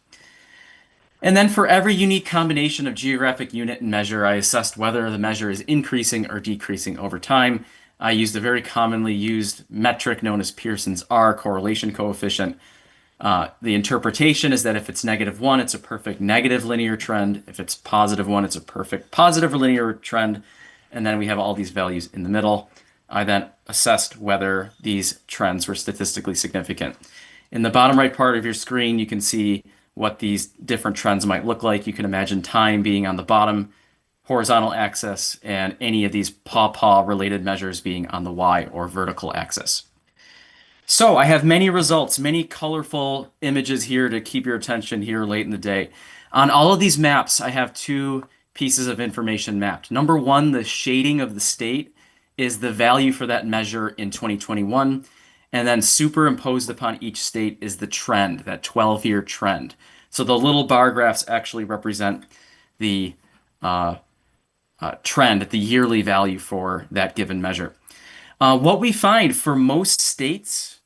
And then for every unique combination of geographic unit and measure, I assessed whether the measure is increasing or decreasing over time. I used a very commonly used metric known as Pearson's R, correlation coefficient. The interpretation is that if it's -1, it's a perfect negative linear trend. If it's +1, it's a perfect positive linear trend. And then we have all these values in the middle. I then assessed whether these trends were statistically significant. In the bottom right part of your screen, you can see what these different trends might look like. You can imagine time being on the bottom horizontal axis and any of these pawpaw related measures being on the Y or vertical axis. So I have many results, many colorful images here to keep your attention here late in the day. On all of these maps, I have two pieces of information mapped. Number one, the shading of the state is the value for that measure in 2021. And then superimposed upon each state is the trend, that 12-year trend. So the little bar graphs actually represent the trend, the yearly value for that given measure. What we find for most states,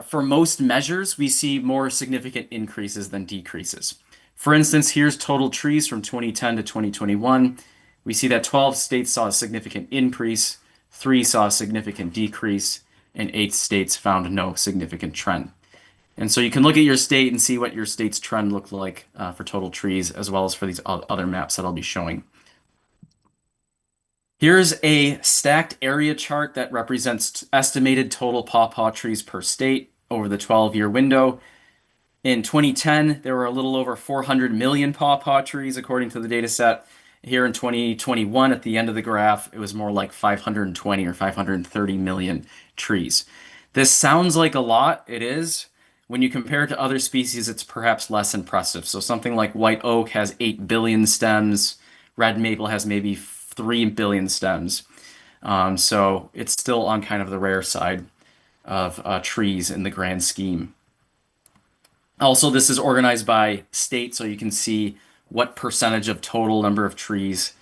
for most measures, we see more significant increases than decreases. For instance, here's total trees from 2010 to 2021. We see that 12 states saw a significant increase, 3 saw a significant decrease, and 8 states found no significant trend. And so you can look at your state and see what your state's trend looked like for total trees, as well as for these other maps that I'll be showing. Here's a stacked area chart that represents estimated total pawpaw trees per state over the 12-year window. In 2010, there were a little over 400 million pawpaw trees, according to the data set. Here in 2021, at the end of the graph, it was more like 520 or 530 million trees. This sounds like a lot. It is. When you compare it to other species, it's perhaps less impressive. So something like white oak has 8 billion stems. Red maple has maybe 3 billion stems. So it's still on kind of the rare side of trees in the grand scheme. Also, this is organized by state, so you can see what percentage of total number of trees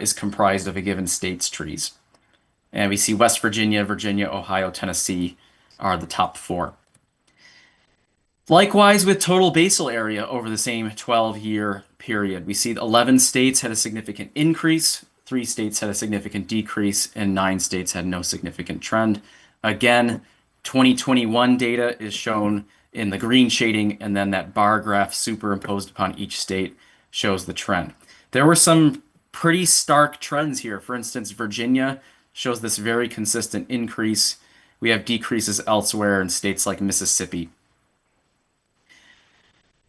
is comprised of a given state's trees. And we see West Virginia, Virginia, Ohio, Tennessee are the top 4. Likewise, with total basal area over the same 12-year period, we see 11 states had a significant increase, 3 states had a significant decrease, and 9 states had no significant trend. Again, 2021 data is shown in the green shading, and then that bar graph superimposed upon each state shows the trend. There were some pretty stark trends here. For instance, Virginia shows this very consistent increase. We have decreases elsewhere in states like Mississippi.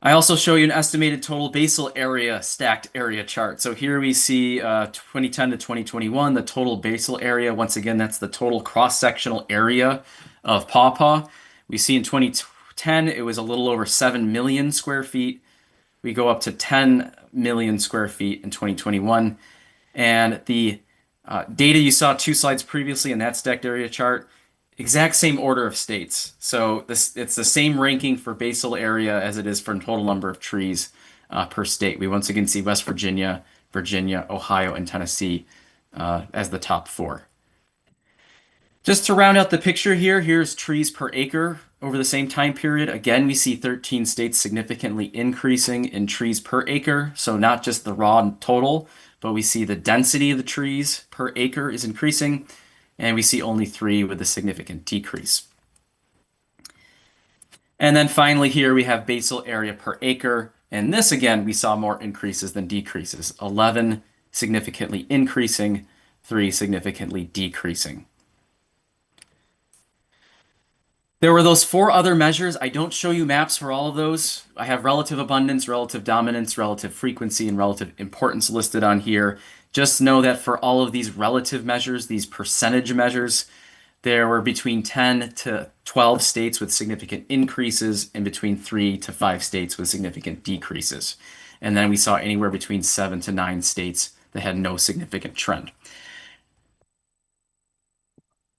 I also show you an estimated total basal area stacked area chart. So here we see 2010 to 2021, the total basal area. Once again, that's the total cross-sectional area of pawpaw. We see in 2010, it was a little over 7 million square feet. We go up to 10 million square feet in 2021. And the data you saw 2 slides previously in that stacked area chart, exact same order of states. So it's the same ranking for basal area as it is for total number of trees per state. We once again see West Virginia, Virginia, Ohio, and Tennessee as the top 4. Just to round out the picture here, here's trees per acre over the same time period. Again, we see 13 states significantly increasing in trees per acre. So not just the raw total, but we see the density of the trees per acre is increasing. And we see only 3 with a significant decrease. And then finally here we have basal area per acre. And this again, we saw more increases than decreases. 11 significantly increasing, 3 significantly decreasing. There were those 4 other measures. I don't show you maps for all of those. I have relative abundance, relative dominance, relative frequency, and relative importance listed on here. Just know that for all of these relative measures, these percentage measures, there were between 10 to 12 states with significant increases and between 3 to 5 states with significant decreases. And then we saw anywhere between 7 to 9 states that had no significant trend.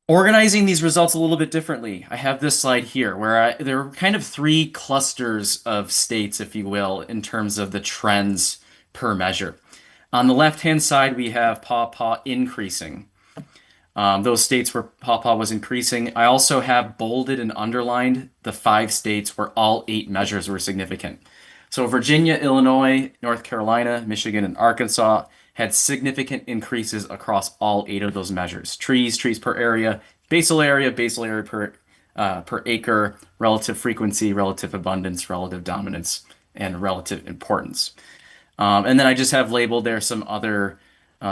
Organizing these results a little bit differently, I have this slide here where there are kind of 3 clusters of states, if you will, in terms of the trends per measure. On the left-hand side, we have Pawpaw increasing. Those states where Pawpaw was increasing. I also have bolded and underlined the 5 states where all 8 measures were significant. So Virginia, Illinois, North Carolina, Michigan, and Arkansas had significant increases across all 8 of those measures. Trees per area per acre, relative frequency, relative abundance, relative dominance, and relative importance. And then I just have labeled there some other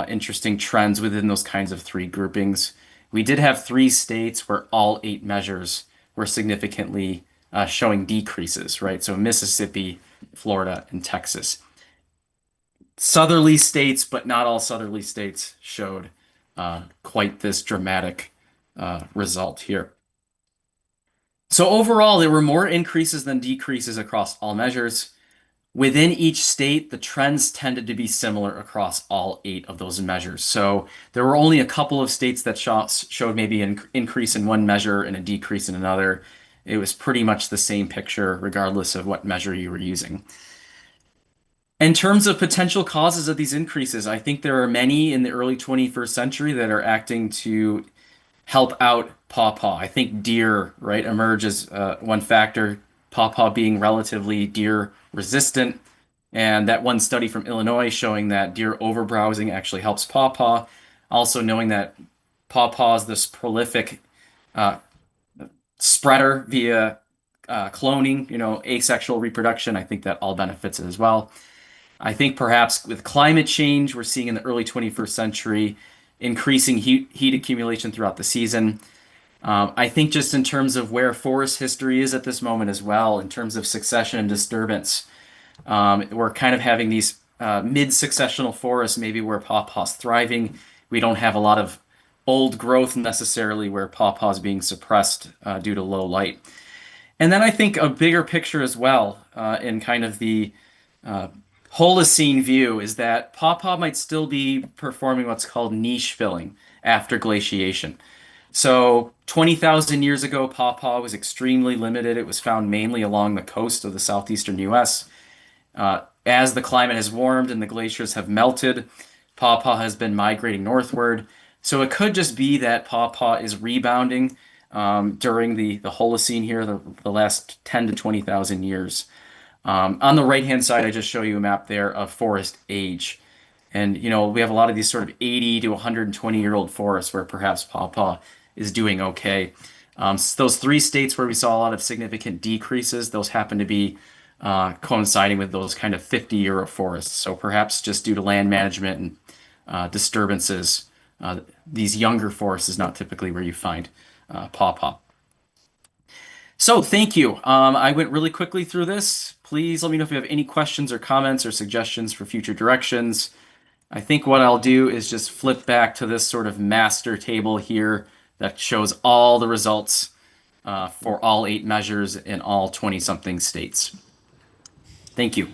interesting trends within those kinds of 3 groupings. We did have 3 states where all 8 measures were significantly showing decreases, right? So Mississippi, Florida, and Texas. Southerly states, but not all southerly states, showed quite this dramatic result here. So overall, there were more increases than decreases across all measures. Within each state, the trends tended to be similar across all 8 of those measures. So there were only a couple of states that showed maybe an increase in one measure and a decrease in another. It was pretty much the same picture, regardless of what measure you were using. In terms of potential causes of these increases, I think there are many in the early 21st century that are acting to help out Pawpaw. I think deer, right, emerge as one factor, Pawpaw being relatively deer resistant. And that one study from Illinois showing that deer overbrowsing actually helps Pawpaw. Also knowing that Pawpaw is this prolific spreader via cloning, asexual reproduction. I think that all benefits it as well. I think perhaps with climate change, we're seeing in the early 21st century increasing heat accumulation throughout the season. I think just in terms of where forest history is at this moment as well, in terms of succession and disturbance, we're kind of having these mid-successional forests, maybe where Pawpaw's thriving. We don't have a lot of old growth necessarily where Pawpaw's being suppressed due to low light. And then I think a bigger picture as well, in kind of the Holocene view, is that Pawpaw might still be performing what's called niche filling after glaciation. So 20,000 years ago, Pawpaw was extremely limited. It was found mainly along the coast of the southeastern U.S. As the climate has warmed and the glaciers have melted, Pawpaw has been migrating northward. So it could just be that Pawpaw is rebounding during the Holocene here, the last 10 to 20,000 years. On the right-hand side, I just show you a map there of forest age. And, we have a lot of these sort of 80 to 120-year-old forests where perhaps Pawpaw is doing okay. So those 3 states where we saw a lot of significant decreases, those happen to be coinciding with those kind of 50-year forests. So perhaps just due to land management and disturbances, these younger forests is not typically where you find Pawpaw. So thank you. I went really quickly through this. Please let me know if you have any questions or comments or suggestions for future directions. I think what I'll do is just flip back to this sort of master table here that shows all the results for all 8 measures in all 20-something states. Thank you.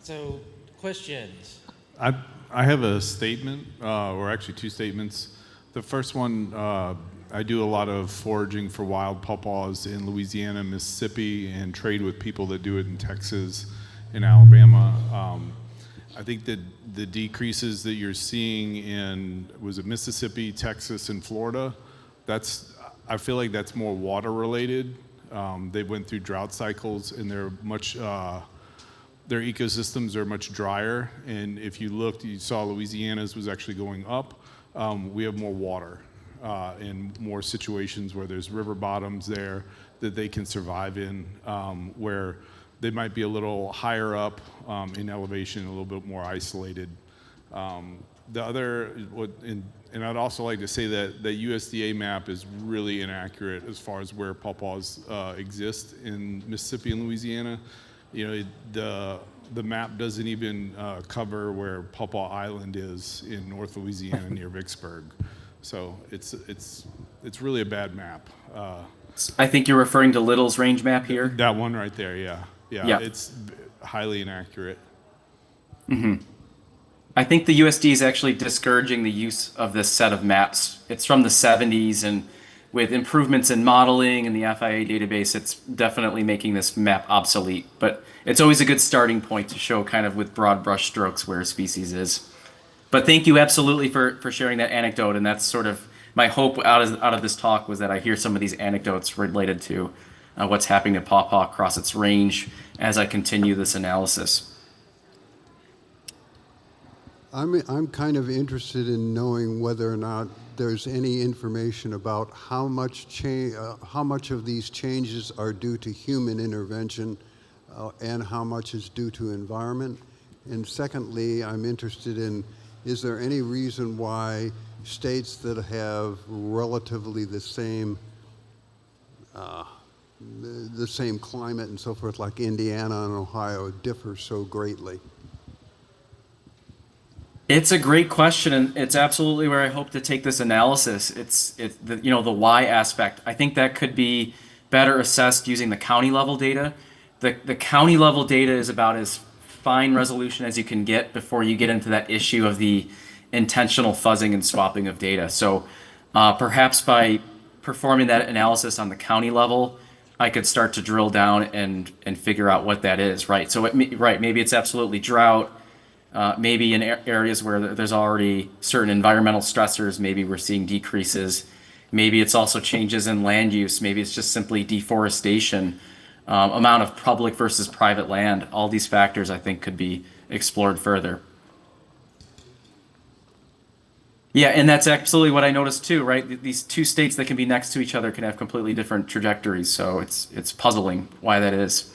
So, questions? I have a statement, or actually 2 statements. The first one, I do a lot of foraging for wild pawpaws in Louisiana, Mississippi, and trade with people that do it in Texas and Alabama. I think that the decreases that you're seeing in, was it Mississippi, Texas, and Florida? I feel like that's more water related. They went through drought cycles and they're much, their ecosystems are much drier. And if you looked, you saw Louisiana's was actually going up. We have more water and more situations where there's river bottoms there that they can survive in, where they might be a little higher up in elevation, a little bit more isolated. The other, And I'd also like to say that the USDA map is really inaccurate as far as where pawpaws exist in Mississippi and Louisiana. You know, the map doesn't even cover where Pawpaw Island is in North Louisiana near Vicksburg. So it's really a bad map. I think you're referring to Little's range map here. That one right there, yeah. Yeah. It's highly inaccurate. Mm-hmm. I think the USD is actually discouraging the use of this set of maps. It's from the 70s, and with improvements in modeling and the FIA database, it's definitely making this map obsolete. But it's always a good starting point to show kind of with broad brush strokes where a species is. But thank you absolutely for sharing that anecdote, and that's sort of my hope out of this talk was that I hear some of these anecdotes related to what's happening to pawpaw across its range as I continue this analysis. I'm kind of interested in knowing whether or not there's any information about how much of these changes are due to human intervention and how much is due to environment. And secondly, I'm interested in, is there any reason why states that have relatively the same climate and so forth, like Indiana and Ohio, differ so greatly? It's a great question, and it's absolutely where I hope to take this analysis. It's the, you know, the why aspect. I think that could be better assessed using the county level data. The county level data is about as fine resolution as you can get before you get into that issue of the intentional fuzzing and swapping of data. So perhaps by performing that analysis on the county level, I could start to drill down and figure out what that is, right? So maybe it's absolutely drought. Maybe in areas where there's already certain environmental stressors, maybe we're seeing decreases. Maybe it's also changes in land use. Maybe it's just simply deforestation, amount of public versus private land. All these factors, I think, could be explored further. Yeah, and that's absolutely what I noticed too, right? These two states that can be next to each other can have completely different trajectories. So it's puzzling why that is.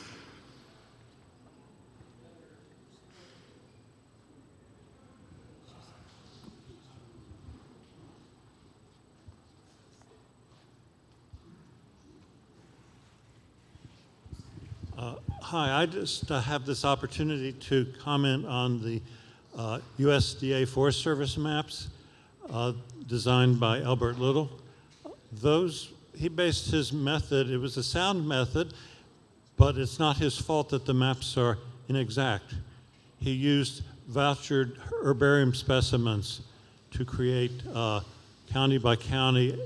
Hi, I just have this opportunity to comment on the USDA Forest Service maps designed by Albert Little. He based his method, it was a sound method, but it's not his fault that the maps are inexact. He used vouchered herbarium specimens to create county by county,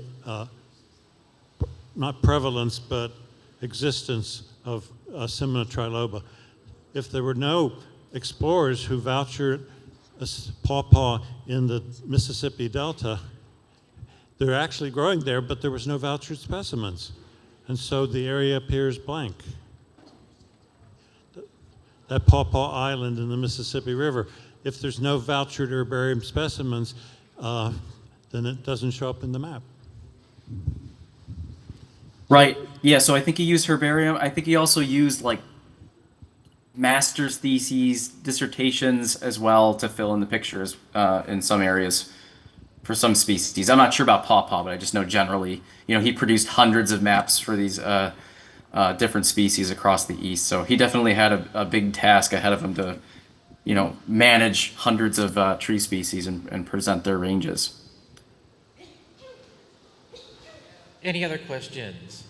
not prevalence, but existence of Simna triloba. If there were no explorers who vouchered a pawpaw in the Mississippi Delta, they're actually growing there, but there was no vouchered specimens. And so the area appears blank. That Pawpaw Island in the Mississippi River, if there's no vouchered herbarium specimens, then it doesn't show up in the map. Right. Yeah. So I think he used herbarium. I think he also used like master's theses, dissertations as well to fill in the pictures in some areas for some species. I'm not sure about pawpaw, but I just know generally, he produced hundreds of maps for these different species across the East. So he definitely had a big task ahead of him to, manage hundreds of tree species and present their ranges. Any other questions?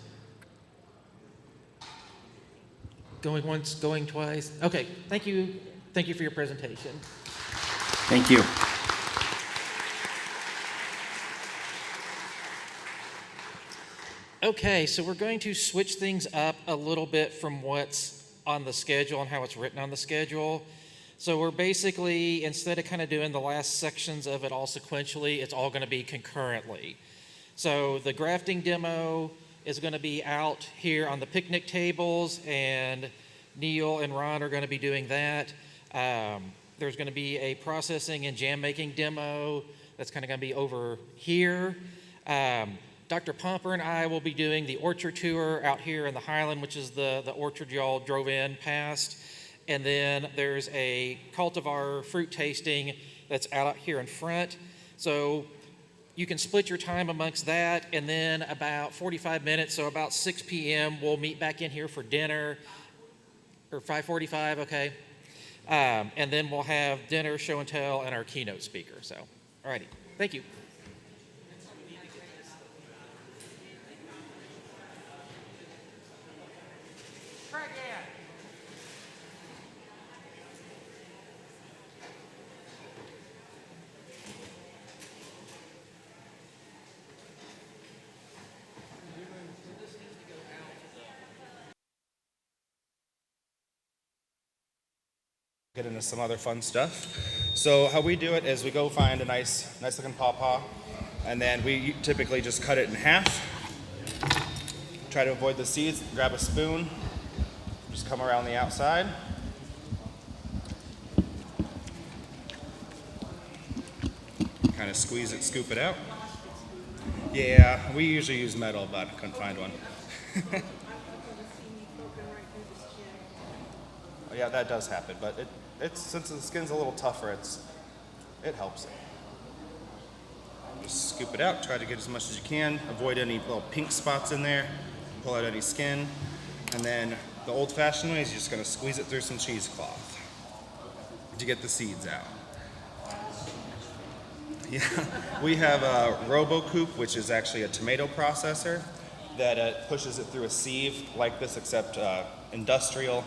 Going once, going twice? Okay, thank you. Thank you for your presentation. Thank you. Okay, so we're going to switch things up a little bit from what's on the schedule and how it's written on the schedule. So we're basically, instead of kind of doing the last sections of it all sequentially, it's all going to be concurrently. So the grafting demo is going to be out here on the picnic tables, and Neil and Ron are going to be doing that. There's going to be a processing and jam making demo that's kind of going to be over here. Dr. Pomper and I will be doing the orchard tour out here in the Highland, which is the orchard y'all drove in past. And then there's a cultivar fruit tasting that's out here in front. So you can split your time amongst that, and then about 45 minutes, so about 6 p.m., we'll meet back in here for dinner, or 5:45, okay? And then we'll have dinner, show and tell, and our keynote speaker. So, all righty. Thank you. Get into some other fun stuff. So how we do it is we go find a nice looking pawpaw, and then we typically just cut it in half. Try to avoid the seeds. Grab a spoon. Just come around the outside. Kind of squeeze it, scoop it out. Yeah, we usually use metal, but I couldn't find one. Yeah, that does happen, but it's since the skin's a little tougher, it helps it. Just scoop it out, try to get as much as you can, avoid any little pink spots in there, pull out any skin, and then the old-fashioned way is you're just gonna squeeze it through some cheesecloth to get the seeds out. Yeah, we have a RoboCoop, which is actually a tomato processor that pushes it through a sieve like this, except industrial.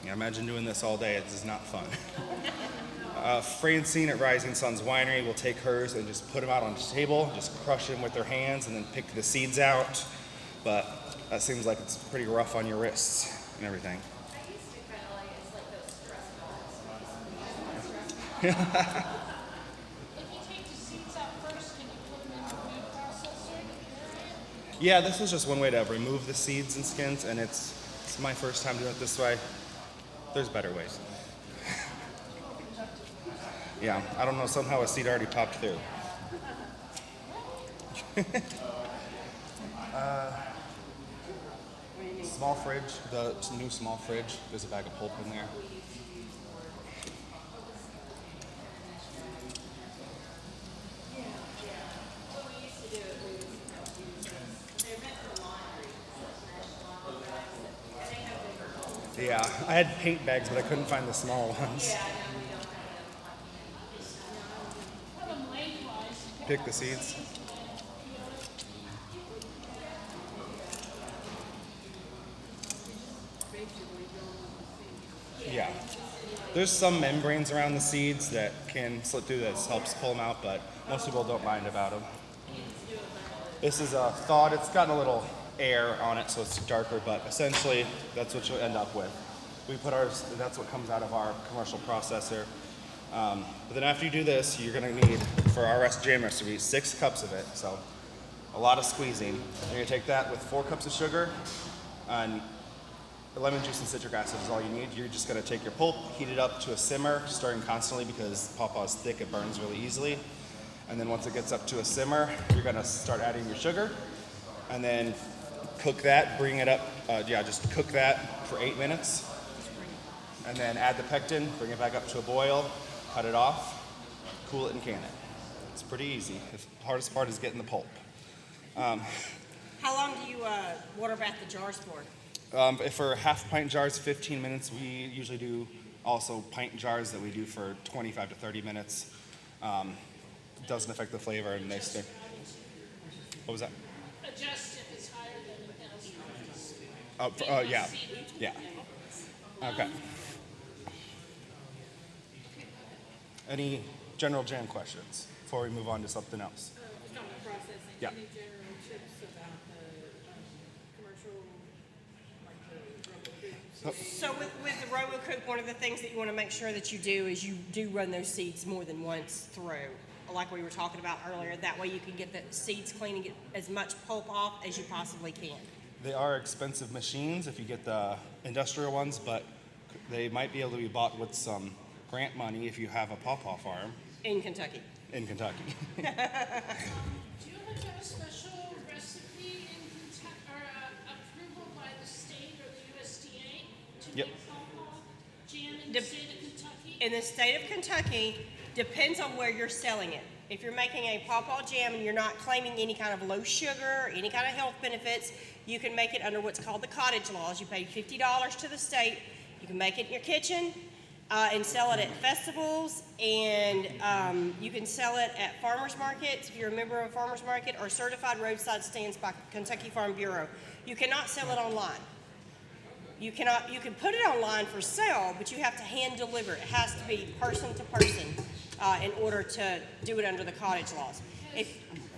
Yeah, imagine doing this all day. This is not fun. Francine at Rising Suns Winery will take hers and just put them out on the table, just crush them with their hands and then pick the seeds out. But that seems like it's pretty rough on your wrists and everything. If you take the seeds out first, can you put them in the food processor? Yeah, this is just one way to remove the seeds and skins, and it's my first time doing it this way. There's better ways. Yeah, I don't know, somehow a seed already popped through. Small fridge, the new small fridge, there's a bag of pulp in there. Yeah, I had paint bags, but I couldn't find the small ones. Pick the seeds. Yeah. There's some membranes around the seeds that can slip through that helps pull them out, but most people don't mind about them. This is a thawed, it's gotten a little air on it, so it's darker, but essentially that's what you'll end up with. We put ours, that's what comes out of our commercial processor. But then after you do this, you're gonna need, for our jam recipe, 6 cups of it, so a lot of squeezing. You're gonna take that with 4 cups of sugar, and lemon juice and citric acid is all you need. You're just gonna take your pulp, heat it up to a simmer, stirring constantly because pawpaw is thick, it burns really easily. And then once it gets up to a simmer, you're gonna start adding your sugar, and then cook that, bring it up, just cook that for 8 minutes. And then add the pectin, bring it back up to a boil, cut it off, cool it and can it. It's pretty easy. The hardest part is getting the pulp. How long do you water bath the jars for? If for half pint jars, 15 minutes. We usually do also pint jars that we do for 25 to 30 minutes. Doesn't affect the flavor and they stay. What was that? Adjust if it's higher than 1,000 degrees. Yeah. Okay. Any general jam questions before we move on to something else? Just on the processing, Yeah. any general tips about the commercial, like the RoboCoop? So with the RoboCoop, one of the things that you want to make sure that you do is you do run those seeds more than once through, like we were talking about earlier. That way you can get the seeds clean and get as much pulp off as you possibly can. They are expensive machines if you get the industrial ones, but they might be able to be bought with some grant money if you have a pawpaw farm. In Kentucky. In Kentucky. Do you have a special recipe in Kentucky, or approval by the state or the USDA to Yep. make pawpaw jam in In the state of Kentucky, depends on where you're selling it. If you're making a Pawpaw jam and you're not claiming any kind of low sugar, any kind of health benefits, you can make it under what's called the cottage laws. You pay $50 to the state. You can make it in your kitchen and sell it at festivals, and you can sell it at farmers markets if you're a member of a farmers market, or certified roadside stands by Kentucky Farm Bureau. You cannot sell it online. You can put it online for sale, but you have to hand deliver it. It has to be person to person in order to do it under the cottage laws.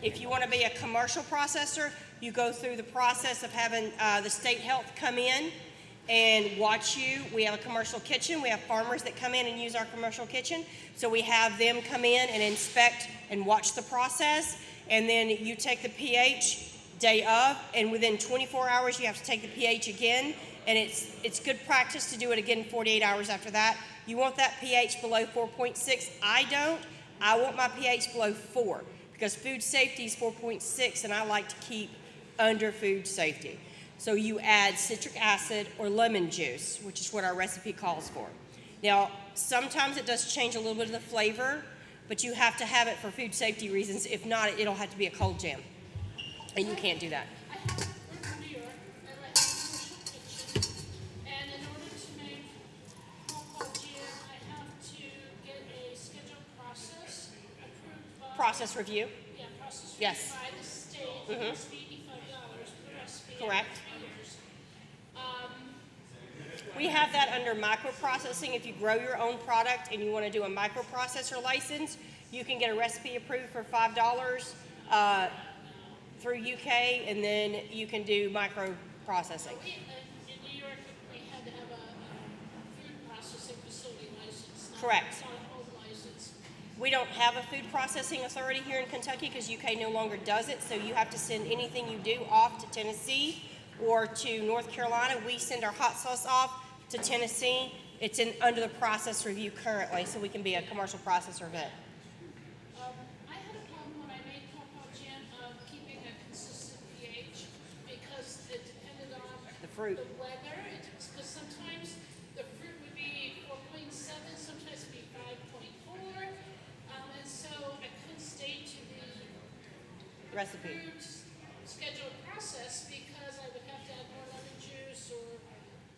If you want to be a commercial processor, you go through the process of having the state health come in and watch you. We have a commercial kitchen. We have farmers that come in and use our commercial kitchen. So we have them come in and inspect and watch the process, and then you take the pH day of, and within 24 hours you have to take the pH again. And it's good practice to do it again 48 hours after that. You want that pH below 4.6. I don't. I want my pH below 4 because food safety is 4.6, and I like to keep under food safety. So you add citric acid or lemon juice, which is what our recipe calls for. Now, sometimes it does change a little bit of the flavor, but you have to have it for food safety reasons. If not, it'll have to be a cold jam, and you can't do that. Process review? Yeah, process review Yes. by the state. Mhm. It must be $85 per recipe. Correct. every 3 years. We have that under microprocessing. If you grow your own product and you want to do a microprocessor license, you can get a recipe approved for $5 through UK, and then you can do microprocessing. In New York, we had to have a food processing facility license. Correct. Not a home license. We don't have a food processing authority here in Kentucky because UK no longer does it, so you have to send anything you do off to Tennessee or to North Carolina. We send our hot sauce off to Tennessee. It's under the process review currently, so we can be a commercial processor of it. I had a problem when I made Pawpaw jam of keeping a consistent pH because it depended on The fruit. the weather. Because sometimes the fruit would be 4.7, sometimes it'd be 5.4, and so I couldn't stay to the Recipe. approved scheduled process because I would have to add more lemon juice or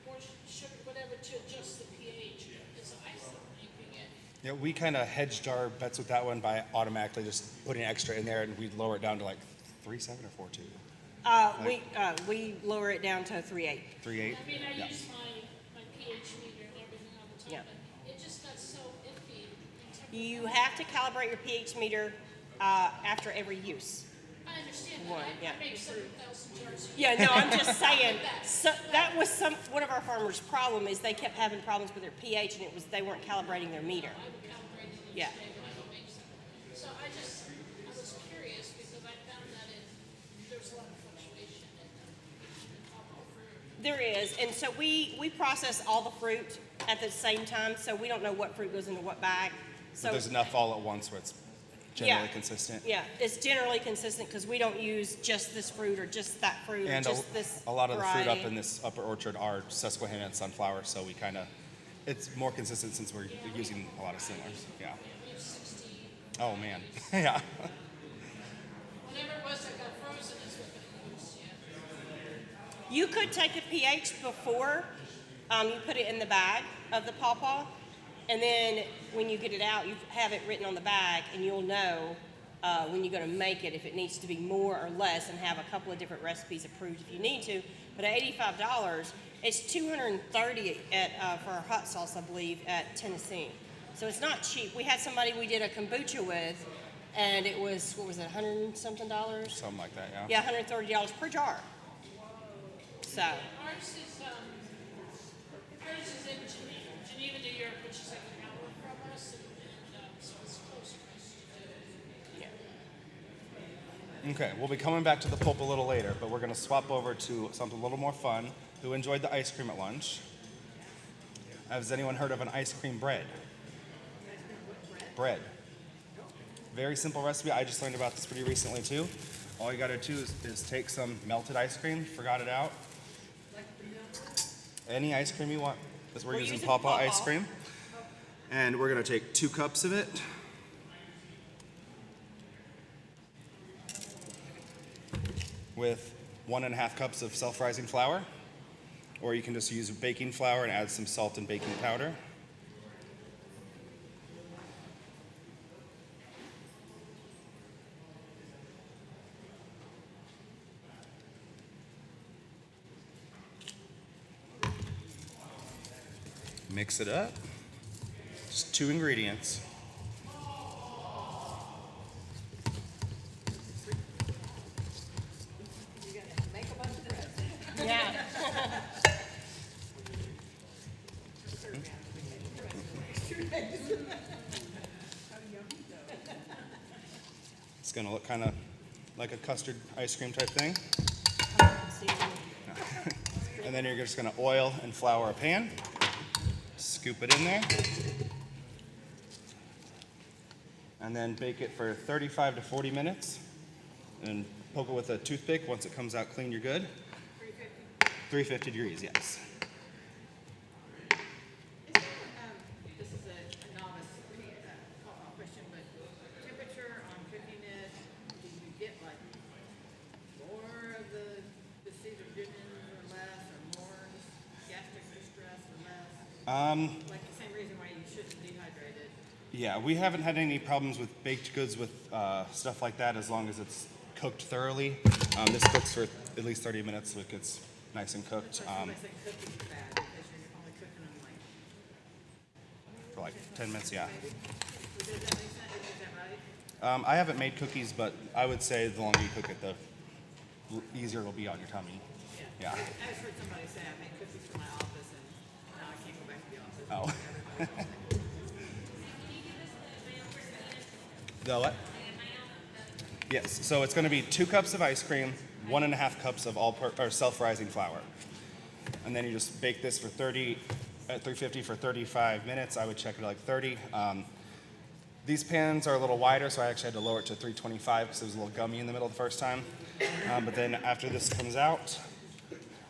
more sugar, whatever, to adjust the pH. And so I stopped making it. Yeah, we kind of hedged our bets with that one by automatically just putting extra in there, and we'd lower it down to like 3.7 or 4.2. We lower it down to 3.8. 3.8. I mean, I Yeah. use my pH meter and everything all the time, Yeah. but it just got so iffy. You have to calibrate your pH meter after every use. I understand One, that. yeah. I make 7,000 jars. a Yeah, year. no, I'm just saying. That. So that was one of our farmers' problem is they kept having problems with their pH, and they weren't calibrating their meter. I would calibrate it each Yeah. day when I would make some. So I was curious because I found that there's a lot of fluctuation in pawpaw fruit. There is, and so we process all the fruit at the same time, so we don't know what fruit goes into what bag. So But there's enough all at once where it's generally Yeah. consistent. Yeah, it's generally consistent because we don't use just this fruit or just that fruit And or just this a lot of the fruit up variety. in this upper orchard are Susquehanna and sunflower, so we kind of, it's more consistent since we're using a lot of similars. Yeah. We have 60. Oh, man. Yeah. Whatever it was that got frozen is what I used, yeah. You could take the pH before you put it in the bag of the pawpaw, and then when you get it out, you have it written on the bag, and you'll know when you're going to make it if it needs to be more or less, and have a couple of different recipes approved if you need to. But at $85, it's $230 for our hot sauce, I believe, at Tennessee. So it's not cheap. We had somebody we did a kombucha with, and it was, what was it, $100 and something? Something like that, yeah. Yeah, $130 per jar. So. Ours is in Geneva, New York, which is like an hour from us, and so it's close for us to do. Okay, we'll be coming back to the pulp a little later, but we're going to swap over to something a little more fun. Who enjoyed the ice cream at lunch? Has anyone heard of an ice cream bread? Bread. Very simple recipe. I just learned about this pretty recently too. All you got to do is take some melted ice cream, forgot it out. Any ice cream you want, because we're using Pawpaw ice cream. And we're gonna take 2 cups of it. With 1.5 cups of self-rising flour. Or you can just use baking flour and add some salt and baking powder. Mix it up. Just 2 ingredients. Yeah. It's gonna look kind of like a custard ice cream type thing. And then you're just gonna oil and flour a pan. Scoop it in there. And then bake it for 35 to 40 minutes. And poke it with a toothpick. Once it comes out clean, you're good. 350 degrees, yes. This is a novice question, but temperature on cooking it, do you get like more of the seed of goodness or less, or more gastric distress or less? Like the same reason why you shouldn't dehydrate it. Yeah, we haven't had any problems with baked goods with stuff like that as long as it's cooked thoroughly. This cooks for at least 30 minutes so it gets nice and cooked. Somebody said cooking is bad because you're only cooking them like. For like 10 minutes, yeah. Does that make sense? Is that right? I haven't made cookies, but I would say the longer you cook it, the easier it'll be on your tummy. Yeah. I just heard somebody say I made cookies for my office and now I can't go back to the office. Oh. The what? Yes, so it's going to be 2 cups of ice cream, 1.5 cups of self-rising flour. And then you just bake this for 350 for 35 minutes. I would check it at like 30. These pans are a little wider, so I actually had to lower it to 325 because it was a little gummy in the middle the first time. But then after this comes out,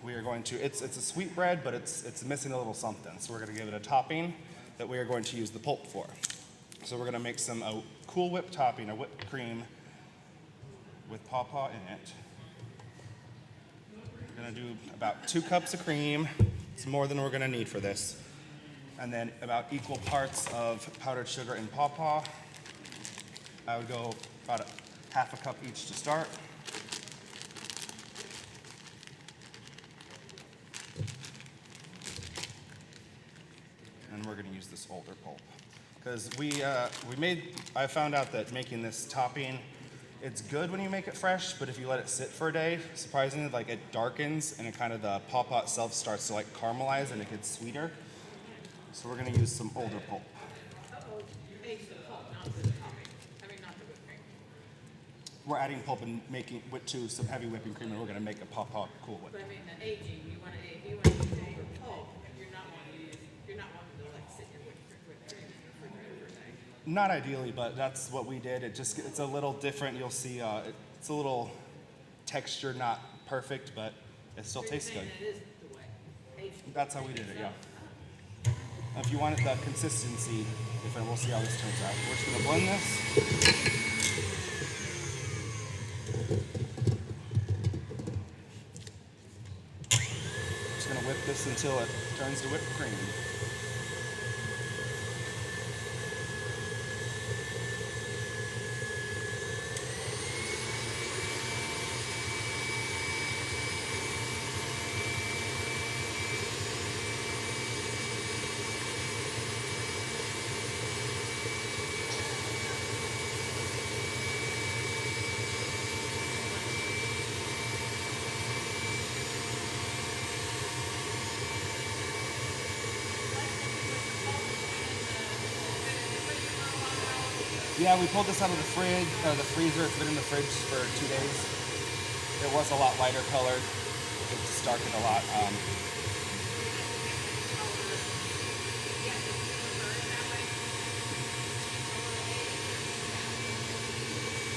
we are going to, it's a sweet bread, but it's missing a little something. So we're going to give it a topping that we are going to use the pulp for. So we're going to make some Cool Whip topping, a whipped cream with Pawpaw in it. We're going to do about 2 cups of cream. It's more than we're going to need for this. And then about equal parts of powdered sugar and Pawpaw. I would go about 1/2 cup each to start. And we're going to use this older pulp. Because I found out that making this topping, it's good when you make it fresh, but if you let it sit for a day, surprisingly, like it darkens and it kind of, the Pawpaw itself starts to like caramelize and it gets sweeter. So we're going to use some older pulp. We're adding pulp and making it to some heavy whipping cream, and we're going to make a Pawpaw Cool Whip. But I mean, the aging, you want to use older pulp, you're not wanting to like sit in whipped cream in the refrigerator for a day. Not ideally, but that's what we did. It's a little different. You'll see it's a little texture, not perfect, but it still tastes good. That is the way. That's how we did it, yeah. If you want the consistency different, we'll see how this turns out. We're just going to blend this. Just going to whip this until it turns to whipped cream. Yeah, we pulled this out of the fridge, the freezer. It's been in the fridge for 2 days. It was a lot lighter colored. It just darkened a lot.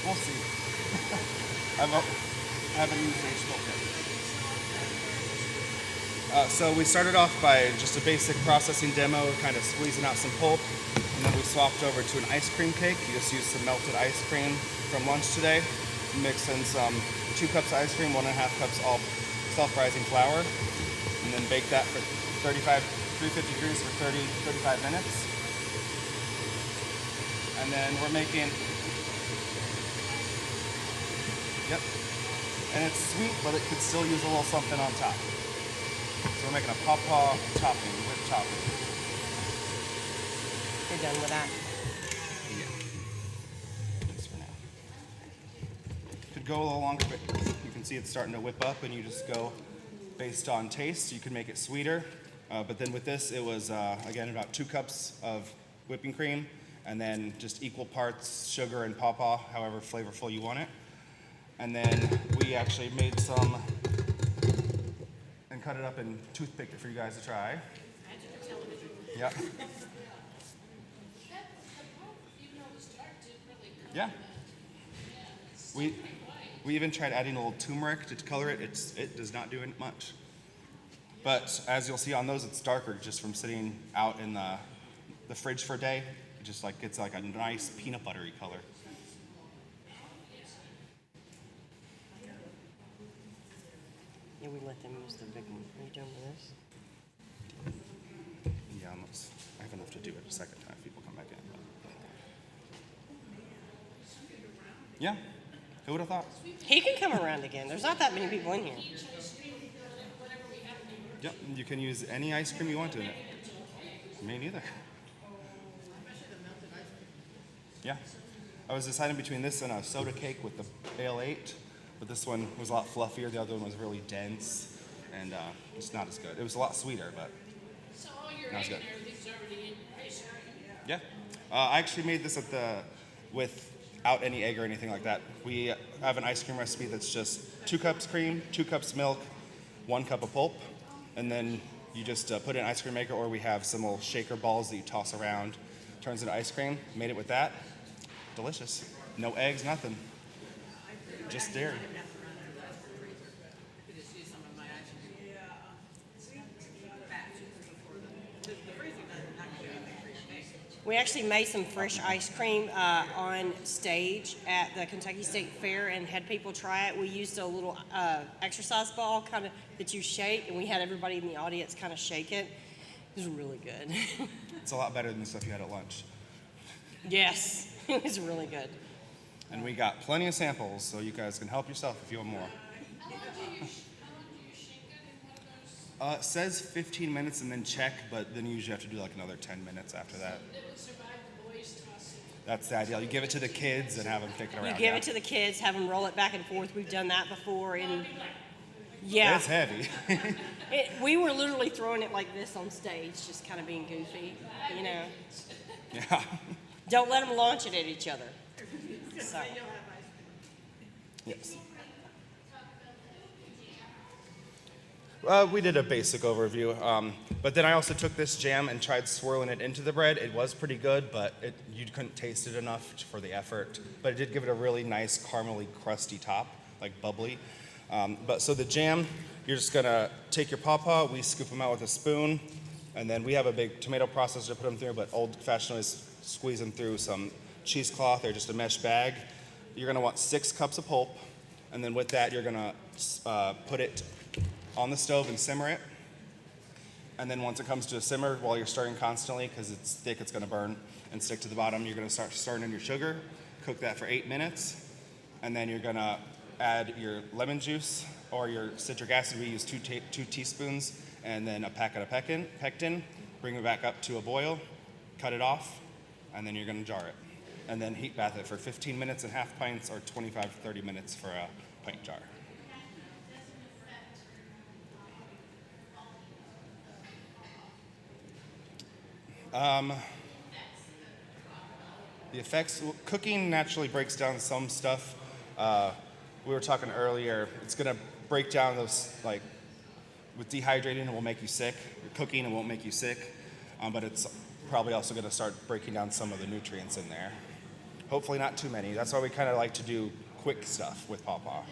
We'll see. I haven't used age filter. So we started off by just a basic processing demo, kind of squeezing out some pulp, and then we swapped over to an ice cream cake. You just use some melted ice cream from lunch today, mix in some 2 cups of ice cream, 1.5 cups all self-rising flour, and then bake that for 350 degrees for 35 minutes. And then we're making, yep, and it's sweet, but it could still use a little something on top. So we're making a Pawpaw topping, whipped topping. You're done with that? Yeah. Just for now. Could go a little longer, but you can see it's starting to whip up, and you just go based on taste. You can make it sweeter, but then with this, it was, again, about 2 cups of whipping cream, and then just equal parts sugar and Pawpaw, however flavorful you want it. And then we actually made some and cut it up and toothpicked it for you guys to try. Yep. Yeah. We even tried adding a little turmeric to color it. It does not do much. But as you'll see on those, it's darker just from sitting out in the fridge for a day. It just like gets like a nice peanut buttery color. Yeah, we let them use the big one. Are you done with this? Yeah, I have enough to do it a second time if people come back in. But. Yeah, who would have thought? He can come around again. There's not that many people in here. Yep, you can use any ice cream you want in it. Me neither. Yeah, I was deciding between this and a soda cake with the Ale 8, but this one was a lot fluffier. The other one was really dense and just not as good. It was a lot sweeter, but not as good. Yeah, I actually made this without any egg or anything like that. We have an ice cream recipe that's just 2 cups cream, 2 cups milk, 1 cup of pulp, and then you just put it in an ice cream maker, or we have some little shaker balls that you toss around, turns into ice cream. Made it with that. Delicious. No eggs, nothing. Just dairy. We actually made some fresh ice cream on stage at the Kentucky State Fair and had people try it. We used a little exercise ball kind of that you shake, and we had everybody in the audience kind of shake it. It was really good. It's a lot better than the stuff you had at lunch. Yes, it was really good. And we got plenty of samples, so you guys can help yourself if you want more. It says 15 minutes and then check, but then you usually have to do like another 10 minutes after that. That's the ideal. You give it to the kids and have them kick it around. You give it to the kids, have them roll it back and forth. We've done that before, and yeah, it's heavy. We were literally throwing it like this on stage, just kind of being goofy, you know. Yeah. Don't let them launch it at each other. So. Yes. We did a basic overview, but then I also took this jam and tried swirling it into the bread. It was pretty good, but you couldn't taste it enough for the effort. But it did give it a really nice caramely, crusty top, like bubbly. So the jam, you're just gonna take your Pawpaw, we scoop them out with a spoon, and then we have a big tomato processor to put them through, but old-fashioned is squeeze them through some cheesecloth or just a mesh bag. You're gonna want 6 cups of pulp, and then with that, you're gonna put it on the stove and simmer it. And then once it comes to a simmer, while you're stirring constantly, because it's thick, it's gonna burn and stick to the bottom, you're gonna start stirring in your sugar, cook that for 8 minutes, and then you're gonna add your lemon juice or your citric acid. We use 2 teaspoons, and then a packet of pectin, bring it back up to a boil, cut it off, and then you're gonna jar it. And then heat bath it for 15 minutes in half pints or 25 to 30 minutes for a pint jar. The effects, cooking naturally breaks down some stuff. We were talking earlier, it's gonna break down those, like, with dehydrating, it will make you sick. Cooking, it won't make you sick, but it's probably also gonna start breaking down some of the nutrients in there. Hopefully not too many. That's why we kind of like to do quick stuff with Pawpaw.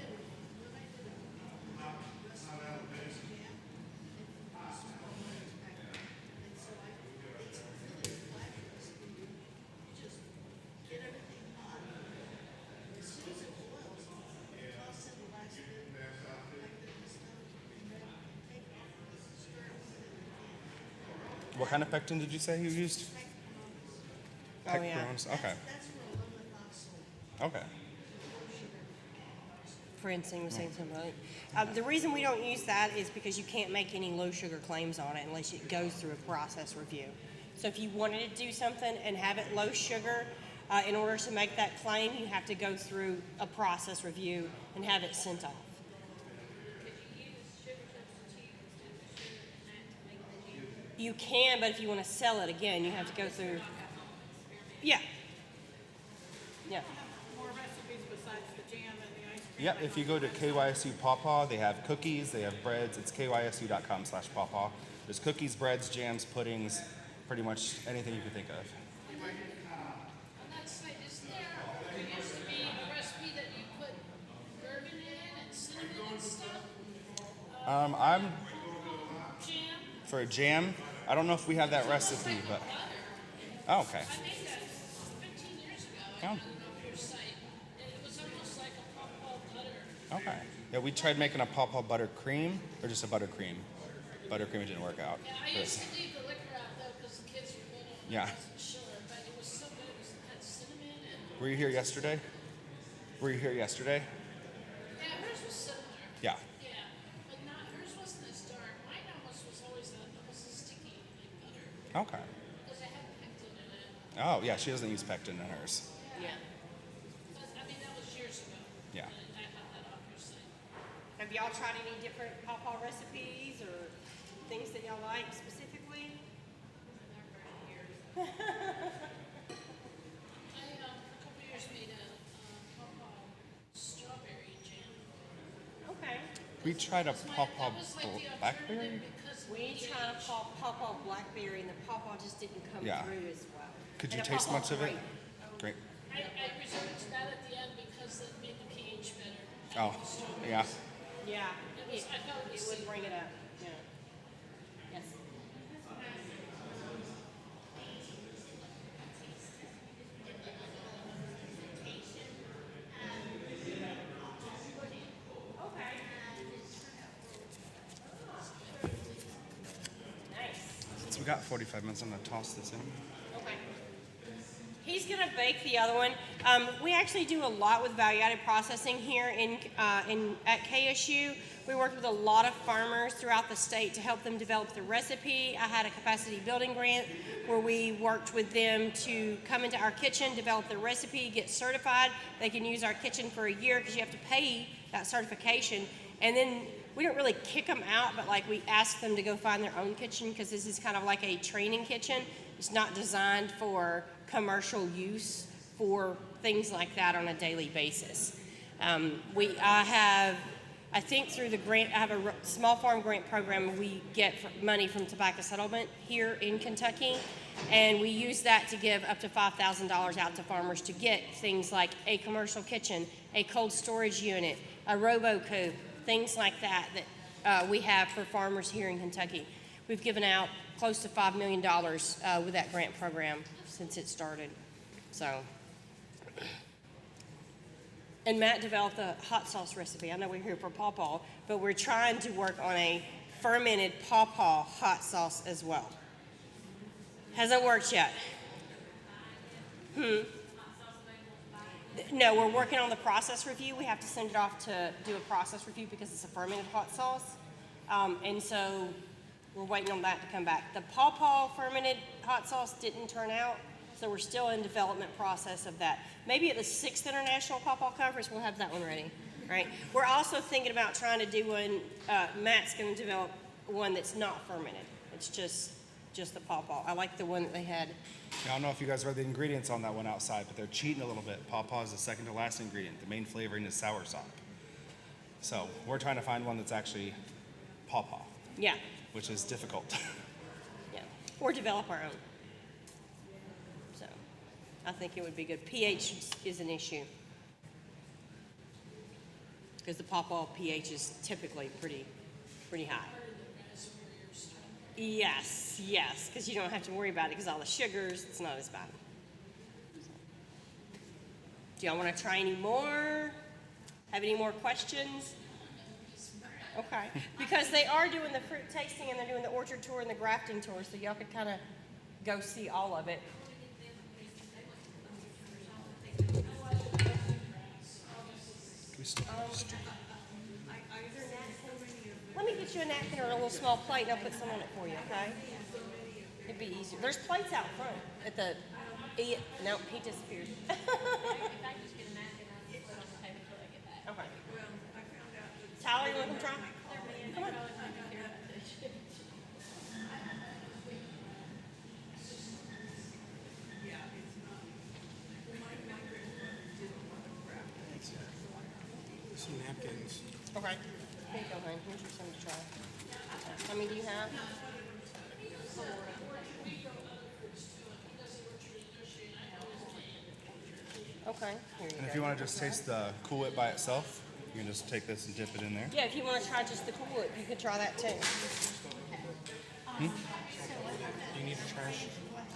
What kind of pectin did you say you used? Oh, yeah. Pectorons. Okay. Okay. Francine was saying something like, the reason we don't use that is because you can't make any low sugar claims on it unless it goes through a process review. So if you wanted to do something and have it low sugar, in order to make that claim, you have to go through a process review and have it sent off. You can, but if you want to sell it again, you have to go through. Yeah. Yeah. More recipes besides the jam and the ice cream? Yep, if you go to KYSU Pawpaw, they have cookies, they have breads. It's kysu.com/pawpaw. There's cookies, breads, jams, puddings, pretty much anything you can think of. On that site, isn't there used to be a recipe that you put bourbon in and cinnamon and stuff? I'm Jam? for a jam. I don't know if we have that recipe, but oh, okay. I made that 15 years ago. I Oh. don't know if your site. And it was almost like a pawpaw butter. Okay. Yeah, we tried making a pawpaw buttercream or just a buttercream. Buttercream it didn't work out. Yeah, I used to leave the liquor out though because the kids were little. And Yeah. I wasn't sure, but it was so good. It had cinnamon and Were you here yesterday? Were you here yesterday? yeah, hers was similar. Yeah. Yeah, but not hers wasn't as dark. Mine almost was always almost as sticky like butter Okay. because I had pectin in it. Oh, yeah, she doesn't use pectin in hers. Yeah. But, I mean, that was years ago. Yeah. I had that off your site. Have y'all tried any different pawpaw recipes or things that y'all like specifically? I, for a couple years made a pawpaw strawberry jam. Okay. We tried a pawpaw That was like the blackberry. alternative because We tried a pawpaw blackberry and the pawpaw just didn't come Yeah. through as well. Could you And a taste pawpaw much of it? grape. Great. I resorted to that at the end because it made the pH better. Oh, yeah. Yeah, It was- I felt it it was would bring it up, yeah. Yes. Since we got 45 minutes, I'm gonna toss this in. Okay. He's gonna bake the other one. We actually do a lot with value-added processing here at KSU. We worked with a lot of farmers throughout the state to help them develop the recipe. I had a capacity building grant where we worked with them to come into our kitchen, develop the recipe, get certified. They can use our kitchen for a year because you have to pay that certification. And then we don't really kick them out, but like we ask them to go find their own kitchen because this is kind of like a training kitchen. It's not designed for commercial use for things like that on a daily basis. I think through the grant, I have a small farm grant program. We get money from tobacco settlement here in Kentucky, and we use that to give up to $5,000 out to farmers to get things like a commercial kitchen, a cold storage unit, a robo-coop, things like that that we have for farmers here in Kentucky. We've given out close to $5 million with that grant program since it started. So, and Matt developed a hot sauce recipe. I know we're here for Pawpaw, but we're trying to work on a fermented Pawpaw hot sauce as well. Hasn't worked yet. No, we're working on the process review. We have to send it off to do a process review because it's a fermented hot sauce. And so we're waiting on that to come back. The Pawpaw fermented hot sauce didn't turn out, so we're still in development process of that. Maybe at the 6th International Pawpaw Conference, we'll have that one ready, right? We're also thinking about trying to do one, Matt's gonna develop one that's not fermented. It's just the Pawpaw. I like the one that they had. I don't know if you guys read the ingredients on that one outside, but they're cheating a little bit. Pawpaw is the second to last ingredient. The main flavoring is soursop. So we're trying to find one that's actually Pawpaw, Yeah, which is difficult. yeah. Or develop our own. So I think it would be good. pH is an issue. Because the Pawpaw pH is typically pretty high. Yes, because you don't have to worry about it because all the sugars, it's not as bad. Do y'all want to try any more? Have any more questions? Okay, because they are doing the fruit tasting and they're doing the orchard tour and the grafting tour, so y'all could kind of go see all of it. Let me get you a napkin or a little small plate and I'll put some on it for you, okay? It'd be easier. There's plates out front at the, no, he disappeared. Okay. Tyler, you want to come try? Come on. Some napkins. Okay. Here you go, honey. Here's your some to try. How many do you have? Okay. Here you And if go. you want to just taste the Cool Whip by itself, you can just take this and dip it in there. Yeah, if you want to try just the Cool Whip, you could try that too. Hmm? Do you need the trash?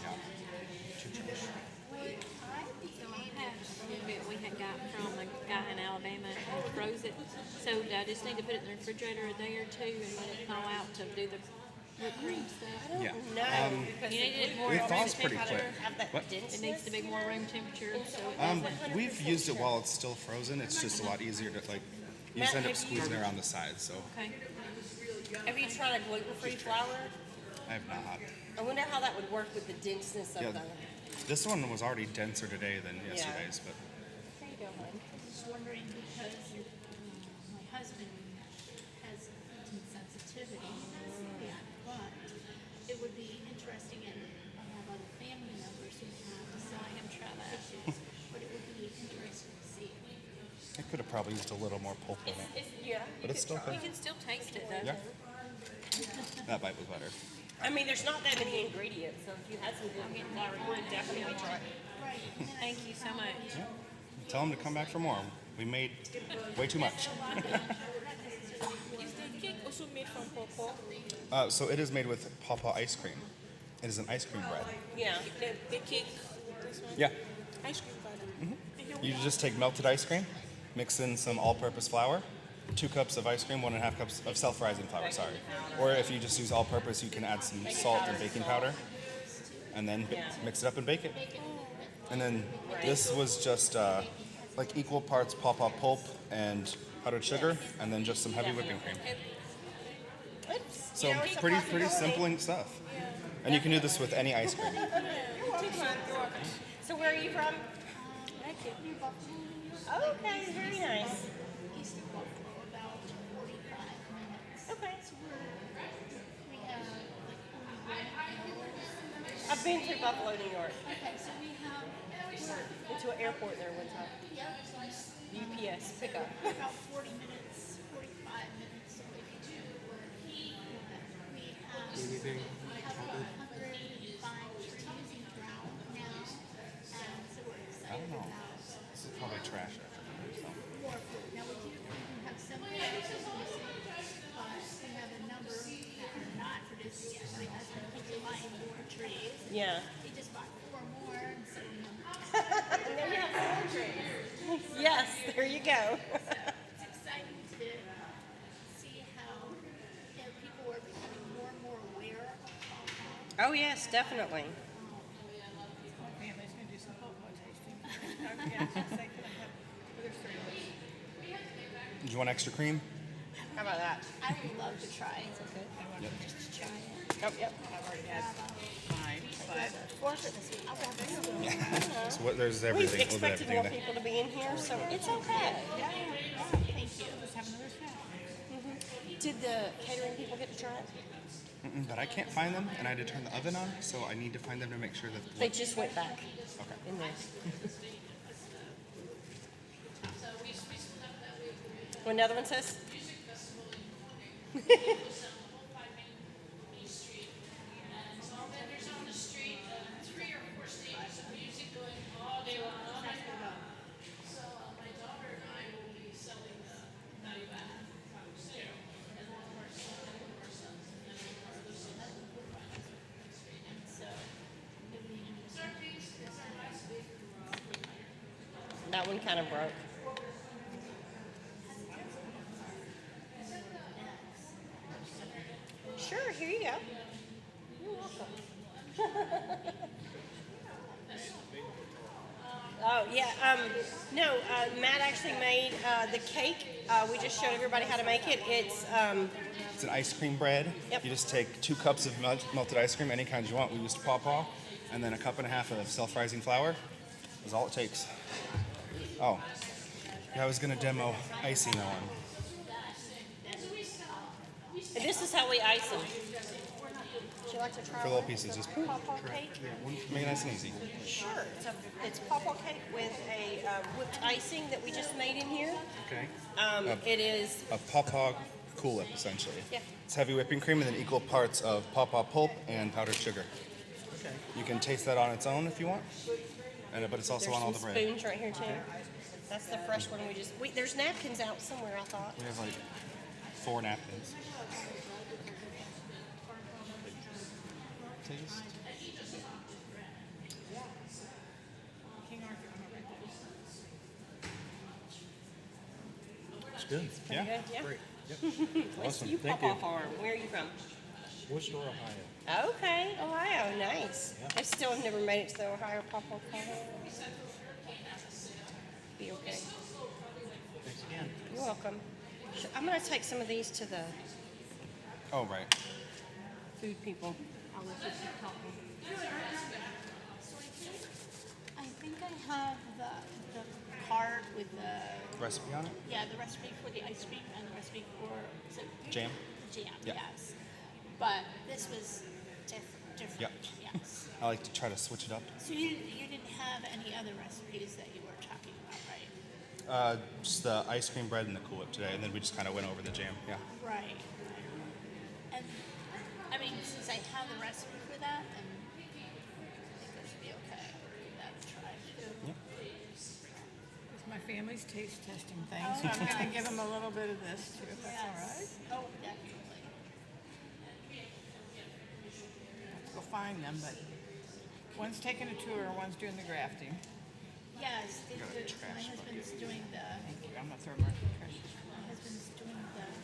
Yeah. Two trash. We had got from a guy in Alabama and froze it. So I just need to put it in the refrigerator a day or two and let it thaw out to do the whipped cream stuff. I don't Yeah. know. because You need it more It room thaws pretty temperature. quick. have that What? It needs to be more room temperature. So it doesn't. We've used it while it's still frozen. It's just a lot easier to like. You just end up squeezing it around the sides. So Okay. Have you tried a gluten-free flour? I have not. I wonder how that would work with the denseness of Yeah. the. This one was already denser today than yesterday's, but. There you go, honey. I was just wondering because my husband has gluten sensitivity, but it would be interesting, and I have other family members who have, so I haven't tried that, but it would be interesting to see. It could have probably used a little more pulp in it. Yeah. But it's still You good. can still taste it though. Yeah. That bite was better. I mean, there's not that many ingredients, so if you had some gluten-free flour, you would definitely try it. Thank you so much. Yeah. Tell them to come back for more. We made way too much. Is the cake also made from Pawpaw? So it is made with Pawpaw ice cream. It is an ice cream bread. Yeah. The cake, this one? Yeah. Ice cream butter. You just take melted ice cream, mix in some all-purpose flour, 2 cups of ice cream, 1.5 cups of self-rising flour, sorry. Or if you just use all-purpose, you can add some salt and baking powder, and then mix it up and bake it. And then this was just like equal parts Pawpaw pulp and powdered sugar, and then just some heavy whipping cream. So pretty simple stuff. And you can do this with any ice cream. So where are you from? Oh, okay, very nice. East of Buffalo, about 45 minutes. Okay. So we have like I've been through Buffalo, New York. Okay, so we have Went to an airport there one time. UPS pickup. about 40 minutes, 45 minutes away from where we have. Anything? We have 105 trees in ground now, and so we're I excited don't know. about This is probably trash after so. more food. Now we have some places missing, but we have a number that are not producing yet. My husband keeps buying more trees. Yeah. He just bought 4 more, and so we have. And then we have some trees. Yes, there you go. It's exciting to see how people are becoming more and more aware of Pawpaw. Oh, yes, definitely. Family's gonna do some Pawpaw tasting. Do you want extra cream? How about that? I would love to try it. Okay. Yep. Just to try it. Oh, yep. I've already had mine, but So there's We everything. A little bit of expected everything more in there. people to be in here, so it's okay. Thank you. let's have another snack. Did the catering people get to try it? But I can't find them, and I had to turn the oven on, so I need to find them to make sure that. They just went back Okay. in there. What another one says? That one kind of broke. Sure, here you go. You're welcome. Oh, yeah. Matt actually made the cake. We just showed everybody how to make it. It's an ice cream bread. Yep. You just take 2 cups of melted ice cream, any kind you want. We used Pawpaw, and then a cup and a half of self-rising flour. That's all it takes. Oh, yeah, I was gonna demo icing that one. And this is how we ice them. Would you like to try For little pieces, just Pawpaw cake? make it nice and easy. Sure. It's Pawpaw cake with a whipped icing that we just made in here. Okay. It is A Pawpaw Cool Whip, essentially. Yeah. It's heavy whipping cream and then equal parts of Pawpaw pulp and powdered sugar. Okay. You can taste that on its own if you want, but it's also There's on all some the bread. spoons right here too. That's the fresh one there's napkins out somewhere, I thought. We have like 4 napkins. Taste. It's good. Yeah. Good, yeah. Great. Yep. Awesome. You Thank Pawpaw you. Farm. Where are you from? Worcester, Ohio. Okay, Ohio, nice. I still have never made it to the Ohio Pawpaw Farm. Be okay. Thanks again. You're welcome. I'm gonna take some of these to the Oh, right. food people. I'll let you keep talking. I think I have the card with the Recipe on it? yeah, the recipe for the ice cream and the recipe for is it Jam? jam, Yeah. yes. But this was different. Yep. Yes. I like to try to switch it up. So you didn't have any other recipes that you were talking about, right? Just the ice cream bread and the Cool Whip today, and then we just kind of went over the jam. Yeah. Right. And I mean, since I have the recipe for that, then I think it should be okay. I'll give that a try too. It's my family's taste testing thing, so I'm gonna give them a little bit of this too, if that's all right. Oh, definitely. Let's go find them, but one's taking a tour, one's doing the grafting. Yes, my husband's doing the. Thank you. I'm gonna throw them in the trash. My husband's doing the graft.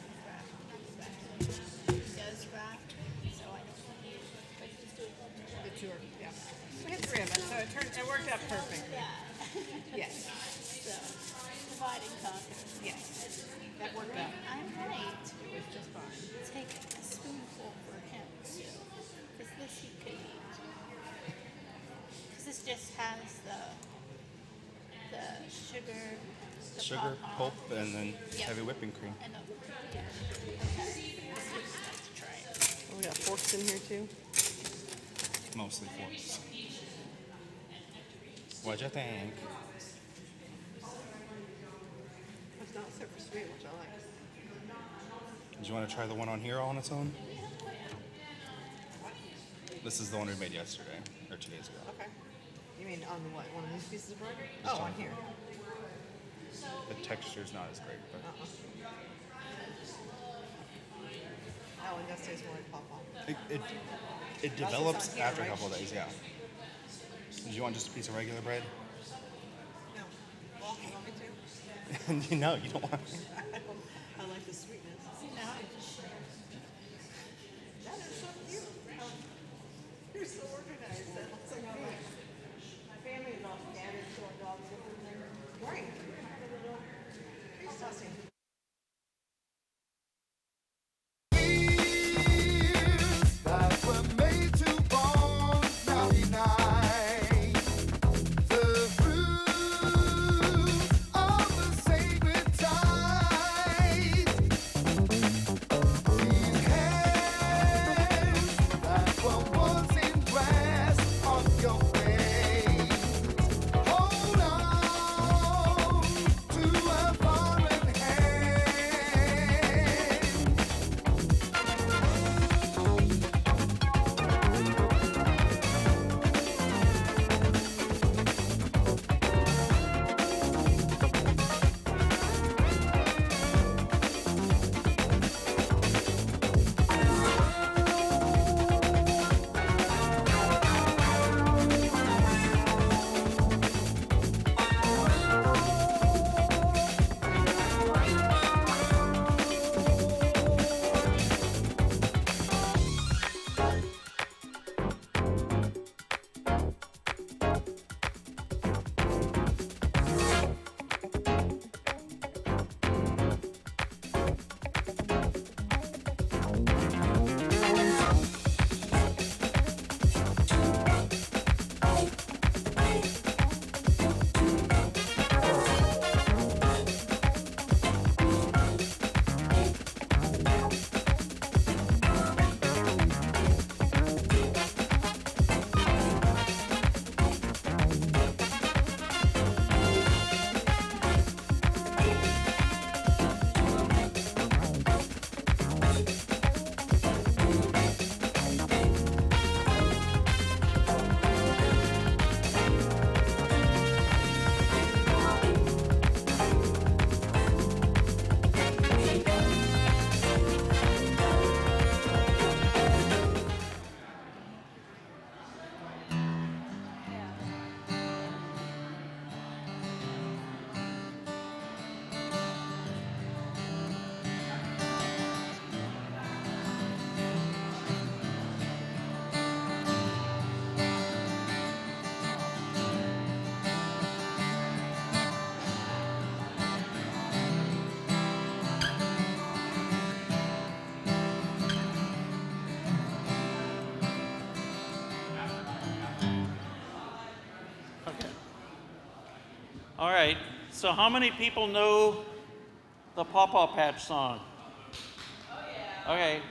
He does graft, so I don't need. But he's doing The tour, yeah. We had 3 of us, so it worked out perfect. Yeah. Yes. So, divide and conquer. Yes. That worked out. I might. It was just fine. Take a spoonful for him too, because this he could eat. Because this just has the sugar, the Sugar, pawpaw, pulp, and then yeah, heavy whipping cream. and the yeah. Okay. Let's try it. Oh, we got forks in here too. Mostly forks. What'd you think? It's not super sweet, which I like. Did you want to try the one on here all on its own? This is the one we made yesterday, or 2 days ago. Okay. You mean on what? One of these pieces of bread? Just Oh, on on here. The texture's not as great, but Oh, and that tastes more like Pawpaw. it develops on here, after a right? couple of days, yeah. Did you want just a piece of regular bread? No. Well, you want me to? No, you don't want. I like the sweetness. See now I just That is so cute. You're so organized. That looks so good. My family is all scattered, so our dogs are right. Taste testing. That were made to bond, now deny the fruit of the sacred ties. These hands that were once in grasp of your face, hold on to a foreign hand. All right. So how many people know the Pawpaw Patch song? Oh, yeah. Okay.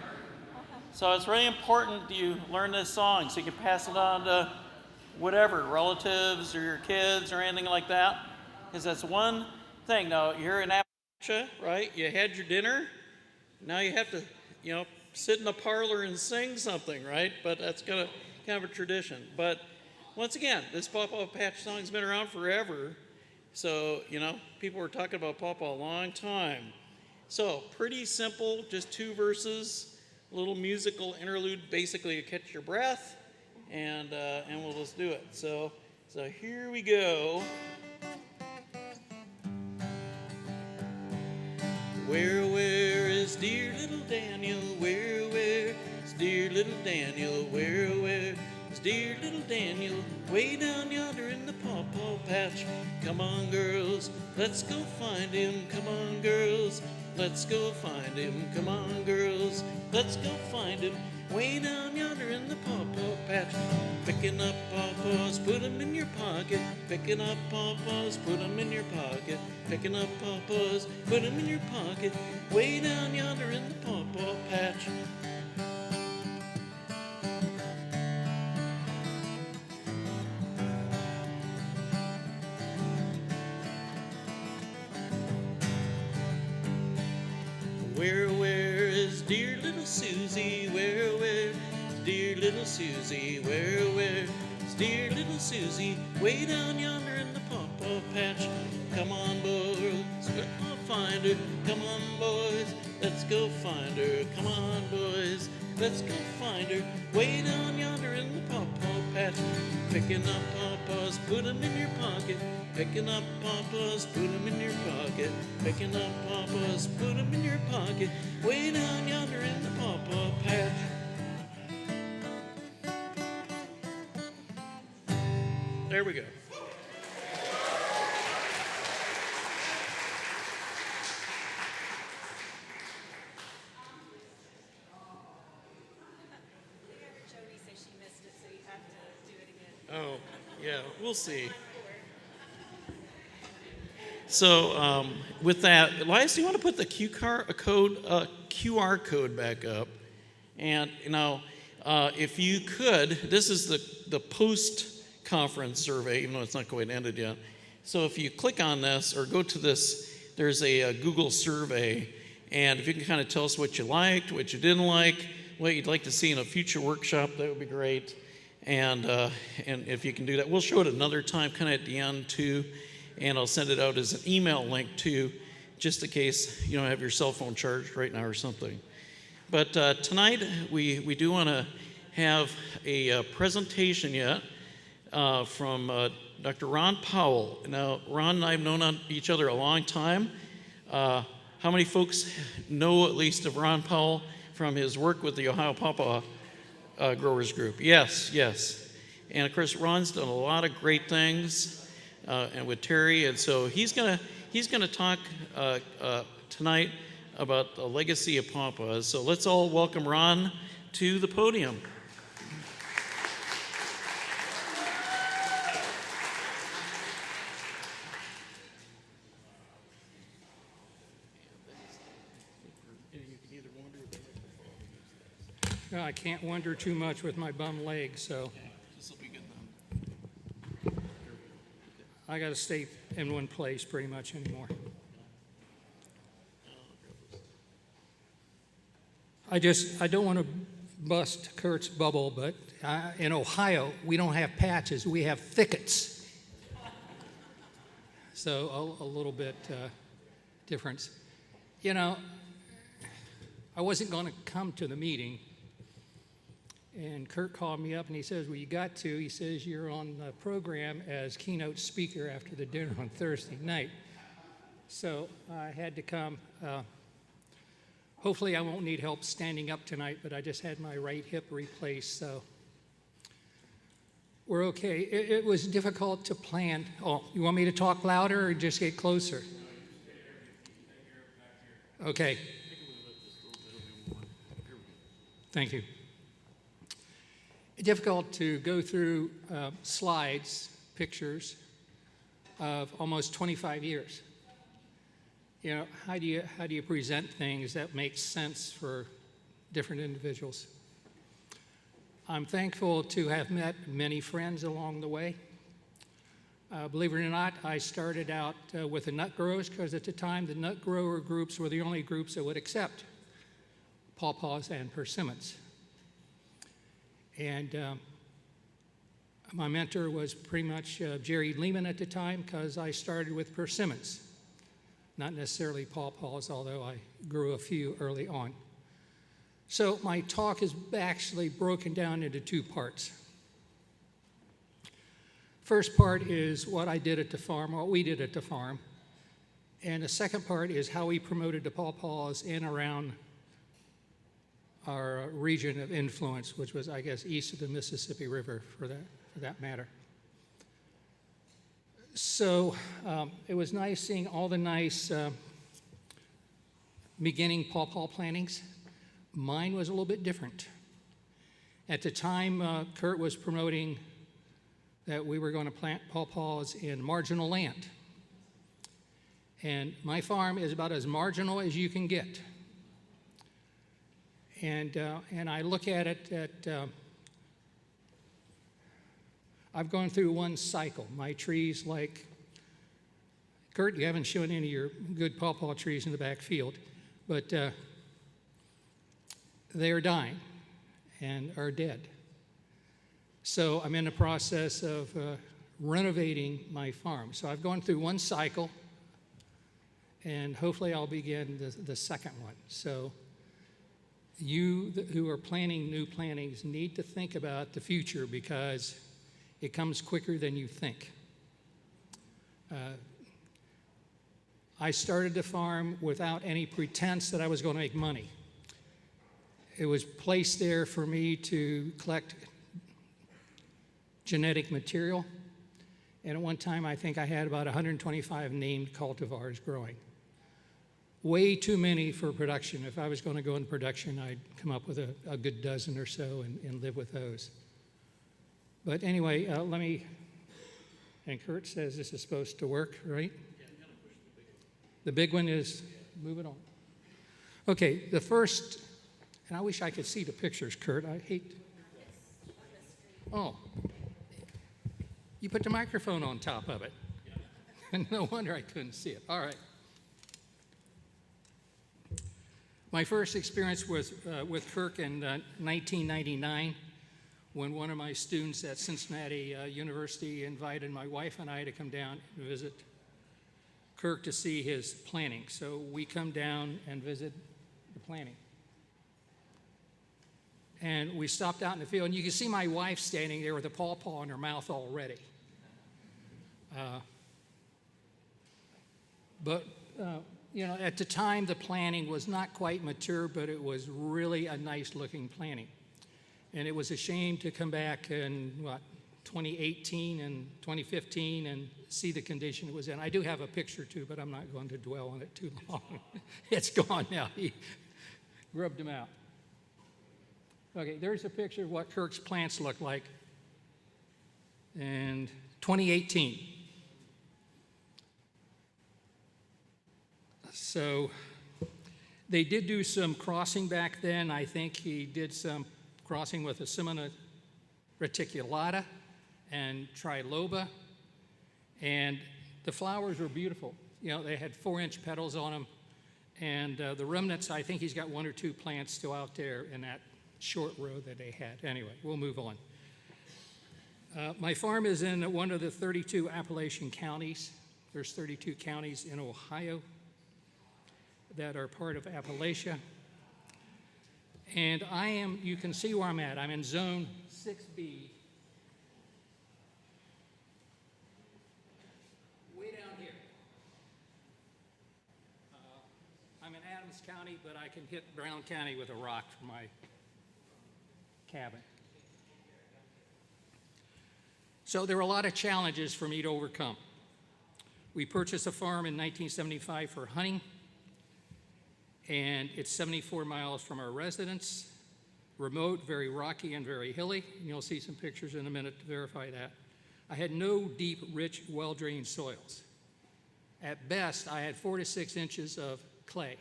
So it's really important you learn this song so you can pass it on to whatever, relatives or your kids or anything like that. Because that's one thing. Now, you're in Appalachia, right? You had your dinner. Now you have to, sit in the parlor and sing something, right? But that's kind of a tradition. But once again, this Pawpaw Patch song's been around forever. So, people were talking about Pawpaw a long time. So, pretty simple, just 2 verses, a little musical interlude, basically to catch your breath, and we'll just do it. So here we go. Where is dear little Daniel? Where is dear little Daniel? Where is dear little Daniel? Way down yonder in the Pawpaw Patch. Come on, girls, let's go find him. Come on, girls, let's go find him. Come on, girls, let's go find him. Way down yonder in the Pawpaw Patch. Picking up pawpaws, put 'em in your pocket. Picking up pawpaws, put 'em in your pocket. Picking up pawpaws, put 'em in your pocket. Way down yonder in the Pawpaw Patch. Where is dear little Susie? Where is dear little Susie? Where is dear little Susie? Way down yonder in the Pawpaw Patch. Come on, boys, let's go find her. Come on, boys, let's go find her. Come on, boys, let's go find her. Way down yonder in the Pawpaw Patch. Picking up pawpaws, put 'em in your pocket. Picking up pawpaws, put 'em in your pocket. Picking up pawpaws, put 'em in your pocket. Way down yonder in the Pawpaw Patch. There we go. Jody says she missed it, so you have to do it again. Oh, yeah, we'll see. So with that, Elias, do you want to put the QR code back up? And if you could, this is the post-conference survey, even though it's not quite ended yet. So if you click on this or go to this, there's a Google survey, and if you can kind of tell us what you liked, what you didn't like, what you'd like to see in a future workshop, that would be great. And if you can do that, we'll show it another time, kind of at the end too. And I'll send it out as an email link too, just in case you don't have your cell phone charged right now or something. But tonight we do want to have a presentation yet from Dr. Ron Powell. Now, Ron and I have known each other a long time. How many folks know at least of Ron Powell from his work with the Ohio Pawpaw Growers Group? Yes. And of course, Ron's done a lot of great things. And with Terry, and so he's gonna talk tonight about the legacy of Pawpaws. So let's all welcome Ron to the podium. I can't wonder too much with my bum leg, so This will be good then. I got to stay in one place pretty much anymore. I don't want to bust Kurt's bubble, but in Ohio, we don't have patches, we have thickets. So a little bit difference. I wasn't going to come to the meeting, and Kurt called me up and he says, well, you got to. He says, you're on the program as keynote speaker after the dinner on Thursday night. So I had to come. Hopefully I won't need help standing up tonight, but I just had my right hip replaced, so we're okay. It was difficult to plan. Oh, you want me to talk louder or just get closer? Okay. Thank you. Difficult to go through slides, pictures. of almost 25 years. You know, how do you present things that make sense for different individuals? I'm thankful to have met many friends along the way. Believe it or not, I started out with the nut growers because at the time the nut grower groups were the only groups that would accept pawpaws and persimmons. And my mentor was pretty much Jerry Lehman at the time because I started with persimmons, not necessarily pawpaws, although I grew a few early on. So my talk is actually broken down into two parts. First part is what I did at the farm, what we did at the farm. And the second part is how we promoted the pawpaws in around our region of influence, which was, I guess, east of the Mississippi River for that matter. So it was nice seeing all the nice beginning pawpaw plantings. Mine was a little bit different. At the time, Kurt was promoting that we were going to plant pawpaws in marginal land. And my farm is about as marginal as you can get. And I look at it that I've gone through one cycle. My trees, like, Kurt, you haven't shown any of your good pawpaw trees in the back field, but they are dying and are dead. So I'm in the process of renovating my farm. So I've gone through one cycle, and hopefully I'll begin the second one. So you who are planning new plantings need to think about the future because it comes quicker than you think. I started the farm without any pretense that I was going to make money. It was placed there for me to collect genetic material. And at one time, I think I had about 125 named cultivars growing. Way too many for production. If I was going to go in production, I'd come up with a good dozen or so and live with those. But anyway, let me, and Kurt says this is supposed to work, right? The big one is, move it on. Okay, the first, and I wish I could see the pictures, Kurt. I hate, oh. You put the microphone on top of it. No wonder I couldn't see it. All right. My first experience was with Kirk in 1999 when one of my students at Cincinnati University invited my wife and I to come down and visit Kirk to see his planting. So we come down and visit the planting. And we stopped out in the field, and you can see my wife standing there with a pawpaw in her mouth already. But you know, at the time, the planting was not quite mature, but it was really a nice-looking planting. And it was a shame to come back in, 2018 and 2015 and see the condition it was in. I do have a picture, too, but I'm not going to dwell on it too long. It's gone now. He grubbed them out. Okay, there's a picture of what Kirk's plants look like in 2018. So they did do some crossing back then. I think he did some crossing with Asimina reticulata and triloba. And the flowers were beautiful. You know, they had 4-inch petals on them. And the remnants, I think he's got 1 or 2 plants still out there in that short row that they had. Anyway, we'll move on. My farm is in one of the 32 Appalachian counties. There's 32 counties in Ohio that are part of Appalachia. And I am, you can see where I'm at. I'm in zone 6B. Way down here. I'm in Adams County, but I can hit Brown County with a rock from my cabin. So there were a lot of challenges for me to overcome. We purchased a farm in 1975 for hunting, and it's 74 miles from our residence, remote, very rocky, and very hilly. And you'll see some pictures in a minute to verify that. I had no deep, rich, well-drained soils. At best, I had 4 to 6 inches of clay.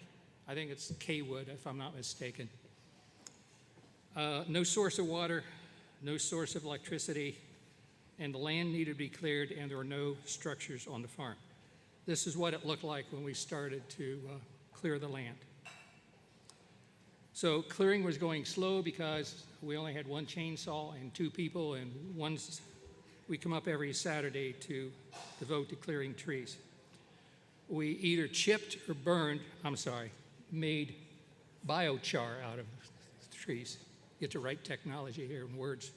I think it's K-wood, if I'm not mistaken. No source of water, no source of electricity, and the land needed to be cleared, and there were no structures on the farm. This is what it looked like when we started to clear the land. So clearing was going slow because we only had 1 chainsaw and 2 people, and we come up every Saturday to devote to clearing trees. We either chipped or made biochar out of the trees. Get the right technology here in words.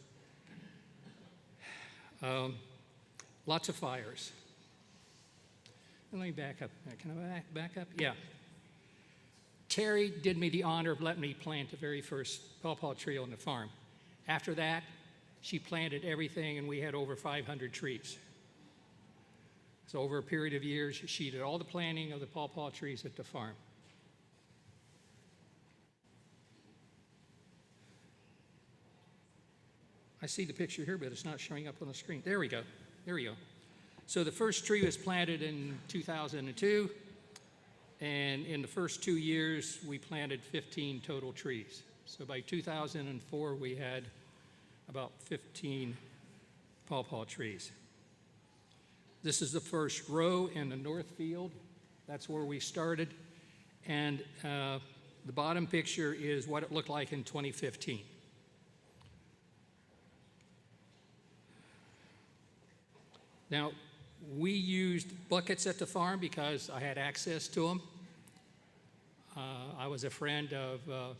Lots of fires. And let me back up. Can I back up? Yeah. Terry did me the honor of letting me plant the very first pawpaw tree on the farm. After that, she planted everything, and we had over 500 trees. So over a period of years, she did all the planting of the pawpaw trees at the farm. I see the picture here, but it's not showing up on the screen. There we go. There we go. So the first tree was planted in 2002, and in the first 2 years, we planted 15 total trees. So by 2004, we had about 15 pawpaw trees. This is the first row in the north field. That's where we started. And the bottom picture is what it looked like in 2015. Now, we used buckets at the farm because I had access to them. I was a friend of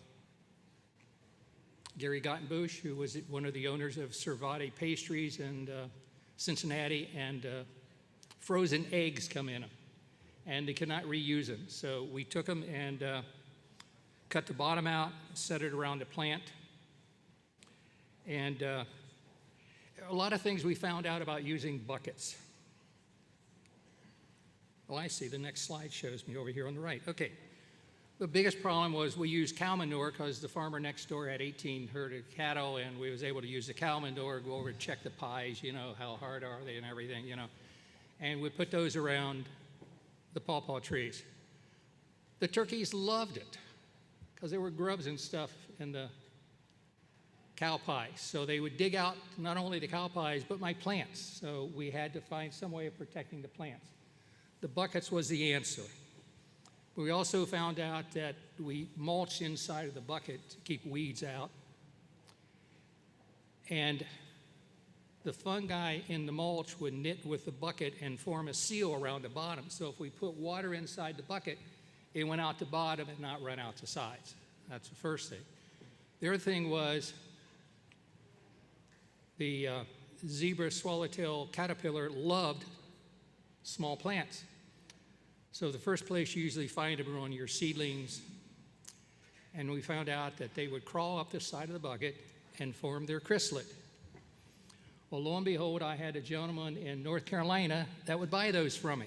Gary Gottenbush, who was one of the owners of Servati Pastries in Cincinnati, and frozen eggs come in them, and they could not reuse them. So we took them and cut the bottom out, set it around the plant, and a lot of things we found out about using buckets. Oh, I see. The next slide shows me over here on the right. Okay. The biggest problem was we used cow manure because the farmer next door had 18 herd of cattle, and we was able to use the cow manure, go over and check the pies, how hard are they and everything, And we put those around the pawpaw trees. The turkeys loved it because there were grubs and stuff in the cow pies. So they would dig out not only the cow pies, but my plants. So we had to find some way of protecting the plants. The buckets was the answer. We also found out that we mulch inside of the bucket to keep weeds out. And the fungi in the mulch would knit with the bucket and form a seal around the bottom. So if we put water inside the bucket, it went out the bottom and not run out the sides. That's the first thing. The other thing was the zebra swallowtail caterpillar loved small plants. So the first place you usually find them are on your seedlings. And we found out that they would crawl up the side of the bucket and form their chrysalid. Well, lo and behold, I had a gentleman in North Carolina that would buy those from me.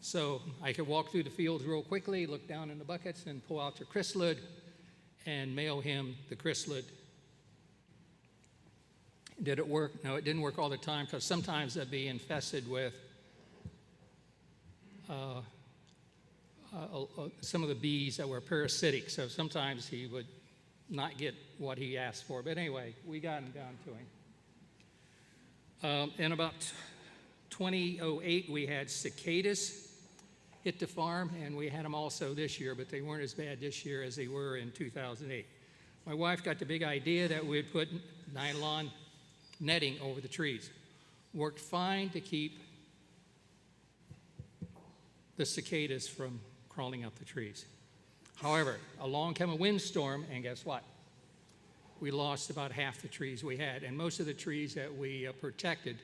So I could walk through the fields real quickly, look down in the buckets, and pull out the chrysalid and mail him the chrysalid. Did it work? No, it didn't work all the time because sometimes they'd be infested with some of the bees that were parasitic. So sometimes he would not get what he asked for. But anyway, we got him down to him. In about 2008, we had cicadas hit the farm, and we had them also this year, but they weren't as bad this year as they were in 2008. My wife got the big idea that we'd put nylon netting over the trees. Worked fine to keep the cicadas from crawling up the trees. However, along came a windstorm, and guess what? We lost about half the trees we had, and most of the trees that we protected.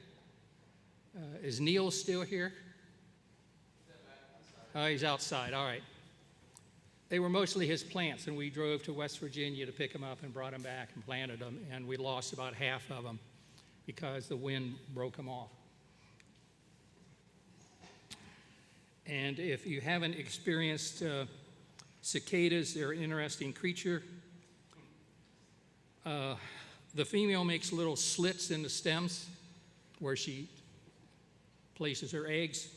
Is Neil still here? Oh, he's outside. All right. They were mostly his plants, and we drove to West Virginia to pick them up and brought them back and planted them, and we lost about half of them because the wind broke them off. And if you haven't experienced cicadas, they're an interesting creature. The female makes little slits in the stems where she places her eggs.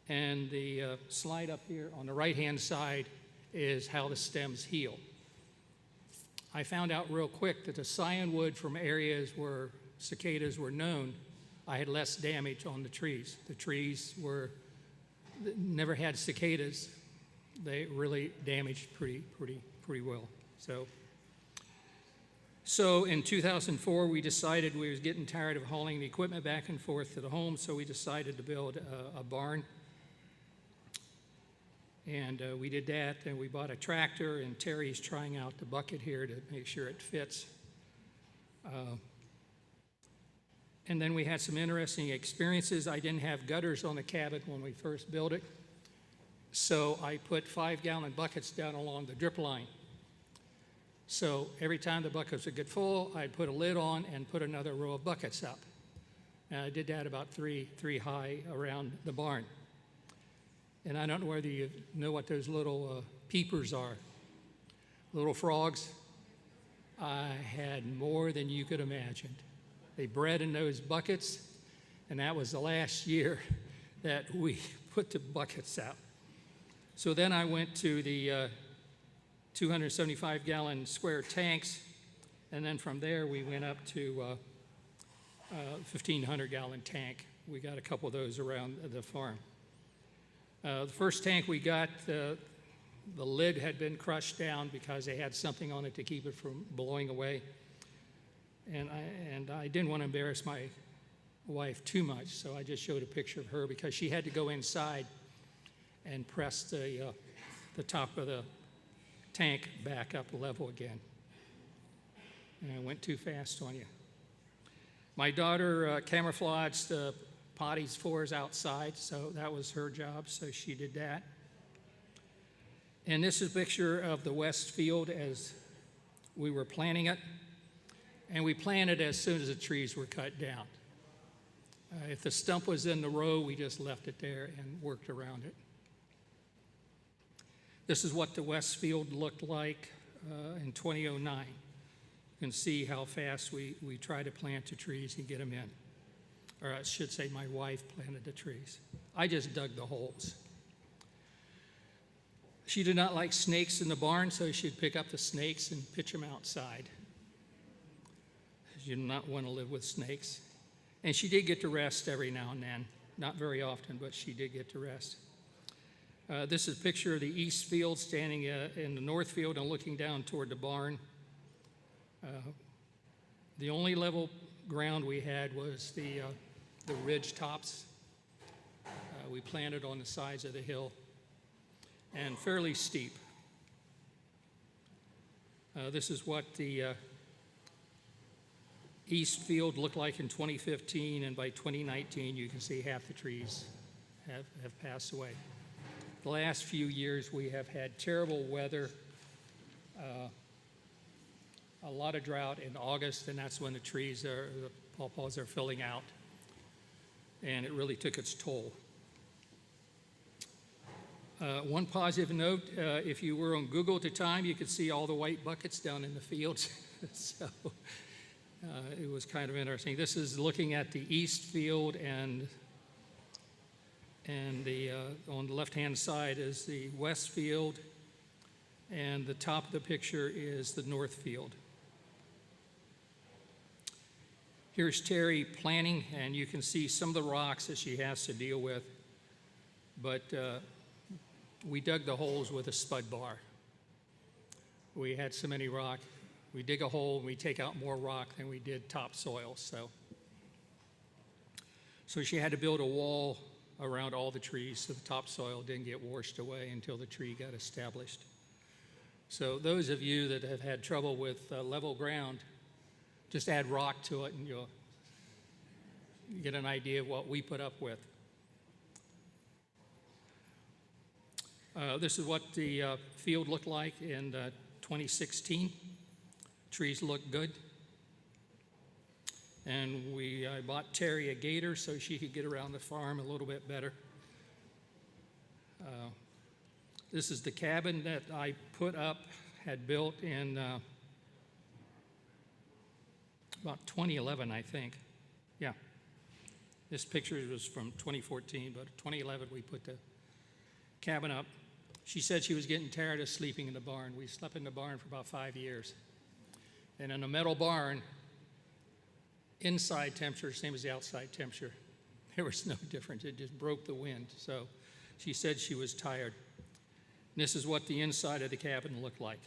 And the slide up here on the right-hand side is how the stems heal. I found out real quick that the scionwood from areas where cicadas were known, I had less damage on the trees. The trees never had cicadas. They really damaged pretty well. So in 2004, we decided we was getting tired of hauling the equipment back and forth to the home, so we decided to build a barn. And we did that, and we bought a tractor, and Terry's trying out the bucket here to make sure it fits. And then we had some interesting experiences. I didn't have gutters on the cabin when we first built it, so I put 5-gallon buckets down along the drip line. So every time the buckets would get full, I'd put a lid on and put another row of buckets up. And I did that about three high around the barn. And I don't know whether you know what those little peepers are, little frogs. I had more than you could imagine. They bred in those buckets, and that was the last year that we put the buckets out. So then I went to the 275-gallon square tanks, and then from there we went up to 1,500-gallon tank. We got a couple of those around the farm. The first tank we got, the lid had been crushed down because they had something on it to keep it from blowing away. And I didn't want to embarrass my wife too much, so I just showed a picture of her because she had to go inside and press the top of the tank back up level again. And I went too fast on you. My daughter camouflaged the potties for us outside, so that was her job, so she did that. And this is a picture of the west field as we were planting it. And we planted as soon as the trees were cut down. If the stump was in the row, we just left it there and worked around it. This is what the west field looked like in 2009. You can see how fast we try to plant the trees and get them in. Or I should say my wife planted the trees. I just dug the holes. She did not like snakes in the barn, so she'd pick up the snakes and pitch them outside. You do not want to live with snakes. And she did get to rest every now and then. Not very often, but she did get to rest. This is a picture of the east field standing in the north field and looking down toward the barn. The only level ground we had was the ridge tops. We planted on the sides of the hill and fairly steep. This is what the east field looked like in 2015, and by 2019 you can see half the trees have passed away. The last few years we have had terrible weather, a lot of drought in August, and that's when the pawpaws are filling out, and it really took its toll. One positive note, if you were on Google at the time, you could see all the white buckets down in the fields. So it was kind of interesting. This is looking at the east field, and on the left-hand side is the west field, and the top of the picture is the north field. Here's Terry planting, and you can see some of the rocks that she has to deal with, but we dug the holes with a spud bar. We had so many rock. We dig a hole and we take out more rock than we did topsoil. So she had to build a wall around all the trees so the topsoil didn't get washed away until the tree got established. So those of you that have had trouble with level ground, just add rock to it and you'll get an idea of what we put up with. This is what the field looked like in 2016. Trees look good. And I bought Terry a gator so she could get around the farm a little bit better. This is the cabin that I put up, had built in about 2011, I think. Yeah, This picture was from 2014, but 2011 we put the cabin up. She said she was getting tired of sleeping in the barn. We slept in the barn for about 5 years. And in a metal barn, inside temperature, same as the outside temperature, there was no difference. It just broke the wind. So she said she was tired. And this is what the inside of the cabin looked like.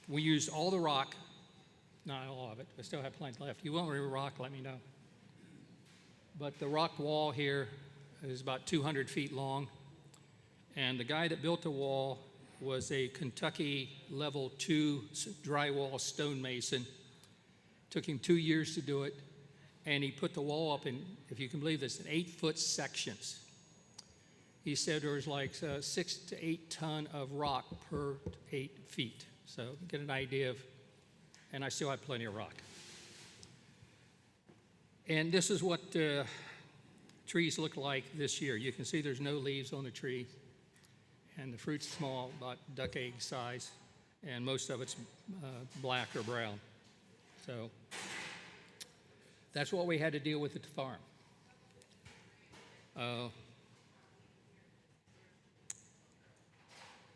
We used all the rock, not all of it. I still have plenty left. You want any rock, let me know. But the rock wall here is about 200 feet long. And the guy that built the wall was a Kentucky level 2 drywall stonemason. Took him 2 years to do it. And he put the wall up in, if you can believe this, in 8-foot sections. He said there was like 6 to 8 ton of rock per 8 feet. So get an idea of, and I still have plenty of rock. And this is what trees look like this year. You can see there's no leaves on the tree, and the fruit's small, about duck egg size, and most of it's black or brown. So that's what we had to deal with at the farm.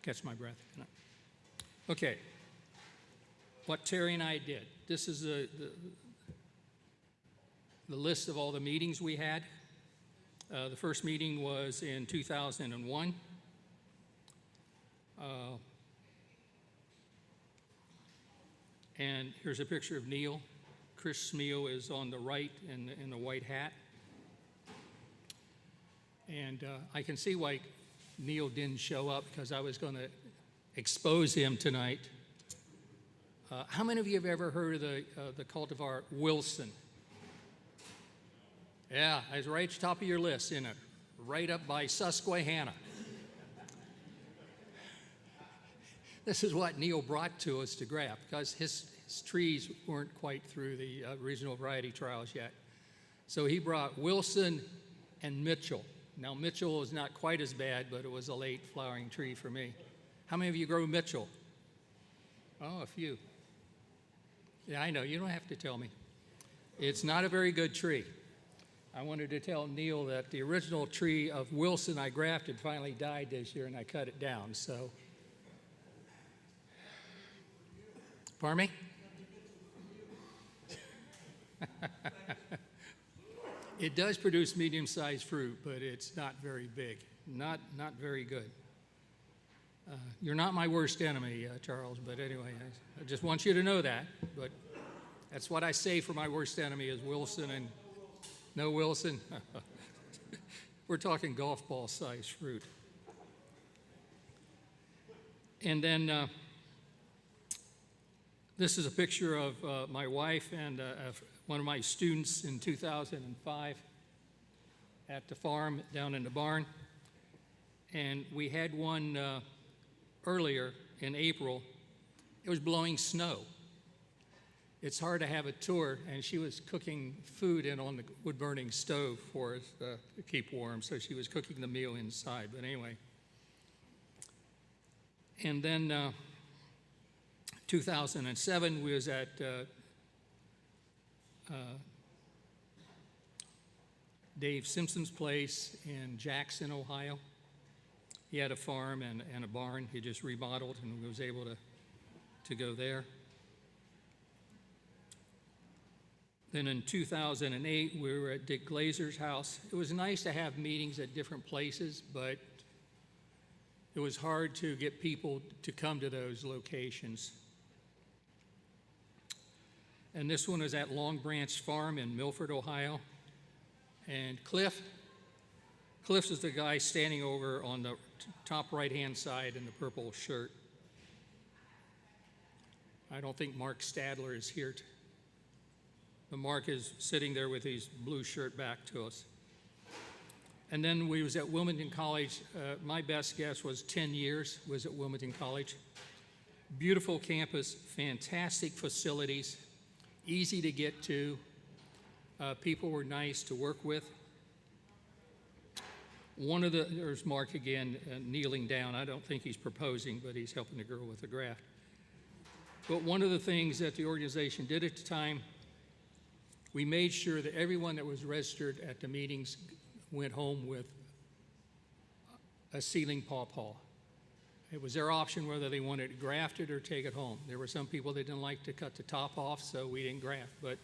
Catch my breath. Okay, what Terry and I did. This is the list of all the meetings we had. The first meeting was in 2001. And here's a picture of Neil. Chris Smeal is on the right in the white hat. And I can see why Neil didn't show up, because I was going to expose him tonight. How many of you have ever heard of the cultivar Wilson? Yeah, it's right at the top of your list, isn't it? Right up by Susquehanna. This is what Neil brought to us to grab, because his trees weren't quite through the regional variety trials yet. So he brought Wilson and Mitchell. Now, Mitchell is not quite as bad, but it was a late flowering tree for me. How many of you grow Mitchell? Oh, a few. Yeah, I know. You don't have to tell me. It's not a very good tree. I wanted to tell Neil that the original tree of Wilson I grafted finally died this year, and I cut it down. So, pardon me? It does produce medium-sized fruit, but it's not very big. Not very good. You're not my worst enemy, Charles, but anyway, I just want you to know that. But that's what I say for my worst enemy is Wilson. And no Wilson? We're talking golf ball size fruit. And then this is a picture of my wife and one of my students in 2005 at the farm down in the barn. And we had one earlier in April. It was blowing snow. It's hard to have a tour, and she was cooking food in on the wood-burning stove for us to keep warm, so she was cooking the meal inside. But anyway. And then 2007, we was at Dave Simpson's place in Jackson, Ohio. He had a farm and a barn. He just remodeled, and we was able to go there. Then in 2008, we were at Dick Glazer's house. It was nice to have meetings at different places, but it was hard to get people to come to those locations. And this one is at Long Branch Farm in Milford, Ohio. And Cliff's is the guy standing over on the top right-hand side in the purple shirt. I don't think Mark Stadler is here. But Mark is sitting there with his blue shirt back to us. And then we was at Wilmington College. My best guess was 10 years was at Wilmington College. Beautiful campus, fantastic facilities, easy to get to. People were nice to work with. There's Mark again, kneeling down. I don't think he's proposing, but he's helping the girl with the graft. But one of the things that the organization did at the time we made sure that everyone that was registered at the meetings went home with a seedling pawpaw. It was their option whether they wanted it grafted or take it home. There were some people that didn't like to cut the top off, so we didn't graft. But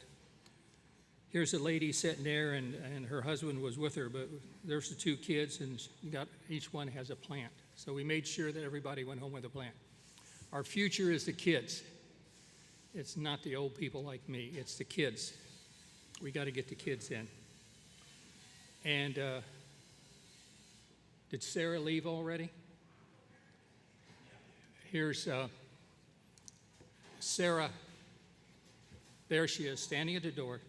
here's a lady sitting there, and her husband was with her, but there's the two kids, and each one has a plant. So we made sure that everybody went home with a plant. Our future is the kids. It's not the old people like me, it's the kids. We got to get the kids in. And did Sarah leave already? Here's Sarah. There she is, standing at the door.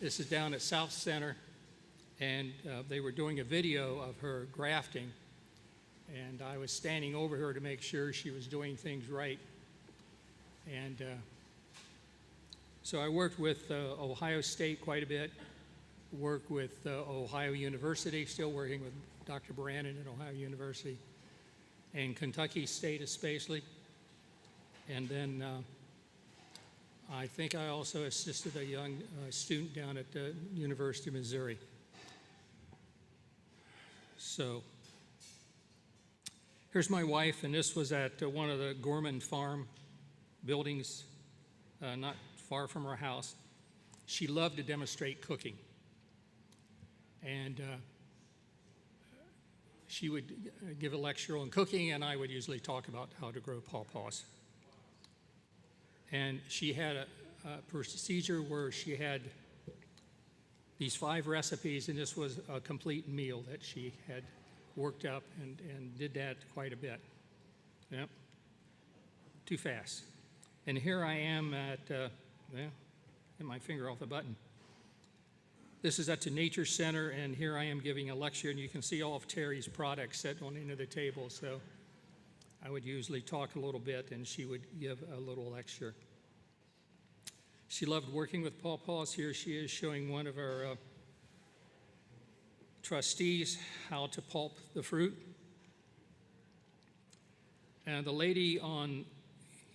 This is down at South Center, and they were doing a video of her grafting, and I was standing over her to make sure she was doing things right. And so I worked with Ohio State quite a bit, worked with Ohio University, still working with Dr. Brandon at Ohio University, and Kentucky State especially. And then I think I also assisted a young student down at the University of Missouri. So here's my wife, and this was at one of the Gorman Farm buildings, not far from her house. She loved to demonstrate cooking. And she would give a lecture on cooking, and I would usually talk about how to grow pawpaws. And she had a procedure where she had these 5 recipes, and this was a complete meal that she had worked up and did that quite a bit. Yep. Too fast. And here I am at, get my finger off the button. This is at the Nature Center, and here I am giving a lecture, and you can see all of Terry's products set on the end of the table. So I would usually talk a little bit, and she would give a little lecture. She loved working with pawpaws. Here she is showing one of our trustees how to pulp the fruit. And the lady on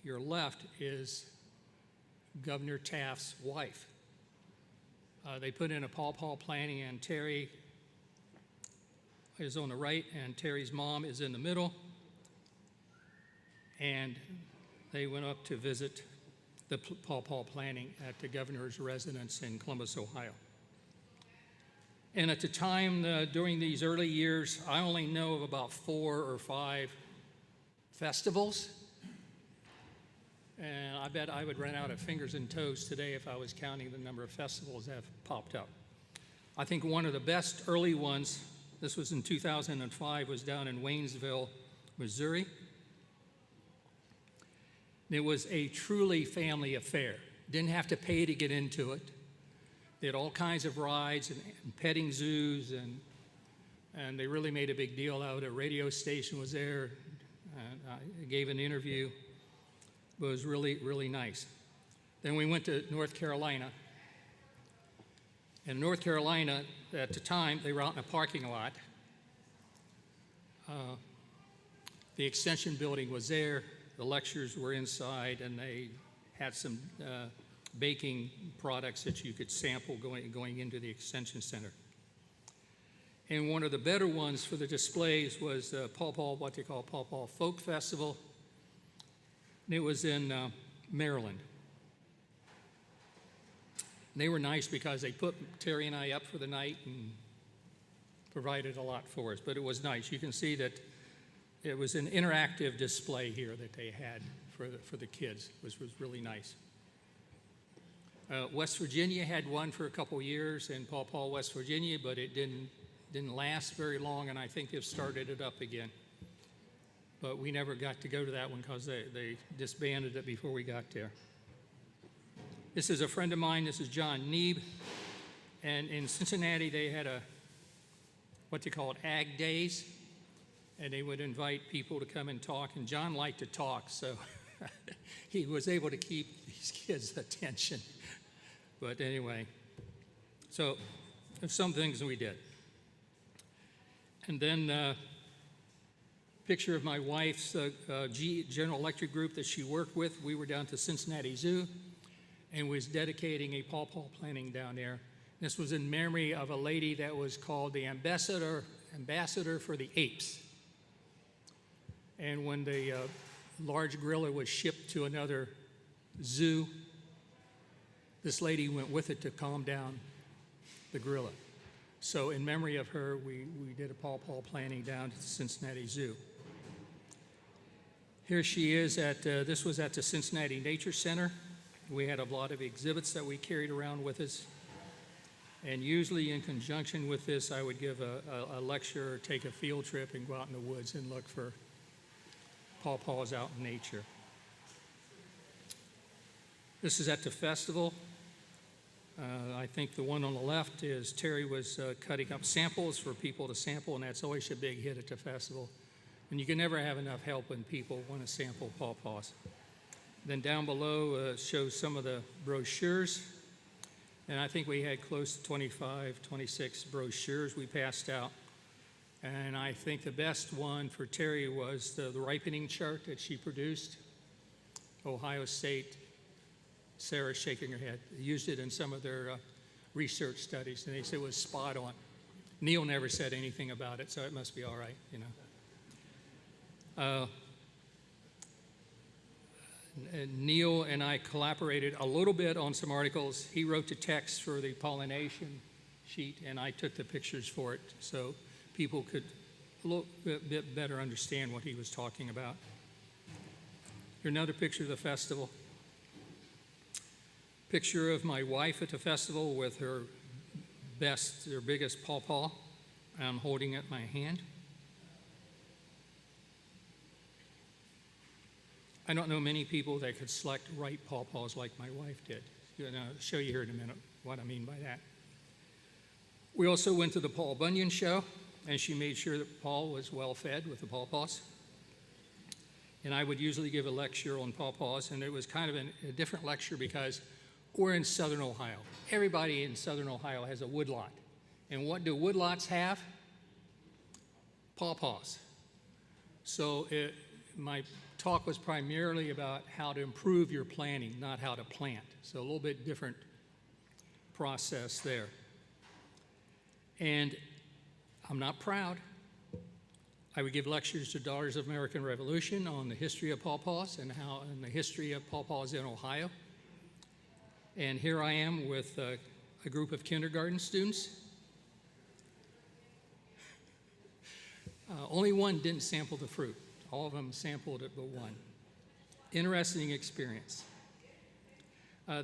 your left is Governor Taft's wife. They put in a pawpaw planting, and Terry is on the right, and Terry's mom is in the middle. And they went up to visit the pawpaw planting at the governor's residence in Columbus, Ohio. And at the time, during these early years, I only know of about 4 or 5 festivals. And I bet I would run out of fingers and toes today if I was counting the number of festivals that have popped up. I think one of the best early ones, this was in 2005, was down in Waynesville, Missouri. It was a truly family affair. Didn't have to pay to get into it. They had all kinds of rides and petting zoos, and they really made a big deal out of it. A radio station was there. I gave an interview. But it was really, really nice. Then we went to North Carolina. In North Carolina, at the time, they were out in a parking lot. The extension building was there. The lectures were inside, and they had some baking products that you could sample going into the extension center. And one of the better ones for the displays was Pawpaw, what they call Pawpaw Folk Festival. And it was in Maryland. And they were nice because they put Terry and I up for the night and provided a lot for us. But it was nice. You can see that it was an interactive display here that they had for the kids, which was really nice. West Virginia had one for a couple years in Pawpaw, West Virginia, but it didn't last very long, and I think they've started it up again. But we never got to go to that one because they disbanded it before we got there. This is a friend of mine. This is John Neeb. And in Cincinnati, they had what they called Ag Days. And they would invite people to come and talk. And John liked to talk, so he was able to keep these kids' attention. But anyway, so there's some things we did. And then picture of my wife's General Electric group that she worked with. We were down to Cincinnati Zoo, and was dedicating a pawpaw planting down there. This was in memory of a lady that was called the ambassador for the apes. And when the large gorilla was shipped to another zoo, this lady went with it to calm down the gorilla. So in memory of her, we did a pawpaw planting down at the Cincinnati Zoo. Here she is this was at the Cincinnati Nature Center. We had a lot of exhibits that we carried around with us. And usually in conjunction with this, I would give a lecture or take a field trip and go out in the woods and look for pawpaws out in nature. This is at the festival. I think the one on the left is Terry was cutting up samples for people to sample, and that's always a big hit at the festival. And you can never have enough help when people want to sample pawpaws. Then down below shows some of the brochures. And I think we had close to 25, 26 brochures we passed out. And I think the best one for Terry was the ripening chart that she produced. Ohio State, Sarah's shaking her head, used it in some of their research studies, and they said it was spot on. Neil never said anything about it, so it must be all right, you know. Neil and I collaborated a little bit on some articles. He wrote the text for the pollination sheet, and I took the pictures for it so people could a little bit better understand what he was talking about. Here's another picture of the festival. Picture of my wife at the festival with her biggest pawpaw. I'm holding it in my hand. I don't know many people that could select ripe pawpaws like my wife did. I'll show you here in a minute what I mean by that. We also went to the Paul Bunyan show, and she made sure that Paul was well fed with the pawpaws. And I would usually give a lecture on pawpaws, and it was kind of a different lecture because we're in southern Ohio. Everybody in southern Ohio has a woodlot. And what do woodlots have? Pawpaws. So my talk was primarily about how to improve your planting, not how to plant. So a little bit different process there. And I'm not proud. I would give lectures to Daughters of American Revolution on the history of pawpaws and the history of pawpaws in Ohio. And here I am with a group of kindergarten students. Only one didn't sample the fruit. All of them sampled it but one. Interesting experience.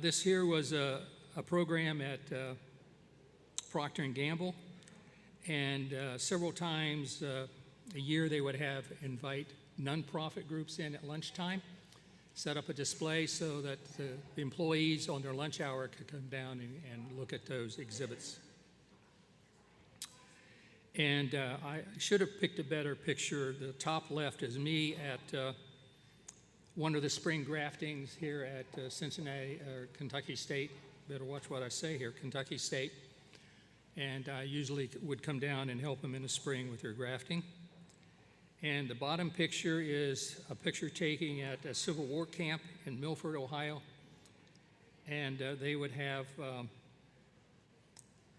This here was a program at Procter & Gamble, and several times a year they would invite nonprofit groups in at lunchtime, set up a display so that the employees on their lunch hour could come down and look at those exhibits. And I should have picked a better picture. The top left is me at one of the spring graftings here at Cincinnati or Kentucky State. Better watch what I say here, Kentucky State. And I usually would come down and help them in the spring with their grafting. And the bottom picture is a picture taken at a Civil War camp in Milford, Ohio. And they would have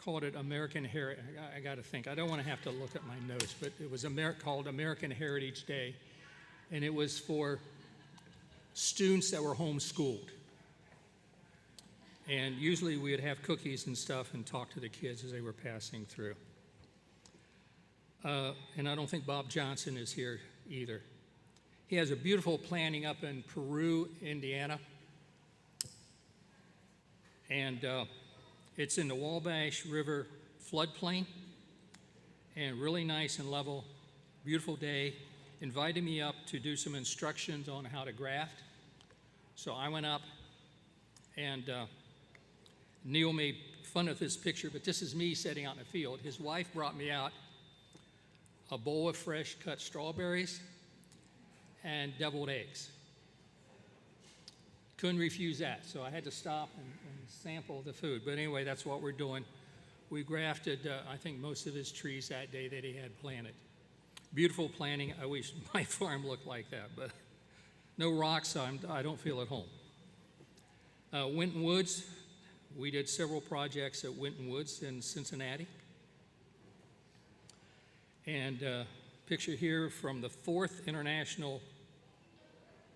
called it American Heritage. I got to think. I don't want to have to look at my notes, but it was called American Heritage Day. And it was for students that were homeschooled. And usually we would have cookies and stuff and talk to the kids as they were passing through. And I don't think Bob Johnson is here either. He has a beautiful planting up in Peru, Indiana. And it's in the Wabash River floodplain, and really nice and level, beautiful day. Invited me up to do some instructions on how to graft. So I went up, and Neil made fun of this picture, but this is me sitting out in the field. His wife brought me out a bowl of fresh cut strawberries and deviled eggs. Couldn't refuse that, so I had to stop and sample the food. But anyway, that's what we're doing. We grafted, I think, most of his trees that day that he had planted. Beautiful planting. I wish my farm looked like that, but no rocks, so I don't feel at home. Winton Woods, we did several projects at Winton Woods in Cincinnati. And picture here from the 4th International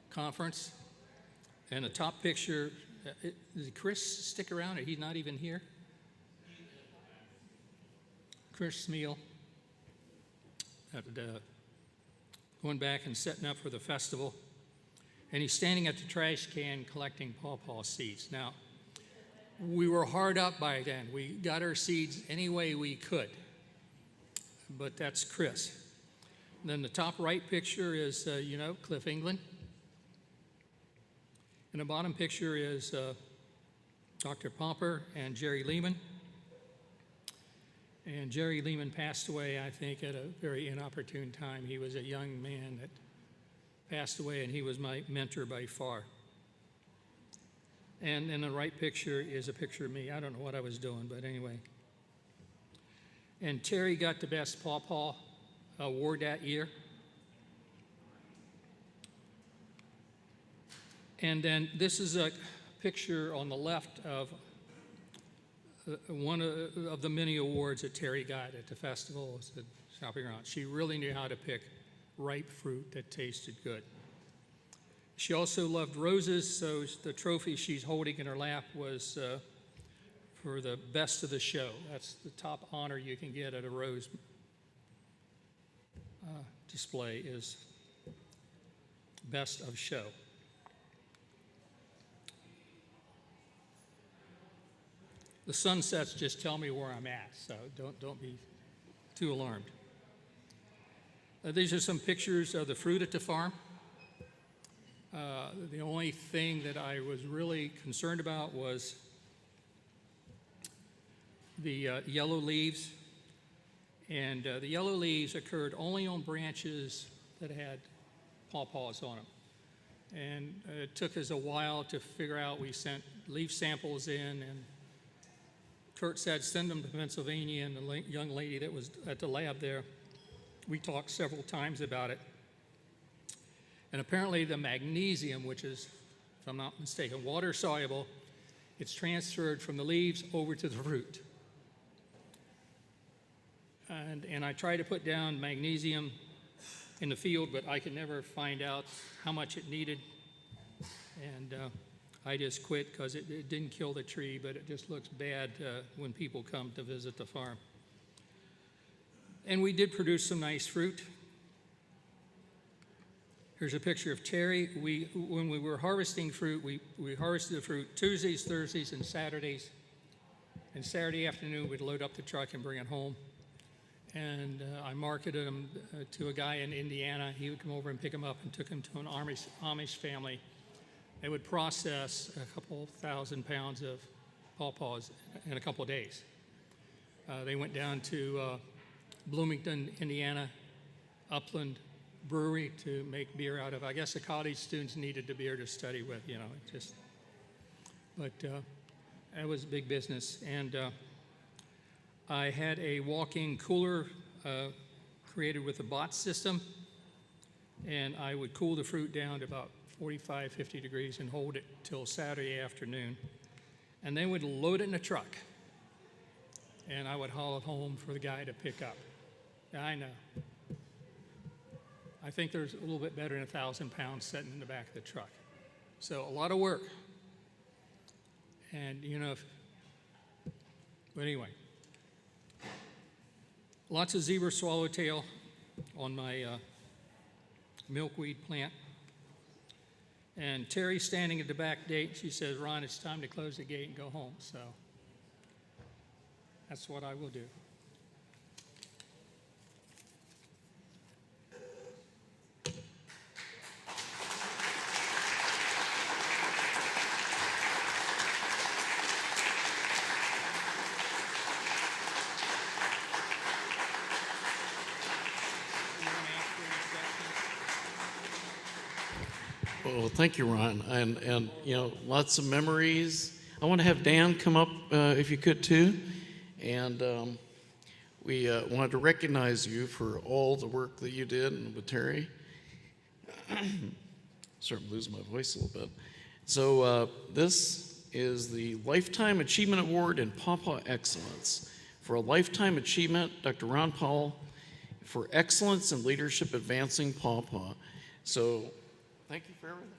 Conference. And the top picture, does Chris stick around, or he's not even here? Chris Smeal, going back and setting up for the festival. And he's standing at the trash can collecting pawpaw seeds. Now, we were hard up by then. We got our seeds any way we could. But that's Chris. And then the top right picture is, Cliff England. And the bottom picture is Dr. Pomper and Jerry Lehman. And Jerry Lehman passed away, I think, at a very inopportune time. He was a young man that passed away, and he was my mentor by far. And in the right picture is a picture of me. I don't know what I was doing, but anyway. And Terry got the best Pawpaw award that year. And then this is a picture on the left of one of the many awards that Terry got at the festival at Shopping Around. She really knew how to pick ripe fruit that tasted good. She also loved roses, so the trophy she's holding in her lap was for the best of the show. That's the top honor you can get at a rose display, is best of show. The sunsets just tell me where I'm at, so don't be too alarmed. These are some pictures of the fruit at the farm. The only thing that I was really concerned about was the yellow leaves. And the yellow leaves occurred only on branches that had pawpaws on them. And it took us a while to figure out. We sent leaf samples in, and Kurt said send them to Pennsylvania, and the young lady that was at the lab there, we talked several times about it. And apparently the magnesium, which is, if I'm not mistaken, water soluble, it's transferred from the leaves over to the root. And I tried to put down magnesium in the field, but I could never find out how much it needed. And I just quit because it didn't kill the tree, but it just looks bad when people come to visit the farm. And we did produce some nice fruit. Here's a picture of Terry. When we were harvesting fruit, we harvested the fruit Tuesdays, Thursdays, and Saturdays. And Saturday afternoon, we'd load up the truck and bring it home. And I marketed them to a guy in Indiana. He would come over and pick them up and took them to an Amish family. They would process a couple thousand pounds of pawpaws in a couple of days. They went down to Bloomington, Indiana, Upland Brewery to make beer out of. I guess the college students needed the beer to study with, but that was big business. And I had a walk-in cooler created with a bot system, and I would cool the fruit down to about 45, 50 degrees and hold it till Saturday afternoon. And then we'd load it in a truck, and I would haul it home for the guy to pick up. I know. I think there's a little bit better than 1,000 pounds sitting in the back of the truck. So a lot of work. And, but anyway. Lots of zebra swallowtail on my milkweed plant. And Terry's standing at the back gate. She says, Ron, it's time to close the gate and go home. So that's what I will do. Well, thank you, Ron, and lots of memories. I want to have Dan come up if you could too, and we wanted to recognize you for all the work that you did with Terry. Starting to lose my voice a little bit. So this is the Lifetime Achievement Award in Pawpaw Excellence. For a lifetime achievement, Dr. Ron Powell, for excellence in leadership advancing Pawpaw. So, thank you for everything.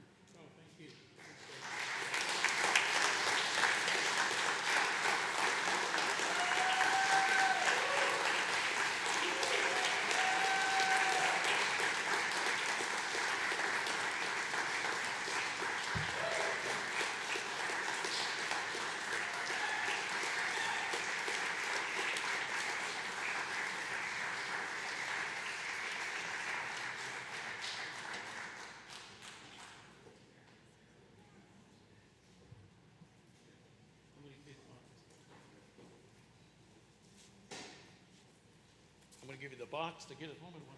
I'm going to give you the box to get it home in one.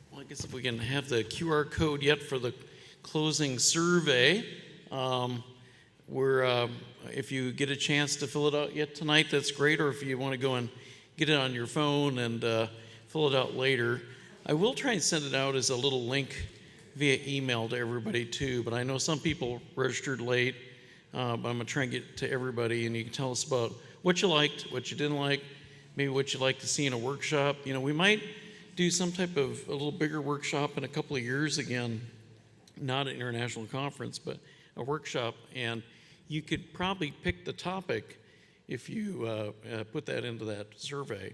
Well, I guess if we can have the QR code yet for the closing survey, if you get a chance to fill it out yet tonight, that's great, or if you want to go and get it on your phone and fill it out later. I will try and send it out as a little link via email to everybody too, but I know some people registered late, but I'm going to try and get to everybody, and you can tell us about what you liked, what you didn't like, maybe what you'd like to see in a workshop. You know, we might do some type of a little bigger workshop in a couple of years again, not an international conference, but a workshop, and you could probably pick the topic if you put that into that survey.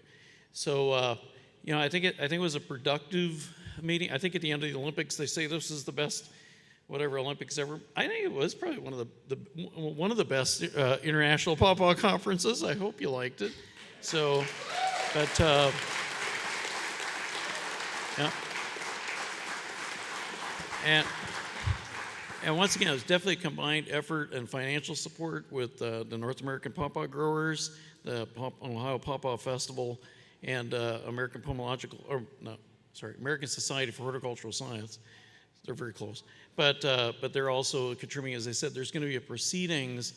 So, you know, I think it was a productive meeting. I think at the end of the Olympics, they say this is the best whatever Olympics ever. I think it was probably one of the best international Pawpaw conferences. I hope you liked it. So, but yeah. And once again, it was definitely a combined effort and financial support with the North American Pawpaw Growers, the Ohio Pawpaw Festival, and American Society for Horticultural Science. They're very close. But they're also contributing, as I said, there's going to be a proceedings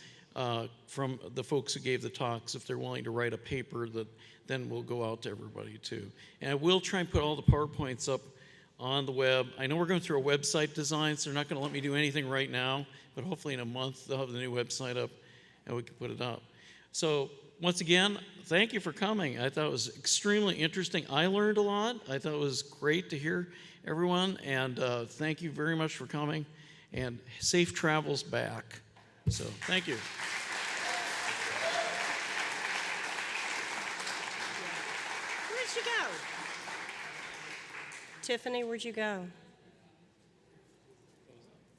from the folks who gave the talks if they're willing to write a paper that then will go out to everybody too. And I will try and put all the PowerPoints up on the web. I know we're going through a website design, so they're not going to let me do anything right now, but hopefully in a month they'll have the new website up and we can put it up. So once again, thank you for coming. I thought it was extremely interesting. I learned a lot. I thought it was great to hear everyone, and thank you very much for coming, and safe travels back. So thank you. Where'd you go? Tiffany, where'd you go?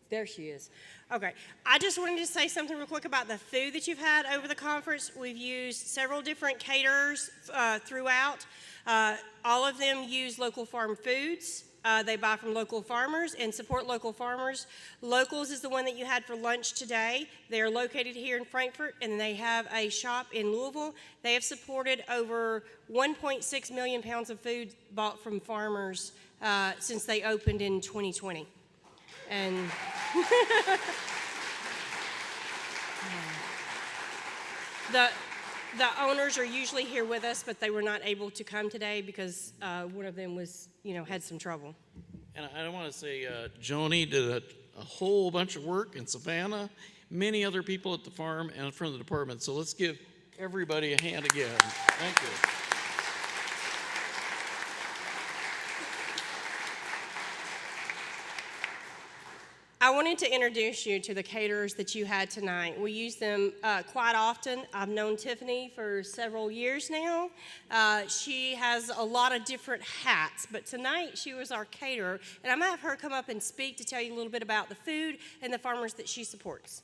There she is. Okay. I just wanted to say something real quick about the food that you've had over the conference. We've used several different caterers throughout. All of them use local farm foods. They buy from local farmers and support local farmers. Locals is the one that you had for lunch today. They are located here in Frankfort, and they have a shop in Louisville. They have supported over 1.6 million pounds of food bought from farmers since they opened in 2020. And the owners are usually here with us, but they were not able to come today because one of them was, had some trouble. And I want to say Joni did a whole bunch of work in Savannah, many other people at the farm and from the department. So let's give everybody a hand again. Thank you. I wanted to introduce you to the caterers that you had tonight. We use them quite often. I've known Tiffany for several years now. She has a lot of different hats, but tonight she was our caterer, and I'm going to have her come up and speak to tell you a little bit about the food and the farmers that she supports.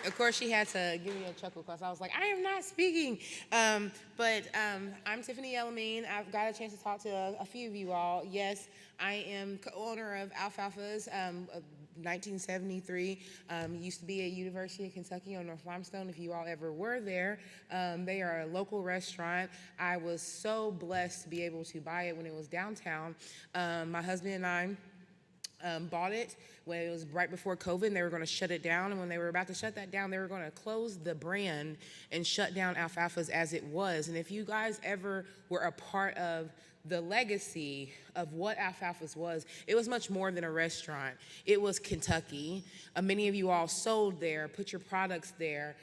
Of course, she had to give me a chuckle because I was like, I am not speaking. But I'm Tiffany Elamine. I've got a chance to talk to a few of you all. Yes, I am co-owner of Alfalfa's. 1973, used to be at University of Kentucky on North Limestone, if you all ever were there. They are a local restaurant. I was so blessed to be able to buy it when it was downtown. My husband and I bought it when it was right before COVID, and they were going to shut it down. And when they were about to shut that down, they were going to close the brand and shut down Alfalfa's as it was. And if you guys ever were a part of the legacy of what Alfalfa's was, it was much more than a restaurant. It was Kentucky. Many of you all sold there, put your products there,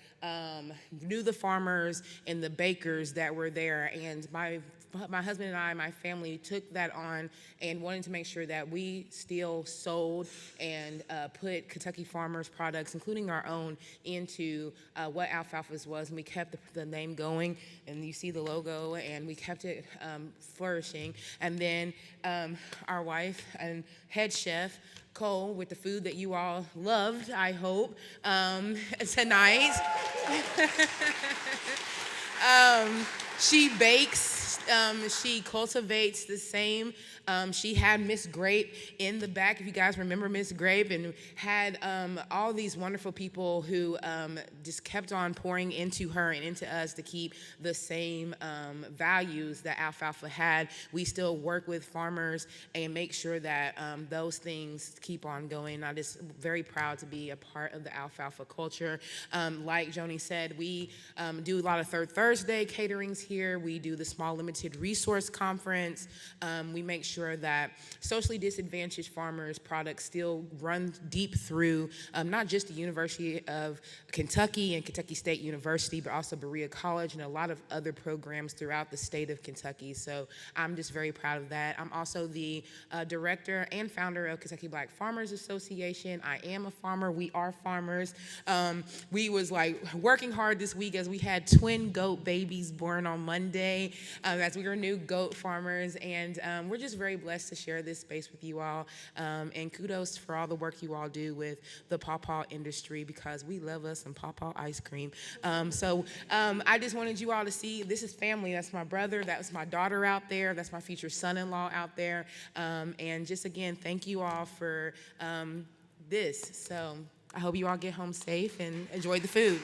knew the farmers and the bakers that were there. And my husband and I, my family, took that on and wanted to make sure that we still sold and put Kentucky farmers' products, including our own, into what Alfalfa's was. And we kept the name going, and you see the logo, and we kept it flourishing. And then our wife and head chef, Cole, with the food that you all loved, I hope, tonight. She bakes. She cultivates the same. She had Miss Grape in the back, if you guys remember Miss Grape, and had all these wonderful people who just kept on pouring into her and into us to keep the same values that Alfalfa had. We still work with farmers and make sure that those things keep on going. I'm just very proud to be a part of the Alfalfa culture. Like Joni said, we do a lot of Third Thursday caterings here. We do the Small Limited Resource Conference. We make sure that socially disadvantaged farmers' products still run deep through not just the University of Kentucky and Kentucky State University, but also Berea College and a lot of other programs throughout the state of Kentucky. So I'm just very proud of that. I'm also the director and founder of Kentucky Black Farmers Association. I am a farmer. We are farmers. We was like working hard this week as we had twin goat babies born on Monday, as we were new goat farmers, and we're just very blessed to share this space with you all, and kudos for all the work you all do with the Pawpaw industry, because we love us some Pawpaw ice cream. I just wanted you all to see this is family. That's my brother, that's my daughter out there, that's my future son-in-law out there, and just again, thank you all for this. So I hope you all get home safe and enjoy the food.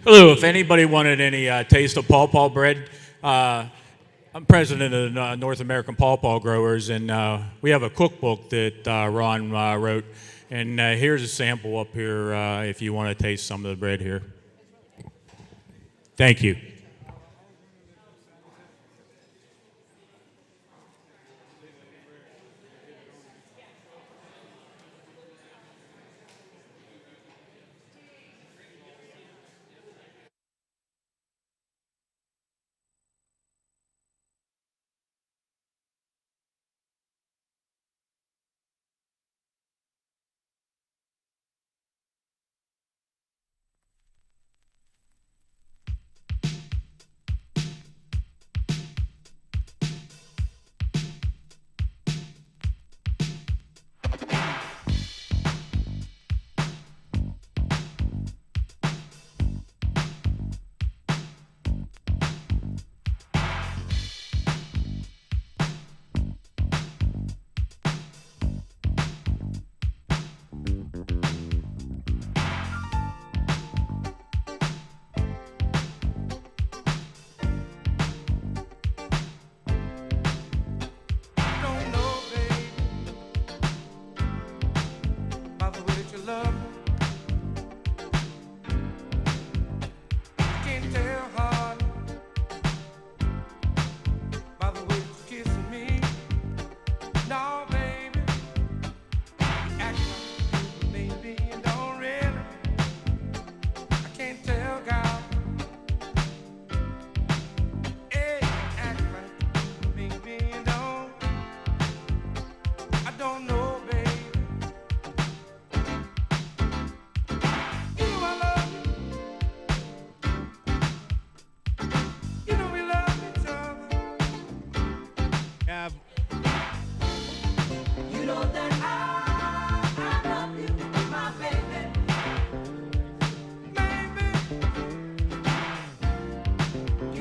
Hello, if anybody wanted any taste of pawpaw bread, I'm president of the North American Pawpaw Growers, and we have a cookbook that Ron wrote, and here's a sample up here if you want to taste some of the bread here. Thank you.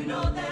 know that